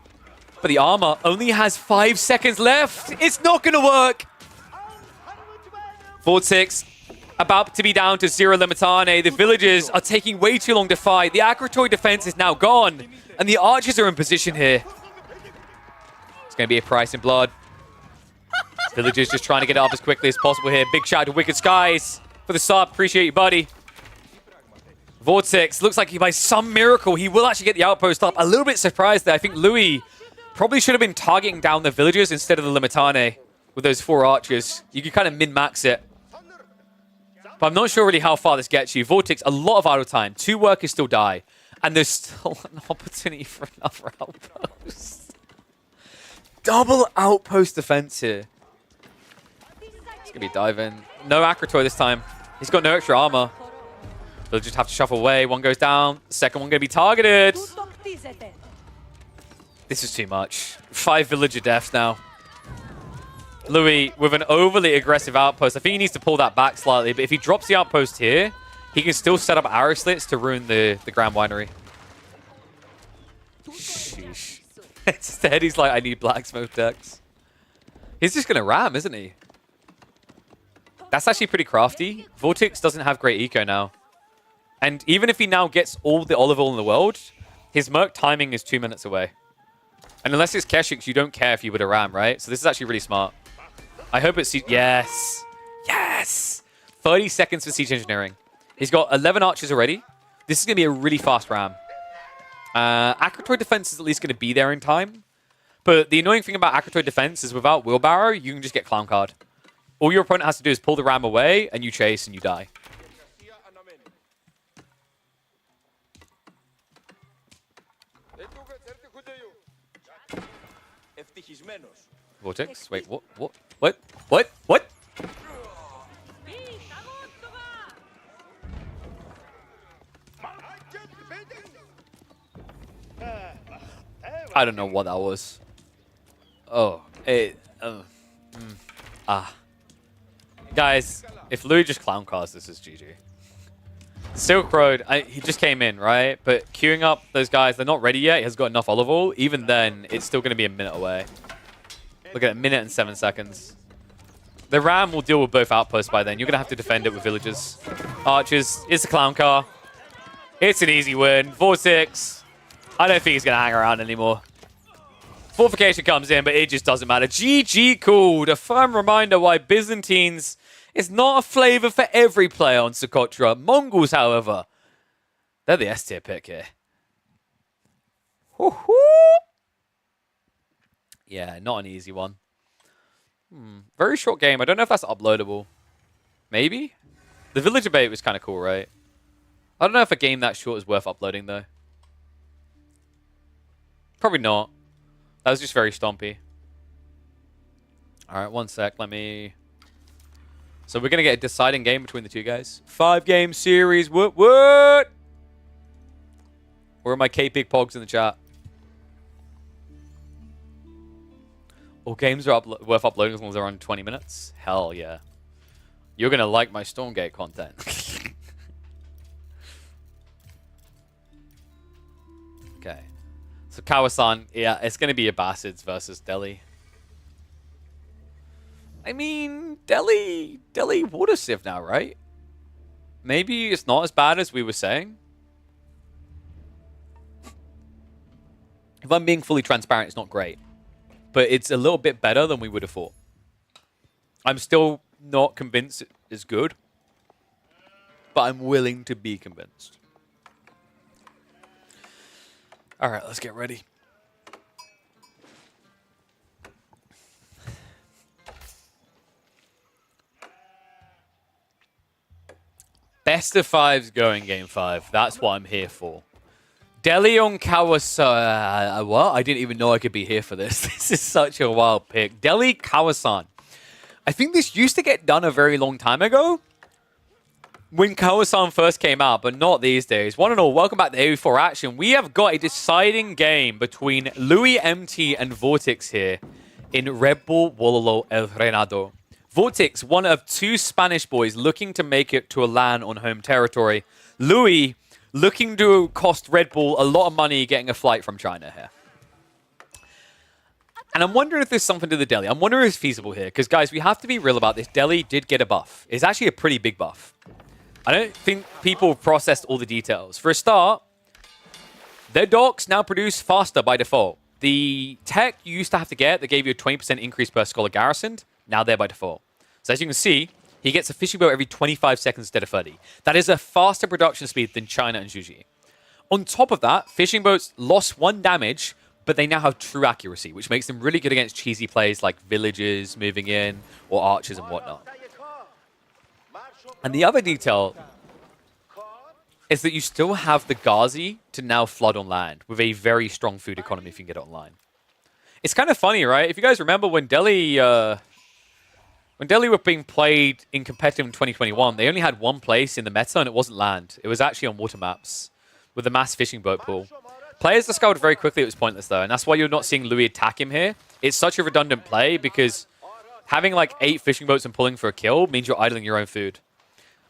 But the armor only has 5 seconds left. It's not going to work. Vortex about to be down to 0 Limitane. The villagers are taking way too long to fight. The Agratory defense is now gone. And the archers are in position here. It's going to be a price in blood. Villagers just trying to get it up as quickly as possible here. Big shout out to Wicked Skies for the sub. Appreciate you, buddy. Vortex, looks like he, by some miracle, he will actually get the outpost up. A little bit surprised there. I think Louis probably should have been targeting down the villagers instead of the Limitane with those 4 archers. You can kind of min-max it. But I'm not sure really how far this gets you. Vortex, a lot of idle time. 2 workers still die. And there's still an opportunity for another outpost. Double outpost defense here. It's going to be diving. No Agratory this time. He's got no extra armor. They'll just have to shuffle away. One goes down. Second one going to be targeted. This is too much. 5 villager deaths now. Louis with an overly aggressive outpost. I think he needs to pull that back slightly. But if he drops the outpost here, he can still set up arrow slits to ruin the Grand Winery. Sheesh. Instead, he's like, I need black smoke decks. He's just going to ram, isn't he? That's actually pretty crafty. Vortex doesn't have great eco now. And even if he now gets all the olive oil in the world, his Merc timing is 2 minutes away. And unless it's Keshix, you don't care if you would have ram, right? So this is actually really smart. I hope it's... Yes! Yes! 30 seconds for Siege Engineering. He's got 11 archers already. This is going to be a really fast ram. Akratoid Defense is at least going to be there in time. But the annoying thing about Akratoid Defense is without Wheelbarrow, you can just get Clown Card. All your opponent has to do is pull the ram away, and you chase, and you die. Vortex? Wait, what? What? What? What? What? I don't know what that was. Oh, Guys, if Louis just clown cars, this is GG. Silk Road, he just came in, right? But queuing up those guys, they're not ready yet. He has got enough olive oil. Even then, it's still going to be a minute away. Look at it, 1 minute and 7 seconds. The ram will deal with both outposts by then. You're going to have to defend it with villagers. Archers, it's a clown car. It's an easy win. 4-6. I don't think he's going to hang around anymore. Fortification comes in, but it just doesn't matter. GG called. A firm reminder why Byzantines is not a flavor for every player on Socotra. Mongols, however, they're the S-tier pick here. Yeah, not an easy one. Very short game. I don't know if that's uploadable. Maybe? The villager bait was kind of cool, right? I don't know if a game that short is worth uploading, though. Probably not. That was just very stompy. Alright, 1 sec. Let me... So we're going to get a deciding game between the two guys. 5-game series. What? Where are my K-Pig Pogs in the chat? All games are worth uploading as long as they're on 20 minutes. Hell yeah. You're going to like my Stormgate content. Okay. So Kawasan, yeah, it's going to be Abbasids versus Delhi. I mean, Delhi water sieve now, right? Maybe it's not as bad as we were saying. If I'm being fully transparent, it's not great. But it's a little bit better than we would have thought. I'm still not convinced it's good. But I'm willing to be convinced. Alright, let's get ready. Best of 5's going game 5. That's what I'm here for. Delhi on Kawasan. What? I didn't even know I could be here for this. This is such a wild pick. Delhi Kawasan. I think this used to get done a very long time ago. When Kawasan first came out, but not these days. One and all, welcome back to AV4 Action. We have got a deciding game between Louis MT and Vortex here in RedBull Wololo El Reinado. Vortex, one of 2 Spanish boys looking to make it to a LAN on home territory. Louis, looking to cost RedBull a lot of money getting a flight from China here. And I'm wondering if there's something to the Delhi. I'm wondering if it's feasible here. Because, guys, we have to be real about this. Delhi did get a buff. It's actually a pretty big buff. I don't think people have processed all the details. For a start, their docks now produce faster by default. The tech you used to have to get that gave you a 20% increase per scholar garrisoned, now they're by default. So as you can see, he gets a fishing boat every 25 seconds instead of 30. That is a faster production speed than China and Juji. On top of that, fishing boats lost 1 damage, but they now have true accuracy, which makes them really good against cheesy plays like villagers moving in or archers and whatnot. And the other detail is that you still have the Ghazi to now flood on land with a very strong food economy if you can get it online. It's kind of funny, right? If you guys remember when Delhi were being played in competitive in 2021, they only had 1 place in the meta and it wasn't land. It was actually on water maps with a mass fishing boat pool. Players discovered very quickly it was pointless though, and that's why you're not seeing Louis attack him here. It's such a redundant play because having like 8 fishing boats and pulling for a kill means you're idling your own food.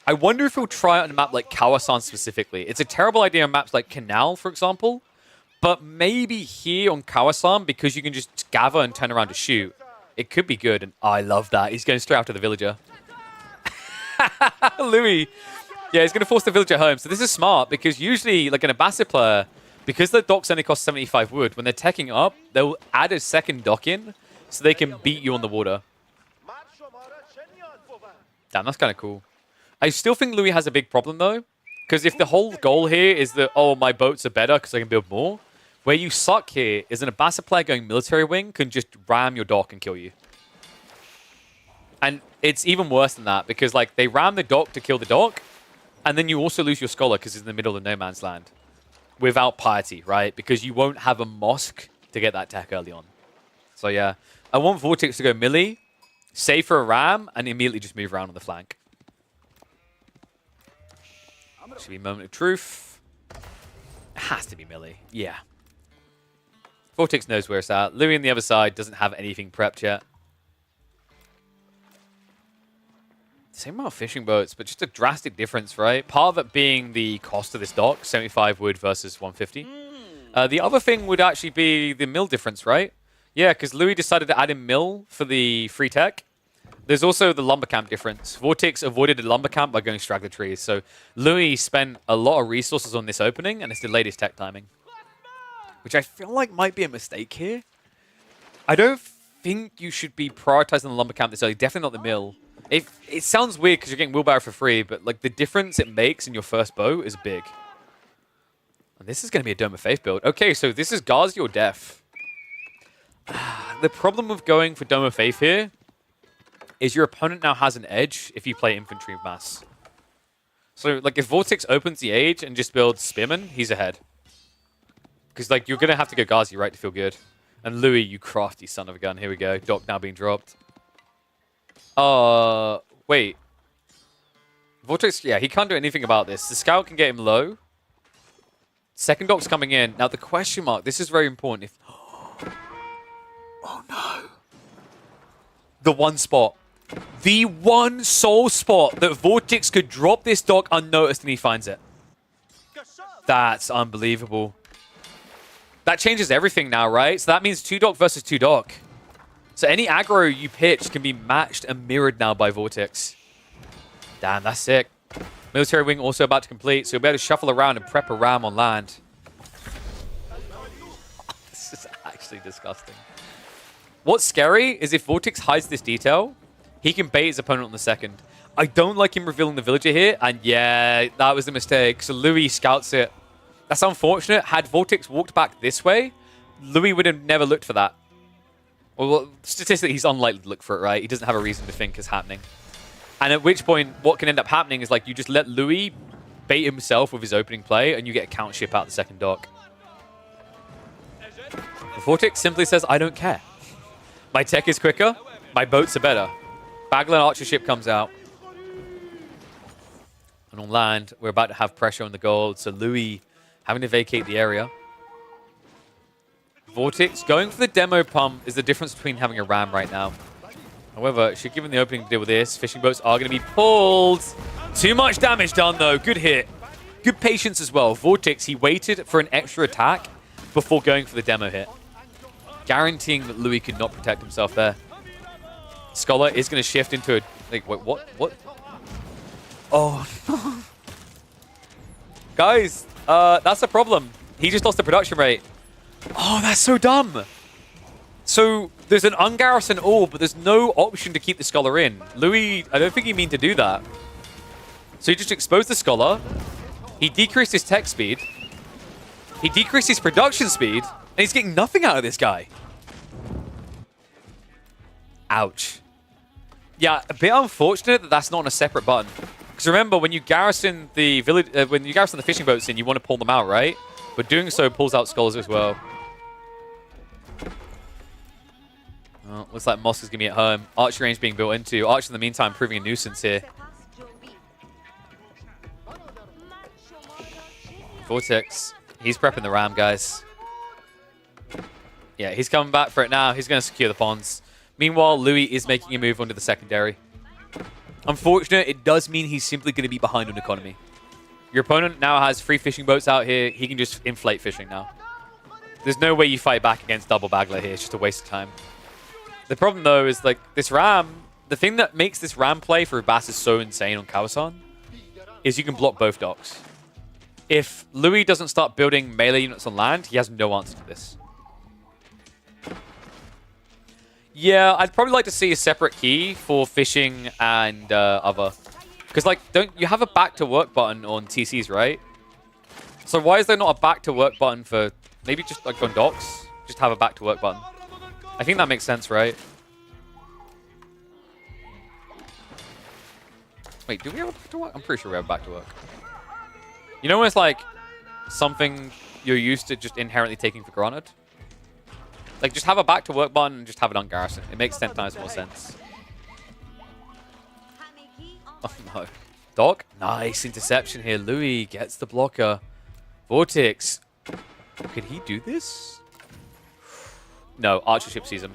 I wonder if he'll try it on a map like Kawasan specifically. It's a terrible idea on maps like Canal, for example. But maybe here on Kawasan, because you can just gather and turn around to shoot, it could be good. And I love that. He's going straight after the villager. Louis. Yeah, he's going to force the villager home. So this is smart, because usually, like an Ambassador player, because the docks only cost 75 wood, when they're teching up, they'll add a second dock in so they can beat you on the water. Damn, that's kind of cool. I still think Louis has a big problem, though. Because if the whole goal here is that, oh, my boats are better because I can build more, where you suck here is an Ambassador player going military wing can just ram your dock and kill you. And it's even worse than that, because like they ram the dock to kill the dock, and then you also lose your scholar because it's in the middle of no man's land. Without piety, right? Because you won't have a mosque to get that tech early on. So yeah, I want Vortex to go melee, save for a ram, and immediately just move around on the flank. Should be moment of truth. It has to be melee. Yeah. Vortex knows where it's at. Louis on the other side doesn't have anything prepped yet. Same amount of fishing boats, but just a drastic difference, right? Part of it being the cost of this dock, 75 wood versus 150. The other thing would actually be the mill difference, right? Yeah, because Louis decided to add in mill for the free tech. There's also the lumber camp difference. Vortex avoided the lumber camp by going straggler trees. So Louis spent a lot of resources on this opening, and it's delayed his tech timing. Which I feel like might be a mistake here. I don't think you should be prioritizing the lumber camp this early. Definitely not the mill. It sounds weird because you're getting wheelbarrow for free, but like the difference it makes in your first boat is big. And this is going to be a Dome of Faith build. Okay, so this is Ghazi or Death. The problem with going for Dome of Faith here is your opponent now has an edge if you play infantry mass. So like if Vortex opens the age and just builds Spearman, he's ahead. Because like you're going to have to go Ghazi, right, to feel good. And Louis, you crafty son of a gun. Here we go. Dock now being dropped. Wait. Vortex, yeah, he can't do anything about this. The scout can get him low. Second dock's coming in. Now the question mark, this is very important. If oh no. The one spot. The one sole spot that Vortex could drop this dock unnoticed and he finds it. That's unbelievable. That changes everything now, right? So that means 2 dock versus 2 dock. So any aggro you pitch can be matched and mirrored now by Vortex. Damn, that's sick. Military wing also about to complete, so you'll be able to shuffle around and prep a ram on land. This is actually disgusting. What's scary is if Vortex hides this detail, he can bait his opponent on the second. I don't like him revealing the villager here, and yeah, that was the mistake. So Louis scouts it. That's unfortunate. Had Vortex walked back this way, Louis would have never looked for that. Well, statistically, he's unlikely to look for it, right? He doesn't have a reason to think it's happening. And at which point, what can end up happening is like you just let Louis bait himself with his opening play, and you get a count ship out the second dock. Vortex simply says, I don't care. My tech is quicker. My boats are better. Bagler Archer ship comes out. And on land, we're about to have pressure on the gold. So Louis having to vacate the area. Vortex going for the demo pump is the difference between having a ram right now. However, should give him the opening to deal with this. Fishing boats are going to be pulled. Too much damage done, though. Good hit. Good patience as well. Vortex, he waited for an extra attack before going for the demo hit. Guaranteeing that Louis could not protect himself there. Scholar is going to shift into a... Like, wait, what? What? Oh, no. Guys, that's a problem. He just lost the production rate. Oh, that's so dumb. So there's an ungarrison all, but there's no option to keep the scholar in. Louis, I don't think he mean to do that. So he just exposed the scholar. He decreased his tech speed. He decreased his production speed. And he's getting nothing out of this guy. Ouch. Yeah, a bit unfortunate that that's not on a separate button. Because remember, when you garrison the village, when you garrison the fishing boats in, you want to pull them out, right? But doing so pulls out scholars as well. Oh, looks like Mosk is going to be at home. Archer range being built into. Archer, in the meantime, proving a nuisance here. Vortex. He's prepping the ram, guys. Yeah, he's coming back for it now. He's going to secure the ponds. Meanwhile, Louis is making a move onto the secondary. Unfortunate, it does mean he's simply going to be behind on economy. Your opponent now has 3 fishing boats out here. He can just inflate fishing now. There's no way you fight back against double bagler here. It's just a waste of time. The problem, though, is like this ram. The thing that makes this ram play for Bass is so insane on Kawasan is you can block both docks. If Louis doesn't start building melee units on land, he has no answer to this. Yeah, I'd probably like to see a separate key for fishing and other. Because, like, don't you have a back to work button on TCs, right? So why is there not a back to work button for maybe just like on docks? Just have a back to work button. I think that makes sense, right? Wait, do we have a back to work? I'm pretty sure we have a back to work. You know when it's like something you're used to just inherently taking for granted? Like, just have a back to work button and just have it on garrison. It makes 10 times more sense. Oh, no. Doc? Nice interception here. Louis gets the blocker. Vortex. Can he do this? No, Archership sees him.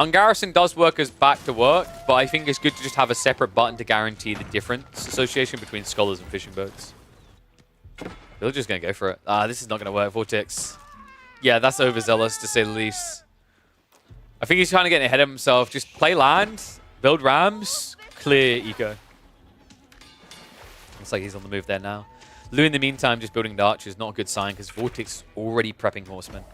Ungarrison does work as back to work, but I think it's good to just have a separate button to guarantee the difference association between scholars and fishing boats. Villager's going to go for it. Ah, this is not going to work. Vortex. Yeah, that's overzealous to say the least. I think he's trying to get ahead of himself. Just play land, build rams, clear eco. Looks like he's on the move there now. Lou, in the meantime, just building the archers. Not a good sign because Vortex already prepping horsemen.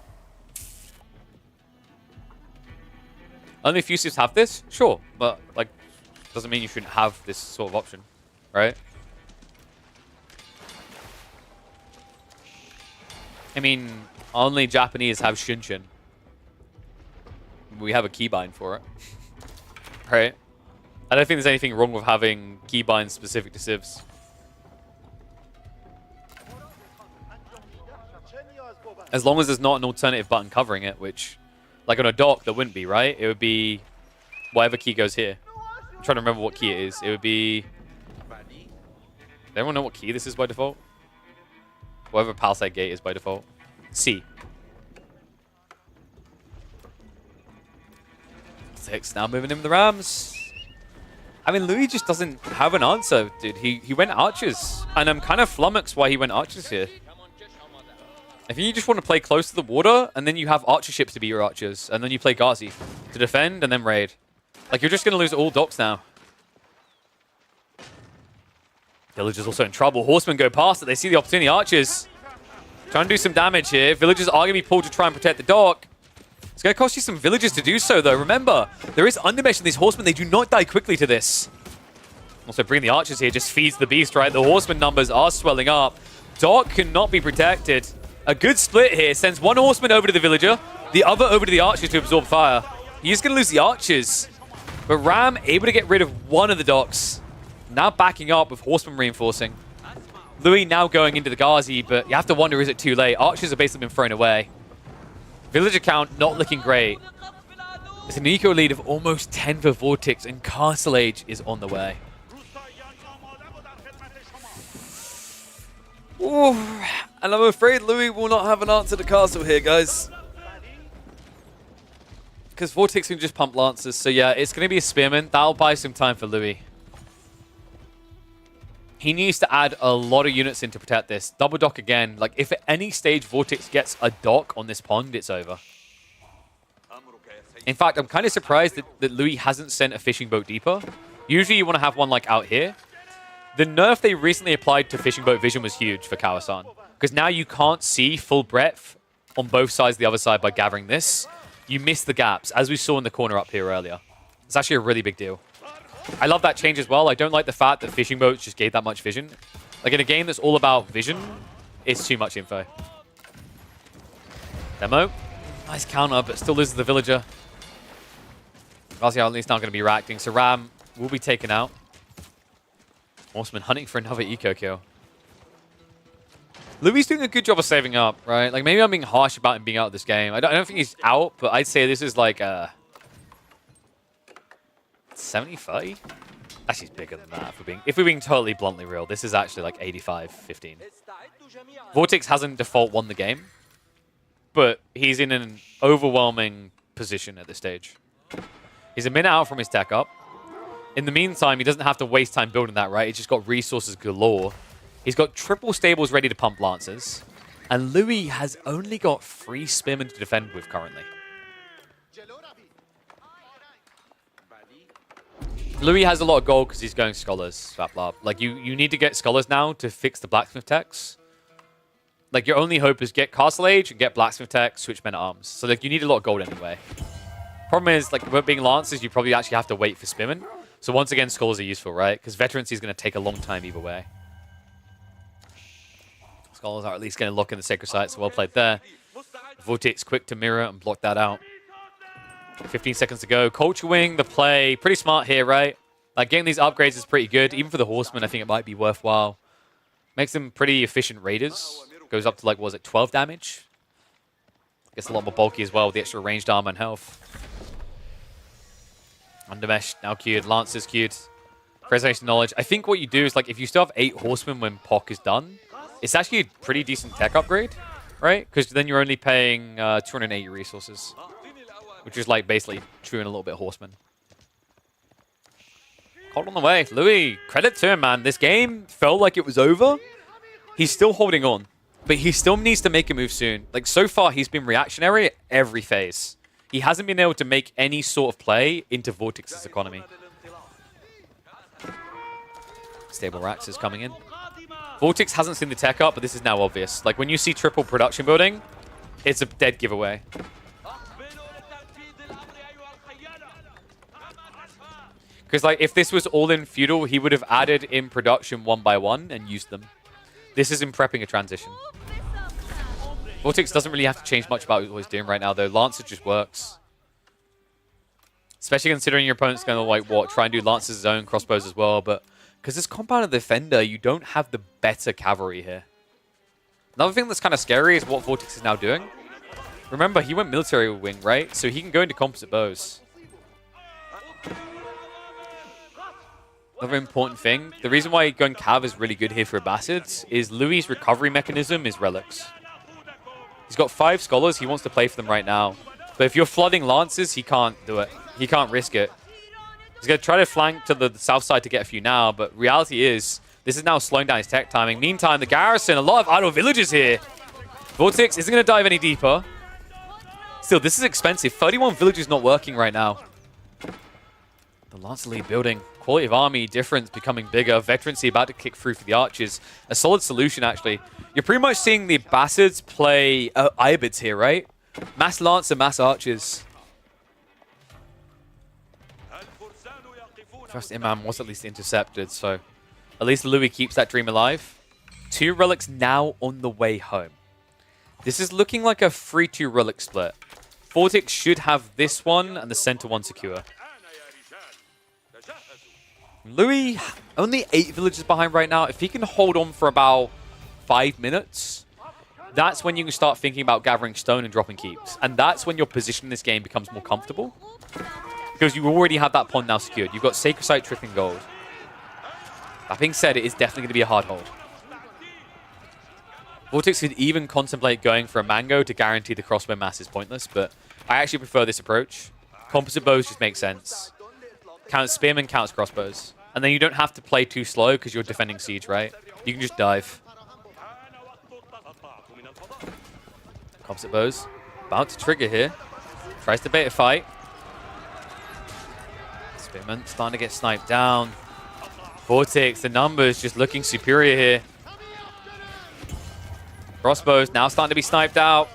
Only a few cities have this? Sure. But, like, doesn't mean you shouldn't have this sort of option. Right? I mean, only Japanese have Shinshin. We have a keybind for it. Right? I don't think there's anything wrong with having keybinds specific to civs. As long as there's not an alternative button covering it, which, like on a dock, there wouldn't be, right? It would be whatever key goes here. I'm trying to remember what key it is. It would be... Does everyone know what key this is by default? Whatever Palisade Gate is by default. C. 6 now moving in the Rams. I mean, Louis just doesn't have an answer, dude. He went archers. And I'm kind of flummoxed why he went archers here. I think you just want to play close to the water, and then you have archer ships to be your archers. And then you play Ghazi to defend and then raid. Like, you're just going to lose all docks now. Villagers also in trouble. Horsemen go past it. They see the opportunity. Archers trying to do some damage here. Villagers are going to be pulled to try and protect the dock. It's going to cost you some villagers to do so, though. Remember, there is undermesh in these horsemen. They do not die quickly to this. Also, bringing the archers here just feeds the beast, right? The horseman numbers are swelling up. Dock cannot be protected. A good split here sends one horseman over to the villager, the other over to the archers to absorb fire. He's going to lose the archers. But Ram able to get rid of one of the docks. Now backing up with horsemen reinforcing. Louis now going into the Ghazi, but you have to wonder, is it too late? Archers have basically been thrown away. Villager count not looking great. It's an eco lead of almost 10 for Vortex, and Castle Age is on the way. Ooh, and I'm afraid Louis will not have an answer to Castle here, guys. Because Vortex can just pump Lancers, so yeah, it's going to be a Spearman. That'll buy some time for Louis. He needs to add a lot of units in to protect this. Double dock again. Like, if at any stage Vortex gets a dock on this pond, it's over. In fact, I'm kind of surprised that Louis hasn't sent a fishing boat deeper. Usually you want to have one, like, out here. The nerf they recently applied to fishing boat vision was huge for Kawasan. Because now you can't see full breadth on both sides of the other side by gathering this. You miss the gaps, as we saw in the corner up here earlier. It's actually a really big deal. I love that change as well. I don't like the fact that fishing boats just gave that much vision. Like, in a game that's all about vision, it's too much info. Demo. Nice counter, but still loses the villager. Ghazi at least not going to be reacting, so Ram will be taken out. Horseman hunting for another eco kill. Louis doing a good job of saving up, right? Like, maybe I'm being harsh about him being out of this game. I don't think he's out, but I'd say this is like a 70-30? Actually, it's bigger than that. If we're being totally bluntly real, this is actually like 85-15. Vortex hasn't default won the game, but he's in an overwhelming position at this stage. He's a minute out from his tech up. In the meantime, he doesn't have to waste time building that, right? He's just got resources galore. He's got triple stables ready to pump Lancers. And Louis has only got 3 Spearmen to defend with currently. Louis has a lot of gold because he's going Scholars. Blah, blah. Like, you need to get Scholars now to fix the Blacksmith techs. Like, your only hope is get Castle Age and get Blacksmith tech, switch Men at Arms. So, like, you need a lot of gold anyway. Problem is, like, with being Lancers, you probably actually have to wait for Spearmen. So, once again, Scholars are useful, right? Because Veterancy is going to take a long time either way. Scholars are at least going to lock in the Sacred Site, so well played there. Vortex quick to mirror and block that out. 15 seconds to go. Culture Wing, the play. Pretty smart here, right? Like, getting these upgrades is pretty good. Even for the Horsemen, I think it might be worthwhile. Makes them pretty efficient Raiders. Goes up to, like, what was it, 12 damage? Gets a lot more bulky as well with the extra ranged armor and health. Undermesh, now queued. Lancers queued. Preservation Knowledge. I think what you do is, like, if you still have 8 Horsemen when POC is done, it's actually a pretty decent tech upgrade, right? Because then you're only paying 280 resources. Which is, like, basically true and a little bit Horseman. Cold on the way. Louis, credit to him, man. This game felt like it was over. He's still holding on. But he still needs to make a move soon. Like, so far, he's been reactionary at every phase. He hasn't been able to make any sort of play into Vortex's economy. Stable Rax is coming in. Vortex hasn't seen the tech up, but this is now obvious. Like, when you see triple production building, it's a dead giveaway. Because, like, if this was all in feudal, he would have added in production 1 by 1 and used them. This is in prepping a transition. Vortex doesn't really have to change much about what he's doing right now, though. Lancer just works. Especially considering your opponent's going to, like, what, try and do Lancer's own crossbows as well, but because this compound of defender, you don't have the better cavalry here. Another thing that's kind of scary is what Vortex is now doing. Remember, he went military wing, right? So he can go into composite bows. Another important thing, the reason why going Cav is really good here for Abbasids is Louis' recovery mechanism is relics. He's got 5 scholars, he wants to play for them right now. But if you're flooding Lancers, he can't do it. He can't risk it. He's going to try to flank to the south side to get a few now, but reality is, this is now slowing down his tech timing. Meantime, the garrison, a lot of idle villages here. Vortex isn't going to dive any deeper. Still, this is expensive. 31 villages not working right now. The Lancer lead building. Quality of army difference becoming bigger. Veterancy about to kick through for the archers. A solid solution, actually. You're pretty much seeing the Abbasids play Ibids here, right? Mass Lancer, mass archers. First Imam was at least intercepted, so at least Louis keeps that dream alive. 2 relics now on the way home. This is looking like a 3-2 relic split. Vortex should have this one and the center one secure. Louis, only 8 villages behind right now. If he can hold on for about 5 minutes, that's when you can start thinking about gathering stone and dropping keeps. And that's when your position in this game becomes more comfortable. Because you already have that pond now secured. You've got Sacred Site, Trickling Gold. That being said, it is definitely going to be a hard hold. Vortex could even contemplate going for a Mango to guarantee the crossbow mass is pointless, but I actually prefer this approach. Composite bows just make sense. Counts Spearman, counts crossbows. And then you don't have to play too slow because you're defending siege, right? You can just dive. Composite bows. About to trigger here. Tries to bait a fight. Spearman starting to get sniped down. Vortex, the numbers just looking superior here. Crossbows now starting to be sniped out.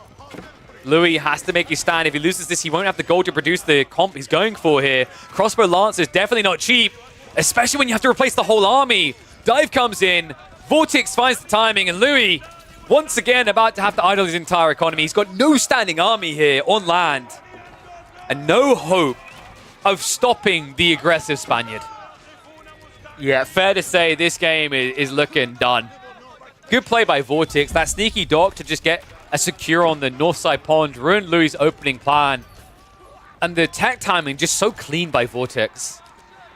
Louis has to make his stand. If he loses this, he won't have the gold to produce the comp he's going for here. Crossbow Lance is definitely not cheap, especially when you have to replace the whole army. Dive comes in. Vortex finds the timing, and Louis, once again, about to have to idle his entire economy. He's got no standing army here on land, and no hope of stopping the aggressive Spaniard. Yeah, fair to say this game is looking done. Good play by Vortex. That sneaky dock to just get a secure on the north side pond, ruined Louis' opening plan. And the tech timing just so clean by Vortex.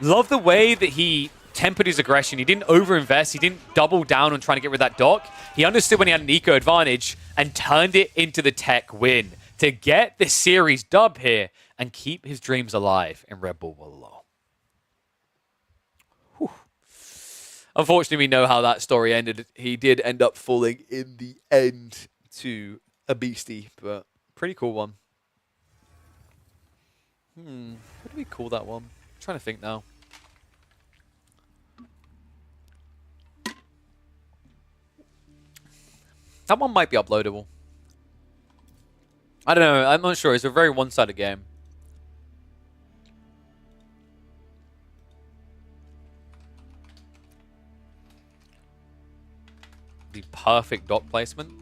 Love the way that he tempered his aggression. He didn't overinvest. He didn't double down on trying to get rid of that dock. He understood when he had an eco advantage and turned it into the tech win to get the series dub here and keep his dreams alive in RedBull Wololo. Unfortunately, we know how that story ended. He did end up falling in the end to a beastie, but pretty cool one. What do we call that one? I'm trying to think now. That one might be uploadable. I don't know. I'm not sure. It's a very one-sided game. The perfect dot placement.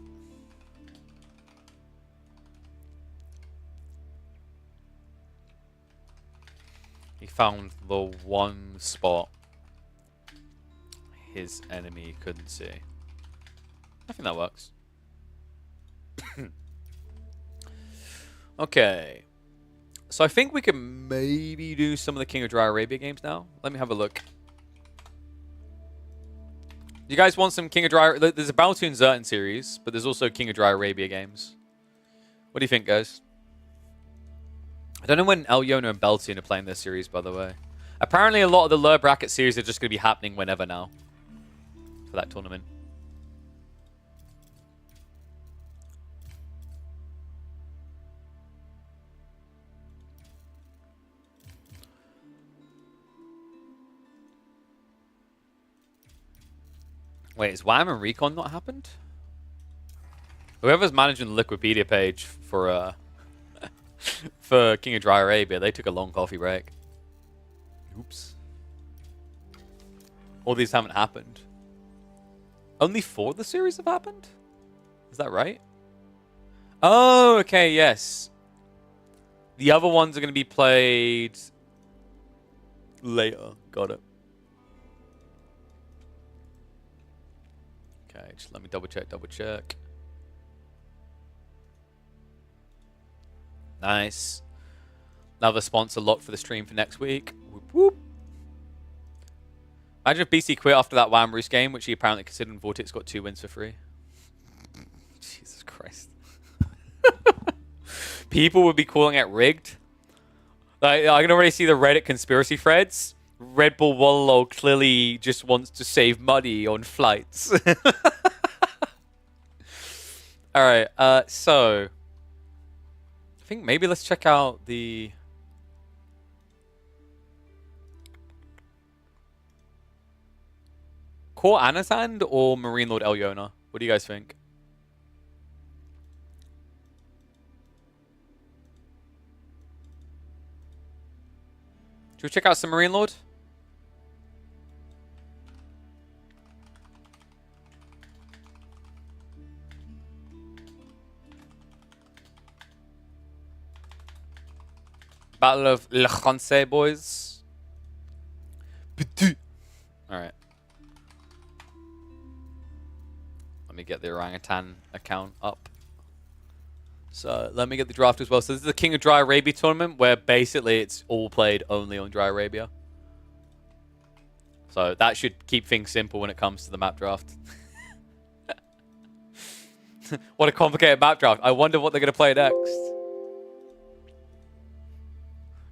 He found the one spot his enemy couldn't see. I think that works. Okay. So I think we can maybe do some of the King of Dry Arabia games now. Let me have a look. You guys want some King of Dry... There's a Baltoon Zertan series, but there's also King of Dry Arabia games. What do you think, guys? I don't know when Elyono and Baltoon are playing this series, by the way. Apparently, a lot of the lower bracket series are just going to be happening whenever now. For that tournament. Wait, is WAM and Recon not happened? Whoever's managing the Wikipedia page for for King of Dry Arabia, they took a long coffee break. Oops. All these haven't happened. Only 4 of the series have happened? Is that right? Oh, okay, yes. The other ones are going to be played later. Got it. Okay, just let me double check. Nice. Another sponsor lock for the stream for next week. Whoop, whoop. Imagine if BC quit after that WAM Roost game, which he apparently considered, and Vortex got 2 wins for free. Jesus Christ. People would be calling it rigged. Like, I can already see the Reddit conspiracy threads. RedBull Wololo clearly just wants to save money on flights. Alright, so... I think maybe let's check out the... Core Anasand or Marine Lord Elyono? What do you guys think? Should we check out some Marine Lord? Battle of Le Francais, boys. Alright. Let me get the orangutan account up. So, let me get the draft as well. So, this is the King of Dry Arabia tournament, where basically it's all played only on Dry Arabia. So, that should keep things simple when it comes to the map draft. What a complicated map draft. I wonder what they're going to play next.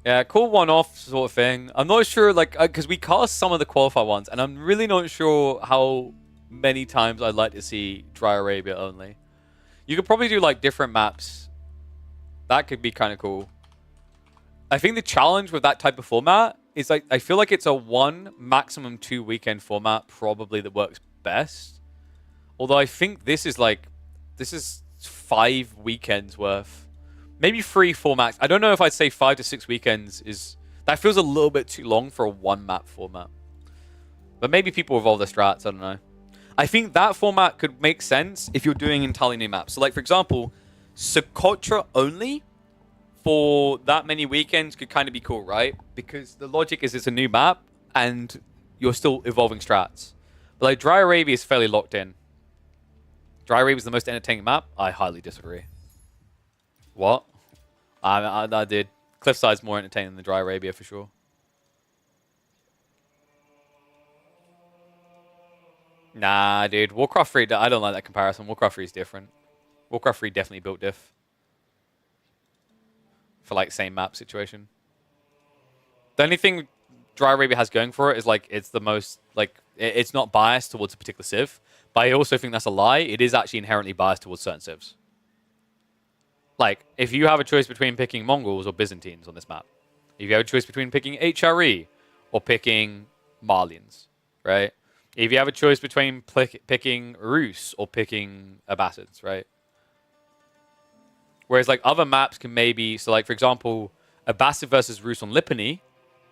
Yeah, cool one-off sort of thing. I'm not sure, like, because we cast some of the qualifier ones, and I'm really not sure how many times I'd like to see Dry Arabia only. You could probably do, like, different maps. That could be kind of cool. I think the challenge with that type of format is, like, I feel like it's a 1, maximum 2 weekend format probably that works best. Although I think this is, like, this is 5 weekends worth. Maybe 3, 4 max. I don't know if I'd say 5 to 6 weekends is... That feels a little bit too long for a 1-map format. But maybe people evolve their strats, I don't know. I think that format could make sense if you're doing entirely new maps. So, like, for example, Socotra only for that many weekends could kind of be cool, right? Because the logic is it's a new map, and you're still evolving strats. But, like, Dry Arabia is fairly locked in. Dry Arabia is the most entertaining map? I highly disagree. What? I did. Cliffside's more entertaining than Dry Arabia for sure. Nah, dude. Warcraft 3, I don't like that comparison. Warcraft 3 is different. Warcraft 3 definitely built diff. for like same map situation. The only thing Dry Arabia has going for it is like it's the most like it's not biased towards a particular civ, but I also think that's a lie. It is actually inherently biased towards certain civs. Like if you have a choice between picking Mongols or Byzantines on this map, if you have a choice between picking HRE or picking Malians, right? If you have a choice between picking Rus or picking Abbasids, right? Whereas like other maps can maybe, so like for example, Abbasid versus Rus on Lipany.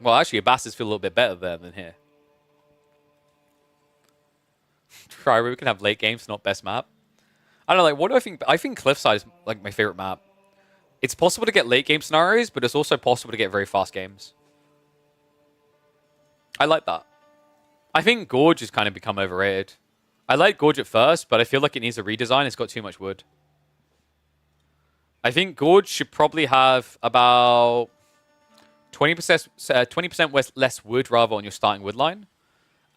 Well, actually, Abbasids feel a little bit better there than here. Try we can have late games, not best map. I don't know, like what do I think? I think Cliffside is like my favorite map. It's possible to get late game scenarios, but it's also possible to get very fast games. I like that. I think Gorge has kind of become overrated. I like Gorge at first, but I feel like it needs a redesign. It's got too much wood. I think Gorge should probably have about 20% less wood rather on your starting wood line.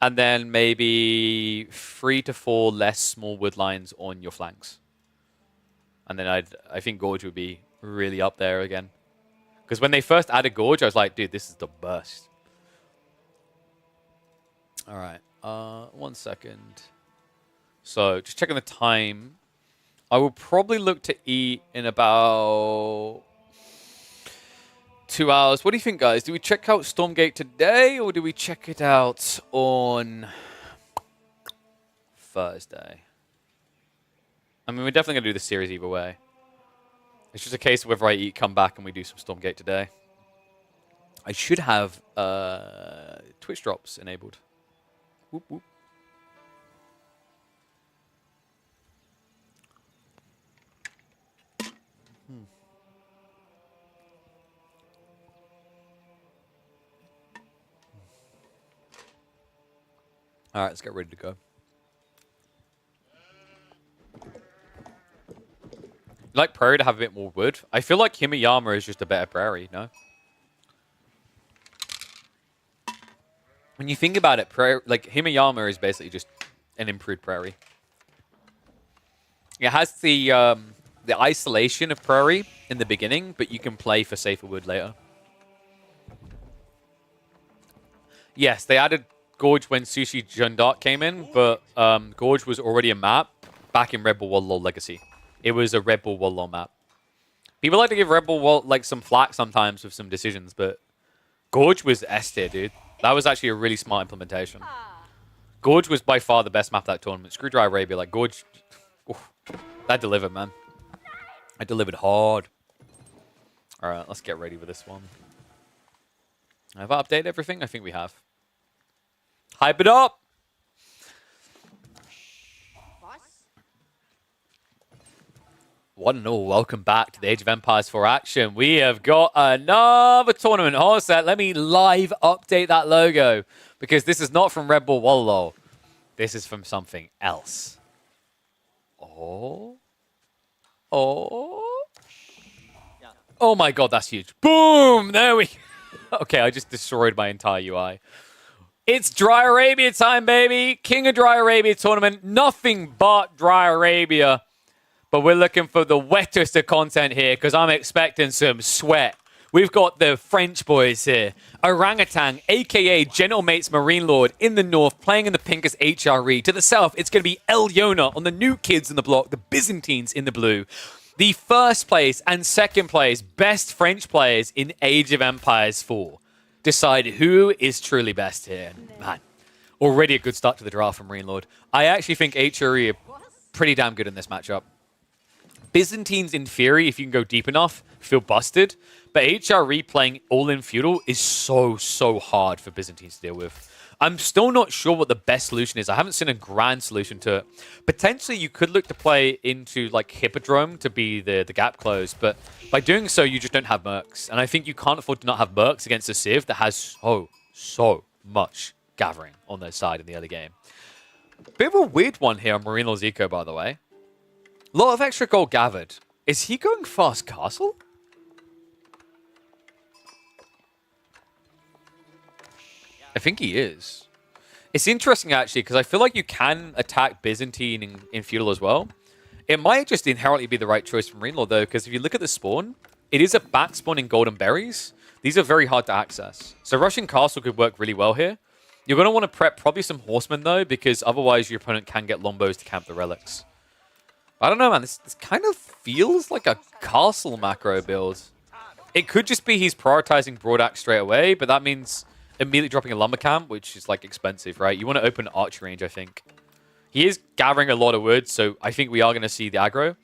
And then maybe 3 to 4 less small wood lines on your flanks. And then I think Gorge would be really up there again. Because when they first added Gorge, I was like, dude, this is the best. All right. 1 second. So just checking the time. I will probably look to eat in about 2 hours. What do you think, guys? Do we check out Stormgate today or do we check it out on Thursday? I mean, we're definitely going to do the series either way. It's just a case of whether I eat, come back, and we do some Stormgate today. I should have Twitch drops enabled. Whoop, whoop. All right, let's get ready to go. Like Prairie to have a bit more wood. I feel like Himayama is just a better Prairie, no? When you think about it, Prairie, like Himayama is basically just an improved Prairie. It has the isolation of Prairie in the beginning, but you can play for safer wood later. Yes, they added Gorge when Sushi Jundark came in, but Gorge was already a map back in RedBull Wololo Legacy. It was a RedBull Wololo map. People like to give RedBull like some flack sometimes with some decisions, but Gorge was S tier, dude. That was actually a really smart implementation. Gorge was by far the best map of that tournament. Screw Dry Arabia, like Gorge, oof, that delivered, man. I delivered hard. All right, let's get ready with this one. Have I updated everything? I think we have. Hype it up! One and all, welcome back to the Age of Empires 4 action. We have got another tournament. Hold on a sec, let me live update that logo. Because this is not from RedBull Wololo. This is from something else. Oh. Oh. Oh my god, that's huge. Boom! There we go. Okay, I just destroyed my entire UI. It's Dry Arabia time, baby. King of Dry Arabia tournament. Nothing but Dry Arabia. But we're looking for the wettest of content here because I'm expecting some sweat. We've got the French boys here. Orangutan, a.k.a. Gentle Mates Marine Lord in the north, playing in the pinkest HRE. To the south, it's going to be El Yona on the new kids in the block, the Byzantines in the blue. The first place and second place best French players in Age of Empires 4. Decide who is truly best here. Man, already a good start to the draft from Marine Lord. I actually think HRE are pretty damn good in this matchup. Byzantines, in theory, if you can go deep enough, feel busted. But HRE playing all-in feudal is so hard for Byzantines to deal with. I'm still not sure what the best solution is. I haven't seen a grand solution to it. Potentially, you could look to play into like Hippodrome to be the gap close. But by doing so, you just don't have mercs. And I think you can't afford to not have mercs against a civ that has so much gathering on their side in the early game. Bit of a weird one here on Marine Lord's Eco, by the way. A lot of extra gold gathered. Is he going fast castle? I think he is. It's interesting, actually, because I feel like you can attack Byzantine in feudal as well. It might just inherently be the right choice for Marine Lord, though, because if you look at the spawn, it is a backspawn in golden berries. These are very hard to access. So rushing castle could work really well here. You're going to want to prep probably some horsemen though, because otherwise your opponent can get lombos to camp the relics. I don't know, man. This kind of feels like a castle macro build. It could just be he's prioritizing broad axe straight away, but that means immediately dropping a lumber camp, which is like expensive, right? You want to open archer range, I think. He is gathering a lot of wood, so I think we are going to see the aggro.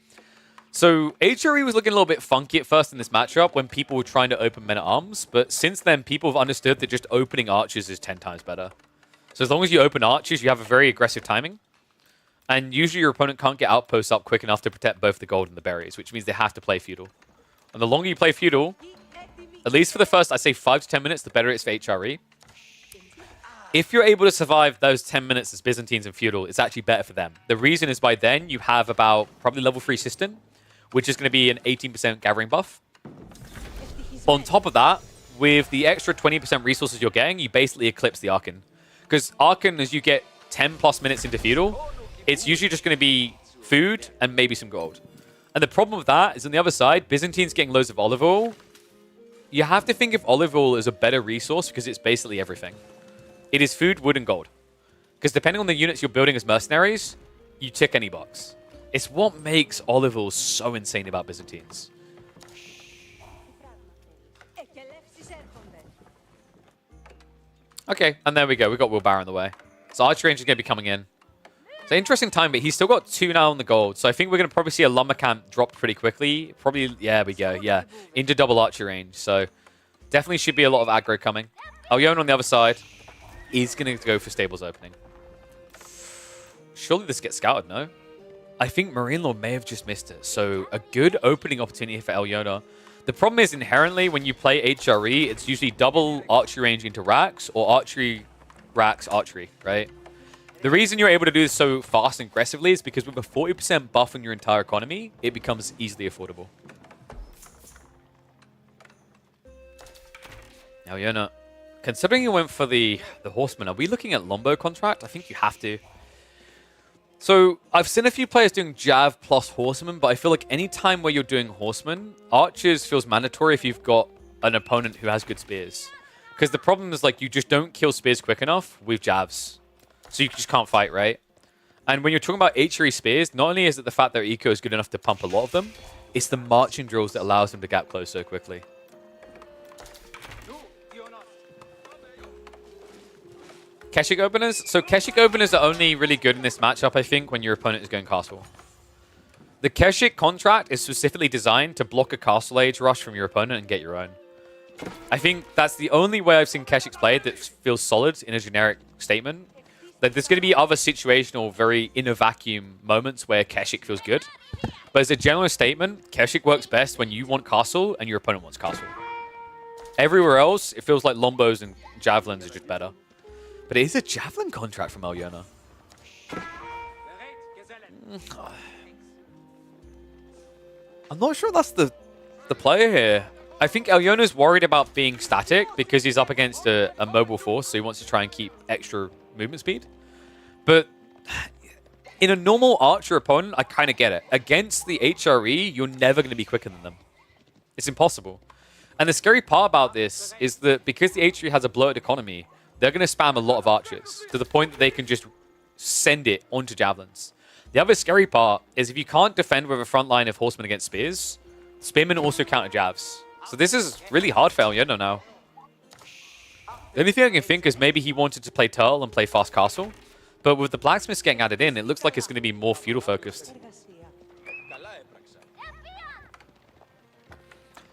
So HRE was looking a little bit funky at first in this matchup when people were trying to open men-at-arms, but since then people have understood that just opening archers is 10 times better. So as long as you open archers, you have a very aggressive timing. And usually your opponent can't get outposts up quick enough to protect both the gold and the berries, which means they have to play feudal. And the longer you play feudal, at least for the first, I'd say 5 to 10 minutes, the better it is for HRE. If you're able to survive those 10 minutes as Byzantines and feudal, it's actually better for them. The reason is by then you have about probably level 3 Sistine, which is going to be an 18% gathering buff. On top of that, with the extra 20% resources you're getting, you basically eclipse the Archon. Because Archon, as you get 10 plus minutes into feudal, it's usually just going to be food and maybe some gold. And the problem with that is on the other side, Byzantine's getting loads of olive oil. You have to think of olive oil as a better resource because it's basically everything. It is food, wood, and gold. Because depending on the units you're building as mercenaries, you tick any box. It's what makes olive oil so insane about Byzantines. Okay, and there we go. We got Wilbur in the way. So archer range is going to be coming in. It's an interesting time, but he's still got 2 now on the gold. So I think we're going to probably see a lumber camp drop pretty quickly. Probably, yeah, we go. Yeah, into double archer range. So definitely should be a lot of aggro coming. Alyon on the other side is going to go for stables opening. Surely this gets scouted, no? I think Marine Lord may have just missed it. So a good opening opportunity for Elyona. The problem is inherently when you play HRE, it's usually double archery range into racks or archery, racks, archery, right? The reason you're able to do this so fast and aggressively is because with a 40% buff on your entire economy, it becomes easily affordable. Now, Yona, considering you went for the Horseman, are we looking at Lombo contract? I think you have to. So, I've seen a few players doing Jav plus Horseman, but I feel like any time where you're doing Horseman, Archers feels mandatory if you've got an opponent who has good spears. Because the problem is, like, you just don't kill spears quick enough with Javs. So you just can't fight, right? And when you're talking about HRE spears, not only is it the fact that their eco is good enough to pump a lot of them, it's the marching drills that allows them to gap close so quickly. Keshik openers. So Keshik openers are only really good in this matchup, I think, when your opponent is going castle. The Keshik contract is specifically designed to block a castle age rush from your opponent and get your own. I think that's the only way I've seen Keshiks played that feels solid in a generic statement. Like, there's going to be other situational, very in a vacuum moments where Keshik feels good. But as a general statement, Keshik works best when you want castle and your opponent wants castle. Everywhere else, it feels like Lombos and Javelins are just better. But it is a Javelin contract from Elyona. I'm not sure that's the player here. I think Elyona's worried about being static because he's up against a mobile force, so he wants to try and keep extra movement speed. But in a normal archer opponent, I kind of get it. Against the HRE, you're never going to be quicker than them. It's impossible. And the scary part about this is that because the HRE has a bloated economy, they're going to spam a lot of archers to the point that they can just send it onto javelins. The other scary part is if you can't defend with a front line of horsemen against spears, spearmen also counter jabs. So this is really hard for Elyona now. The only thing I can think is maybe he wanted to play Turtle and play Fast Castle. But with the blacksmiths getting added in, it looks like it's going to be more feudal focused.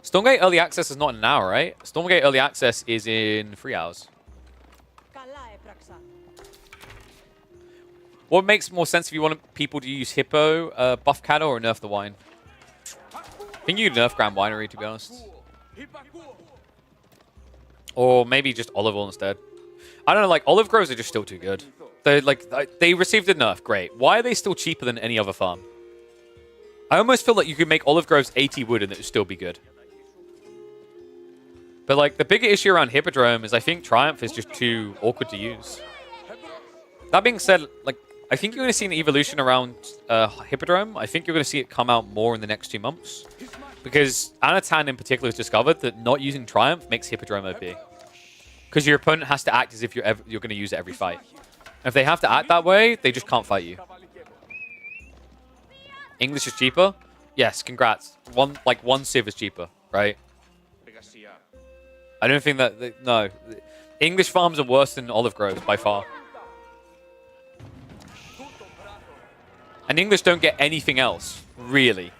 Stormgate Early Access is not in an hour, right? Stormgate Early Access is in 3 hours. What makes more sense if you want people to use Hippo, buff cattle, or nerf the wine? I think you nerf Grand Winery, to be honest. Or maybe just olive oil instead. I don't know, like, olive groves are just still too good. They received a nerf, great. Why are they still cheaper than any other farm? I almost feel like you could make olive groves 80 wood and it would still be good. But, like, the bigger issue around Hippodrome is I think Triumph is just too awkward to use. That being said, like, I think you're going to see an evolution around Hippodrome. I think you're going to see it come out more in the next 2 months. Because Anatan in particular has discovered that not using Triumph makes Hippodrome OP. Because your opponent has to act as if you're going to use it every fight. And if they have to act that way, they just can't fight you. English is cheaper? Yes, congrats. One Civ is cheaper, right? I don't think that... No. English farms are worse than Olive Groves, by far. And English don't get anything else, really.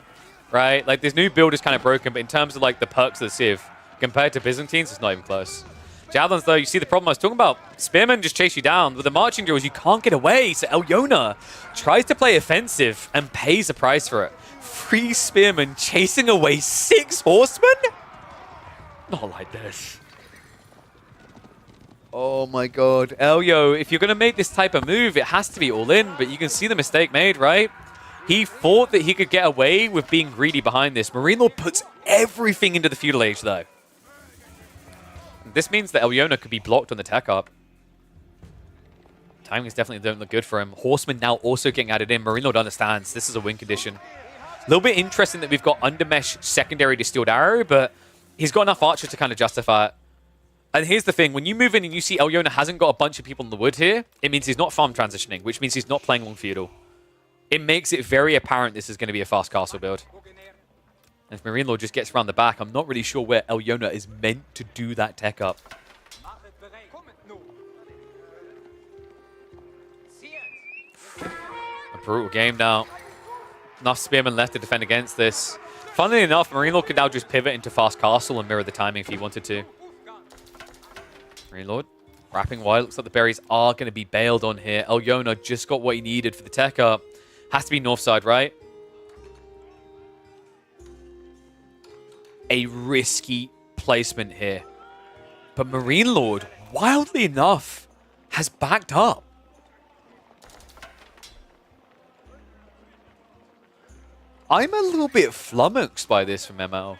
Right? Like, this new build is kind of broken, but in terms of, like, the perks of the Civ, compared to Byzantines, it's not even close. Javelins, though, you see the problem I was talking about. Spearmen just chase you down. With the marching drills, you can't get away. So Elyona tries to play offensive and pays a price for it. 3 Spearmen chasing away 6 Horsemen? Not like this. Oh my god. Elyo, if you're going to make this type of move, it has to be all in. But you can see the mistake made, right? He thought that he could get away with being greedy behind this. Marine Lord puts everything into the Feudal Age, though. This means that Elyona could be blocked on the tech up. Timings definitely don't look good for him. Horseman now also getting added in. Marine Lord understands this is a win condition. A little bit interesting that we've got Undermesh secondary Distilled Arrow, but he's got enough archers to kind of justify it. And here's the thing. When you move in and you see Elyona hasn't got a bunch of people in the wood here, it means he's not farm transitioning, which means he's not playing long feudal. It makes it very apparent this is going to be a fast castle build. And if Marine Lord just gets around the back, I'm not really sure where Elyona is meant to do that tech up. A brutal game now. Enough Spearmen left to defend against this. Funnily enough, Marine Lord could now just pivot into fast castle and mirror the timing if he wanted to. Marine Lord wrapping wide. Looks like the berries are going to be bailed on here. Elyona just got what he needed for the tech up. Has to be north side, right? A risky placement here. But Marine Lord, wildly enough, has backed up. I'm a little bit flummoxed by this from ML.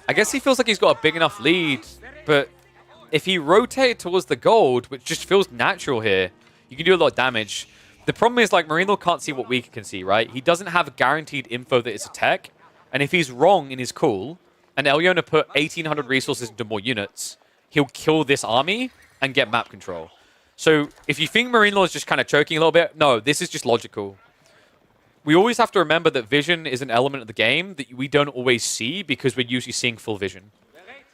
I guess he feels like he's got a big enough lead, but if he rotated towards the gold, which just feels natural here, you can do a lot of damage. The problem is, like, Marine Lord can't see what we can see, right? He doesn't have guaranteed info that it's a tech. And if he's wrong in his call, and Elyona put 1,800 resources into more units, he'll kill this army and get map control. So if you think Marine Lord is just kind of choking a little bit, no, this is just logical. We always have to remember that vision is an element of the game that we don't always see because we're usually seeing full vision.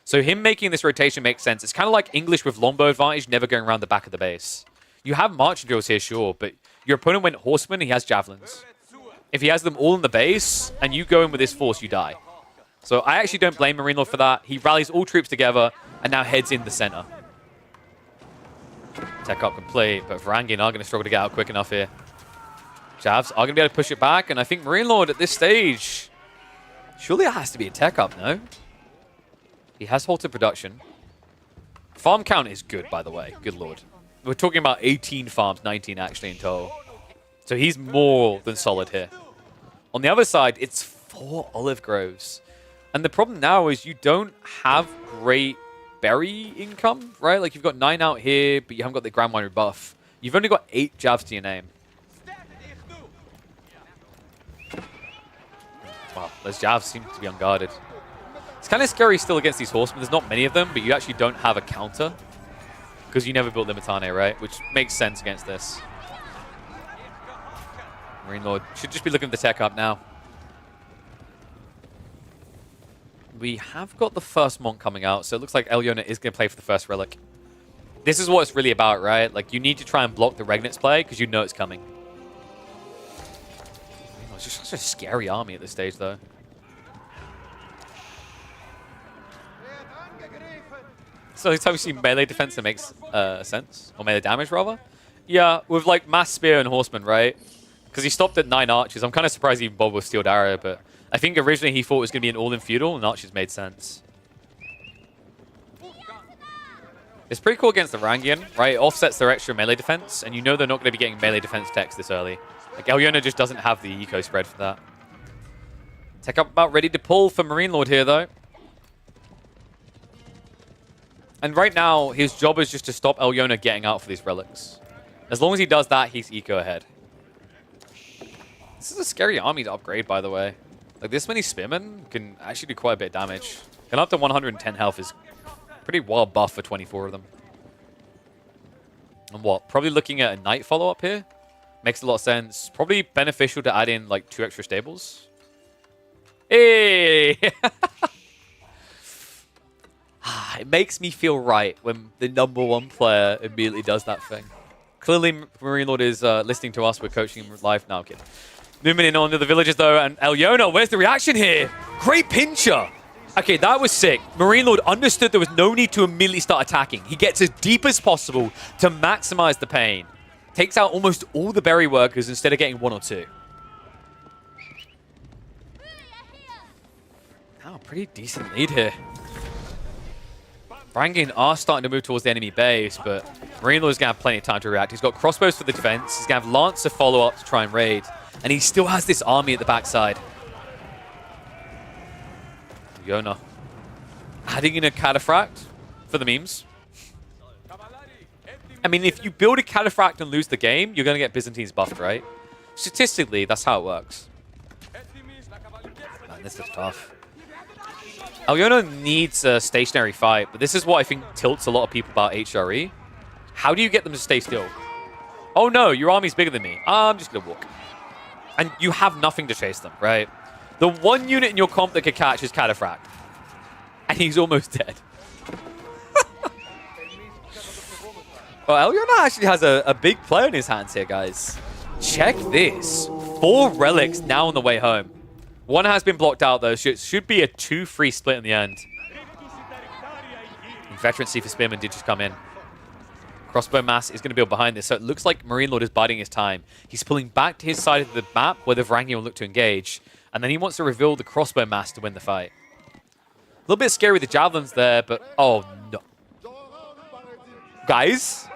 So him making this rotation makes sense. It's kind of like English with longbow advantage, never going around the back of the base. You have marching drills here, sure, but your opponent went horseman, he has javelins. If he has them all in the base, and you go in with this force, you die. So I actually don't blame Marine Lord for that. He rallies all troops together, and now heads in the center. Tech up complete, but Varangian are going to struggle to get out quick enough here. Javs are going to be able to push it back, and I think Marine Lord at this stage, surely it has to be a tech up, no? He has halted production. Farm count is good, by the way. Good lord. We're talking about 18 farms, 19 actually in total. So he's more than solid here. On the other side, it's 4 olive groves. And the problem now is you don't have great berry income, right? Like, you've got 9 out here, but you haven't got the Grand Winery buff. You've only got 8 Javs to your name. Wow, those Javs seem to be unguarded. It's kind of scary still against these horsemen. There's not many of them, but you actually don't have a counter. Because you never built Limitane, right? Which makes sense against this. Marine Lord should just be looking at the tech up now. We have got the first Monk coming out, so it looks like Elyona is going to play for the first Relic. This is what it's really about, right? Like, you need to try and block the Regnit's play, because you know it's coming. It's just such a scary army at this stage, though. So every time we see melee defense, it makes sense. Or melee damage, rather. Yeah, with, like, mass spear and horseman, right? Because he stopped at 9 archers. I'm kind of surprised he even bothered with Steeled Arrow, but I think originally he thought it was going to be an all-in feudal, and archers made sense. It's pretty cool against the Varangian, right? It offsets their extra melee defense, and you know they're not going to be getting melee defense techs this early. Like, Elyona just doesn't have the eco spread for that. Tech up about ready to pull for Marine Lord here, though. And right now, his job is just to stop Elyona getting out for these relics. As long as he does that, he's eco ahead. This is a scary army to upgrade, by the way. Like, this many spearmen can actually do quite a bit of damage. And up to 110 health is pretty wild buff for 24 of them. And what? Probably looking at a knight follow-up here. Makes a lot of sense. Probably beneficial to add in, like, 2 extra stables. Hey! It makes me feel right when the #1 player immediately does that thing. Clearly, Marine Lord is listening to us. We're coaching him live. No, I'm kidding. Moving in on to the villagers, though, and Elyona, where's the reaction here? Great pincher! Okay, that was sick. Marine Lord understood there was no need to immediately start attacking. He gets as deep as possible to maximize the pain. Takes out almost all the berry workers instead of getting 1 or 2. Oh, pretty decent lead here. Varangian are starting to move towards the enemy base, but Marine Lord is going to have plenty of time to react. He's got crossbows for the defense. He's going to have Lance to follow up to try and raid. And he still has this army at the backside. Yona. Adding in a cataphract for the memes. I mean, if you build a cataphract and lose the game, you're going to get Byzantines buffed, right? Statistically, that's how it works. Man, this is tough. Elyona needs a stationary fight, but this is what I think tilts a lot of people about HRE. How do you get them to stay still? Oh no, your army's bigger than me. I'm just going to walk. And you have nothing to chase them, right? The one unit in your comp that could catch is Cataphract. And he's almost dead. Well, Elyona actually has a big play in his hands here, guys. Check this. 4 relics now on the way home. 1 has been blocked out, though. Should be a 2-3 split in the end. And Veterancy for Spearman did just come in. Crossbow mass is going to build behind this, so it looks like Marine Lord is biding his time. He's pulling back to his side of the map where the Varangian will look to engage, and then he wants to reveal the crossbow mass to win the fight. A little bit scary with the javelins there, but oh no. Guys,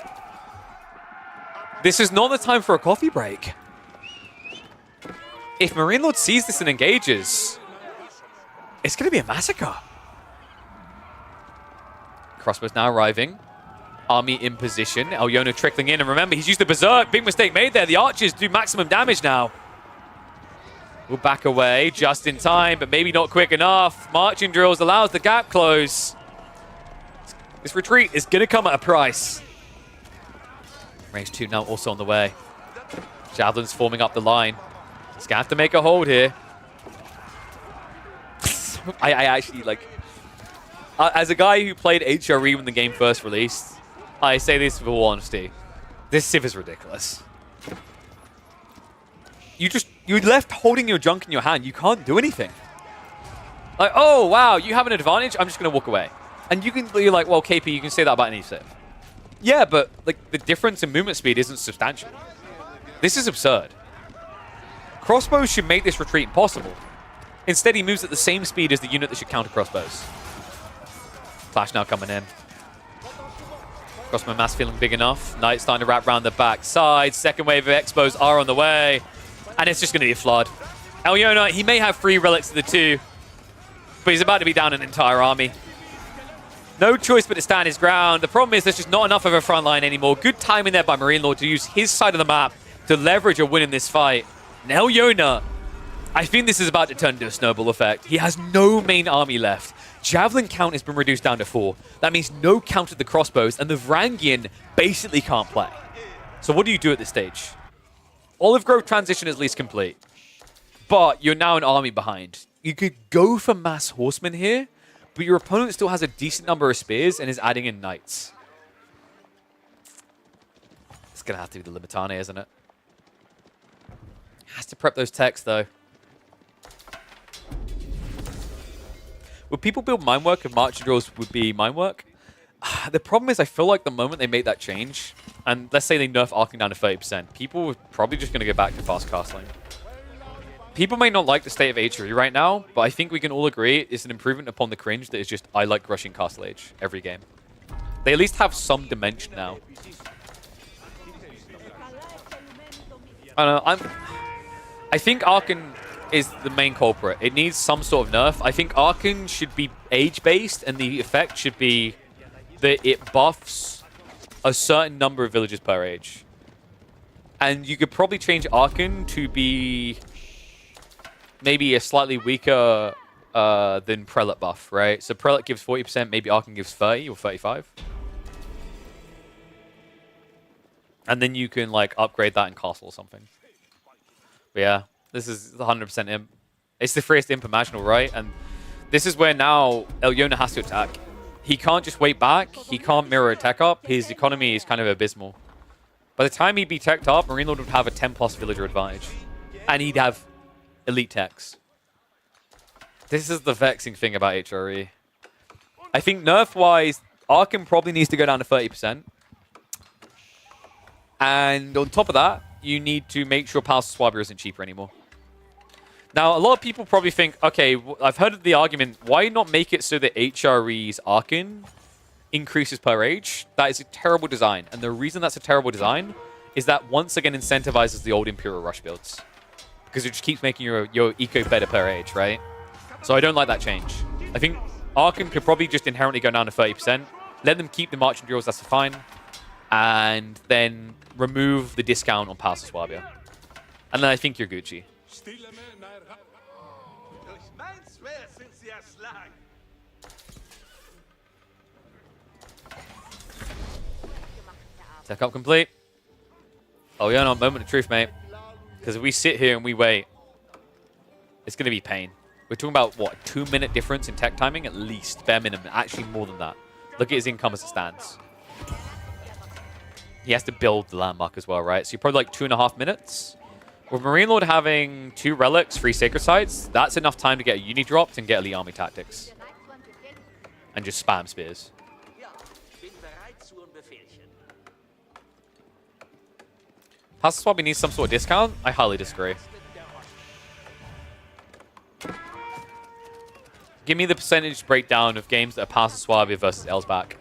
this is not the time for a coffee break. If Marine Lord sees this and engages, it's going to be a massacre. Crossbows now arriving. Army in position. Elyona trickling in. And remember, he's used the Berserk. Big mistake made there. The archers do maximum damage now. We'll back away just in time, but maybe not quick enough. Marching drills allows the gap close. This retreat is going to come at a price. Range 2 now also on the way. Javelins forming up the line. He's going to have to make a hold here. I actually, like... as a guy who played HRE when the game first released, I say this with all honesty. This Civ is ridiculous. You're left holding your junk in your hand. You can't do anything. Like, oh, wow, you have an advantage? I'm just going to walk away. And you're like, well, KP, you can say that about any Civ. Yeah, but like the difference in movement speed isn't substantial. This is absurd. Crossbows should make this retreat impossible. Instead, he moves at the same speed as the unit that should counter crossbows. Clash now coming in. Crossbow mass feeling big enough. Knight starting to wrap around the back side. Second wave of Expos are on the way. And it's just going to be a flood. Elyona, he may have 3 relics to the 2. But he's about to be down an entire army. No choice but to stand his ground. The problem is there's just not enough of a front line anymore. Good timing there by Marine Lord to use his side of the map to leverage a win in this fight. And Elyona, I think this is about to turn into a snowball effect. He has no main army left. Javelin count has been reduced down to 4. That means no count at the crossbows, and the Varangian basically can't play. So what do you do at this stage? Olive Grove transition is at least complete. But you're now an army behind. You could go for mass horsemen here, but your opponent still has a decent number of spears and is adding in knights. It's going to have to be the Limitane, isn't it? Has to prep those techs, though. Would people build mine work if marching drills would be mine work? The problem is I feel like the moment they make that change, and let's say they nerf arcing down to 30%, people are probably just going to go back to fast castling. People may not like the state of HRE right now, but I think we can all agree it's an improvement upon the cringe that is just, I like rushing Castle Age every game. They at least have some dimension now. I don't know, I think Arkan is the main culprit. It needs some sort of nerf. I think Arkan should be age-based, and the effect should be that it buffs a certain number of villages per age. And you could probably change Arkan to be maybe a slightly weaker than Prelate buff, right? So Prelate gives 40%, maybe Archon gives 30 or 35. And then you can like upgrade that in Castle or something. But yeah, this is 100% imp. It's the freest imp imaginable, right? And this is where now Elyona has to attack. He can't just wait back. He can't mirror a tech up. His economy is kind of abysmal. By the time he'd be teched up, Marine Lord would have a 10+ villager advantage. And he'd have elite techs. This is the vexing thing about HRE. I think nerf-wise, Archon probably needs to go down to 30%. And on top of that, you need to make sure Palace Swabber isn't cheaper anymore. Now, a lot of people probably think, okay, I've heard of the argument, why not make it so that HRE's Archon increases per age? That is a terrible design. And the reason that's a terrible design is that once again incentivizes the old Imperial Rush builds. Because it just keeps making your eco better per age, right? So I don't like that change. I think Archon could probably just inherently go down to 30%. Let them keep the Marching Drills, that's fine. And then remove the discount on Palace Swabia. And then I think you're Gucci. Tech up complete. Oh yeah, no, moment of truth, mate. Because if we sit here and we wait, it's going to be pain. We're talking about, what, a 2-minute difference in tech timing? At least, bare minimum. Actually, more than that. Look at his income as it stands. He has to build the landmark as well, right? So you're probably like 2.5 minutes. With Marine Lord having 2 relics, 3 sacred sites, that's enough time to get a uni dropped and get elite army tactics. And just spam spears. Palace Swabby needs some sort of discount? I highly disagree. Give me the percentage breakdown of games that are Palace Swabby versus Elsbach.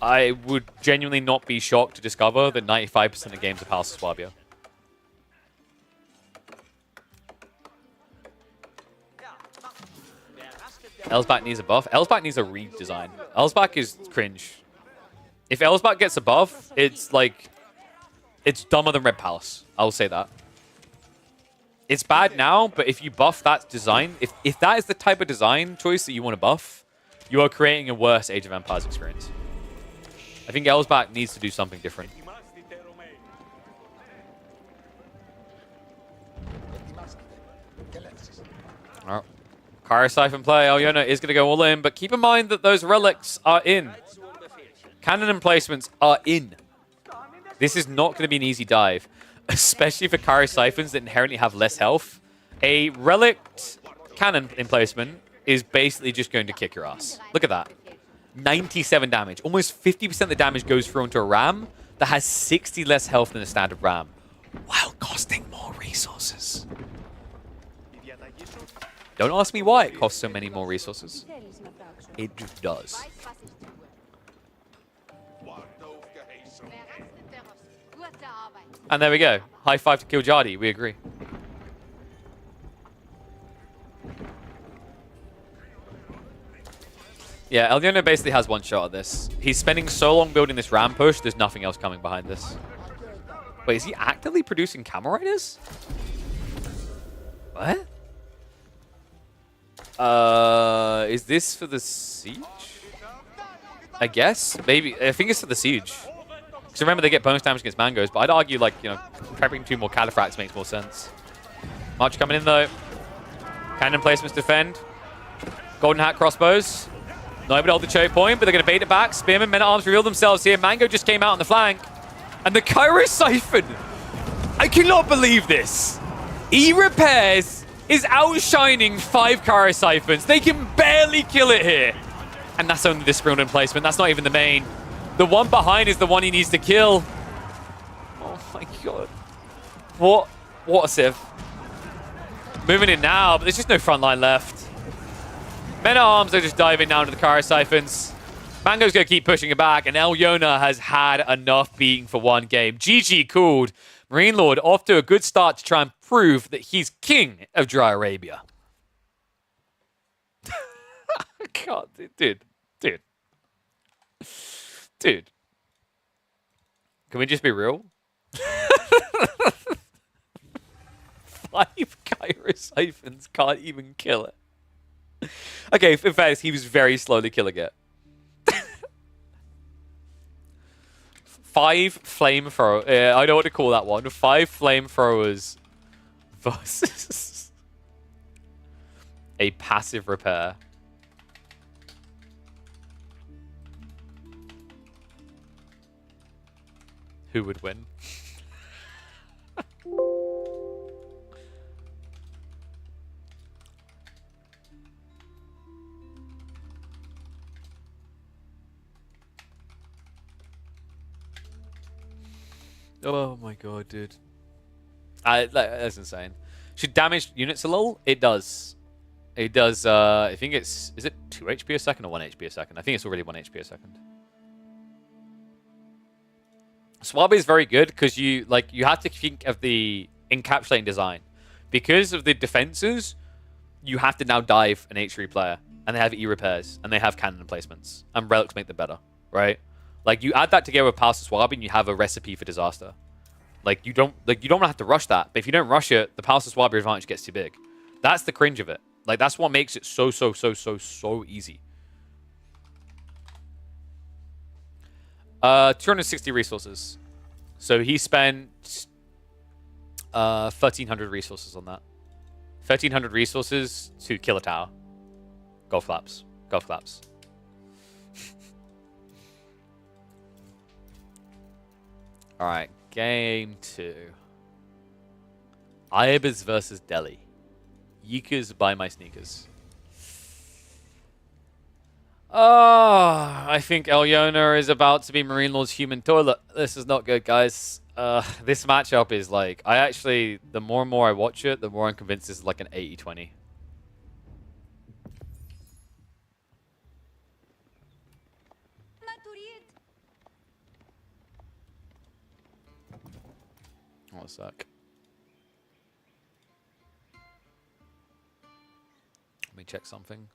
I would genuinely not be shocked to discover that 95% of games are Palace Swabia. Elsbach needs a buff. Elsbach needs a redesign. Elsbach is cringe. If Elsbach gets a buff, it's like... It's dumber than Red Palace. I'll say that. It's bad now, but if you buff that design... If that is the type of design choice that you want to buff, you are creating a worse Age of Empires experience. I think Elsbach needs to do something different. Alright. Kara Siphon play. Elyona is going to go all in, but keep in mind that those relics are in. Cannon emplacements are in. This is not going to be an easy dive, especially for Kara Siphons that inherently have less health. A relict cannon emplacement is basically just going to kick your ass. Look at that. 97 damage. Almost 50% of the damage goes through into a ram that has 60 less health than a standard ram, while costing more resources. Don't ask me why it costs so many more resources. It just does. And there we go. High five to Kiljadi. We agree. Yeah, Elyona basically has one shot at this. He's spending so long building this ram push, there's nothing else coming behind this. Wait, is he actively producing camel riders? What? Is this for the siege? I guess. Maybe. I think it's for the siege. Because remember, they get bonus damage against mangoes, but I'd argue, like, you know, prepping 2 more cataphracts makes more sense. March coming in, though. Cannon placements defend. Golden Hat crossbows. Not able to hold the choke point, but they're going to bait it back. Spearmen, men-at-arms reveal themselves here. Mango just came out on the flank. And the Kairos Siphon. I cannot believe this. E-Repairs is outshining 5 Kairos Siphons. They can barely kill it here. And that's only the Springald placement. That's not even the main. The one behind is the one he needs to kill. Oh my god. What a sieve. Moving in now, but there's just no front line left. Men-at-arms are just diving down to the Kairos Siphons. Mango's going to keep pushing it back, and Elyona has had enough beating for one game. GG called. Marine Lord off to a good start to try and prove that he's king of Dry Arabia. God, dude. Can we just be real? 5 Gyrosyphons can't even kill it. Okay, in fact, he was very slowly killing it. 5 flamethrower. I know what to call that one. 5 flamethrowers versus a passive repair. Who would win? Oh my god, dude. That's insane. Should damage units a little? It does. It does, I think it's... Is it 2 HP a second or 1 HP a second? I think it's already 1 HP a second. Swab is very good because you have to think of the encapsulating design. Because of the defenses, you have to now dive an H3 player. And they have E repairs. And they have cannon placements. And relics make them better, right? Like, you add that together with Pulse Swab and you have a recipe for disaster. Like, you don't have to rush that. But if you don't rush it, the Pulse Swab advantage gets too big. That's the cringe of it. Like, that's what makes it so easy. 260 resources. So he spent 1,300 resources on that. 1,300 resources to kill a tower. Golf claps. Golf claps. Alright, game 2. Ibis versus Delhi. Yeekers buy my sneakers. I think Elyona is about to be Marine Lord's human toilet. This is not good, guys. This matchup is like... the more and more I watch it, the more I'm convinced this is like an 80-20. One sec. Let me check something.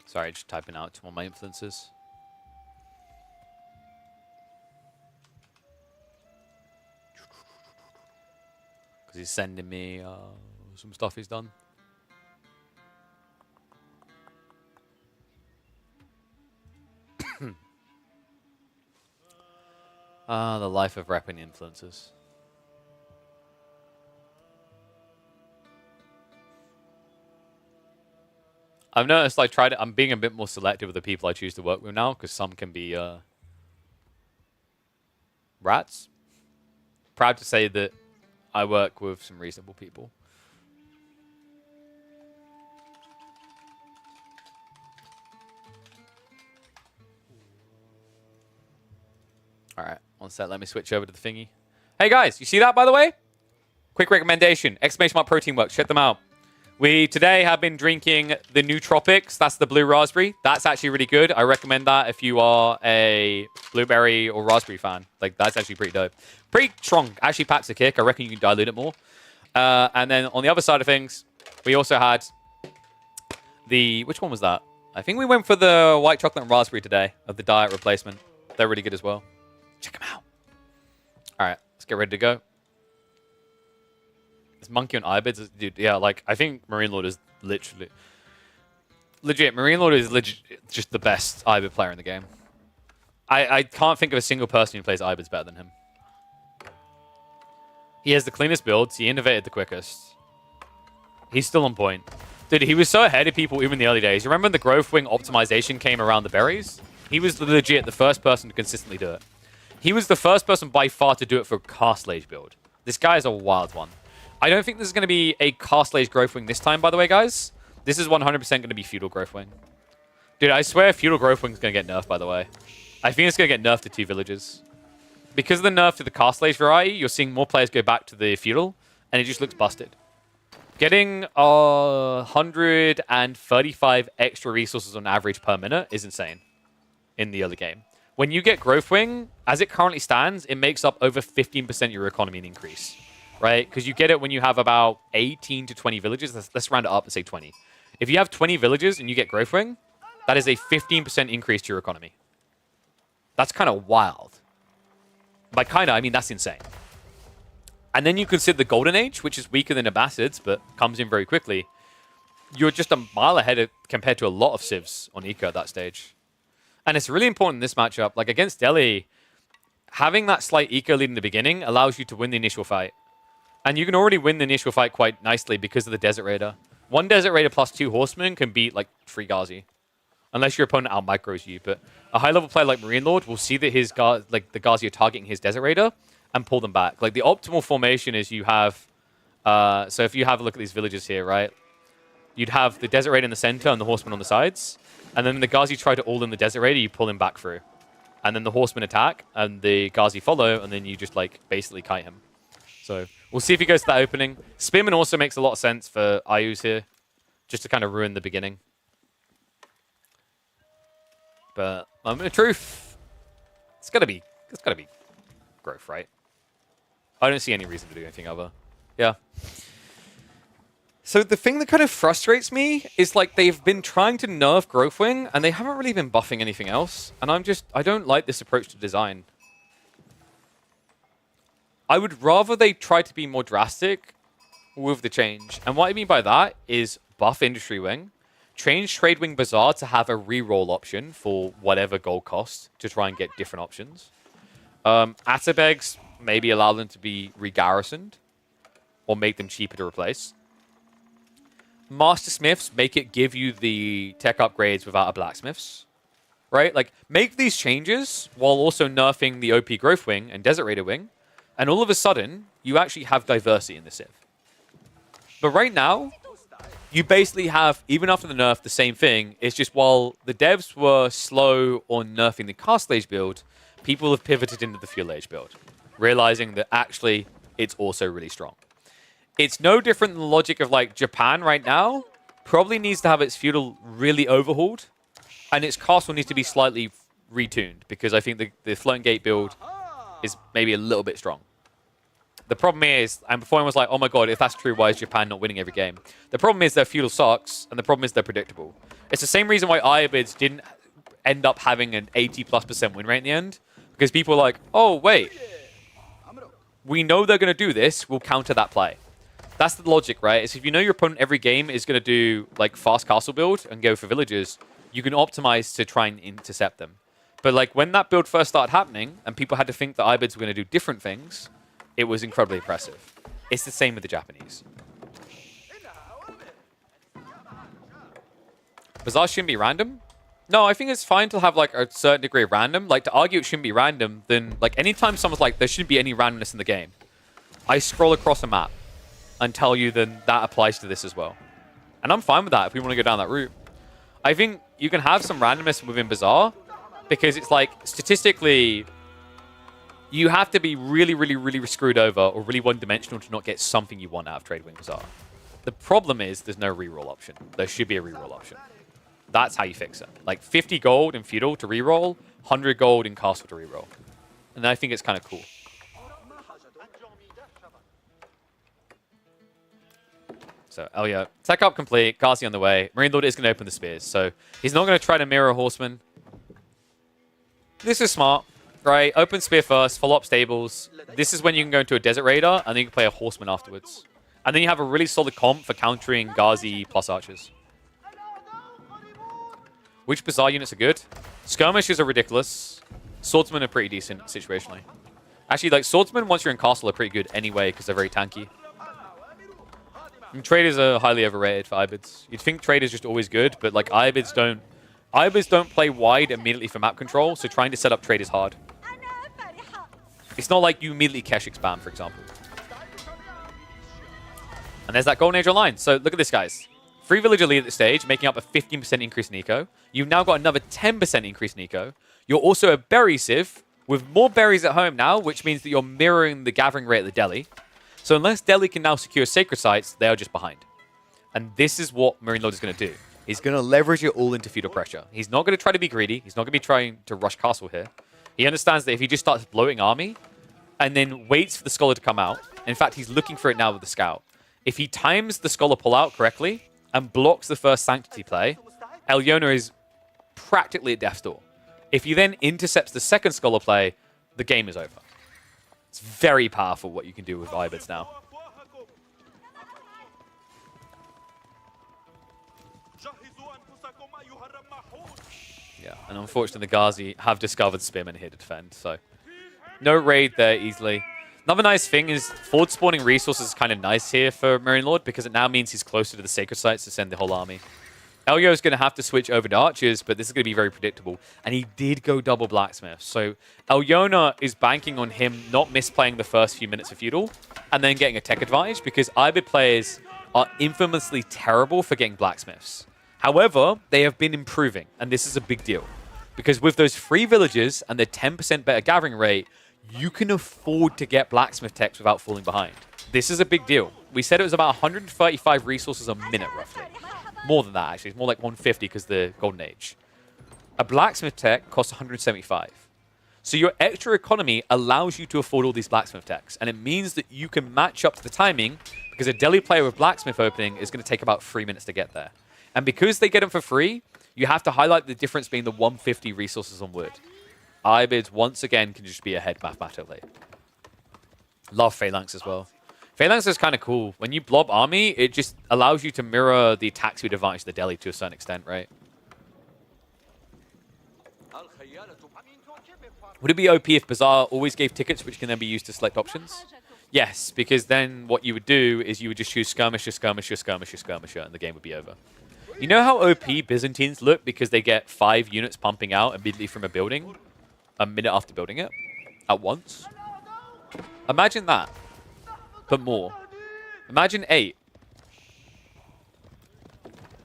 Sorry, just typing out to all my influences. Because he's sending me some stuff he's done. The life of rapping influences. I've noticed I'm being a bit more selective with the people I choose to work with now, because some can be rats. Proud to say that I work with some reasonable people. Alright, one sec, let me switch over to the thingy. Hey guys, you see that by the way? Quick recommendation, exclamation mark protein works, check them out. We today have been drinking the Nootropics. That's the blue raspberry. That's actually really good. I recommend that if you are a blueberry or raspberry fan. Like, that's actually pretty dope. Pretty strong. Actually packs a kick. I reckon you can dilute it more. And then on the other side of things, we also had the... Which one was that? I think we went for the white chocolate and raspberry today of the diet replacement. They're really good as well. Check them out. All right, let's get ready to go. This monkey on Ibis, dude, yeah, like, I think Marine Lord is literally... Legit, Marine Lord is just the best Ibis player in the game. I can't think of a single person who plays Ibis better than him. He has the cleanest builds, he innovated the quickest. He's still on point. Dude, he was so ahead of people even in the early days. You remember when the Growth Wing optimization came around the berries? He was legit the first person to consistently do it. He was the first person by far to do it for a Castlage build. This guy is a wild one. I don't think this is going to be a Castlage Growth Wing this time, by the way, guys. This is 100% going to be Feudal Growth Wing. Dude, I swear Feudal Growth Wing is going to get nerfed, by the way. I think it's going to get nerfed to 2 villages. because of the nerf to the Castle Age variety, you're seeing more players go back to the Feudal, and it just looks busted. Getting 135 extra resources on average per minute is insane in the early game. When you get Growth Wing, as it currently stands, it makes up over 15% your economy in increase, right? Because you get it when you have about 18 to 20 villages. Let's round it up and say 20. If you have 20 villages and you get Growth Wing, that is a 15% increase to your economy. That's kind of wild. By kind of, I mean that's insane. And then you consider the Golden Age, which is weaker than Abbasids, but comes in very quickly. You're just a mile ahead compared to a lot of civs on Eco at that stage. And it's really important in this matchup. Like against Delhi, having that slight Eco lead in the beginning allows you to win the initial fight. And you can already win the initial fight quite nicely because of the Desert Raider. One Desert Raider plus 2 Horsemen can beat like 3 Ghazi. Unless your opponent out-micros you. But a high-level player like Marine Lord will see that the Ghazi are targeting his Desert Raider and pull them back. Like the optimal formation is you have... so if you have a look at these villages here, right? You'd have the Desert Raider in the center and the Horsemen on the sides. And then the Ghazi try to all in the Desert Raider, you pull him back through. And then the Horsemen attack, and the Ghazi follow, and then you just like basically kite him. So we'll see if he goes to that opening. Spearman also makes a lot of sense for Ayus here, just to kind of ruin the beginning. But in truth, it's gotta be Growth, right? I don't see any reason to do anything other. Yeah. So the thing that kind of frustrates me is like they've been trying to nerf Growth Wing and they haven't really been buffing anything else. And I don't like this approach to design. I would rather they try to be more drastic with the change. And what I mean by that is buff Industry Wing, change Trade Wing Bazaar to have a reroll option for whatever gold cost to try and get different options. Atabegs, maybe allow them to be regarrisoned or make them cheaper to replace. Master Smiths, make it give you the tech upgrades without a Blacksmiths. Right? Like, make these changes while also nerfing the OP Growth Wing and Desert Raider Wing. And all of a sudden, you actually have diversity in the Civ. But right now, you basically have, even after the nerf, the same thing. It's just while the devs were slow on nerfing the Castle Age build, people have pivoted into the Fuel Age build, realizing that actually it's also really strong. It's no different than the logic of like Japan right now probably needs to have its feudal really overhauled, and its castle needs to be slightly retuned because I think the Floating Gate build is maybe a little bit strong. The problem is, and before I was like, oh my god, if that's true, why is Japan not winning every game? The problem is their feudal sucks, and the problem is they're predictable. It's the same reason why Ayabids didn't end up having an 80+% win rate in the end, because people are like, oh wait, we know they're going to do this, we'll counter that play. That's the logic, right? Is if you know your opponent every game is going to do like fast castle build and go for villages, you can optimize to try and intercept them. But like when that build first started happening and people had to think that Ibids were going to do different things, it was incredibly impressive. It's the same with the Japanese. Bazaar shouldn't be random? No, I think it's fine to have like a certain degree of random. Like to argue it shouldn't be random, then like anytime someone's like, there shouldn't be any randomness in the game, I scroll across a map and tell you then that applies to this as well. And I'm fine with that if we want to go down that route. I think you can have some randomness within Bazaar because it's like statistically you have to be really, really, really screwed over or really one-dimensional to not get something you want out of Trade Wing Bazaar. The problem is there's no reroll option. There should be a reroll option. That's how you fix it. Like 50 gold in Feudal to reroll, 100 gold in Castle to reroll. And I think it's kind of cool. So, Elia, tech up complete, Ghazi on the way. Marine Lord is going to open the spears, so he's not going to try to mirror Horseman. This is smart, right? Open spear first, follow up stables. This is when you can go into a Desert Raider, and then you can play a Horseman afterwards. And then you have a really solid comp for countering Ghazi plus archers. Which Bazaar units are good? Skirmishers are ridiculous. Swordsmen are pretty decent situationally. Actually, like Swordsmen, once you're in Castle, are pretty good anyway, because they're very tanky. And traders are highly overrated for Ibids. You'd think traders just always good, but like Ibids don't play wide immediately for map control, so trying to set up trade is hard. It's not like you immediately Keshik spam, for example. And there's that Golden Age online. So look at this, guys. 3 villager lead at the stage, making up a 15% increase in eco. You've now got another 10% increase in eco. You're also a berry civ with more berries at home now, which means that you're mirroring the gathering rate of the Delhi. So unless Delhi can now secure sacred sites, they are just behind. And this is what Marine Lord is going to do. He's going to leverage it all into feudal pressure. He's not going to try to be greedy. He's not going to be trying to rush castle here. He understands that if he just starts bloating army and then waits for the scholar to come out, in fact, he's looking for it now with the scout. If he times the scholar pull out correctly and blocks the first sanctity play, Elyona is practically at death's door. If he then intercepts the second scholar play, the game is over. It's very powerful what you can do with Ibids now. Yeah, and unfortunately the Ghazi have discovered Spearmen here to defend, so no raid there easily. Another nice thing is forward spawning resources is kind of nice here for Marine Lord because it now means he's closer to the sacred sites to send the whole army. Elio is going to have to switch over to archers, but this is going to be very predictable. And he did go double blacksmith. So Elyona is banking on him not misplaying the first few minutes of feudal and then getting a tech advantage because Ibid players are infamously terrible for getting blacksmiths. However, they have been improving, and this is a big deal. Because with those 3 villages and their 10% better gathering rate, you can afford to get blacksmith techs without falling behind. This is a big deal. We said it was about 135 resources a minute, roughly. More than that, actually. It's more like 150 because the Golden Age. A blacksmith tech costs 175. So your extra economy allows you to afford all these blacksmith techs, and it means that you can match up to the timing because a Delhi player with blacksmith opening is going to take about 3 minutes to get there. And because they get them for free, you have to highlight the difference being the 150 resources on wood. Ibids, once again, can just be ahead mathematically. Love Phalanx as well. Phalanx is kind of cool. When you blob army, it just allows you to mirror the attack speed advantage of the Delhi to a certain extent, right? Would it be OP if Bazaar always gave tickets which can then be used to select options? Yes, because then what you would do is you would just choose skirmisher, skirmisher, skirmisher, skirmisher, and the game would be over. You know how OP Byzantines look because they get 5 units pumping out immediately from a building a minute after building it at once? Imagine that, but more. Imagine 8.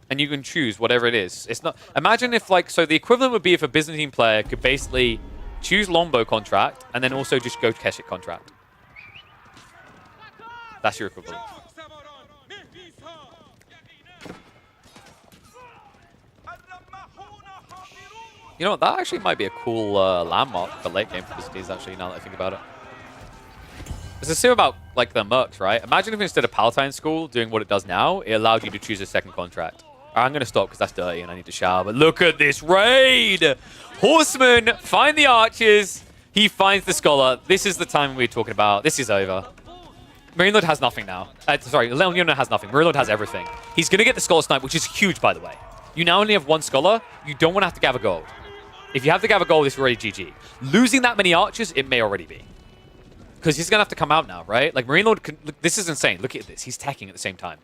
And you can choose whatever it is. It's not. Imagine if, like, so the equivalent would be if a Byzantine player could basically choose Longbow contract and then also just go Keshet contract. That's your equivalent. You know what? That actually might be a cool landmark for late game for Byzantines, actually, now that I think about it. It's the same about, like, the mercs, right? Imagine if instead of Palatine School doing what it does now, it allowed you to choose a second contract. I'm going to stop because that's dirty and I need to shower. But look at this raid! Horsemen find the archers. He finds the scholar. This is the time we were talking about. This is over. Marine Lord has nothing now. Sorry, Leonino has nothing. Marine Lord has everything. He's going to get the Scholar Snipe, which is huge, by the way. You now only have 1 scholar. You don't want to have to gather gold. If you have to gather gold, it's already GG. Losing that many archers, it may already be. Because he's going to have to come out now, right? Like, Marine Lord, look, this is insane. Look at this. He's teching at the same time.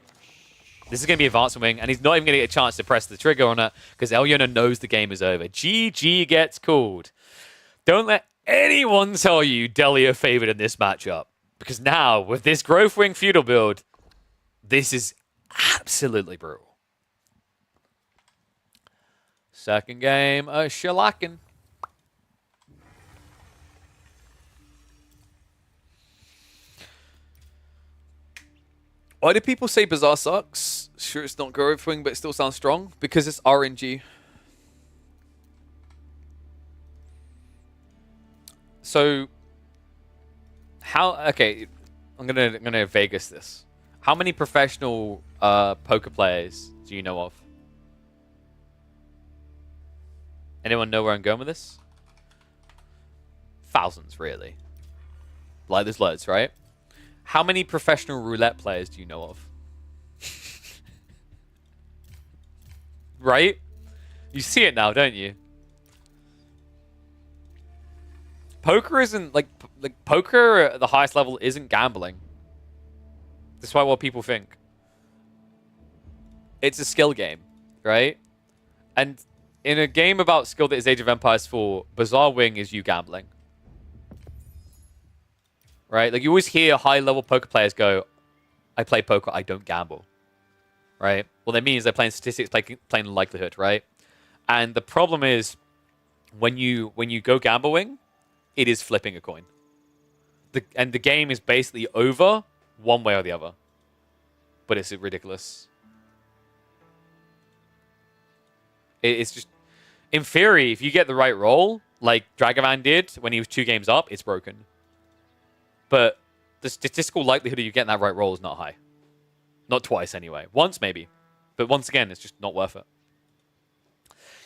This is going to be advanced wing, and he's not even going to get a chance to press the trigger on it because Elyona knows the game is over. GG gets called. Don't let anyone tell you Delhi are favored in this matchup. Because now, with this Growth Wing feudal build, this is absolutely brutal. Second game, shellacking. Why do people say Bazaar sucks? Sure, it's not Growth Wing, but it still sounds strong. Because it's RNG. So, how? Okay, I'm gonna Vegas this. How many professional poker players do you know of? Anyone know where I'm going with this? Thousands, really. Like, there's loads, right? How many professional roulette players do you know of? Right? You see it now, don't you? Poker isn't, like poker at the highest level isn't gambling. Despite what people think. It's a skill game, right? And in a game about skill that is Age of Empires 4, Bazaar Wing is you gambling. Right? Like, you always hear high-level poker players go, I play poker, I don't gamble. Right? Well, that means they're playing statistics, playing likelihood, right? And the problem is, when you go gambling, it is flipping a coin. And the game is basically over one way or the other. But it's ridiculous. It's just... In theory, if you get the right roll, like Dragovan did when he was 2 games up, it's broken. But the statistical likelihood of you getting that right roll is not high. Not twice, anyway. Once, maybe. But once again, it's just not worth it.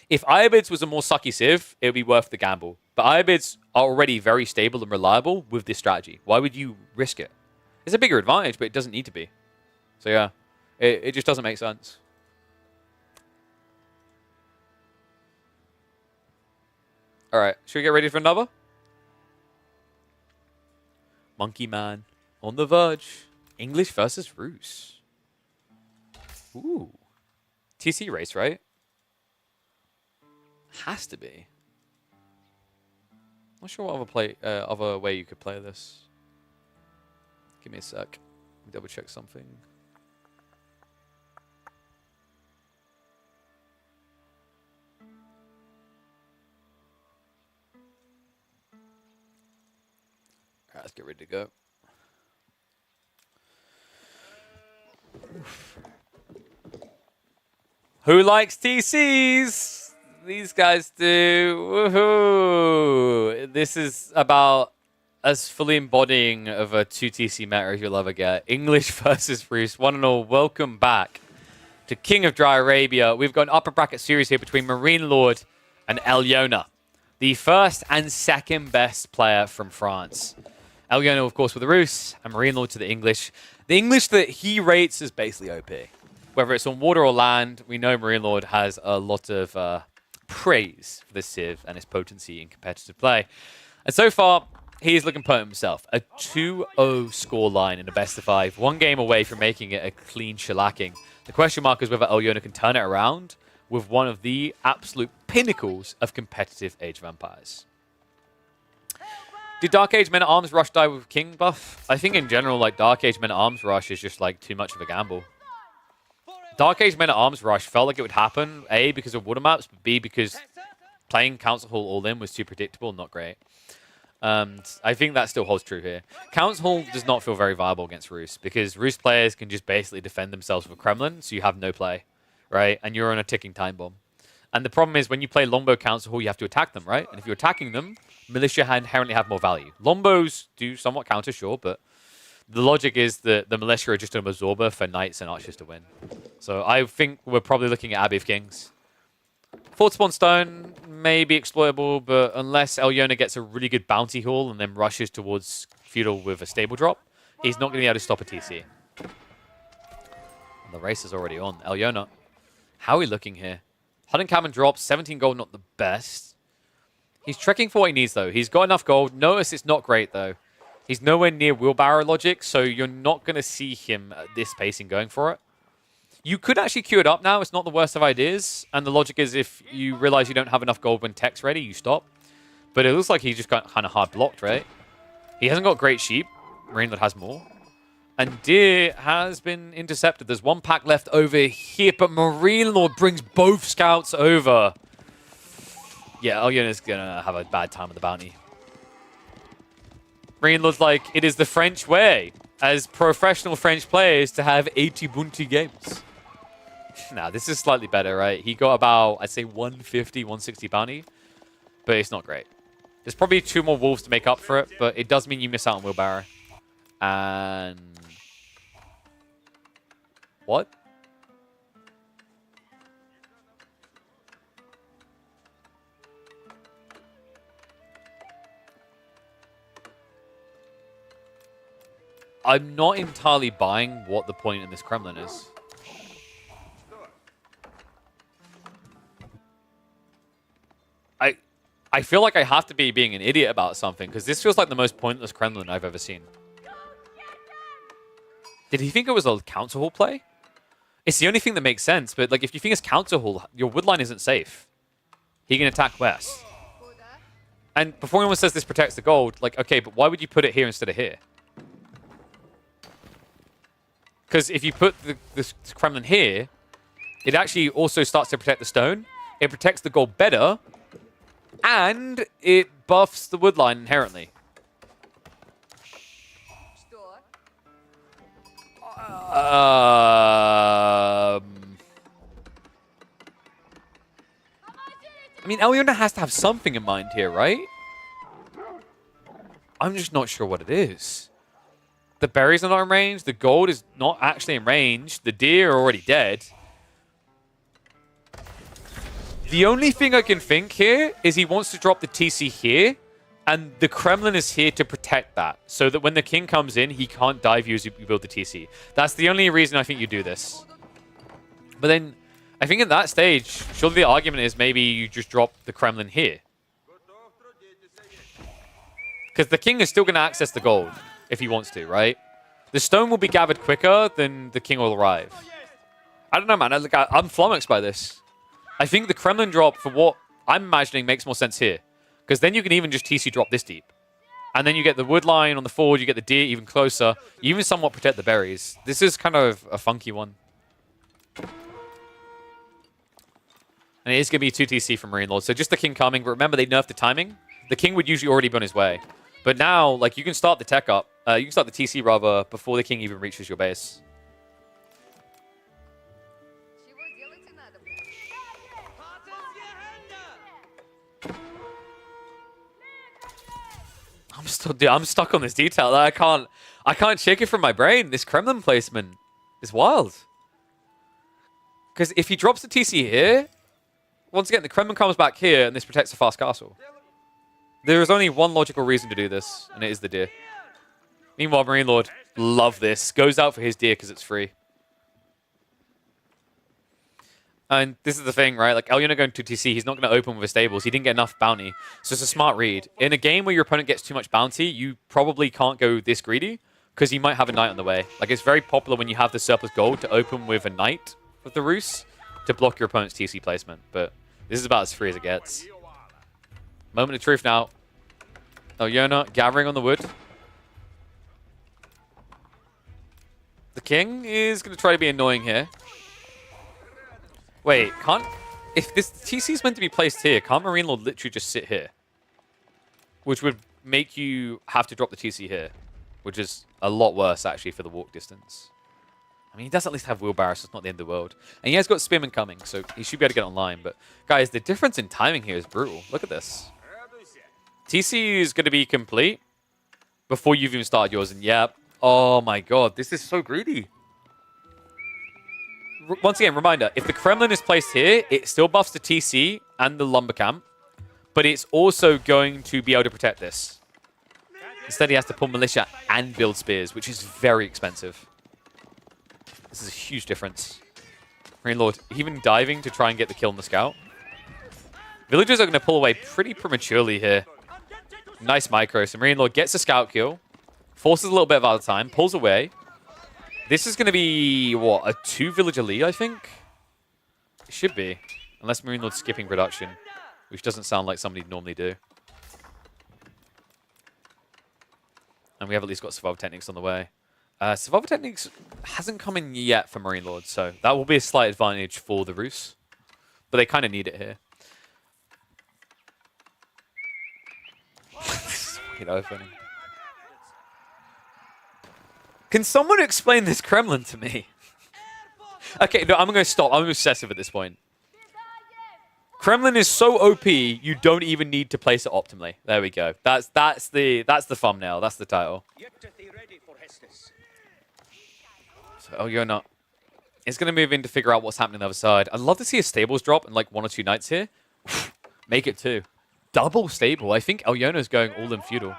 If Irobids was a more sucky civ, it would be worth the gamble. But Irobids are already very stable and reliable with this strategy. Why would you risk it? It's a bigger advantage, but it doesn't need to be. So yeah, it just doesn't make sense. All right, should we get ready for another? Monkey Man on the verge. English versus Rus. Ooh. TC race, right? Has to be. Not sure what other way you could play this. Give me a sec. Let me double check something. Alright, let's get ready to go. Oof. Who likes TCs? These guys do. Woohoo! This is about as fully embodying of a 2TC meta as you'll ever get. English versus Rus. One and all, welcome back to King of Dry Arabia. We've got an upper bracket series here between Marine Lord and Elyona, the first and second best player from France. Elyona, of course, with the Rus, and Marine Lord to the English. The English that he rates is basically OP. Whether it's on water or land, we know Marine Lord has a lot of praise for this civ and its potency in competitive play. And so far, he's looking potent himself. A 2-0 scoreline in a best of 5. 1 game away from making it a clean shellacking. The question mark is whether Elyona can turn it around with one of the absolute pinnacles of competitive Age of Empires. Did Dark Age Men-at-Arms Rush die with King buff? I think in general, like, Dark Age Men-at-Arms Rush is just, like, too much of a gamble. Dark Age Men-at-Arms Rush felt like it would happen, A, because of water maps, but B, because playing Council Hall all-in was too predictable, not great. I think that still holds true here. Council Hall does not feel very viable against Rus, because Rus players can just basically defend themselves with a Kremlin, so you have no play, right? And you're on a ticking time bomb. And the problem is when you play Longbow Council Hall, you have to attack them, right? And if you're attacking them, Militia inherently have more value. Longbows do somewhat counter, sure, but the logic is that the Militia are just an absorber for Knights and Archers to win. So I think we're probably looking at Abbey of Kings. Fort Spawn Stone may be exploitable, but unless Elyona gets a really good bounty haul and then rushes towards Feudal with a stable drop, he's not going to be able to stop a TC. And the race is already on. Elyona, how are we looking here? Hunting Cabin drops, 17 gold, not the best. He's trekking for what he needs, though. He's got enough gold. Notice it's not great, though. He's nowhere near wheelbarrow logic, so you're not going to see him at this pacing going for it. You could actually queue it up now. It's not the worst of ideas. And the logic is if you realize you don't have enough gold when tech's ready, you stop. But it looks like he just got kind of hard blocked, right? He hasn't got great sheep. Marine Lord has more. And Deer has been intercepted. There's 1 pack left over here, but Marine Lord brings both scouts over. Yeah, Elyona's going to have a bad time with the bounty. Marine Lord's like, it is the French way, as professional French players, to have 80 bounty games. Now, this is slightly better, right? He got about, I'd say, 150, 160 bounty, but it's not great. There's probably 2 more wolves to make up for it, but it does mean you miss out on wheelbarrow. And... what? I'm not entirely buying what the point in this Kremlin is. I feel like I have to be being an idiot about something, because this feels like the most pointless Kremlin I've ever seen. Did he think it was a Council Hall play? It's the only thing that makes sense, but like if you think it's Council Hall, your woodline isn't safe. He can attack west. And before anyone says this protects the gold, like, okay, but why would you put it here instead of here? Because if you put this Kremlin here, it actually also starts to protect the stone. It protects the gold better, And it buffs the wood line inherently. I mean, Eliona has to have something in mind here, right? I'm just not sure what it is. The berries are not in range. The gold is not actually in range. The deer are already dead. The only thing I can think here is he wants to drop the TC here, and the Kremlin is here to protect that, so that when the king comes in, he can't dive you as you build the TC. That's the only reason I think you do this. But then, I think at that stage, surely the argument is maybe you just drop the Kremlin here. Because the king is still going to access the gold, if he wants to, right? The stone will be gathered quicker than the king will arrive. I don't know, man. I'm flummoxed by this. I think the Kremlin drop, for what I'm imagining, makes more sense here. Because then you can even just TC drop this deep. And then you get the wood line on the forward, you get the deer even closer. You even somewhat protect the berries. This is kind of a funky one. And it is going to be 2 TC from Marine Lord. So just the king coming. But remember, they nerfed the timing. The king would usually already be on his way. But now, like, you can start the tech up. You can start the TC, rather, before the king even reaches your base. I'm stuck on this detail. I can't shake it from my brain. This Kremlin placement is wild. Because if he drops the TC here, once again, the Kremlin comes back here, and this protects the fast castle. There is only one logical reason to do this, and it is the deer. Meanwhile, Marine Lord, love this. Goes out for his deer because it's free. And this is the thing, right? Like, Eliona going to TC, he's not going to open with his stables. He didn't get enough bounty. So it's a smart read. In a game where your opponent gets too much bounty, you probably can't go this greedy because he might have a knight on the way. Like, it's very popular when you have the surplus gold to open with a knight with the Rus to block your opponent's TC placement. But this is about as free as it gets. Moment of truth now. Eliona gathering on the wood. The king is going to try to be annoying here. Wait, can't... If this TC is meant to be placed here, can't Marine Lord literally just sit here? Which would make you have to drop the TC here. Which is a lot worse, actually, for the walk distance. I mean, he does at least have wheelbarrow, so it's not the end of the world. And he has got Spearman coming, so he should be able to get online. But, guys, the difference in timing here is brutal. Look at this. TC is going to be complete before you've even started yours. And, yeah, oh my god, this is so greedy. Once again, reminder, if the Kremlin is placed here, it still buffs the TC and the lumber camp, but it's also going to be able to protect this. Instead, he has to pull militia and build spears, which is very expensive. This is a huge difference. Marine Lord even diving to try and get the kill on the scout. Villagers are going to pull away pretty prematurely here. Nice micro. So Marine Lord gets a scout kill, forces a little bit of out of time, pulls away. This is going to be, what, a 2-villager lead, I think? It should be. Unless Marine Lord's skipping production, which doesn't sound like somebody would normally do. And we have at least got Survival Techniques on the way. Survival Techniques hasn't come in yet for Marine Lord, so that will be a slight advantage for the Rus. But they kind of need it here. This is fucking opening. Can someone explain this Kremlin to me? Okay, no, I'm going to stop. I'm obsessive at this point. Kremlin is so OP, you don't even need to place it optimally. There we go. That's the thumbnail. That's the title. So Eliona is going to move in to figure out what's happening on the other side. I'd love to see a stables drop and like 1 or 2 knights here. Make it 2. Double stable. I think Eliona is going all in feudal.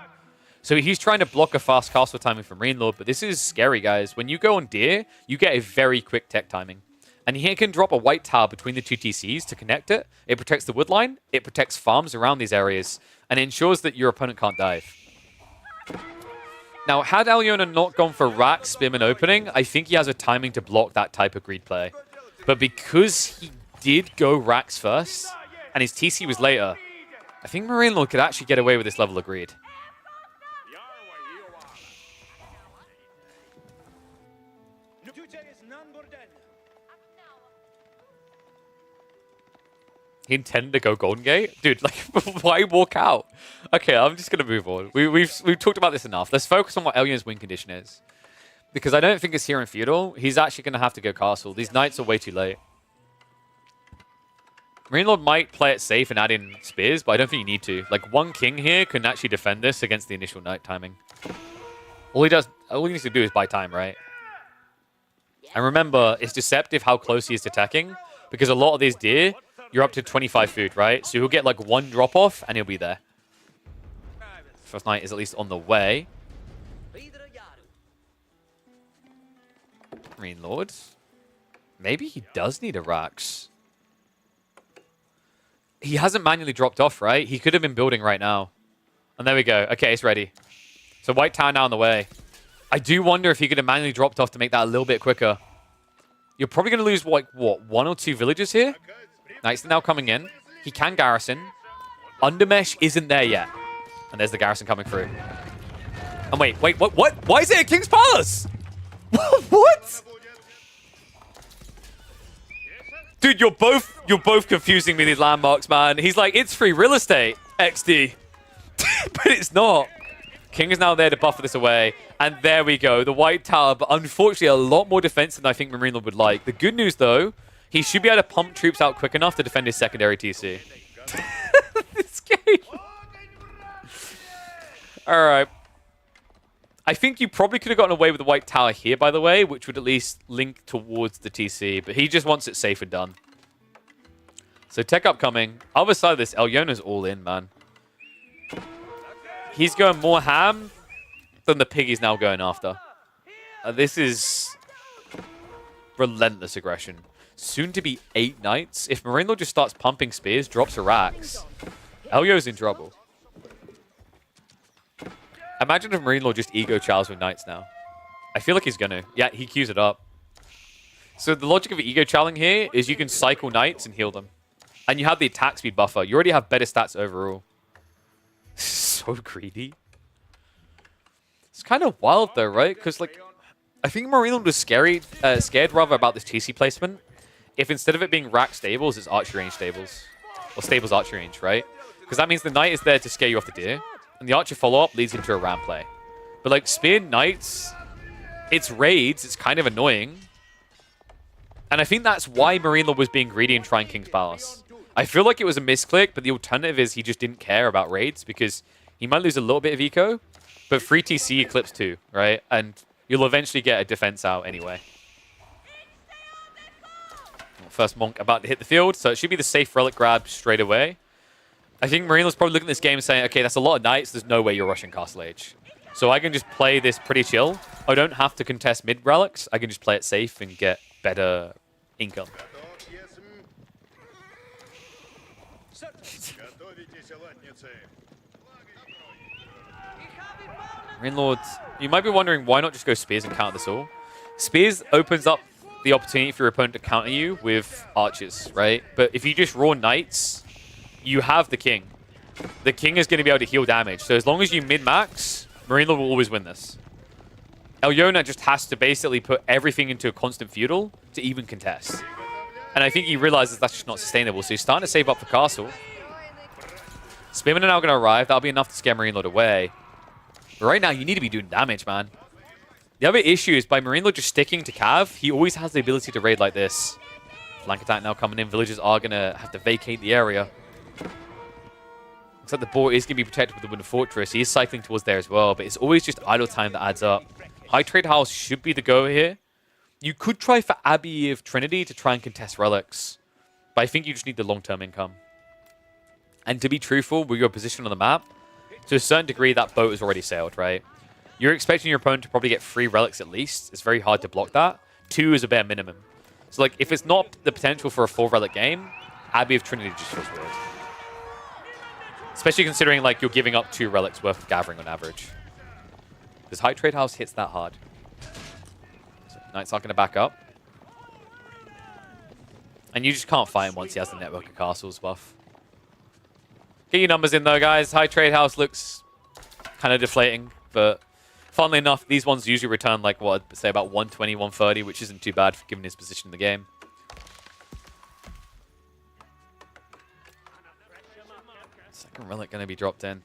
So he's trying to block a fast castle timing from Marine Lord, but this is scary, guys. When you go on deer, you get a very quick tech timing. And he can drop a white tower between the 2 TCs to connect it. It protects the wood line, it protects farms around these areas, and it ensures that your opponent can't dive. Now, had Eliona not gone for rack, Spearman opening, I think he has a timing to block that type of greed play. But because he did go racks first, and his TC was later, I think Marine Lord could actually get away with this level of greed. He intended to go Golden Gate? Dude, like, why walk out? Okay, I'm just going to move on. We've talked about this enough. Let's focus on what Elyon's win condition is. Because I don't think it's here in Feudal. He's actually going to have to go Castle. These Knights are way too late. Marine Lord might play it safe and add in Spears, but I don't think you need to. Like, one King here can actually defend this against the initial Knight timing. All he needs to do is buy time, right? And remember, it's deceptive how close he is to attacking, because a lot of these deer, you're up to 25 food, right? So he'll get like one drop off and he'll be there. First Knight is at least on the way. Marine Lord. Maybe he does need a Rax. He hasn't manually dropped off, right? He could have been building right now. And there we go. Okay, it's ready. So White Town now on the way. I do wonder if he could have manually dropped off to make that a little bit quicker. You're probably going to lose, like, what, 1 or 2 villages here? Knights are now coming in. He can garrison. Undermesh isn't there yet. And there's the garrison coming through. And wait, what? Why is it at King's Palace? What? Dude, you're both confusing me, these landmarks, man. He's like, it's free real estate, XD. But it's not. King is now there to buffer this away. And there we go. The White Tower, but unfortunately a lot more defense than I think Marine Lord would like. The good news, though, he should be able to pump troops out quick enough to defend his secondary TC. This game. All right. I think you probably could have gotten away with the White Tower here, by the way, which would at least link towards the TC. But he just wants it safe and done. So tech upcoming. Other side of this, Elyona's all in, man. He's going more ham than the pig he's now going after. This is relentless aggression. Soon to be 8 Knights. If Marine Lord just starts pumping spears, drops a Rax, Elyo's in trouble. Imagine if Marine Lord just ego chows with Knights now. I feel like he's going to. Yeah, he queues it up. So the logic of ego chowing here is you can cycle Knights and heal them. And you have the attack speed buffer. You already have better stats overall. So greedy. It's kind of wild though, right? Because like, I think Marine Lord was scared rather about this TC placement. If instead of it being rack stables, it's archery range stables. Or stables archery range, right? Because that means the Knight is there to scare you off the deer. And the archer follow-up leads into a ram play. But like, spear Knights, it's raids, it's kind of annoying. And I think that's why Marine Lord was being greedy and trying King's Palace. I feel like it was a misclick, but the alternative is he just didn't care about raids because he might lose a little bit of eco, but free TC Eclipse too, right? And you'll eventually get a defense out anyway. First Monk about to hit the field, so it should be the safe relic grab straight away. I think Marine Lord's probably looking at this game and saying, okay, that's a lot of Knights, there's no way you're rushing Castle Age. So I can just play this pretty chill. I don't have to contest mid relics, I can just play it safe and get better income. Marine Lord, you might be wondering why not just go Spears and counter this all. Spears opens up the opportunity for your opponent to counter you with archers, right? But if you just raw Knights, you have the King. The King is going to be able to heal damage. So as long as you min-max, Marine Lord will always win this. Elyona just has to basically put everything into a constant feudal to even contest. And I think he realizes that's just not sustainable. So he's starting to save up for Castle. Spearmen are now going to arrive. That'll be enough to scare Marine Lord away. But right now, you need to be doing damage, man. The other issue is by Marine Lord just sticking to Cav, he always has the ability to raid like this. Flank attack now coming in. Villagers are going to have to vacate the area. Looks like the boar is going to be protected with the Wooden Fortress. He is cycling towards there as well, but it's always just idle time that adds up. High Trade House should be the go here. You could try for Abbey of Trinity to try and contest relics, but I think you just need the long-term income. And to be truthful, with your position on the map, to a certain degree, that boat has already sailed, right? You're expecting your opponent to probably get 3 relics at least. It's very hard to block that. 2 is a bare minimum. So, like, if it's not the potential for a 4-relic game, Abbey of Trinity just feels weird. Especially considering, like, you're giving up 2 relics worth of gathering on average. Because High Trade House hits that hard. So Knights aren't going to back up. And you just can't fight him once he has the Network of Castles buff. Get your numbers in, though, guys. High Trade House looks kind of deflating, but funnily enough, these ones usually return, like, what, I'd say about 120, 130, which isn't too bad given his position in the game. Second relic going to be dropped in.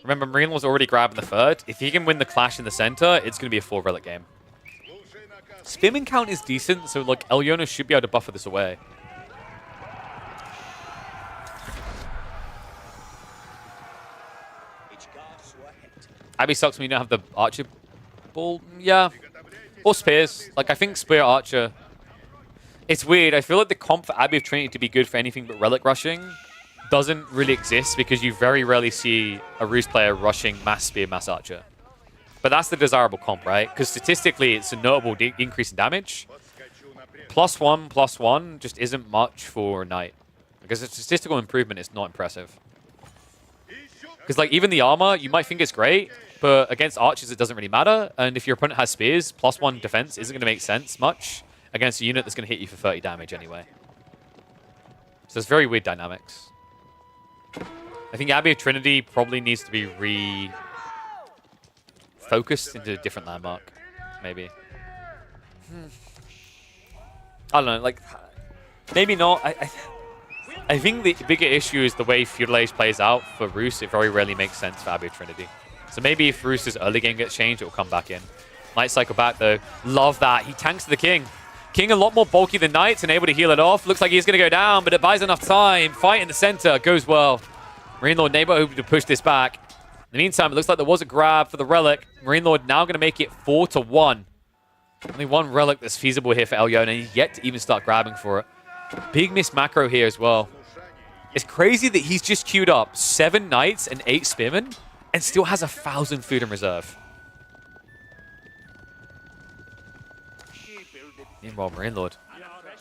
Remember, Marine-Lord's already grabbing the third. If he can win the clash in the center, it's going to be a 4-relic game. Spamming count is decent, so like Elyona should be able to buffer this away. Abby sucks when you don't have the Archer ball. Yeah. Or Spears. Like, I think Spear Archer... It's weird. I feel like the comp for Abbey of Trinity to be good for anything but relic rushing doesn't really exist because you very rarely see a Roost player rushing Mass Spear, Mass Archer. But that's the desirable comp, right? Because statistically, it's a notable increase in damage. +1/+1 just isn't much for Knight. Because the statistical improvement is not impressive. Because like even the armor, you might think it's great, but against archers it doesn't really matter. And if your opponent has spears, +1 defense isn't going to make sense much against a unit that's going to hit you for 30 damage anyway. So it's very weird dynamics. I think Abbey of Trinity probably needs to be focused into a different landmark, maybe. I don't know, like, maybe not. I think the bigger issue is the way Feudal Age plays out for Roos. It very rarely makes sense for Abbey of Trinity. So maybe if Roos's early game gets changed, it will come back in. Might cycle back, though. Love that. He tanks the King. King a lot more bulky than Knights and able to heal it off. Looks like he's going to go down, but it buys enough time. Fight in the center. Goes well. Marine Lord Neighbor hoping to push this back. In the meantime, it looks like there was a grab for the Relic. Marine Lord now going to make it 4-1. Only one Relic that's feasible here for Elyona, and he's yet to even start grabbing for it. Big miss macro here as well. It's crazy that he's just queued up 7 Knights and 8 Spearmen and still has 1,000 food in reserve. Meanwhile, Marine Lord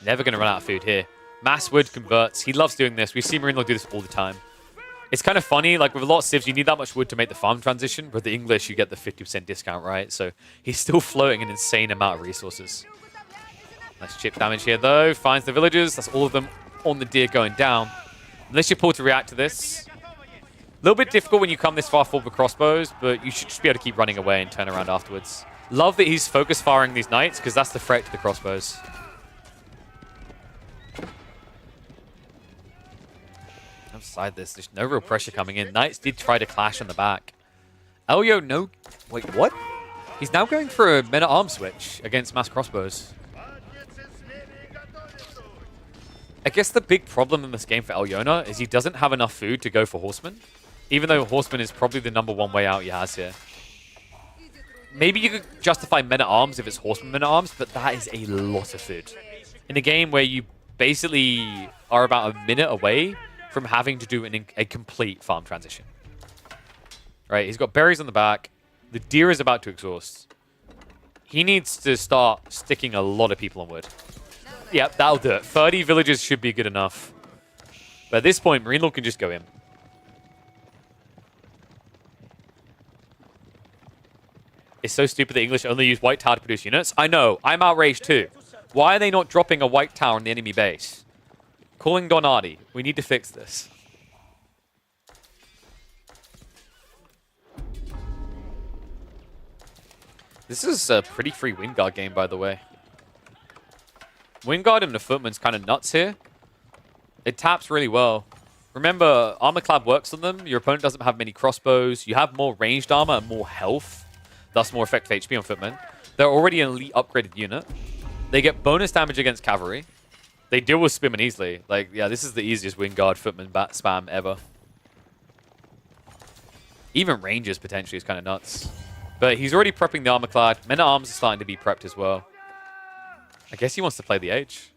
never going to run out of food here. Mass Wood converts. He loves doing this. We see Marine Lord do this all the time. It's kind of funny, like with a lot of civs, you need that much wood to make the farm transition. With the English, you get the 50% discount, right? So he's still floating an insane amount of resources. Nice chip damage here, though. Finds the villagers. That's all of them on the deer going down. Unless you're pulled to react to this. A little bit difficult when you come this far forward with crossbows, but you should just be able to keep running away and turn around afterwards. Love that he's focus firing these knights, because that's the threat to the crossbows. Outside this, there's no real pressure coming in. Knights did try to clash on the back. Elio, no... Wait, what? He's now going for a men-at-arms switch against mass crossbows. I guess the big problem in this game for Elyona is he doesn't have enough food to go for Horseman. Even though Horseman is probably the #1 way out he has here. Maybe you could justify men-at-arms if it's Horseman men-at-arms, but that is a lot of food. In a game where you basically are about a minute away from having to do a complete farm transition. Right, he's got berries on the back. The deer is about to exhaust. He needs to start sticking a lot of people on wood. Yep, that'll do it. 30 villagers should be good enough. But at this point, Marine Lord can just go in. It's so stupid that English only use white tower to produce units. I know, I'm outraged too. Why are they not dropping a white tower in the enemy base? Calling Donati. We need to fix this. This is a pretty free Wingard game, by the way. Wingard and the Footman's kind of nuts here. It taps really well. Remember, Armor Clad works on them. Your opponent doesn't have many crossbows. You have more ranged armor and more health. Thus more effective HP on Footman. They're already an elite upgraded unit. They get bonus damage against cavalry. They deal with Spearmen easily. Like, yeah, this is the easiest Wingard Footman bat spam ever. Even Rangers potentially is kind of nuts. But he's already prepping the Armor Clad. Men-at-Arms are starting to be prepped as well. I guess he wants to play the Age.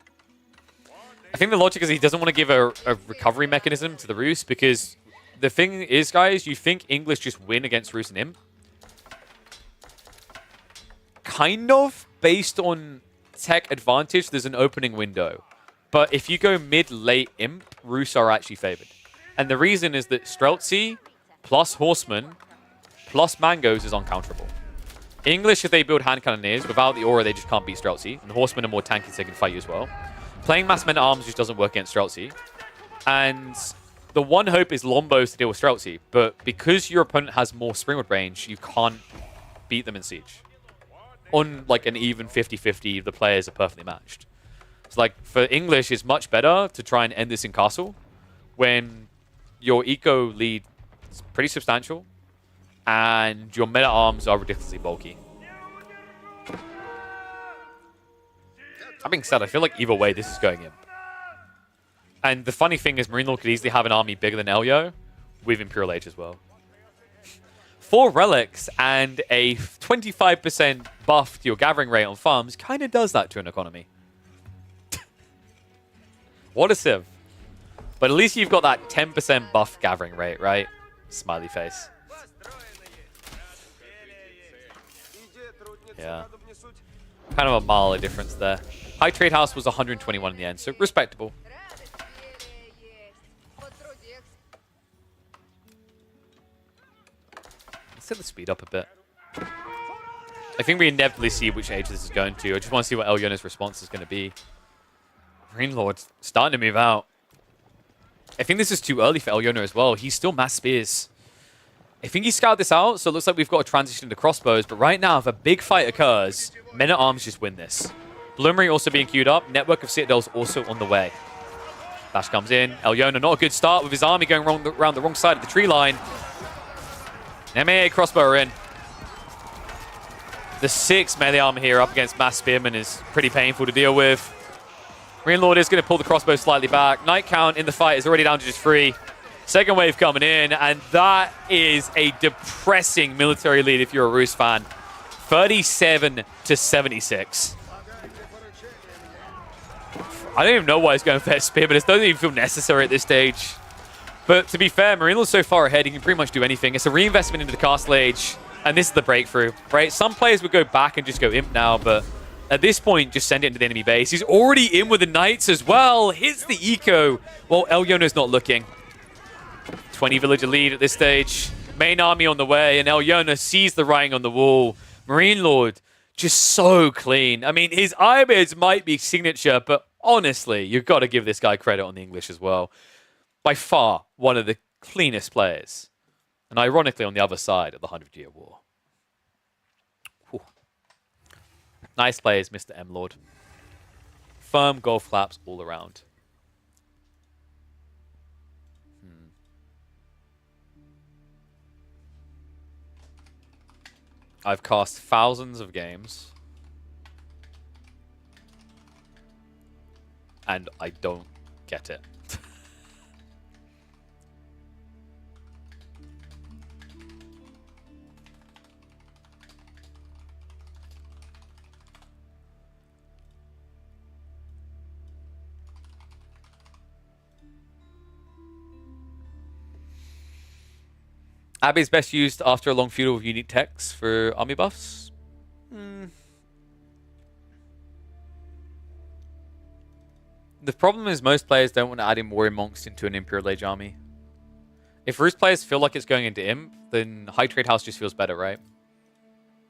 I think the logic is he doesn't want to give a recovery mechanism to the Roos, because the thing is, guys, you think English just win against Roos and Imp. Kind of, based on tech advantage, there's an opening window. But if you go mid-late Imp, Roos are actually favored. And the reason is that Streltsy plus Horseman plus Mangoes is uncounterable. English, if they build hand cannoneers, without the aura, they just can't beat Streltsy. And Horsemen are more tanky, so they can fight you as well. Playing mass men-at-arms just doesn't work against Streltsy. And the one hope is Lombos to deal with Streltsy. But because your opponent has more Springwood range, you can't beat them in Siege. On like an even 50-50, the players are perfectly matched. So like for English, it's much better to try and end this in Castle when your eco lead is pretty substantial, and your meta arms are ridiculously bulky. That being said, I feel like either way this is going in. And the funny thing is, Marine Lord could easily have an army bigger than Elyo with Imperial Age as well. 4 relics and a 25% buff to your gathering rate on farms kind of does that to an economy. What a civ. But at least you've got that 10% buff gathering rate, right? Smiley face. Yeah. Kind of a mild difference there. High Trade House was 121 in the end, so respectable. Let's set the speed up a bit. I think we inevitably see which age this is going to. I just want to see what Elyona's response is going to be. Marine Lord's starting to move out. I think this is too early for Elyona as well. He's still mass spears. I think he scouted this out, so it looks like we've got to transition into crossbows. But right now, if a big fight occurs, men-at-arms just win this. Bloomery also being queued up. Network of Citadels also on the way. Bash comes in. Elyona, not a good start with his army going around the wrong side of the tree line. MAA crossbow are in. The 6 melee armor here up against mass spearmen is pretty painful to deal with. Marine Lord is going to pull the crossbow slightly back. Knight count in the fight is already down to just 3. Second wave coming in, and that is a depressing military lead if you're a Roos fan. 37 to 76. I don't even know why he's going for that spear, but it doesn't even feel necessary at this stage. But to be fair, Marine Lord's so far ahead, he can pretty much do anything. It's a reinvestment into the Castle Age, and this is the breakthrough, right? Some players would go back and just go Imp now, but at this point, just send it into the enemy base. He's already in with the Knights as well. Hits the eco while Elyona's not looking. 20 villager lead at this stage. Main army on the way, and Elyona sees the writing on the wall. Marine Lord just so clean. I mean, his Ibex might be signature, but honestly, you've got to give this guy credit on the English as well. By far, one of the cleanest players. And ironically, on the other side of the 100-Year War. Whew. Nice plays, Mr. M. Lord. Firm golf claps all around. I've cast thousands of games. And I don't get it. Abbey is best used after a long feudal with unique techs for army buffs. The problem is most players don't want to add in warrior monks into an Imperial Age army. If Roos players feel like it's going into Imp, then High Trade House just feels better, right?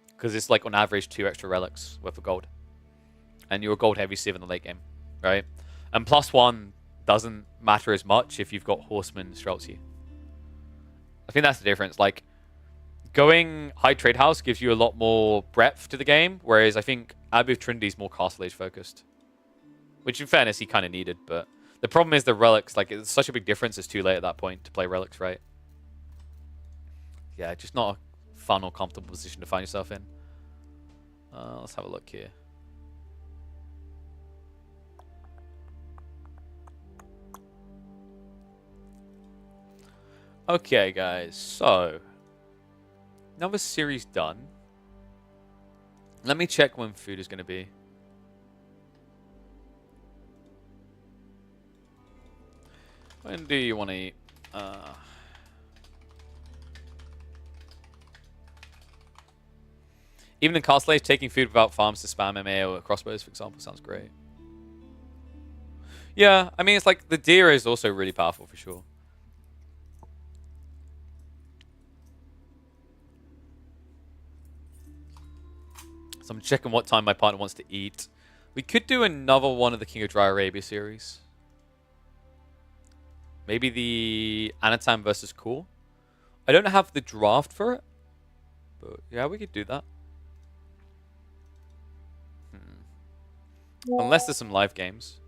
Because it's like on average 2 extra relics worth of gold. And you're a gold heavy civ in the late game, right? And +1 doesn't matter as much if you've got Horseman Streltsy. I think that's the difference. Like, going High Trade House gives you a lot more breadth to the game, whereas I think Abbey of Trinity is more Castle Age focused. Which, in fairness, he kind of needed, but the problem is the relics. Like, it's such a big difference. It's too late at that point to play relics, right? Yeah, just not a fun or comfortable position to find yourself in. Let's have a look here. Okay, guys, so another series done. Let me check when food is going to be. When do you want to eat? Even in Castle Age, taking food without farms to spam MA or crossbows, for example, sounds great. Yeah, I mean, it's like the deer is also really powerful for sure. So I'm checking what time my partner wants to eat. We could do another one of the King of Dry Arabia series. Maybe the Anatan versus Core. I don't have the draft for it. But yeah, we could do that. Unless there's some live games.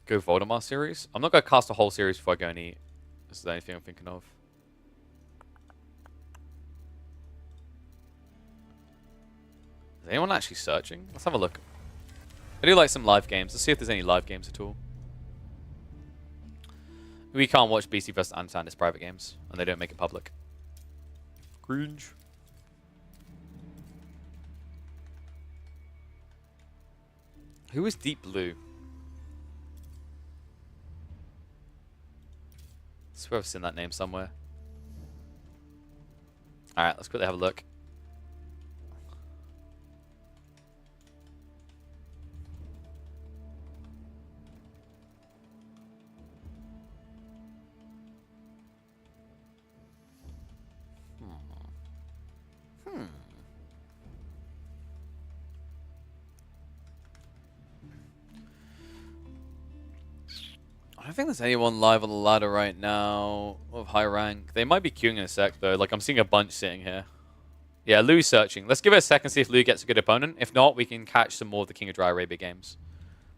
Go Voldemort series. I'm not gonna cast a whole series before I go and eat. This is the only thing I'm thinking of. Is anyone actually searching? Let's have a look. I do like some live games. Let's see if there's any live games at all. We can't watch BC vs. Ansan. It's private games, and they don't make it public. Cringe. Who is Deep Blue? I swear I've seen that name somewhere. Alright, let's quickly have a look. I don't think there's anyone live on the ladder right now of high rank. They might be queuing in a sec, though. Like, I'm seeing a bunch sitting here. Yeah, Lou's searching. Let's give it a second, see if Lou gets a good opponent. If not, we can catch some more of the King of Dry Arabia games.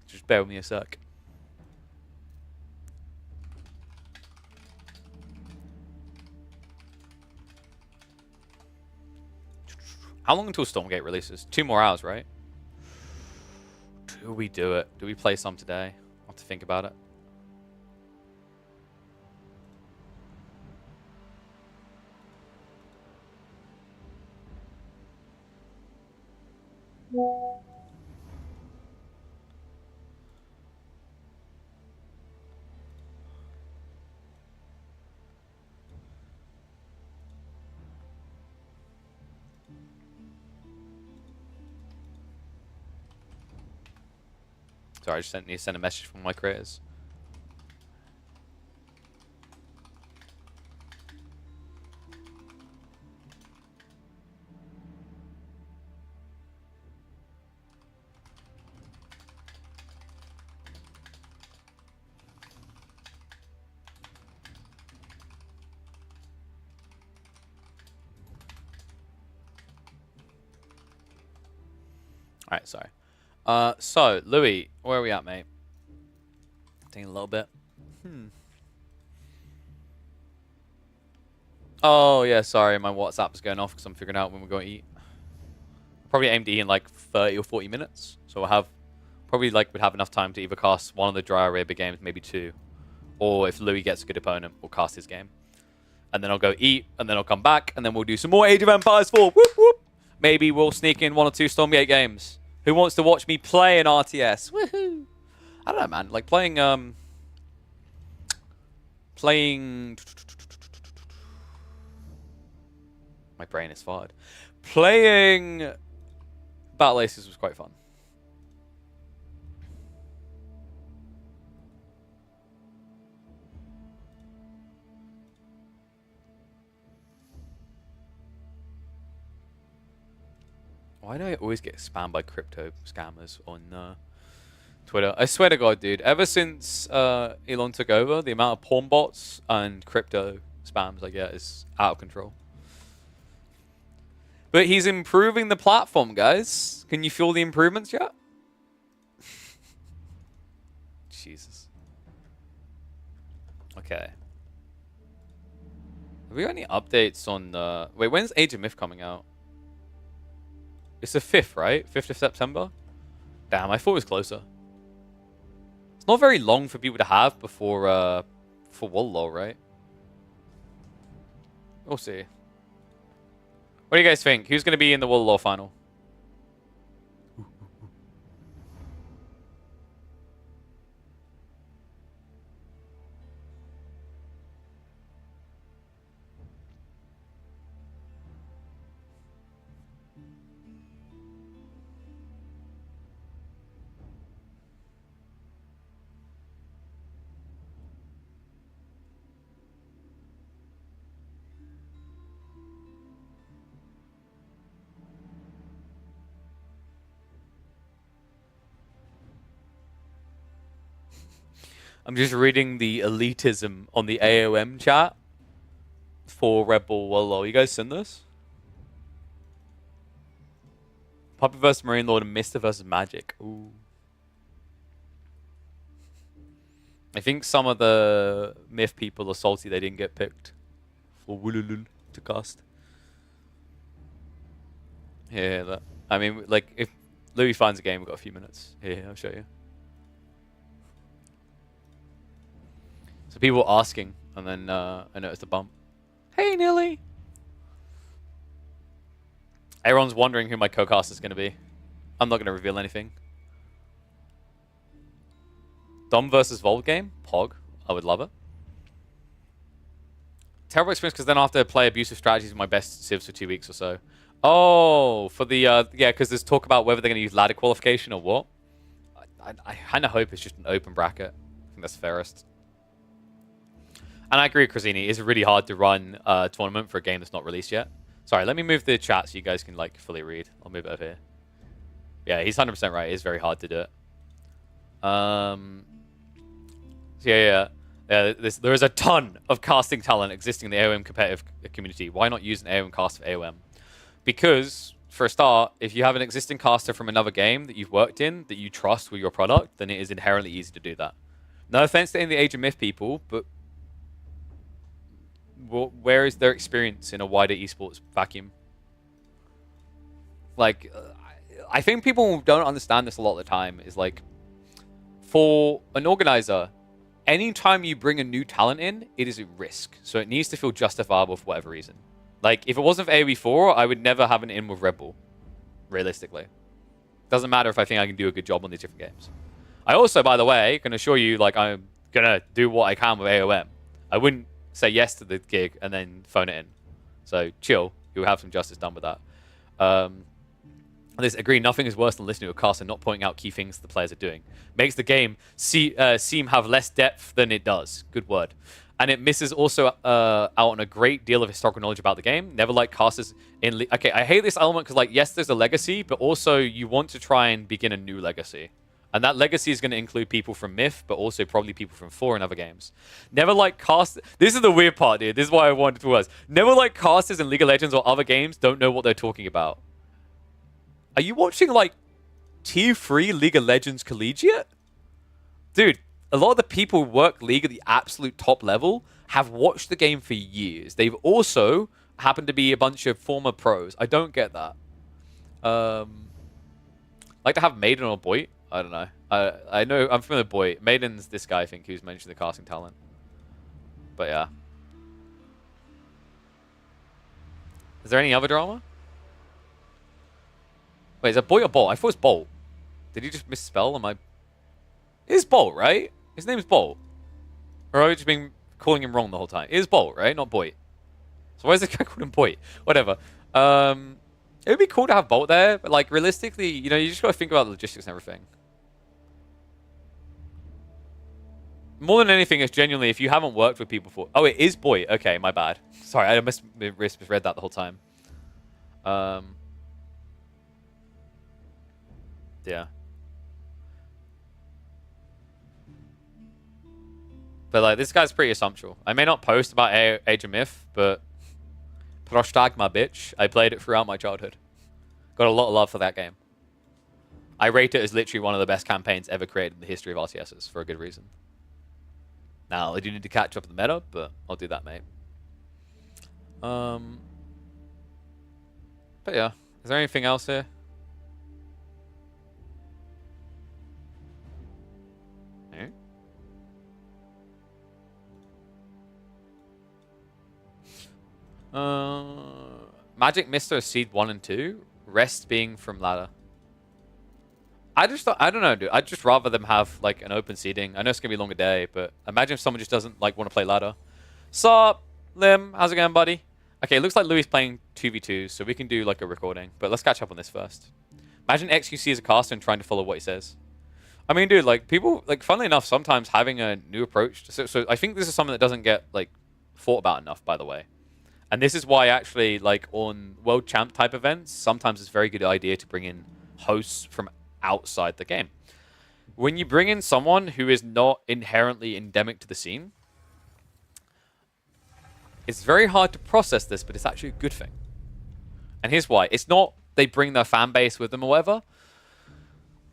Just bear with me a sec. How long until Stormgate releases? 2 more hours, right? Do we do it? Do we play some today? I'll have to think about it. Sorry, I just need to send a message from my creators. Alright, sorry. So, Louis, where are we at, mate? Taking a little bit. Oh, yeah, sorry, my WhatsApp is going off because I'm figuring out when we're going to eat. Probably aim to eat in like 30 or 40 minutes. So we'll have, probably like we'd have enough time to either cast one of the Dry Arabia games, maybe 2. Or if Louis gets a good opponent, we'll cast his game. And then I'll go eat, and then I'll come back, and then we'll do some more Age of Empires 4. Whoop, whoop. Maybe we'll sneak in 1 or 2 Stormgate games. Who wants to watch me play an RTS? Woohoo! I don't know, man. Like playing, my brain is farted. Playing Battle Aces was quite fun. Why do I always get spammed by crypto scammers on Twitter? I swear to God, dude. Ever since Elon took over, the amount of porn bots and crypto spams I get is out of control. But he's improving the platform, guys. Can you feel the improvements yet? Jesus. Okay. Have we got any updates on... Wait, when's Age of Myth coming out? It's the 5th, right? 5th of September? Damn, I thought it was closer. It's not very long for people to have before for Wololo, right? We'll see. What do you guys think? Who's going to be in the Wololo final? I'm just reading the elitism on the AOM chat for RedBull Wololo. You guys seen this? Puppet vs Marine Lord and Mister vs Magic. Ooh. I think some of the Myth people are salty they didn't get picked for Wololo to cast. Yeah, that. I mean, like, if Louis finds a game, we've got a few minutes. Here, I'll show you. So people were asking, and then I noticed a bump. Hey, Nilly! Everyone's wondering who my co-caster is going to be. I'm not going to reveal anything. Dom versus Volt game? Pog. I would love it. Terrible experience because then I have to play abusive strategies with my best civs for 2 weeks or so. Oh, for the, yeah, because there's talk about whether they're going to use ladder qualification or what. I kind of hope it's just an open bracket. I think that's fairest. And I agree with Crasini. It's really hard to run a tournament for a game that's not released yet. Sorry, let me move the chat so you guys can, like, fully read. I'll move it over here. Yeah, he's 100% right. It is very hard to do it. So yeah. There is a ton of casting talent existing in the AOM competitive community. Why not use an AOM cast for AOM? Because, for a start, if you have an existing caster from another game that you've worked in, that you trust with your product, then it is inherently easy to do that. No offense to any of the Age of Myth people, but where is their experience in a wider esports vacuum? Like, I think people don't understand this a lot of the time, is like, for an organizer, anytime you bring a new talent in, it is a risk. So it needs to feel justifiable for whatever reason. Like, if it wasn't for AoE4, I would never have an in with RedBull, realistically. Doesn't matter if I think I can do a good job on these different games. I also, by the way, can assure you, like, I'm going to do what I can with AOM. I wouldn't say yes to the gig and then phone it in. So, chill. You'll have some justice done with that. I agree, nothing is worse than listening to a cast and not pointing out key things the players are doing. Makes the game seem have less depth than it does. Good word. And it misses also out on a great deal of historical knowledge about the game. Never like casters in... Okay, I hate this element because, like, yes, there's a legacy, but also you want to try and begin a new legacy. And that legacy is going to include people from Myth, but also probably people from 4 and other games. Never like cast... This is the weird part, dude. This is why I wanted to ask. Never like casters in League of Legends or other games don't know what they're talking about. Are you watching, like, Tier 3 League of Legends Collegiate? Dude, a lot of the people who work League at the absolute top level have watched the game for years. They've also happened to be a bunch of former pros. I don't get that. Like to have Maiden or Boyd? I don't know. I know, I'm familiar with Boyd. Maiden's this guy, I think, who's mentioned the casting talent. But yeah. Is there any other drama? Wait, is that Boy or Bolt? I thought it was Bolt. Did he just misspell? Am I... It is Bolt, right? His name is Bolt. Or have I just been calling him wrong the whole time? It is Bolt, right? Not Boyd. So why is the guy called him Boyd? Whatever. It would be cool to have Bolt there, but, like, realistically, you know, you just got to think about the logistics and everything. More than anything, it's genuinely, if you haven't worked with people before... Oh, it is Boyd. Okay, my bad. Sorry, I misread that the whole time. Yeah. But, like, this guy's pretty assumptual. I may not post about Age of Myth, but... Prostag my bitch. I played it throughout my childhood. Got a lot of love for that game. I rate it as literally one of the best campaigns ever created in the history of RCSs, for a good reason. Now, I do need to catch up with the meta, but I'll do that, mate. But yeah. Is there anything else here? Magic Mister Seed 1 and 2. Rest being from ladder. I don't know, dude. I'd just rather them have, like, an open seeding. I know it's going to be a longer day, but imagine if someone just doesn't, like, want to play ladder. Sup, Lim? How's it going, buddy? Okay, it looks like Louis is playing 2v2, so we can do, like, a recording. But let's catch up on this first. Imagine XQC as a caster and trying to follow what he says. I mean, dude, like, people, like, funnily enough, sometimes having a new approach. So I think this is something that doesn't get, like, thought about enough, by the way. And this is why, actually, like, on World Champ type events, sometimes it's a very good idea to bring in hosts from outside the game. When you bring in someone who is not inherently endemic to the scene, it's very hard to process this, but it's actually a good thing. And here's why. It's not they bring their fan base with them or whatever.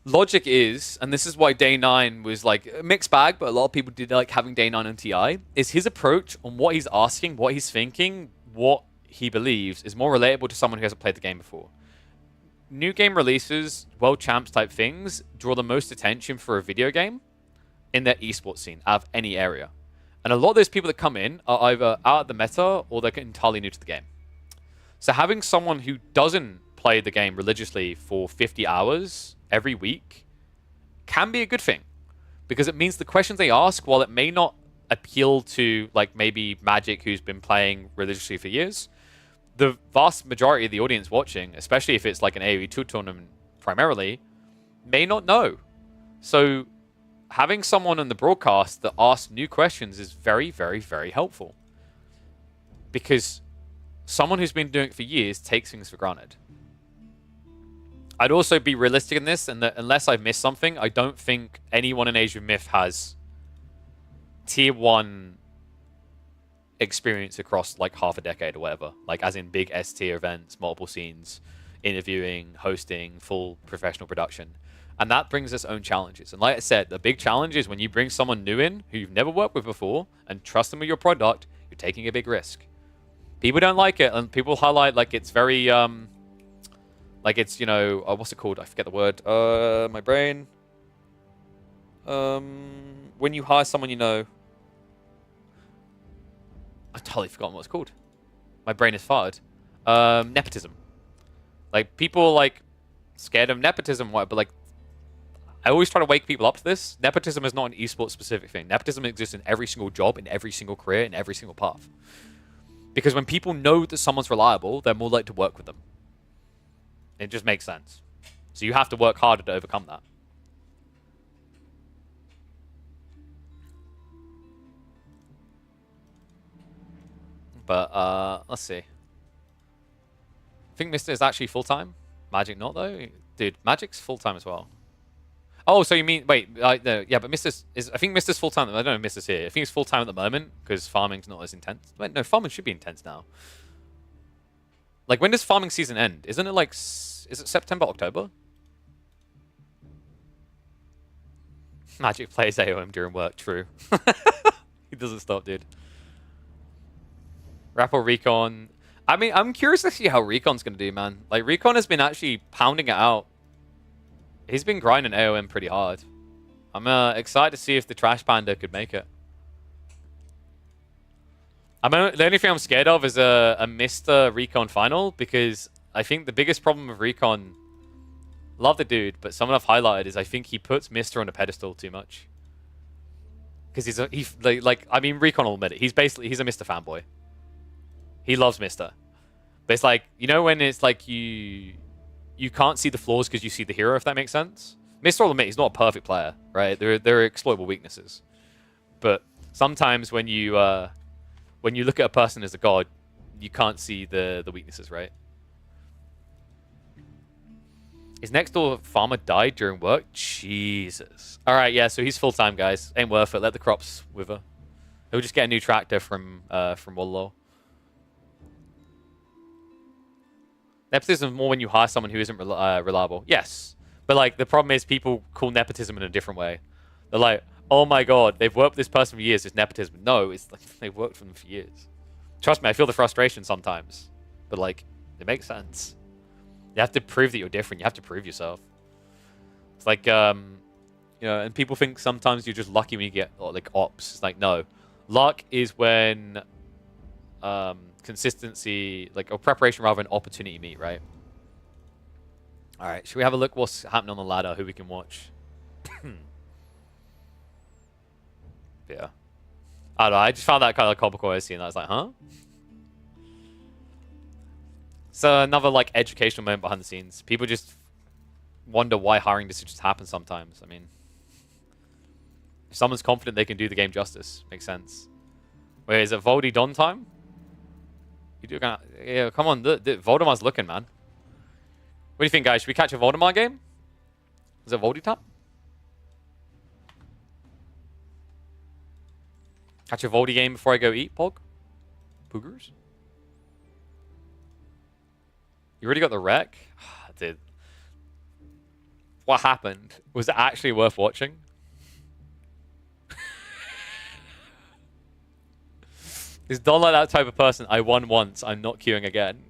logic is, and this is why Day 9 was like a mixed bag, but a lot of people did like having Day 9 on TI, is his approach on what he's asking, what he's thinking, what he believes is more relatable to someone who hasn't played the game before. New game releases, world champs type things, draw the most attention for a video game in their esports scene out of any area. And a lot of those people that come in are either out of the meta or they're entirely new to the game. So having someone who doesn't play the game religiously for 50 hours every week can be a good thing, because it means the questions they ask, while it may not appeal to like maybe Magic, who's been playing religiously for years, the vast majority of the audience watching, especially if it's like an AoE 2 tournament primarily, may not know. So having someone on the broadcast that asks new questions is very, very, very helpful, because someone who's been doing it for years takes things for granted. I'd also be realistic in this, and that unless I've missed something, I don't think anyone in Asia Myth has tier 1 experience across like half a decade or whatever. Like as in big S tier events, multiple scenes, interviewing, hosting, full professional production. And that brings its own challenges. And like I said, the big challenge is when you bring someone new in who you've never worked with before and trust them with your product, you're taking a big risk. People don't like it, and people highlight like it's very like it's, you know, what's it called? I forget the word. My brain. When you hire someone you know. I've totally forgotten what it's called. My brain is farted. Nepotism. Like, people, like, scared of nepotism, but, like, I always try to wake people up to this. Nepotism is not an esports specific thing. Nepotism exists in every single job, in every single career, in every single path. Because when people know that someone's reliable, they're more likely to work with them. It just makes sense. So you have to work harder to overcome that. But, let's see. I think Mr. is actually full-time. Magic not, though. Dude, Magic's full-time as well. Oh, so you mean... Wait, no, yeah, but Mr. is... I think Mr's full-time. I don't know if Mr's here. I think he's full-time at the moment, because farming's not as intense. Wait, no, farming should be intense now. Like, when does farming season end? Isn't it like... Is it September, October? Magic plays AOM during work, true. He doesn't stop, dude. RedBull Recon. I mean, I'm curious to see how Recon's going to do, man. Like, Recon has been actually pounding it out. He's been grinding AOM pretty hard. I'm excited to see if the Trash Panda could make it. The only thing I'm scared of is a Mr. Recon final, because I think the biggest problem with Recon, love the dude, but someone I've highlighted is I think he puts Mr. on a pedestal too much. Because I mean, Recon will admit it. He's a Mr. fanboy. He loves Mr. But it's like, you know when it's like you can't see the flaws because you see the hero, if that makes sense? Mr. will admit he's not a perfect player, right? There are exploitable weaknesses. But sometimes when you look at a person as a god, you can't see the weaknesses, right? His next door farmer died during work? Jesus. Alright, yeah, so he's full-time, guys. Ain't worth it. Let the crops wither. He'll just get a new tractor from Wololo. Nepotism is more when you hire someone who isn't reliable. Yes. But, like, the problem is people call nepotism in a different way. They're like, oh my god, they've worked with this person for years, it's nepotism. No, it's like they've worked for them for years. Trust me, I feel the frustration sometimes. But, like, it makes sense. You have to prove that you're different. You have to prove yourself. It's like, you know, and people think sometimes you're just lucky when you get, like, ops. It's like, no. Luck is when... consistency, like, or preparation rather than opportunity meet, right? Alright, should we have a look what's happening on the ladder, who we can watch? Yeah. I don't know, I just found that kind of comical I see, and I was like, huh? So another, like, educational moment behind the scenes. People just wonder why hiring decisions happen sometimes. I mean, if someone's confident they can do the game justice, makes sense. Wait, is it Voldy Don time? You do gonna, yeah, come on, Voldemar's looking, man. What do you think, guys? Should we catch a Voldemar game? Is it Voldy time? Catch a Voldy game before I go eat, Pog? Poogers? You already got the wreck? Dude. what happened was actually worth watching. Is Don like that type of person? I won once, I'm not queuing again.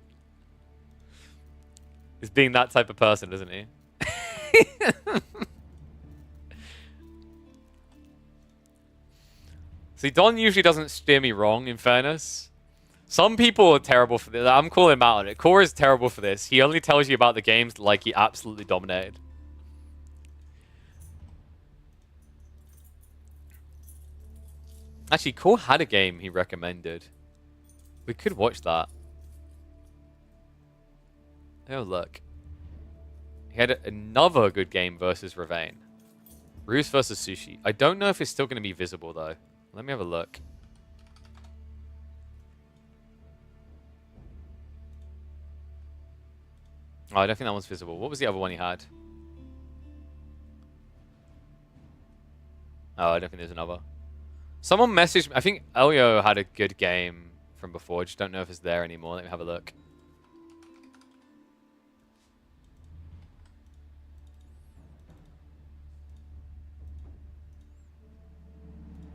He's being that type of person, isn't he? See, Don usually doesn't steer me wrong, in fairness. Some people are terrible for this. I'm calling him out on it. Core is terrible for this. He only tells you about the games like he absolutely dominated. Actually, Core had a game he recommended. We could watch that. Oh, look. He had another good game versus Ravane. Roos versus Sushi. I don't know if it's still going to be visible, though. Let me have a look. Oh, I don't think that one's visible. What was the other one he had? Oh, I don't think there's another. Someone messaged me. I think Elio had a good game from before. I just don't know if it's there anymore. Let me have a look.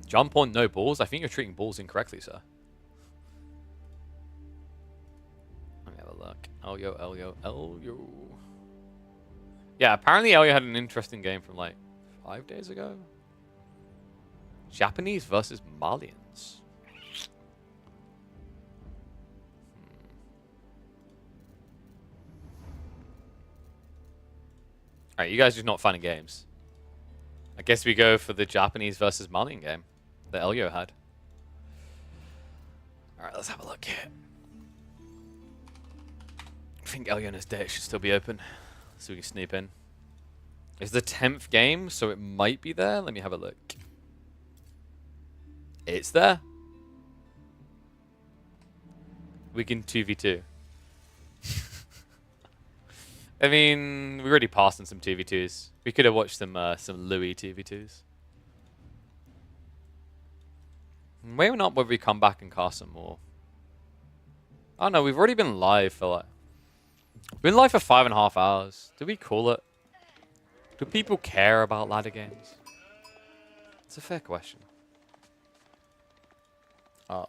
Jump on no balls? I think you're treating balls incorrectly, sir. Let me have a look. Elio. Yeah, apparently Elio had an interesting game from like 5 days ago. Japanese versus Malians. Alright, you guys are just not finding games. I guess we go for the Japanese versus Malian game that Elio had. Alright, let's have a look here. I think Elio and his day should still be open, so we can sneak in. It's the 10th game, so it might be there. Let me have a look. It's there. We can 2v2. I mean, we already passed on some 2v2s. We could have watched some Louis 2v2s. Maybe not when we come back and cast some more. Oh no, we've already been live for like... We've been live for 5.5 hours. Do we call it? Do people care about ladder games? It's a fair question.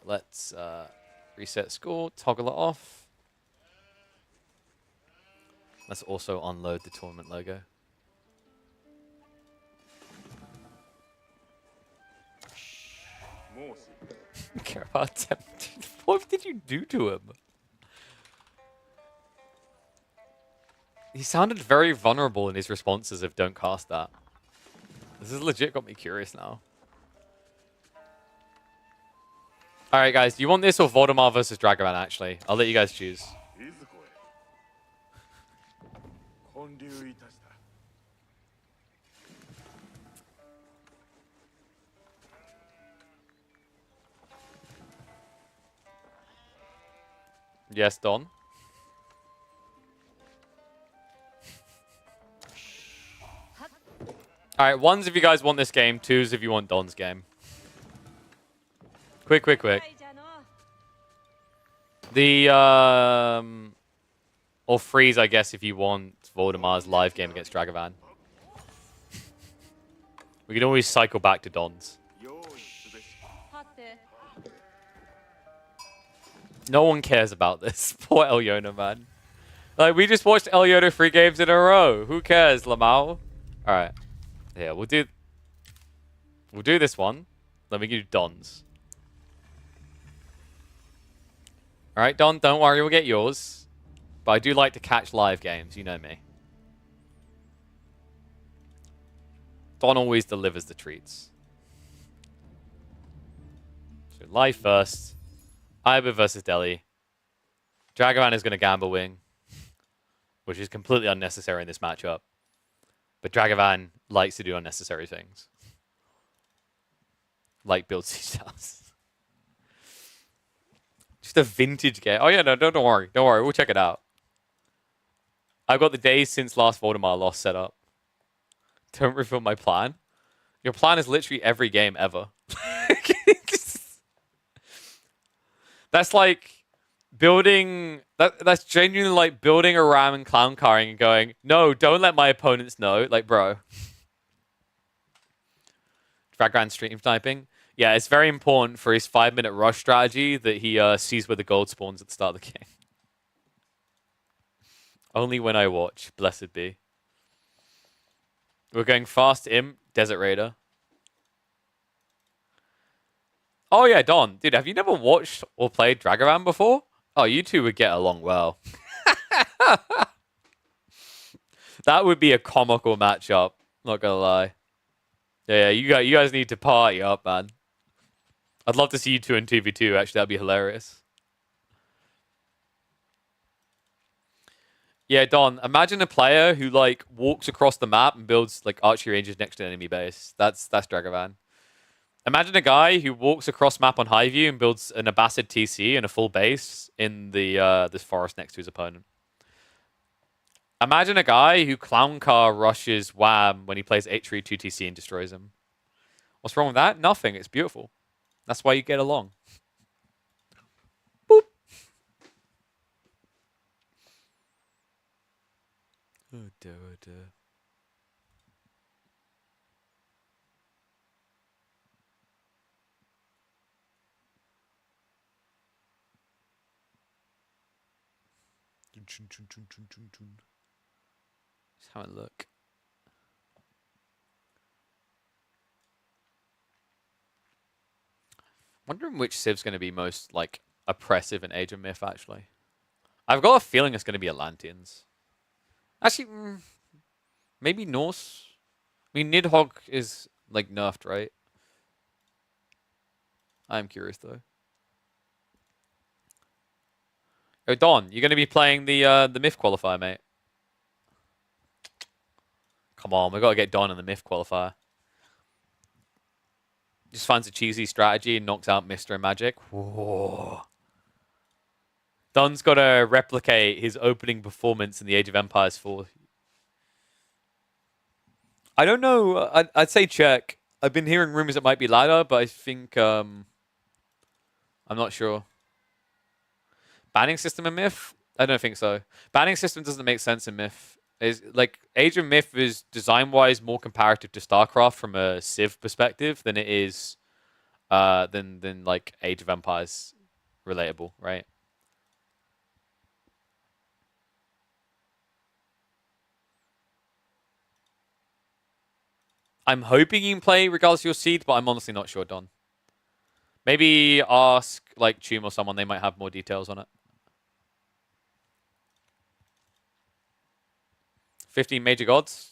Let's reset score, toggle it off. Let's also unload the tournament logo. Care about him. What did you do to him? He sounded very vulnerable in his responses of don't cast that. This has legit got me curious now. Alright guys, do you want this or Voldemar versus Dragavan actually? I'll let you guys choose. Yes, Don. Alright, ones if you guys want this game, twos if you want Don's game. Quick. The, or freeze, I guess, if you want Voldemar's live game against Dragavan. We can always cycle back to Don's. No one cares about this. Poor Elyona, man. Like, we just watched Elyona 3 games in a row. Who cares, Lamau? Alright. Yeah, we'll do this one. Let me do Don's. Alright, Don, don't worry, we'll get yours. But I do like to catch live games, you know me. Don always delivers the treats. So live first. Iba versus Delhi. Dragavan is going to gamble wing, which is completely unnecessary in this matchup. But Dragavan likes to do unnecessary things. Like build siege towers. Just a vintage game. Oh yeah, no, don't worry. Don't worry, we'll check it out. I've got the days since last Voldemar loss set up. Don't reveal my plan. Your plan is literally every game ever. That's like building... That's genuinely like building a ram and clown carring and going, no, don't let my opponents know. Like, bro. Dragran stream sniping. Yeah, it's very important for his 5-minute rush strategy that he sees where the gold spawns at the start of the game. Only when I watch. Blessed be. We're going fast imp, Desert Raider. Oh yeah, Don. Dude, have you never watched or played Dragavan before? Oh, you two would get along well. That would be a comical matchup. Not gonna lie. Yeah, you guys need to party up, man. I'd love to see you two in 2v2. Actually, that'd be hilarious. Yeah, Don, imagine a player who like walks across the map and builds like archery ranges next to an enemy base. That's Dragavan. Imagine a guy who walks across map on high view and builds an Abbasid TC and a full base in the this forest next to his opponent. Imagine a guy who clown car rushes Wham when he plays H3 2TC and destroys him. What's wrong with that? Nothing. It's beautiful. That's why you get along. Boop. Oh dear, oh dear. Just have a look. Wondering which civ's going to be most like oppressive in Age of Myth. Actually, I've got a feeling it's going to be Atlanteans. Actually, maybe Norse. I mean, Nidhogg is like nerfed, right? I'm curious though. Oh, Don, you're going to be playing the Myth qualifier, mate. Come on, we got to get Don in the Myth qualifier. Just finds a cheesy strategy and knocks out Mr. Magic. Whoa. Don's got to replicate his opening performance in the Age of Empires 4. I don't know. I'd say check. I've been hearing rumors it might be ladder, but I think I'm not sure. Banning system in Myth? I don't think so. Banning system doesn't make sense in Myth. Is like Age of Myth is design-wise more comparative to StarCraft from a Civ perspective than it is than like Age of Empires relatable, right? I'm hoping you can play regardless of your seed, but I'm honestly not sure, Don. Maybe ask like Tum or someone, they might have more details on it. 15 major gods?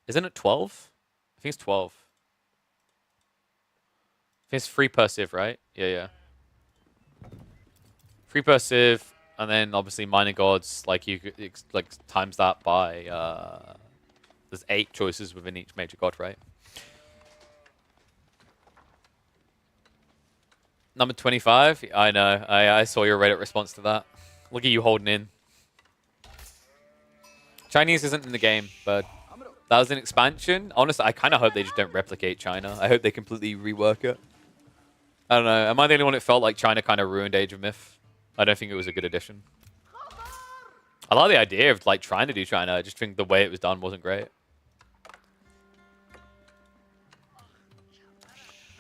Isn't it 12? I think it's 12. I think it's 3 per civ, right? Yeah. 3 per civ, and then obviously minor gods, like you could like times that by there's 8 choices within each major god, right? Number 25? I know. I saw your Reddit response to that. Look at you holding in. Chinese isn't in the game, but that was an expansion. Honestly, I kind of hope they just don't replicate China. I hope they completely rework it. I don't know. Am I the only one that felt like China kind of ruined Age of Myth? I don't think it was a good addition. I like the idea of like trying to do China. I just think the way it was done wasn't great.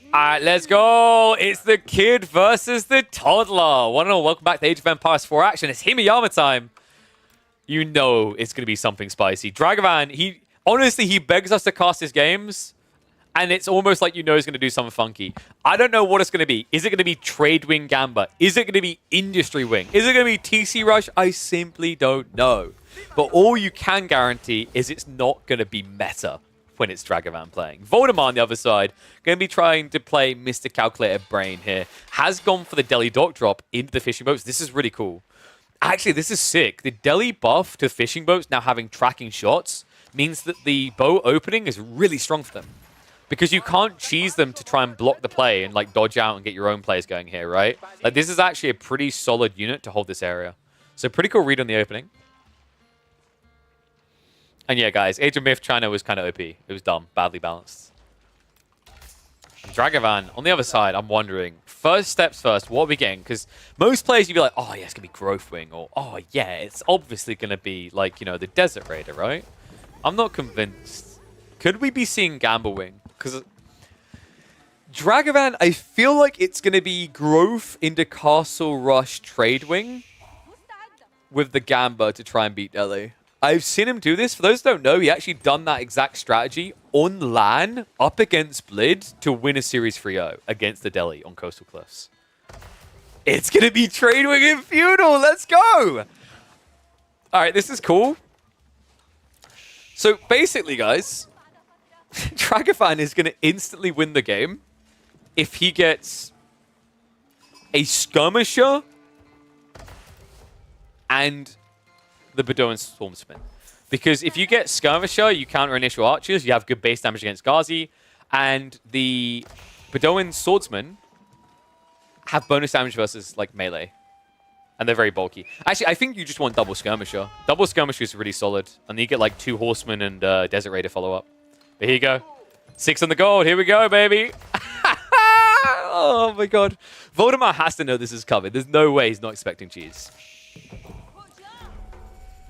Alright, let's go. It's the kid versus the toddler. One and all, welcome back to Age of Empires 4 action. It's Himiyama time. You know it's going to be something spicy. Dragavan, he begs us to cast his games, and it's almost like you know he's going to do something funky. I don't know what it's going to be. Is it going to be Trade Wing Gamba? Is it going to be Industry Wing? Is it going to be TC Rush? I simply don't know. But all you can guarantee is it's not going to be meta when it's Dragavan playing. Voldemar on the other side, going to be trying to play Mr. Calculated Brain here. Has gone for the Delhi Dock drop into the fishing boats. This is really cool. Actually, this is sick. The Delhi buff to fishing boats now having tracking shots means that the boat opening is really strong for them. Because you can't cheese them to try and block the play and like dodge out and get your own plays going here, right? Like this is actually a pretty solid unit to hold this area. So pretty cool read on the opening. And yeah, guys, Age of Myth China was kind of OP. It was dumb, badly balanced. And Dragavan, on the other side, I'm wondering, first steps first. What are we getting? Because most players, you'd be like, oh, yeah, it's going to be Growth Wing. Or, oh, yeah, it's obviously going to be, like, you know, the Desert Raider, right? I'm not convinced. Could we be seeing Gamble Wing? Because Dragavan, I feel like it's going to be Growth into Castle Rush Trade Wing with the Gamba to try and beat Delhi. I've seen him do this. For those who don't know, he actually done that exact strategy on LAN up against Blid to win a Series 3-0 against the Delhi on Coastal Cliffs. It's going to be Trade Wing and Feudal. Let's go. All right, this is cool. So basically, guys, Dragafan is going to instantly win the game if he gets a Skirmisher and the Bedouin Swarmsman. Because if you get Skirmisher, you counter initial archers, you have good base damage against Ghazi, and the Bedouin Swordsman have bonus damage versus like melee. And they're very bulky. Actually, I think you just want double Skirmisher. Double Skirmisher is really solid. And then you get like 2 Horsemen and Desert Raider follow-up. But here you go. 6 on the gold. Here we go, baby. Oh my god. Voldemort has to know this is coming. There's no way he's not expecting cheese.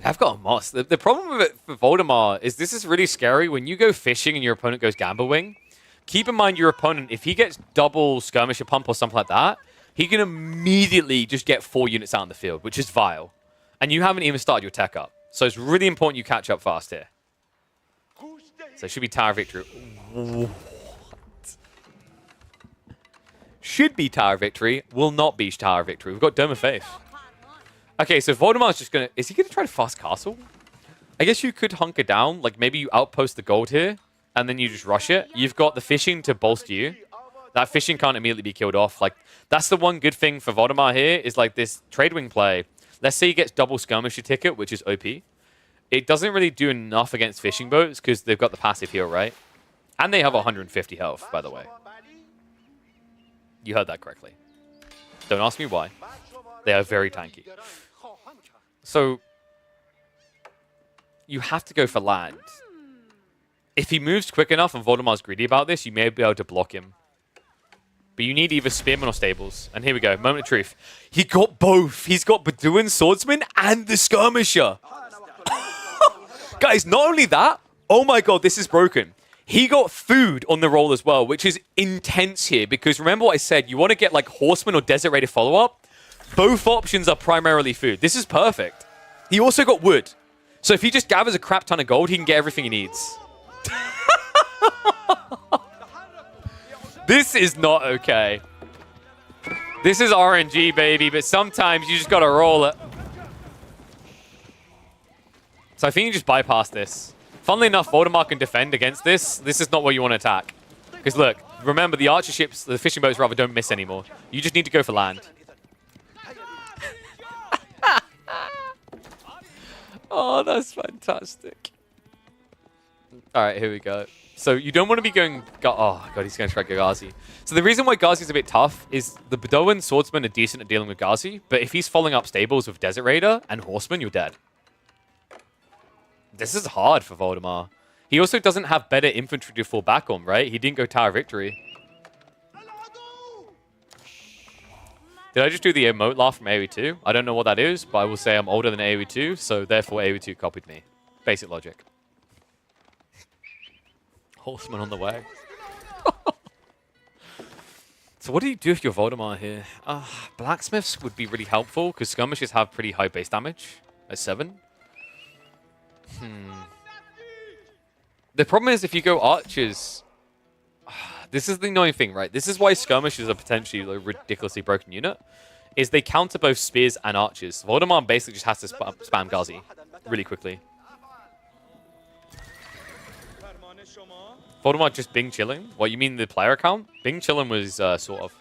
I've got a Moss. The problem with it for Voldemort is this is really scary. When you go fishing and your opponent goes Gamba Wing, keep in mind your opponent, if he gets double Skirmisher Pump or something like that, he can immediately just get 4 units out in the field, which is vile. And you haven't even started your tech up. So it's really important you catch up fast here. So it should be Tower Victory. What? Should be Tower Victory. Will not be Tower Victory. We've got Dome of Faith. Okay, so Voldemar's just going to... Is he going to try to fast castle? I guess you could hunker down. Like, maybe you outpost the gold here, and then you just rush it. You've got the fishing to bolster you. That fishing can't immediately be killed off. Like, that's the one good thing for Voldemar here, is like this trade wing play. Let's say he gets double skirmisher ticket, which is OP. It doesn't really do enough against fishing boats, because they've got the passive heal, right? And they have 150 health, by the way. You heard that correctly. Don't ask me why. They are very tanky. So, you have to go for land. If he moves quick enough and Voldemar's greedy about this, you may be able to block him. But you need either Spearman or Stables. And here we go, moment of truth. He got both. He's got Bedouin Swordsman and the Skirmisher. Guys, not only that, oh my god, this is broken. He got food on the roll as well, which is intense here. Because remember what I said, you want to get like Horseman or Desert Raider follow-up. Both options are primarily food. This is perfect. He also got wood. So if he just gathers a crap ton of gold, he can get everything he needs. This is not okay. This is RNG, baby, but sometimes you just gotta roll it. So I think you just bypass this. Funnily enough, Voldemar can defend against this. This is not what you want to attack. Because look, remember, the archer ships, the fishing boats rather, don't miss anymore. You just need to go for land. Oh, that's fantastic. All right, here we go. So you don't want to be going... Oh, God, he's going to try Ghazi. So the reason why Ghazi's a bit tough is the Bedouin Swordsmen are decent at dealing with Ghazi, but if he's following up stables with Desert Raider and Horseman, you're dead. This is hard for Voldemar. He also doesn't have better infantry to fall back on, right? He didn't go Tower Victory. Did I just do the emote laugh from AoE 2? I don't know what that is, but I will say I'm older than AoE 2, so therefore AoE 2 copied me. Basic logic. Horseman on the way. So what do you do if you're Voldemar here? Blacksmiths would be really helpful, because skirmishers have pretty high base damage at 7. The problem is if you go archers... This is the annoying thing, right? This is why skirmishers are potentially a ridiculously broken unit, is they counter both spears and archers. Voldemar basically just has to spam Ghazi really quickly. Voldemar just Bing chilling? What, you mean the player account? Bing chilling was sort of.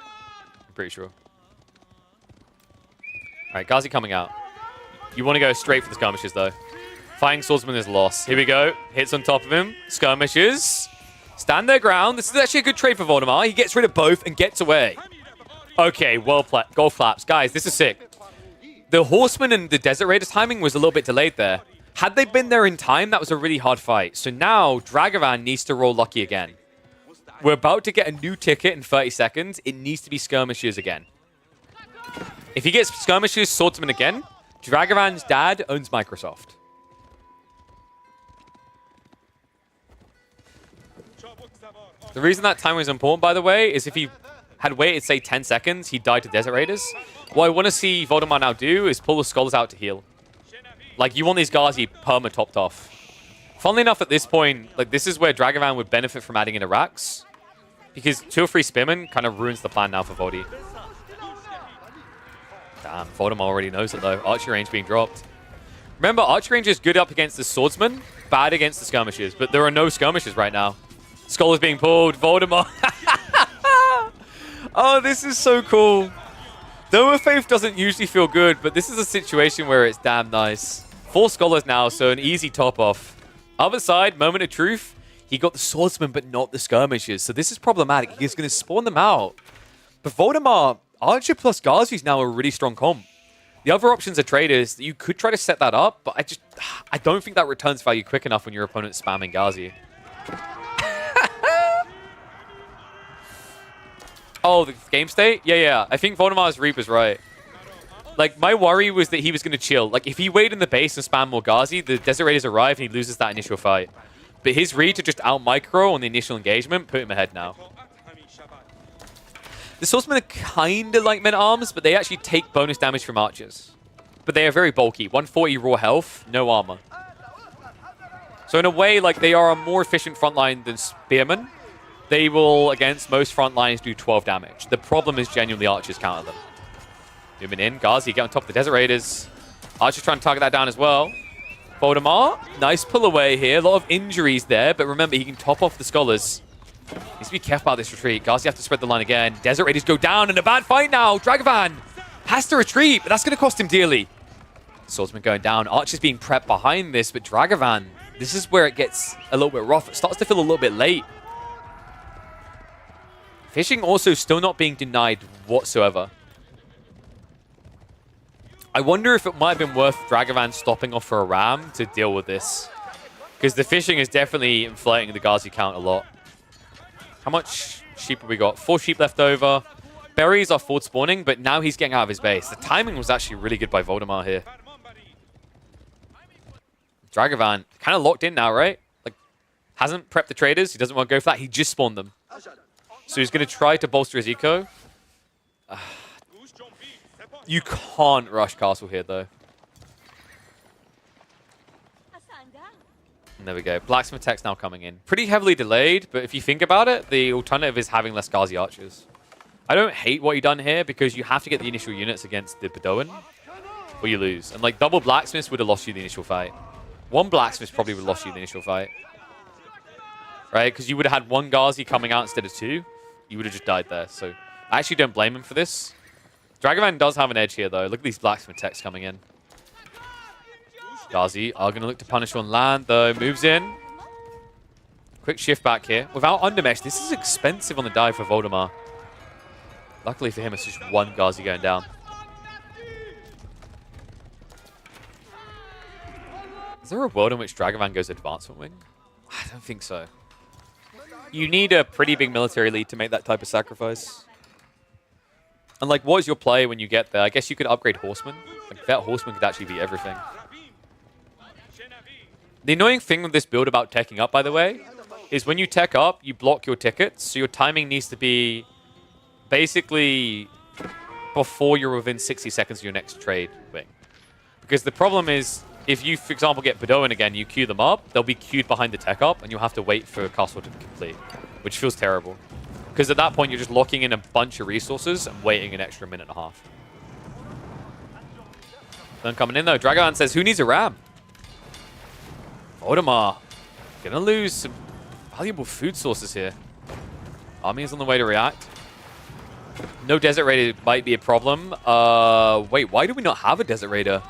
I'm pretty sure. Alright, Ghazi coming out. You want to go straight for the skirmishers, though. Fighting Swordsman is lost. Here we go. Hits on top of him. Skirmishers. Stand their ground. This is actually a good trade for Voldemar. He gets rid of both and gets away. Okay, well played. Golf claps. Guys, this is sick. The Horseman and the Desert Raider's timing was a little bit delayed there. Had they been there in time, that was a really hard fight. So now, Dragavan needs to roll lucky again. We're about to get a new ticket in 30 seconds. It needs to be skirmishers again. If he gets skirmishers, swordsman again, Dragavan's dad owns Microsoft. The reason that time was important, by the way, is if he had waited, say, 10 seconds, he died to Desert Raiders. What I want to see Voldemort now do is pull the Scholars out to heal. Like, you want these Ghazi perma topped off. Funnily enough, at this point, like, this is where Dragavan would benefit from adding in Arax. Because 2 or 3 Spearmen kind of ruins the plan now for Voldy. Damn, Voldemort already knows it, though. Archery range being dropped. Remember, archery range is good up against the Swordsman, bad against the Skirmishers. But there are no Skirmishers right now. Skull is being pulled. Voldemort. Oh, this is so cool. Dome of Faith doesn't usually feel good, but this is a situation where it's damn nice. 4 Scholars now, so an easy top-off. Other side, Moment of Truth. He got the Swordsman, but not the Skirmishers. So this is problematic. He's going to spawn them out. But Voldemort, Archer plus Ghazi is now a really strong comp. The other options are traders. You could try to set that up, but I don't think that returns value quick enough when your opponent's spamming Ghazi. Oh, the game state? Yeah. I think Voldemort's Reap is right. Like, my worry was that he was going to chill. Like, if he waited in the base and spammed more Ghazi, the Desert Raiders arrive and he loses that initial fight. But his read to just out-micro on the initial engagement put him ahead now. The Swordsmen are kind of like Men-at-Arms, but they actually take bonus damage from archers. But they are very bulky. 140 raw health, no armor. So in a way, like, they are a more efficient frontline than Spearmen. They will, against most front lines, do 12 damage. The problem is genuinely archers counter them. Moving in, Ghazi get on top of the Desert Raiders. Archers trying to target that down as well. Voldemort, nice pull away here. A lot of injuries there, but remember, he can top off the Scholars. Needs to be careful about this retreat. Ghazi have to spread the line again. Desert Raiders go down in a bad fight now. Dragavan has to retreat, but that's going to cost him dearly. Swordsman going down. Archers being prepped behind this, but Dragavan, this is where it gets a little bit rough. It starts to feel a little bit late. Fishing also still not being denied whatsoever. I wonder if it might have been worth Dragavan stopping off for a ram to deal with this. Because the fishing is definitely inflating the Ghazi count a lot. How much sheep have we got? 4 sheep left over. Berries are forward spawning, but now he's getting out of his base. The timing was actually really good by Voldemort here. Dragavan, kind of locked in now, right? Like, hasn't prepped the traders. He doesn't want to go for that. He just spawned them. So he's going to try to bolster his eco. You can't rush castle here, though. And there we go. Blacksmith tech's now coming in. Pretty heavily delayed, but if you think about it, the alternative is having less Ghazi archers. I don't hate what he done here because you have to get the initial units against the Bedoan, or you lose. And like double blacksmiths would have lost you the initial fight. 1 blacksmith probably would have lost you the initial fight. Right? Because you would have had 1 Ghazi coming out instead of 2. You would have just died there. So I actually don't blame him for this. Dragavan does have an edge here, though. Look at these blacksmith techs coming in. Ghazi are going to look to punish on land, though. Moves in. Quick shift back here. Without undermesh, this is expensive on the dive for Voldemort. Luckily for him, it's just 1 Ghazi going down. Is there a world in which Dragavan goes advancement wing? I don't think so. You need a pretty big military lead to make that type of sacrifice. And like, what is your play when you get there? I guess you could upgrade Horseman. Like, that Horseman could actually be everything. The annoying thing with this build about teching up, by the way, is when you tech up, you block your tickets. So your timing needs to be basically before you're within 60 seconds of your next trade wing. Because the problem is, if you, for example, get Bedoan again, you queue them up, they'll be queued behind the tech up, and you'll have to wait for Castle to complete, which feels terrible. Because at that point, you're just locking in a bunch of resources and waiting an extra minute and a half. Then coming in, though, Dragavan says, who needs a ram? Voldemort. Gonna lose some valuable food sources here. Army is on the way to react. No Desert Raider might be a problem. Wait, why do we not have a Desert Raider?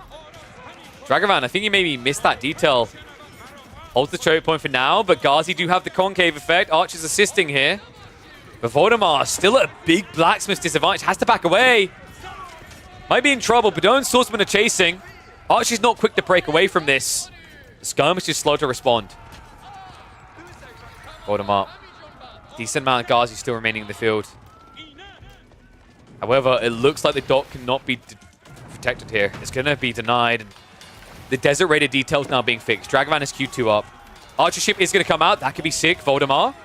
Dragavan, I think you maybe missed that detail. Holds the choke point for now, but Ghazi do have the concave effect. Archer's assisting here. But Voldemort still at a big blacksmith disadvantage. Has to back away. Might be in trouble. Bedoan's swordsmen are chasing. Archer's not quick to break away from this. Skirmish is slow to respond. Voldemort Decent amount of Ghazi still remaining in the field. However, it looks like the dock cannot be protected here. It's going to be denied. The Desert Raider details now being fixed. Dragavan is Q2 up. Archer ship is going to come out. That could be sick. Voldemar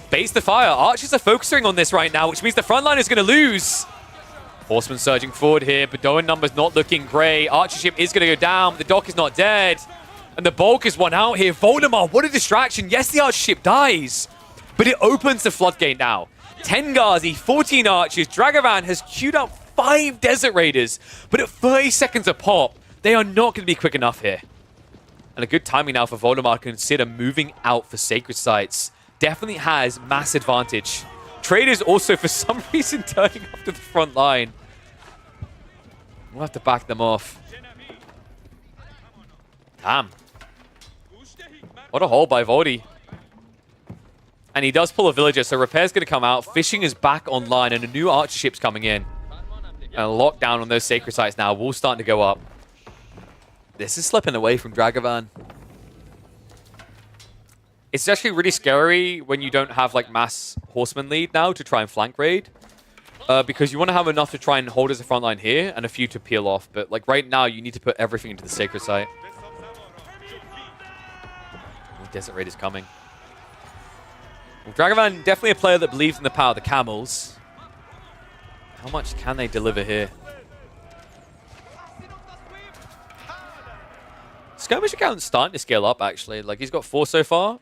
baits the fire. Archers are focusing on this right now, which means the front line is going to lose. Horseman surging forward here. Badoan numbers not looking great. Archer ship is going to go down. The dock is not dead. And the bulk is one out here. Voldemar, what a distraction. Yes, the Archer ship dies, but it opens the floodgate now. 10 Ghazi, 14 Archers. Dragavan has queued up 5 Desert Raiders, but at 30 seconds a pop, they are not going to be quick enough here. And a good timing now for Voldemar to consider moving out for Sacred Sites. Definitely has mass advantage. Traders also, for some reason, turning up to the front line. We'll have to back them off. Damn. What a haul by Voldy. And he does pull a villager, so Repair's going to come out. Fishing is back online, and a new Archer ship's coming in. And a lockdown on those Sacred Sites now. Wolves starting to go up. This is slipping away from Dragavan. It's actually really scary when you don't have like mass horseman lead now to try and flank raid. Because you want to have enough to try and hold as a front line here and a few to peel off. But like right now, you need to put everything into the Sacred Site. Oh, Desert Raid is coming. Well, Dragavan, definitely a player that believes in the power of the camels. How much can they deliver here? Skirmish account's starting to scale up, actually. Like, he's got 4 so far.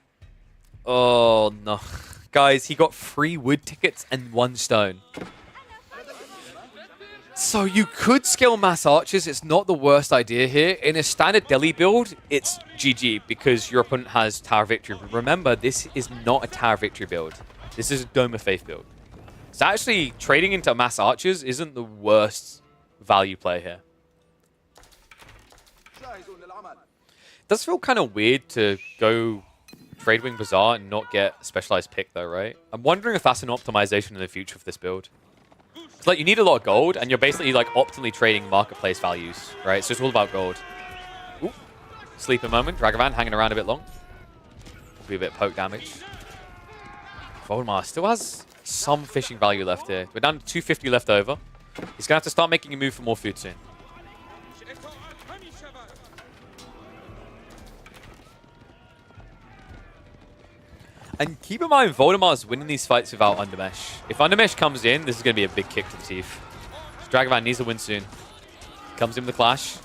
Oh, no. Guys, he got 3 wood tickets and 1 stone. So you could scale mass archers. It's not the worst idea here. In a standard Delhi build, it's GG because your opponent has Tower Victory. Remember, this is not a Tower Victory build. This is a Dome of Faith build. So actually, trading into mass archers isn't the worst value play here. It does feel kind of weird to go Tradewing Bazaar and not get a specialized pick though, right? I'm wondering if that's an optimization in the future for this build. It's like you need a lot of gold and you're basically like optimally trading marketplace values, right? So it's all about gold. Ooh. Sleeper moment. Dragavan hanging around a bit long. Will be a bit of poke damage. Voldemar still has some fishing value left here. We're down to 250 left over. He's going to have to start making a move for more food soon. And keep in mind, Voldemar's winning these fights without Undermesh. If Undermesh comes in, this is going to be a big kick to the teeth. Dragavan needs to win soon. Comes in with the clash.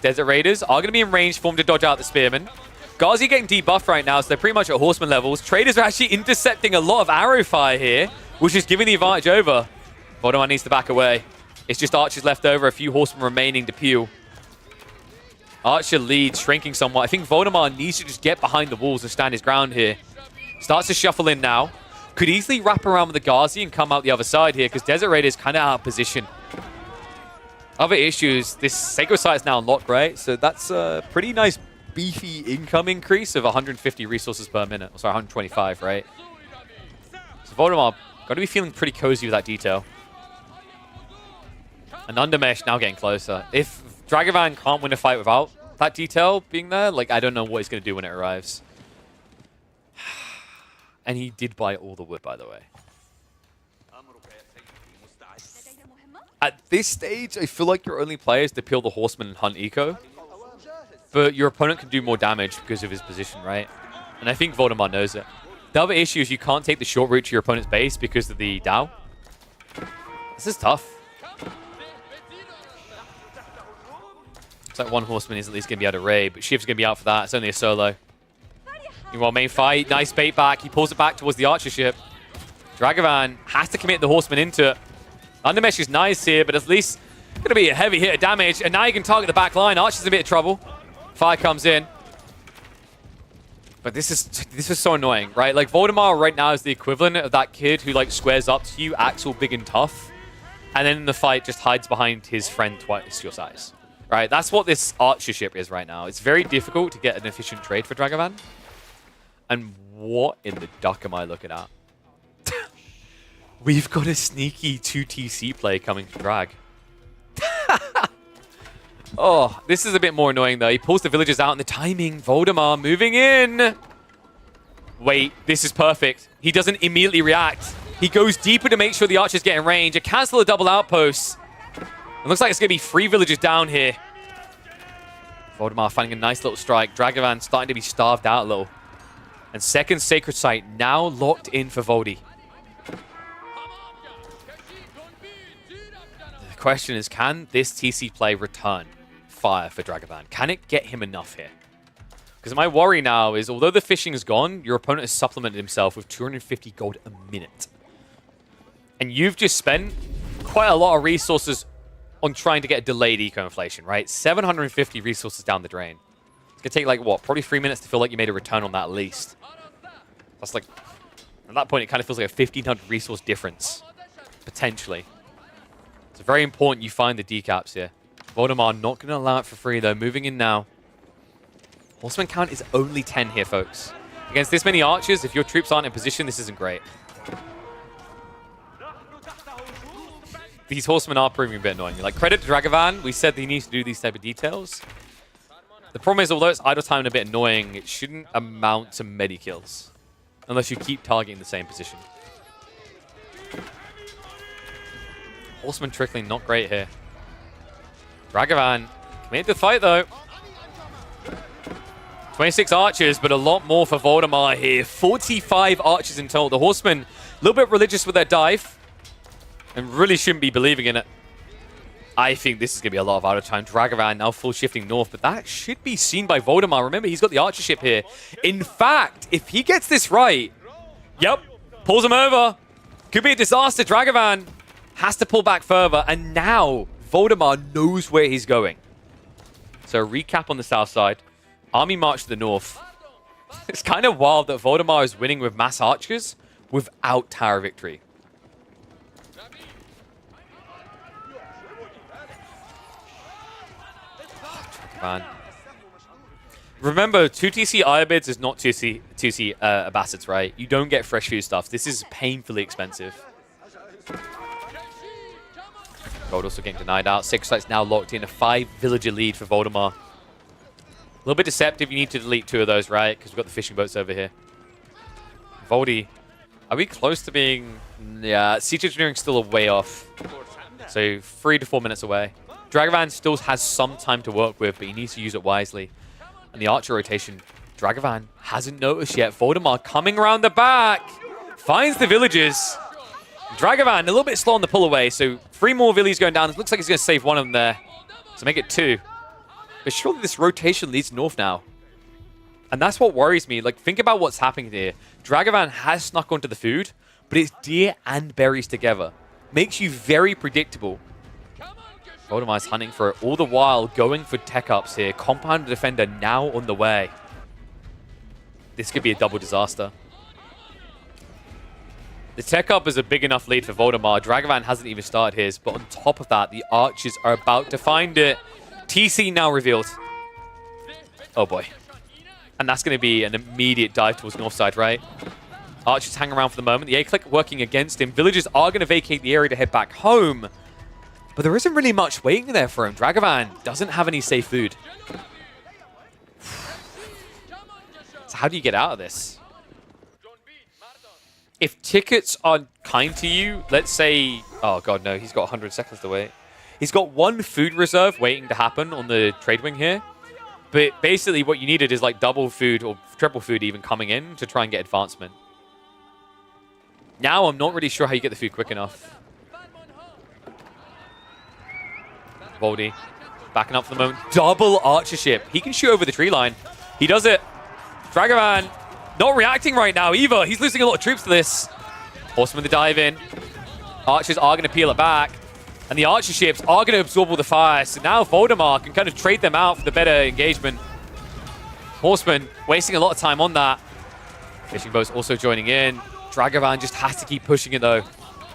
Desert Raiders are going to be in range for him to dodge out the Spearman. Ghazi getting debuffed right now, so they're pretty much at Horseman levels. Traders are actually intercepting a lot of arrow fire here, which is giving the advantage over. Voldemar needs to back away. It's just Archers left over, a few Horsemen remaining to peel. Archer lead shrinking somewhat. I think Voldemar needs to just get behind the walls and stand his ground here. Starts to shuffle in now. Could easily wrap around with the Ghazi and come out the other side here because Desert Raider is kind of out of position. Other issues, this Sacred Site is now unlocked, right? So that's a pretty nice beefy income increase of 150 resources per minute. Sorry, 125, right? So Voldemar got to be feeling pretty cozy with that detail. And Undermesh now getting closer. If Dragavan can't win a fight without that detail being there, like I don't know what he's going to do when it arrives. And he did buy all the wood, by the way. At this stage, I feel like your only play is to peel the Horseman and hunt Eco. But your opponent can do more damage because of his position, right? And I think Voldemar knows it. The other issue is you can't take the short route to your opponent's base because of the Dao. This is tough. It's like one Horseman is at least going to be out of raid, but Shiv's going to be out for that. It's only a solo. Meanwhile, main fight, nice bait back. He pulls it back towards the Archer ship. Dragavan has to commit the Horseman into it. Undermesh is nice here, but at least going to be a heavy hit of damage. And now you can target the back line. Archer's in a bit of trouble. Fire comes in. But this is so annoying, right? Like, Voldemar right now is the equivalent of that kid who, like, squares up to you, acts all big and tough, and then in the fight just hides behind his friend twice your size. Right? That's what this Archer ship is right now. It's very difficult to get an efficient trade for Dragavan. And what in the duck am I looking at? We've got a sneaky 2TC play coming to Drag. Oh, this is a bit more annoying though. He pulls the villagers out in the timing. Voldemar moving in. Wait, this is perfect. He doesn't immediately react. He goes deeper to make sure the archers get in range. A cancel a double outpost. It looks like it's going to be 3 villagers down here. Voldemar finding a nice little strike. Dragavan starting to be starved out a little. And second Sacred Site now locked in for Voldy. The question is, can this TC play return fire for Dragavan? Can it get him enough here? Because my worry now is, although the fishing is gone, your opponent has supplemented himself with 250 gold a minute. And you've just spent quite a lot of resources on trying to get a delayed eco-inflation, right? 750 resources down the drain. It's going to take, like, what? Probably 3 minutes to feel like you made a return on that at least. That's like, at that point, it kind of feels like a 1,500 resource difference, potentially. It's very important you find the decaps here. Voldemar not going to allow it for free, though. Moving in now. Horseman count is only 10 here, folks. Against this many archers, if your troops aren't in position, this isn't great. These horsemen are proving a bit annoying. Like, credit to Dragavan. We said that he needs to do these type of details. The problem is, although it's idle time and a bit annoying, it shouldn't amount to medi kills. Unless you keep targeting the same position. Horseman trickling, not great here. Dragavan committed to the fight, though. 26 archers, but a lot more for Voldemar here. 45 archers in total. The Horsemen, a little bit religious with their dive. And really shouldn't be believing in it. I think this is going to be a lot of out of time. Dragavan now full shifting north, but that should be seen by Voldemar. Remember, he's got the archership here. In fact, if he gets this right, yep, pulls him over. Could be a disaster. Dragavan has to pull back further, and now Voldemar knows where he's going. So recap on the south side. Army march to the north. It's kind of wild that Voldemar is winning with mass archers without tower victory. Remember, 2TC Irobids is not 2C Abassids, right? You don't get fresh food stuff. This is painfully expensive. Gold also getting denied out. 6 sites now locked in. A 5 villager lead for Voldemar. A little bit deceptive. You need to delete 2 of those, right? Because we've got the fishing boats over here. Voldy. Are we close to being... Yeah, siege engineering still a way off. So 3 to 4 minutes away. Dragavan still has some time to work with, but he needs to use it wisely. And the archer rotation, Dragavan hasn't noticed yet. Voldemar coming around the back. Finds the villagers. Dragavan a little bit slow on the pull away, so 3 more villies going down. It looks like he's going to save 1 of them there. So make it 2. But surely this rotation leads north now. And that's what worries me. Like, think about what's happening here. Dragavan has snuck onto the food, but it's deer and berries together. Makes you very predictable. Voldemar's hunting for it, all the while going for tech ups here. Compound defender now on the way. This could be a double disaster. The tech up is a big enough lead for Voldemar. Dragavan hasn't even started his, but on top of that, the archers are about to find it. TC now revealed. Oh boy. And that's going to be an immediate dive towards north side, right? Archers hang around for the moment. The A-click working against him. Villagers are going to vacate the area to head back home. But there isn't really much waiting there for him. Dragavan doesn't have any safe food. So how do you get out of this? If tickets are kind to you, let's say... Oh, God, no. He's got 100 seconds to wait. He's got 1 food reserve waiting to happen on the trade wing here. But basically what you needed is like double food or triple food even coming in to try and get advancement. Now I'm not really sure how you get the food quick enough. Voldy backing up for the moment. Double archership. He can shoot over the tree line. He does it. Dragavan not reacting right now either. He's losing a lot of troops to this. Horsemen to dive in. Archers are going to peel it back. And the archer ships are going to absorb all the fire. So now Voldemar can kind of trade them out for the better engagement. Horsemen wasting a lot of time on that. Fishing boats also joining in. Dragavan just has to keep pushing it though.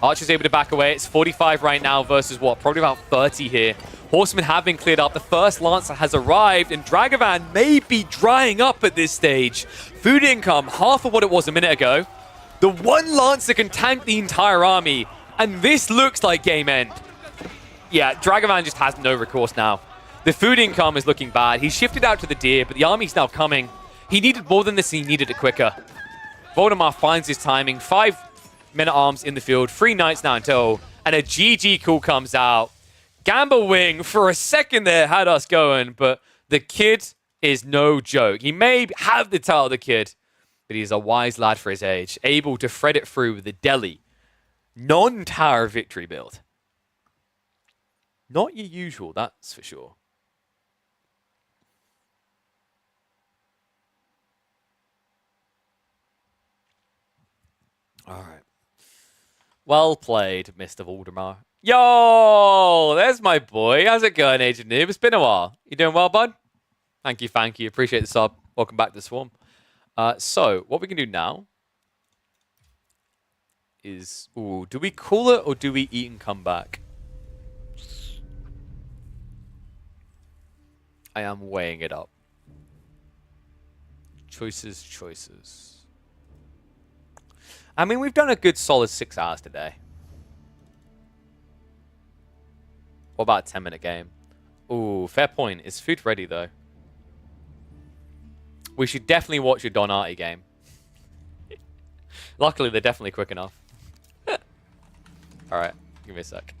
Archer's able to back away. It's 45 right now versus what? Probably about 30 here. Horsemen have been cleared up. The first Lancer has arrived, and Dragavan may be drying up at this stage. Food income, half of what it was a minute ago. The 1 Lancer can tank the entire army, and this looks like game end. Yeah, Dragavan just has no recourse now. The food income is looking bad. He's shifted out to the deer, but the army's now coming. He needed more than this, and he needed it quicker. Voldemar finds his timing. 5 men-at-arms in the field. 3 knights now until, and a GG call comes out. Gamble Wing, for a second there, had us going, but the kid is no joke. He may have the title of the kid, but he's a wise lad for his age, able to thread it through with the Delhi non-tower victory build. Not your usual, that's for sure. All right. Well played, Mr. Voldemar. Yo, there's my boy. How's it going, Agent Noob? It's been a while. You doing well, bud? Thank you. Appreciate the sub. Welcome back to the Swarm. So, what we can do now is... Ooh, do we call it or do we eat and come back? I am weighing it up. Choices. I mean, we've done a good solid 6 hours today. What about a 10-minute game? Ooh, fair point. Is food ready, though? We should definitely watch your Donati game. Luckily, they're definitely quick enough. Alright, give me a sec.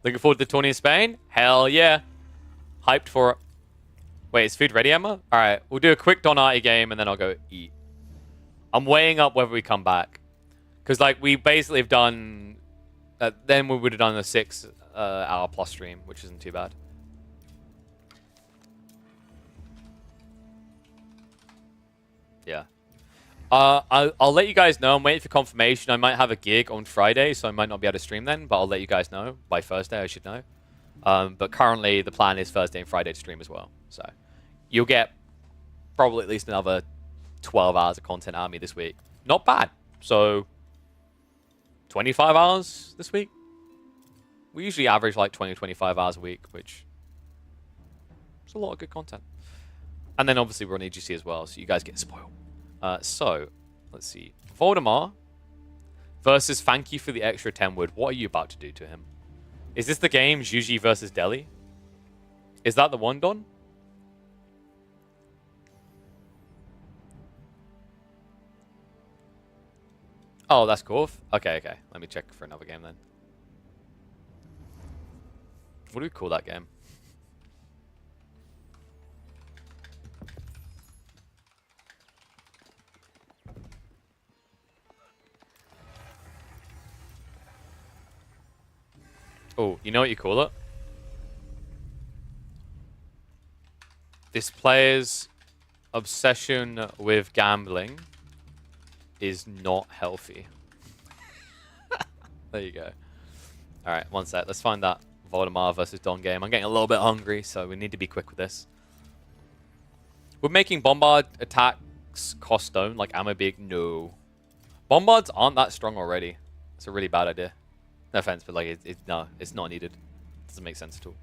Looking forward to the tourney in Spain? Hell yeah. Hyped for it. Wait, is food ready, Emma? Alright, we'll do a quick Donati game and then I'll go eat. I'm weighing up whether we come back. Because, like, we basically have done... then we would have done a 6 hour plus stream, which isn't too bad. Yeah. I'll let you guys know. I'm waiting for confirmation. I might have a gig on Friday, so I might not be able to stream then, but I'll let you guys know. By Thursday, I should know. But currently, the plan is Thursday and Friday to stream as well. So you'll get probably at least another 12 hours of content out of me this week. Not bad. So 25 hours this week. We usually average like 20, 25 hours a week, which is a lot of good content. And then obviously we're on EGC as well, so you guys get spoiled. So, let's see. Voldemar versus thank you for the extra 10 wood. What are you about to do to him? Is this the game Juji versus Delhi? Is that the one, Don? Oh, that's cool. Okay. Let me check for another game then. What do we call that game? Oh, you know what you call it? This player's obsession with gambling is not healthy. There you go. Alright, one sec. Let's find that Voldemar versus Don game. I'm getting a little bit hungry, so we need to be quick with this. We're making Bombard attacks cost stone, like ammo big? No. Bombards aren't that strong already. It's a really bad idea. No offense, but like, no, it's not needed. Doesn't make sense at all.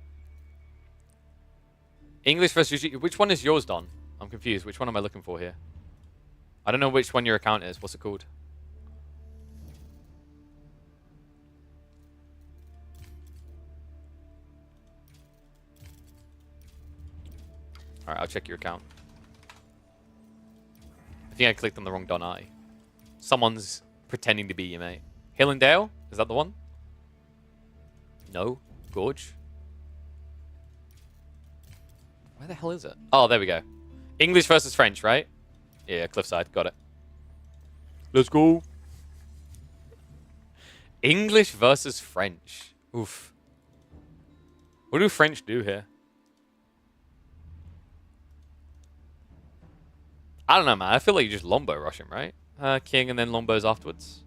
English versus Yuji. Which one is yours, Don? I'm confused. Which one am I looking for here? I don't know which one your account is. What's it called? Alright, I'll check your account. I think I clicked on the wrong Donati. Someone's pretending to be you, mate. Hill and Dale? Is that the one? No. Gorge? Where the hell is it? Oh, there we go. English versus French, right? Yeah, Cliffside. Got it. Let's go. English versus French. Oof. What do French do here? I don't know, man. I feel like you just Lombo rush him, right? King and then Lombos afterwards.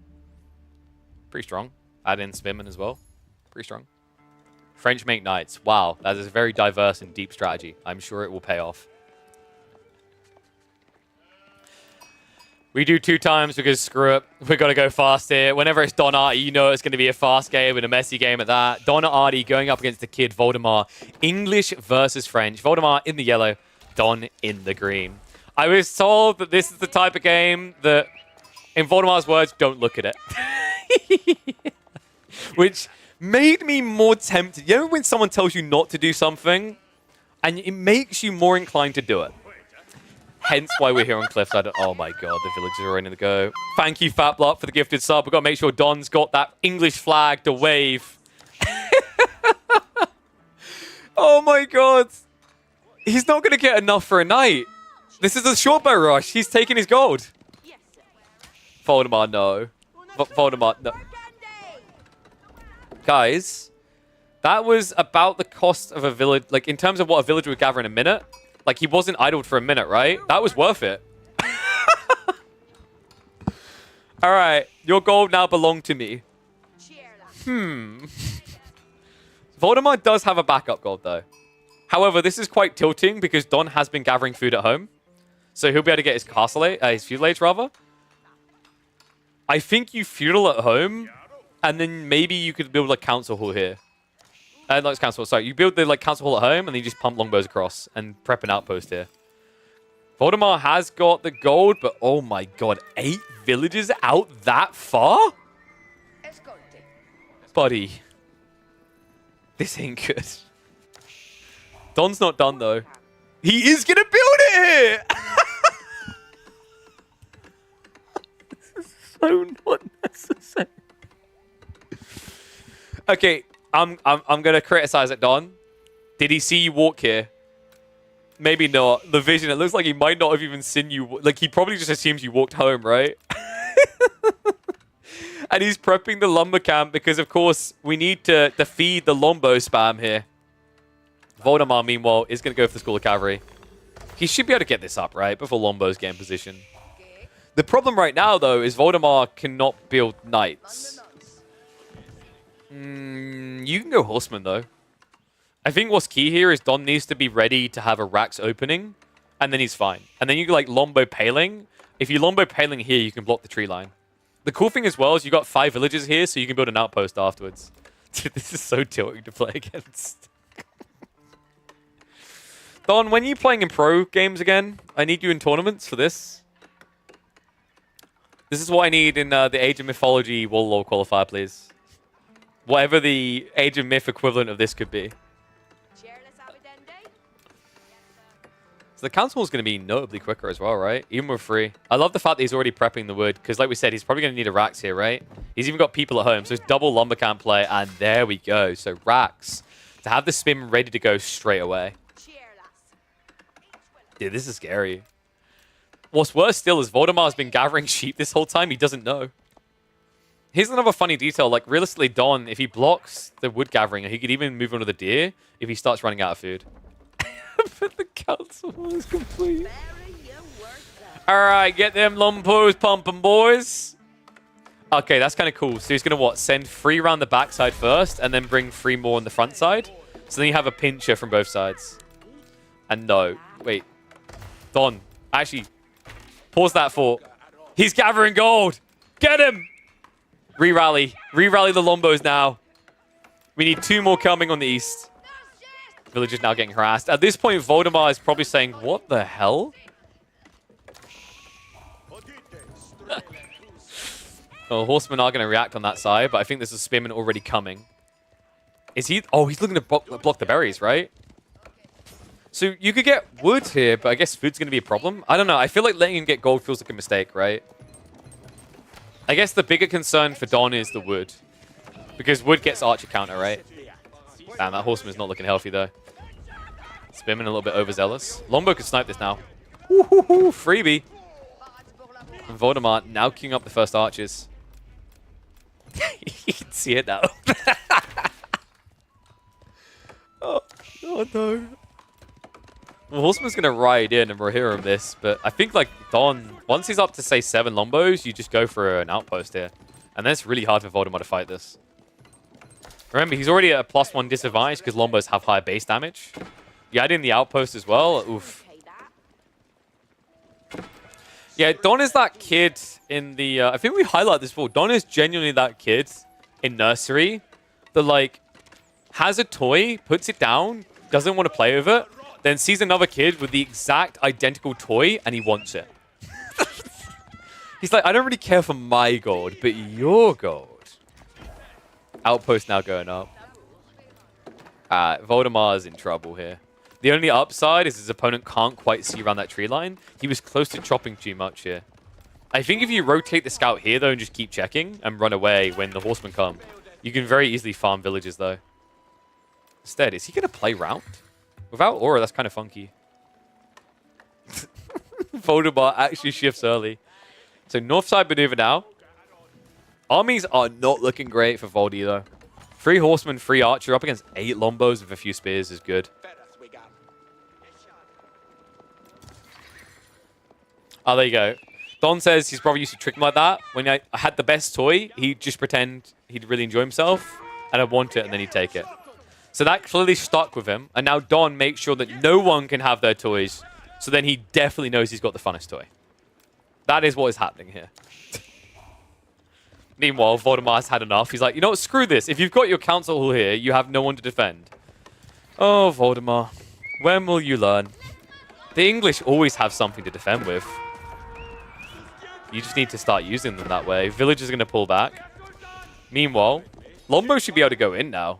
Pretty strong. Add in Spearman as well. Pretty strong. French make knights. Wow, that is a very diverse and deep strategy. I'm sure it will pay off. We do 2 times because screw it. We've got to go fast here. Whenever it's Donati, you know it's going to be a fast game and a messy game at that. Donati going up against the kid Voldemar. English versus French. Voldemar in the yellow. Don in the green. I was told that this is the type of game that, in Voldemar's words, don't look at it. Which made me more tempted. You know when someone tells you not to do something and it makes you more inclined to do it? Hence why we're here on Cliffside. Oh my god, the villagers are ready to go. Thank you, Fat Block, for the gifted sub. We've got to make sure Don's got that English flag to wave. Oh my god. He's not going to get enough for a night. This is a short bow rush. He's taking his gold. Voldemort, no. Voldemort, no. Guys, that was about the cost of a village. Like, in terms of what a villager would gather in a minute. Like, he wasn't idled for a minute, right? That was worth it. Alright, your gold now belong to me. Voldemort does have a backup gold, though. However, this is quite tilting because Don has been gathering food at home. So he'll be able to get his castle, his feudal age, rather. I think you feudal at home, and then maybe you could build a council hall here. Not council, sorry. You build the council hall at home, and then you just pump longbows across and prep an outpost here. Voldemort has got the gold, but oh my god, 8 villages out that far? Buddy. This ain't good. Don's not done, though. He is going to build it here! This is so not necessary. Okay, I'm going to criticize it, Don. Did he see you walk here? Maybe not. The vision, it looks like he might not have even seen you. Like, he probably just assumes you walked home, right? And he's prepping the lumber camp because, of course, we need to feed the lombo spam here. Voldemort, meanwhile, is going to go for the School of Cavalry. He should be able to get this up, right? Before Lombo's get in position. The problem right now, though, is Voldemort cannot build knights. You can go horseman, though. I think what's key here is Don needs to be ready to have a Rax opening, and then he's fine. And then you go, like, Lombo Paling. If you Lombo Paling here, you can block the tree line. The cool thing as well is you got 5 villages here, so you can build an outpost afterwards. Dude, this is so tilting to play against. Don, when are you playing in pro games again? I need you in tournaments for this. This is what I need in the Age of Mythology Wololo qualifier, please. Whatever the Age of Myth equivalent of this could be. So the council is going to be notably quicker as well, right? Even with 3. I love the fact that he's already prepping the wood, because like we said, he's probably going to need a Rax here, right? He's even got people at home, so it's double lumber camp play, and there we go. So Rax, to have the spin ready to go straight away. Dude, this is scary. What's worse still is Voldemort's been gathering sheep this whole time. He doesn't know. Here's another funny detail. Like, realistically, Don, if he blocks the wood gathering, he could even move on to the deer if he starts running out of food. But the council is complete. Alright, get them lompos pumping, boys. Okay, that's kind of cool. So he's going to, what, send 3 around the backside first, and then bring 3 more on the front side? So then you have a pincher from both sides. And no. Wait. Don, actually, pause that thought. He's gathering gold. Get him. Re-rally. Re-rally the Lombos now. We need 2 more coming on the east. Villagers now getting harassed. At this point, Voldemort is probably saying, what the hell? Oh, horsemen are going to react on that side, but I think there's a spearman already coming. Is he? Oh, he's looking to block the berries, right? So you could get wood here, but I guess food's going to be a problem. I don't know. I feel like letting him get gold feels like a mistake, right? I guess the bigger concern for Don is the wood. Because wood gets archer counter, right? Damn, that horseman's not looking healthy, though. Spearman a little bit overzealous. Lombo could snipe this now. Woo-hoo-hoo, freebie. And Voldemort now queuing up the first archers. You can see it now. Oh no. Well, Horseman's going to ride in and Rohirrim this, but I think, like, Don, once he's up to, say, 7 Lombos, you just go for an outpost here. And then it's really hard for Voldemort to fight this. Remember, he's already at a +1 disadvantage because Lombos have higher base damage. You add in the outpost as well. Oof. Yeah, Don is that kid in the... I think we highlighted this before. Don is genuinely that kid in nursery that, like, has a toy, puts it down, doesn't want to play with it, then sees another kid with the exact identical toy, and he wants it. He's like, I don't really care for my gold, but your gold. Outpost now going up. Voldemort is in trouble here. The only upside is his opponent can't quite see around that tree line. He was close to chopping too much here. I think if you rotate the scout here, though, and just keep checking and run away when the horsemen come, you can very easily farm villages, though. Instead, is he going to play round? Without aura, that's kind of funky. Voldemort actually shifts early. So north side maneuver now. Armies are not looking great for Voldy, though. 3 horsemen, 3 archer up against 8 lombos with a few spears is good. Oh, there you go. Don says he's probably used to trick him like that. When I had the best toy, he'd just pretend he'd really enjoy himself, and I'd want it, and then he'd take it. So that clearly stuck with him, and now Don makes sure that no one can have their toys, so then he definitely knows he's got the funnest toy. That is what is happening here. Meanwhile, Voldemar's had enough. He's like, you know what, screw this. If you've got your council hall here, you have no one to defend. Oh, Voldemar, when will you learn? The English always have something to defend with. You just need to start using them that way. Village is going to pull back. Meanwhile, Lombo should be able to go in now.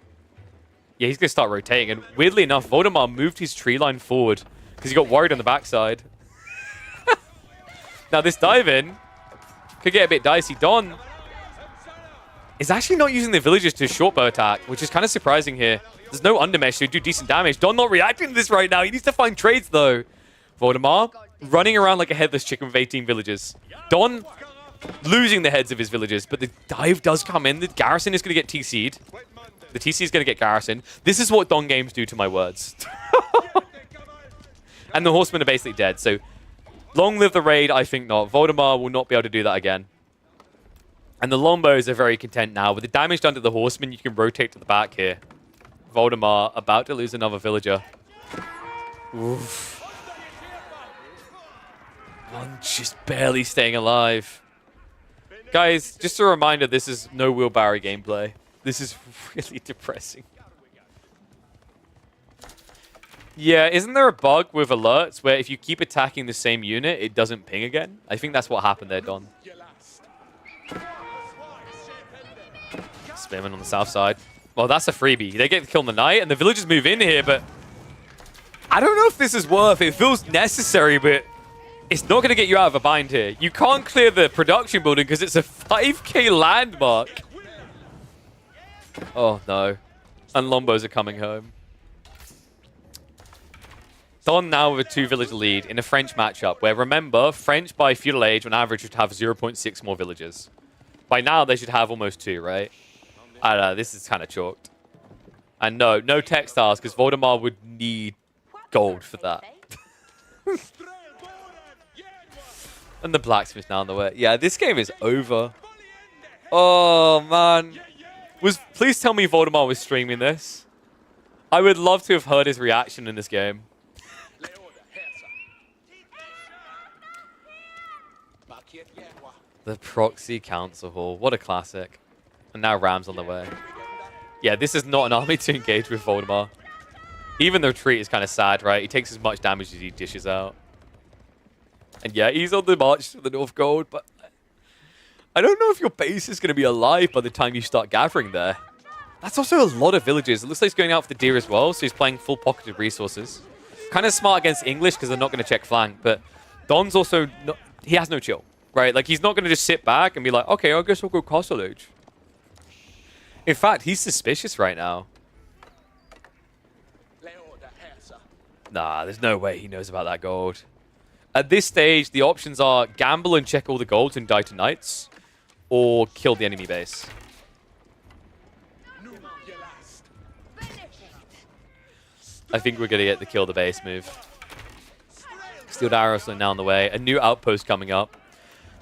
Yeah, he's going to start rotating. And weirdly enough, Voldemar moved his tree line forward because he got worried on the backside. Now, this dive in could get a bit dicey. Don is actually not using the villagers to short bow attack, which is kind of surprising here. There's no undermesh, so he do decent damage. Don not reacting to this right now. He needs to find trades, though. Voldemar running around like a headless chicken with 18 villagers. Don losing the heads of his villagers, but the dive does come in. The garrison is going to get TC'd. The TC is going to get garrison. This is what Don games do to my words. And the horsemen are basically dead, so long live the raid, I think not. Voldemar will not be able to do that again. And the Lombos are very content now. With the damage done to the horsemen, you can rotate to the back here. Voldemar about to lose another villager. Oof. One just barely staying alive. Guys, just a reminder, this is no wheelbarrow gameplay. This is really depressing. Yeah, isn't there a bug with alerts where if you keep attacking the same unit, it doesn't ping again? I think that's what happened there, Don. Spamming on the south side. Well, that's a freebie. They get to kill the knight, and the villagers move in here, but I don't know if this is worth it. It feels necessary, but it's not going to get you out of a bind here. You can't clear the production building because it's a 5k landmark. Oh, no. And Lombos are coming home. Don now with a 2-villager lead in a French matchup where, remember, French by feudal age on average should have 0.6 more villagers. By now, they should have almost 2, right? I don't know. This is kind of chalked. And no textiles because Voldemar would need gold for that. And the blacksmith now on the way. Yeah, this game is over. Oh, man. Please tell me Voldemar was streaming this. I would love to have heard his reaction in this game. The proxy council hall. What a classic. And now Ram's on the way. Yeah, this is not an army to engage with Voldemar. Even the retreat is kind of sad, right? He takes as much damage as he dishes out. And yeah, he's on the march to the North Gold, but I don't know if your base is going to be alive by the time you start gathering there. That's also a lot of villages. It looks like he's going out for the deer as well, so he's playing full pocketed resources. Kind of smart against English because they're not going to check flank, but Don's also... he has no chill, right? Like, he's not going to just sit back and be like, okay, I guess I'll go Castle Age. In fact, he's suspicious right now. Nah, there's no way he knows about that gold. At this stage, the options are gamble and check all the golds and die to knights, or kill the enemy base. I think we're going to get the kill the base move. Steeled arrows are now on the way. A new outpost coming up.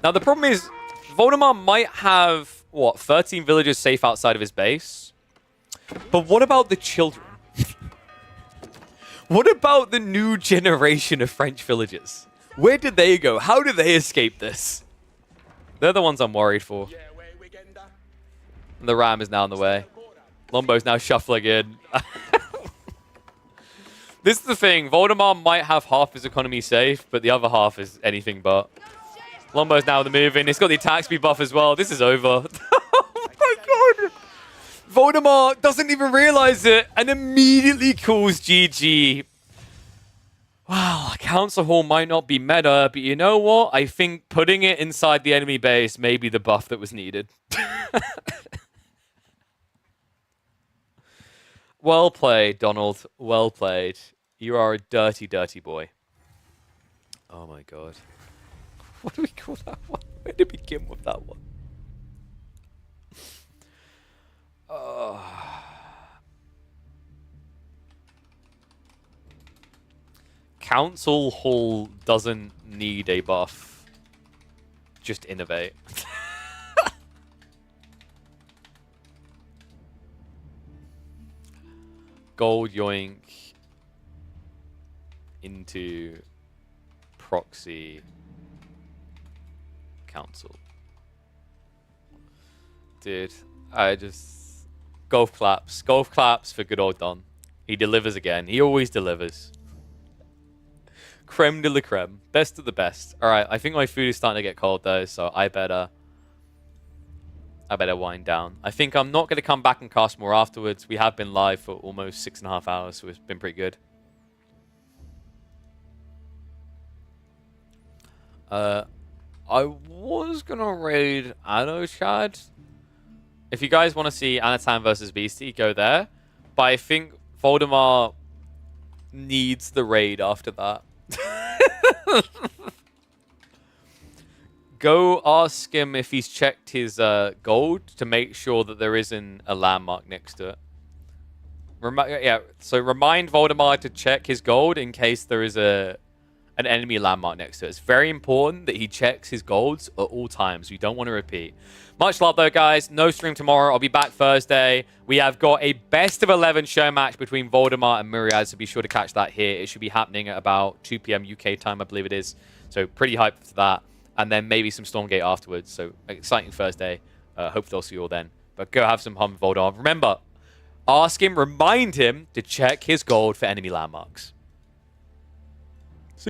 Now, the problem is, Voldemar might have, what, 13 villagers safe outside of his base? But what about the children? What about the new generation of French villagers? Where did they go? How did they escape this? They're the ones I'm worried for. And the Ram is now on the way. Lombo's now shuffling in. This is the thing. Voldemar might have half his economy safe, but the other half is anything but. Lombo's now the move in. It's got the attack speed buff as well. This is over. Oh my god. Voldemar doesn't even realize it and immediately calls GG. Wow, Council Hall might not be meta, but you know what? I think putting it inside the enemy base may be the buff that was needed. Well played, Donald. Well played. You are a dirty, dirty boy. Oh my god. What do we call that one? Where did we begin with that one? Council Hall doesn't need a buff. Just innovate. Gold yoink into proxy council. Dude, I just... Golf claps. Golf claps for good old Don. He delivers again. He always delivers. Creme de la creme. Best of the best. Alright, I think my food is starting to get cold though, so I better wind down. I think I'm not going to come back and cast more afterwards. We have been live for almost 6.5 hours, so it's been pretty good. I was going to raid Anno Chad. If you guys want to see Anatan versus Beastie, go there. But I think Voldemort needs the raid after that. Go ask him if he's checked his gold to make sure that there isn't a landmark next to it. So remind Voldemort to check his gold in case there is an enemy landmark next to it. It's very important that he checks his golds at all times. We don't want to repeat. Much love though, guys. No stream tomorrow. I'll be back Thursday. We have got a best of 11 show match between Voldemort and Myriad, so be sure to catch that here. It should be happening at about 2 p.m. UK time, I believe it is. So pretty hyped for that. And then maybe some Stormgate afterwards. So exciting Thursday. Hope they'll see you all then. But go have some fun with Voldemort. Remember, ask him, remind him to check his gold for enemy landmarks.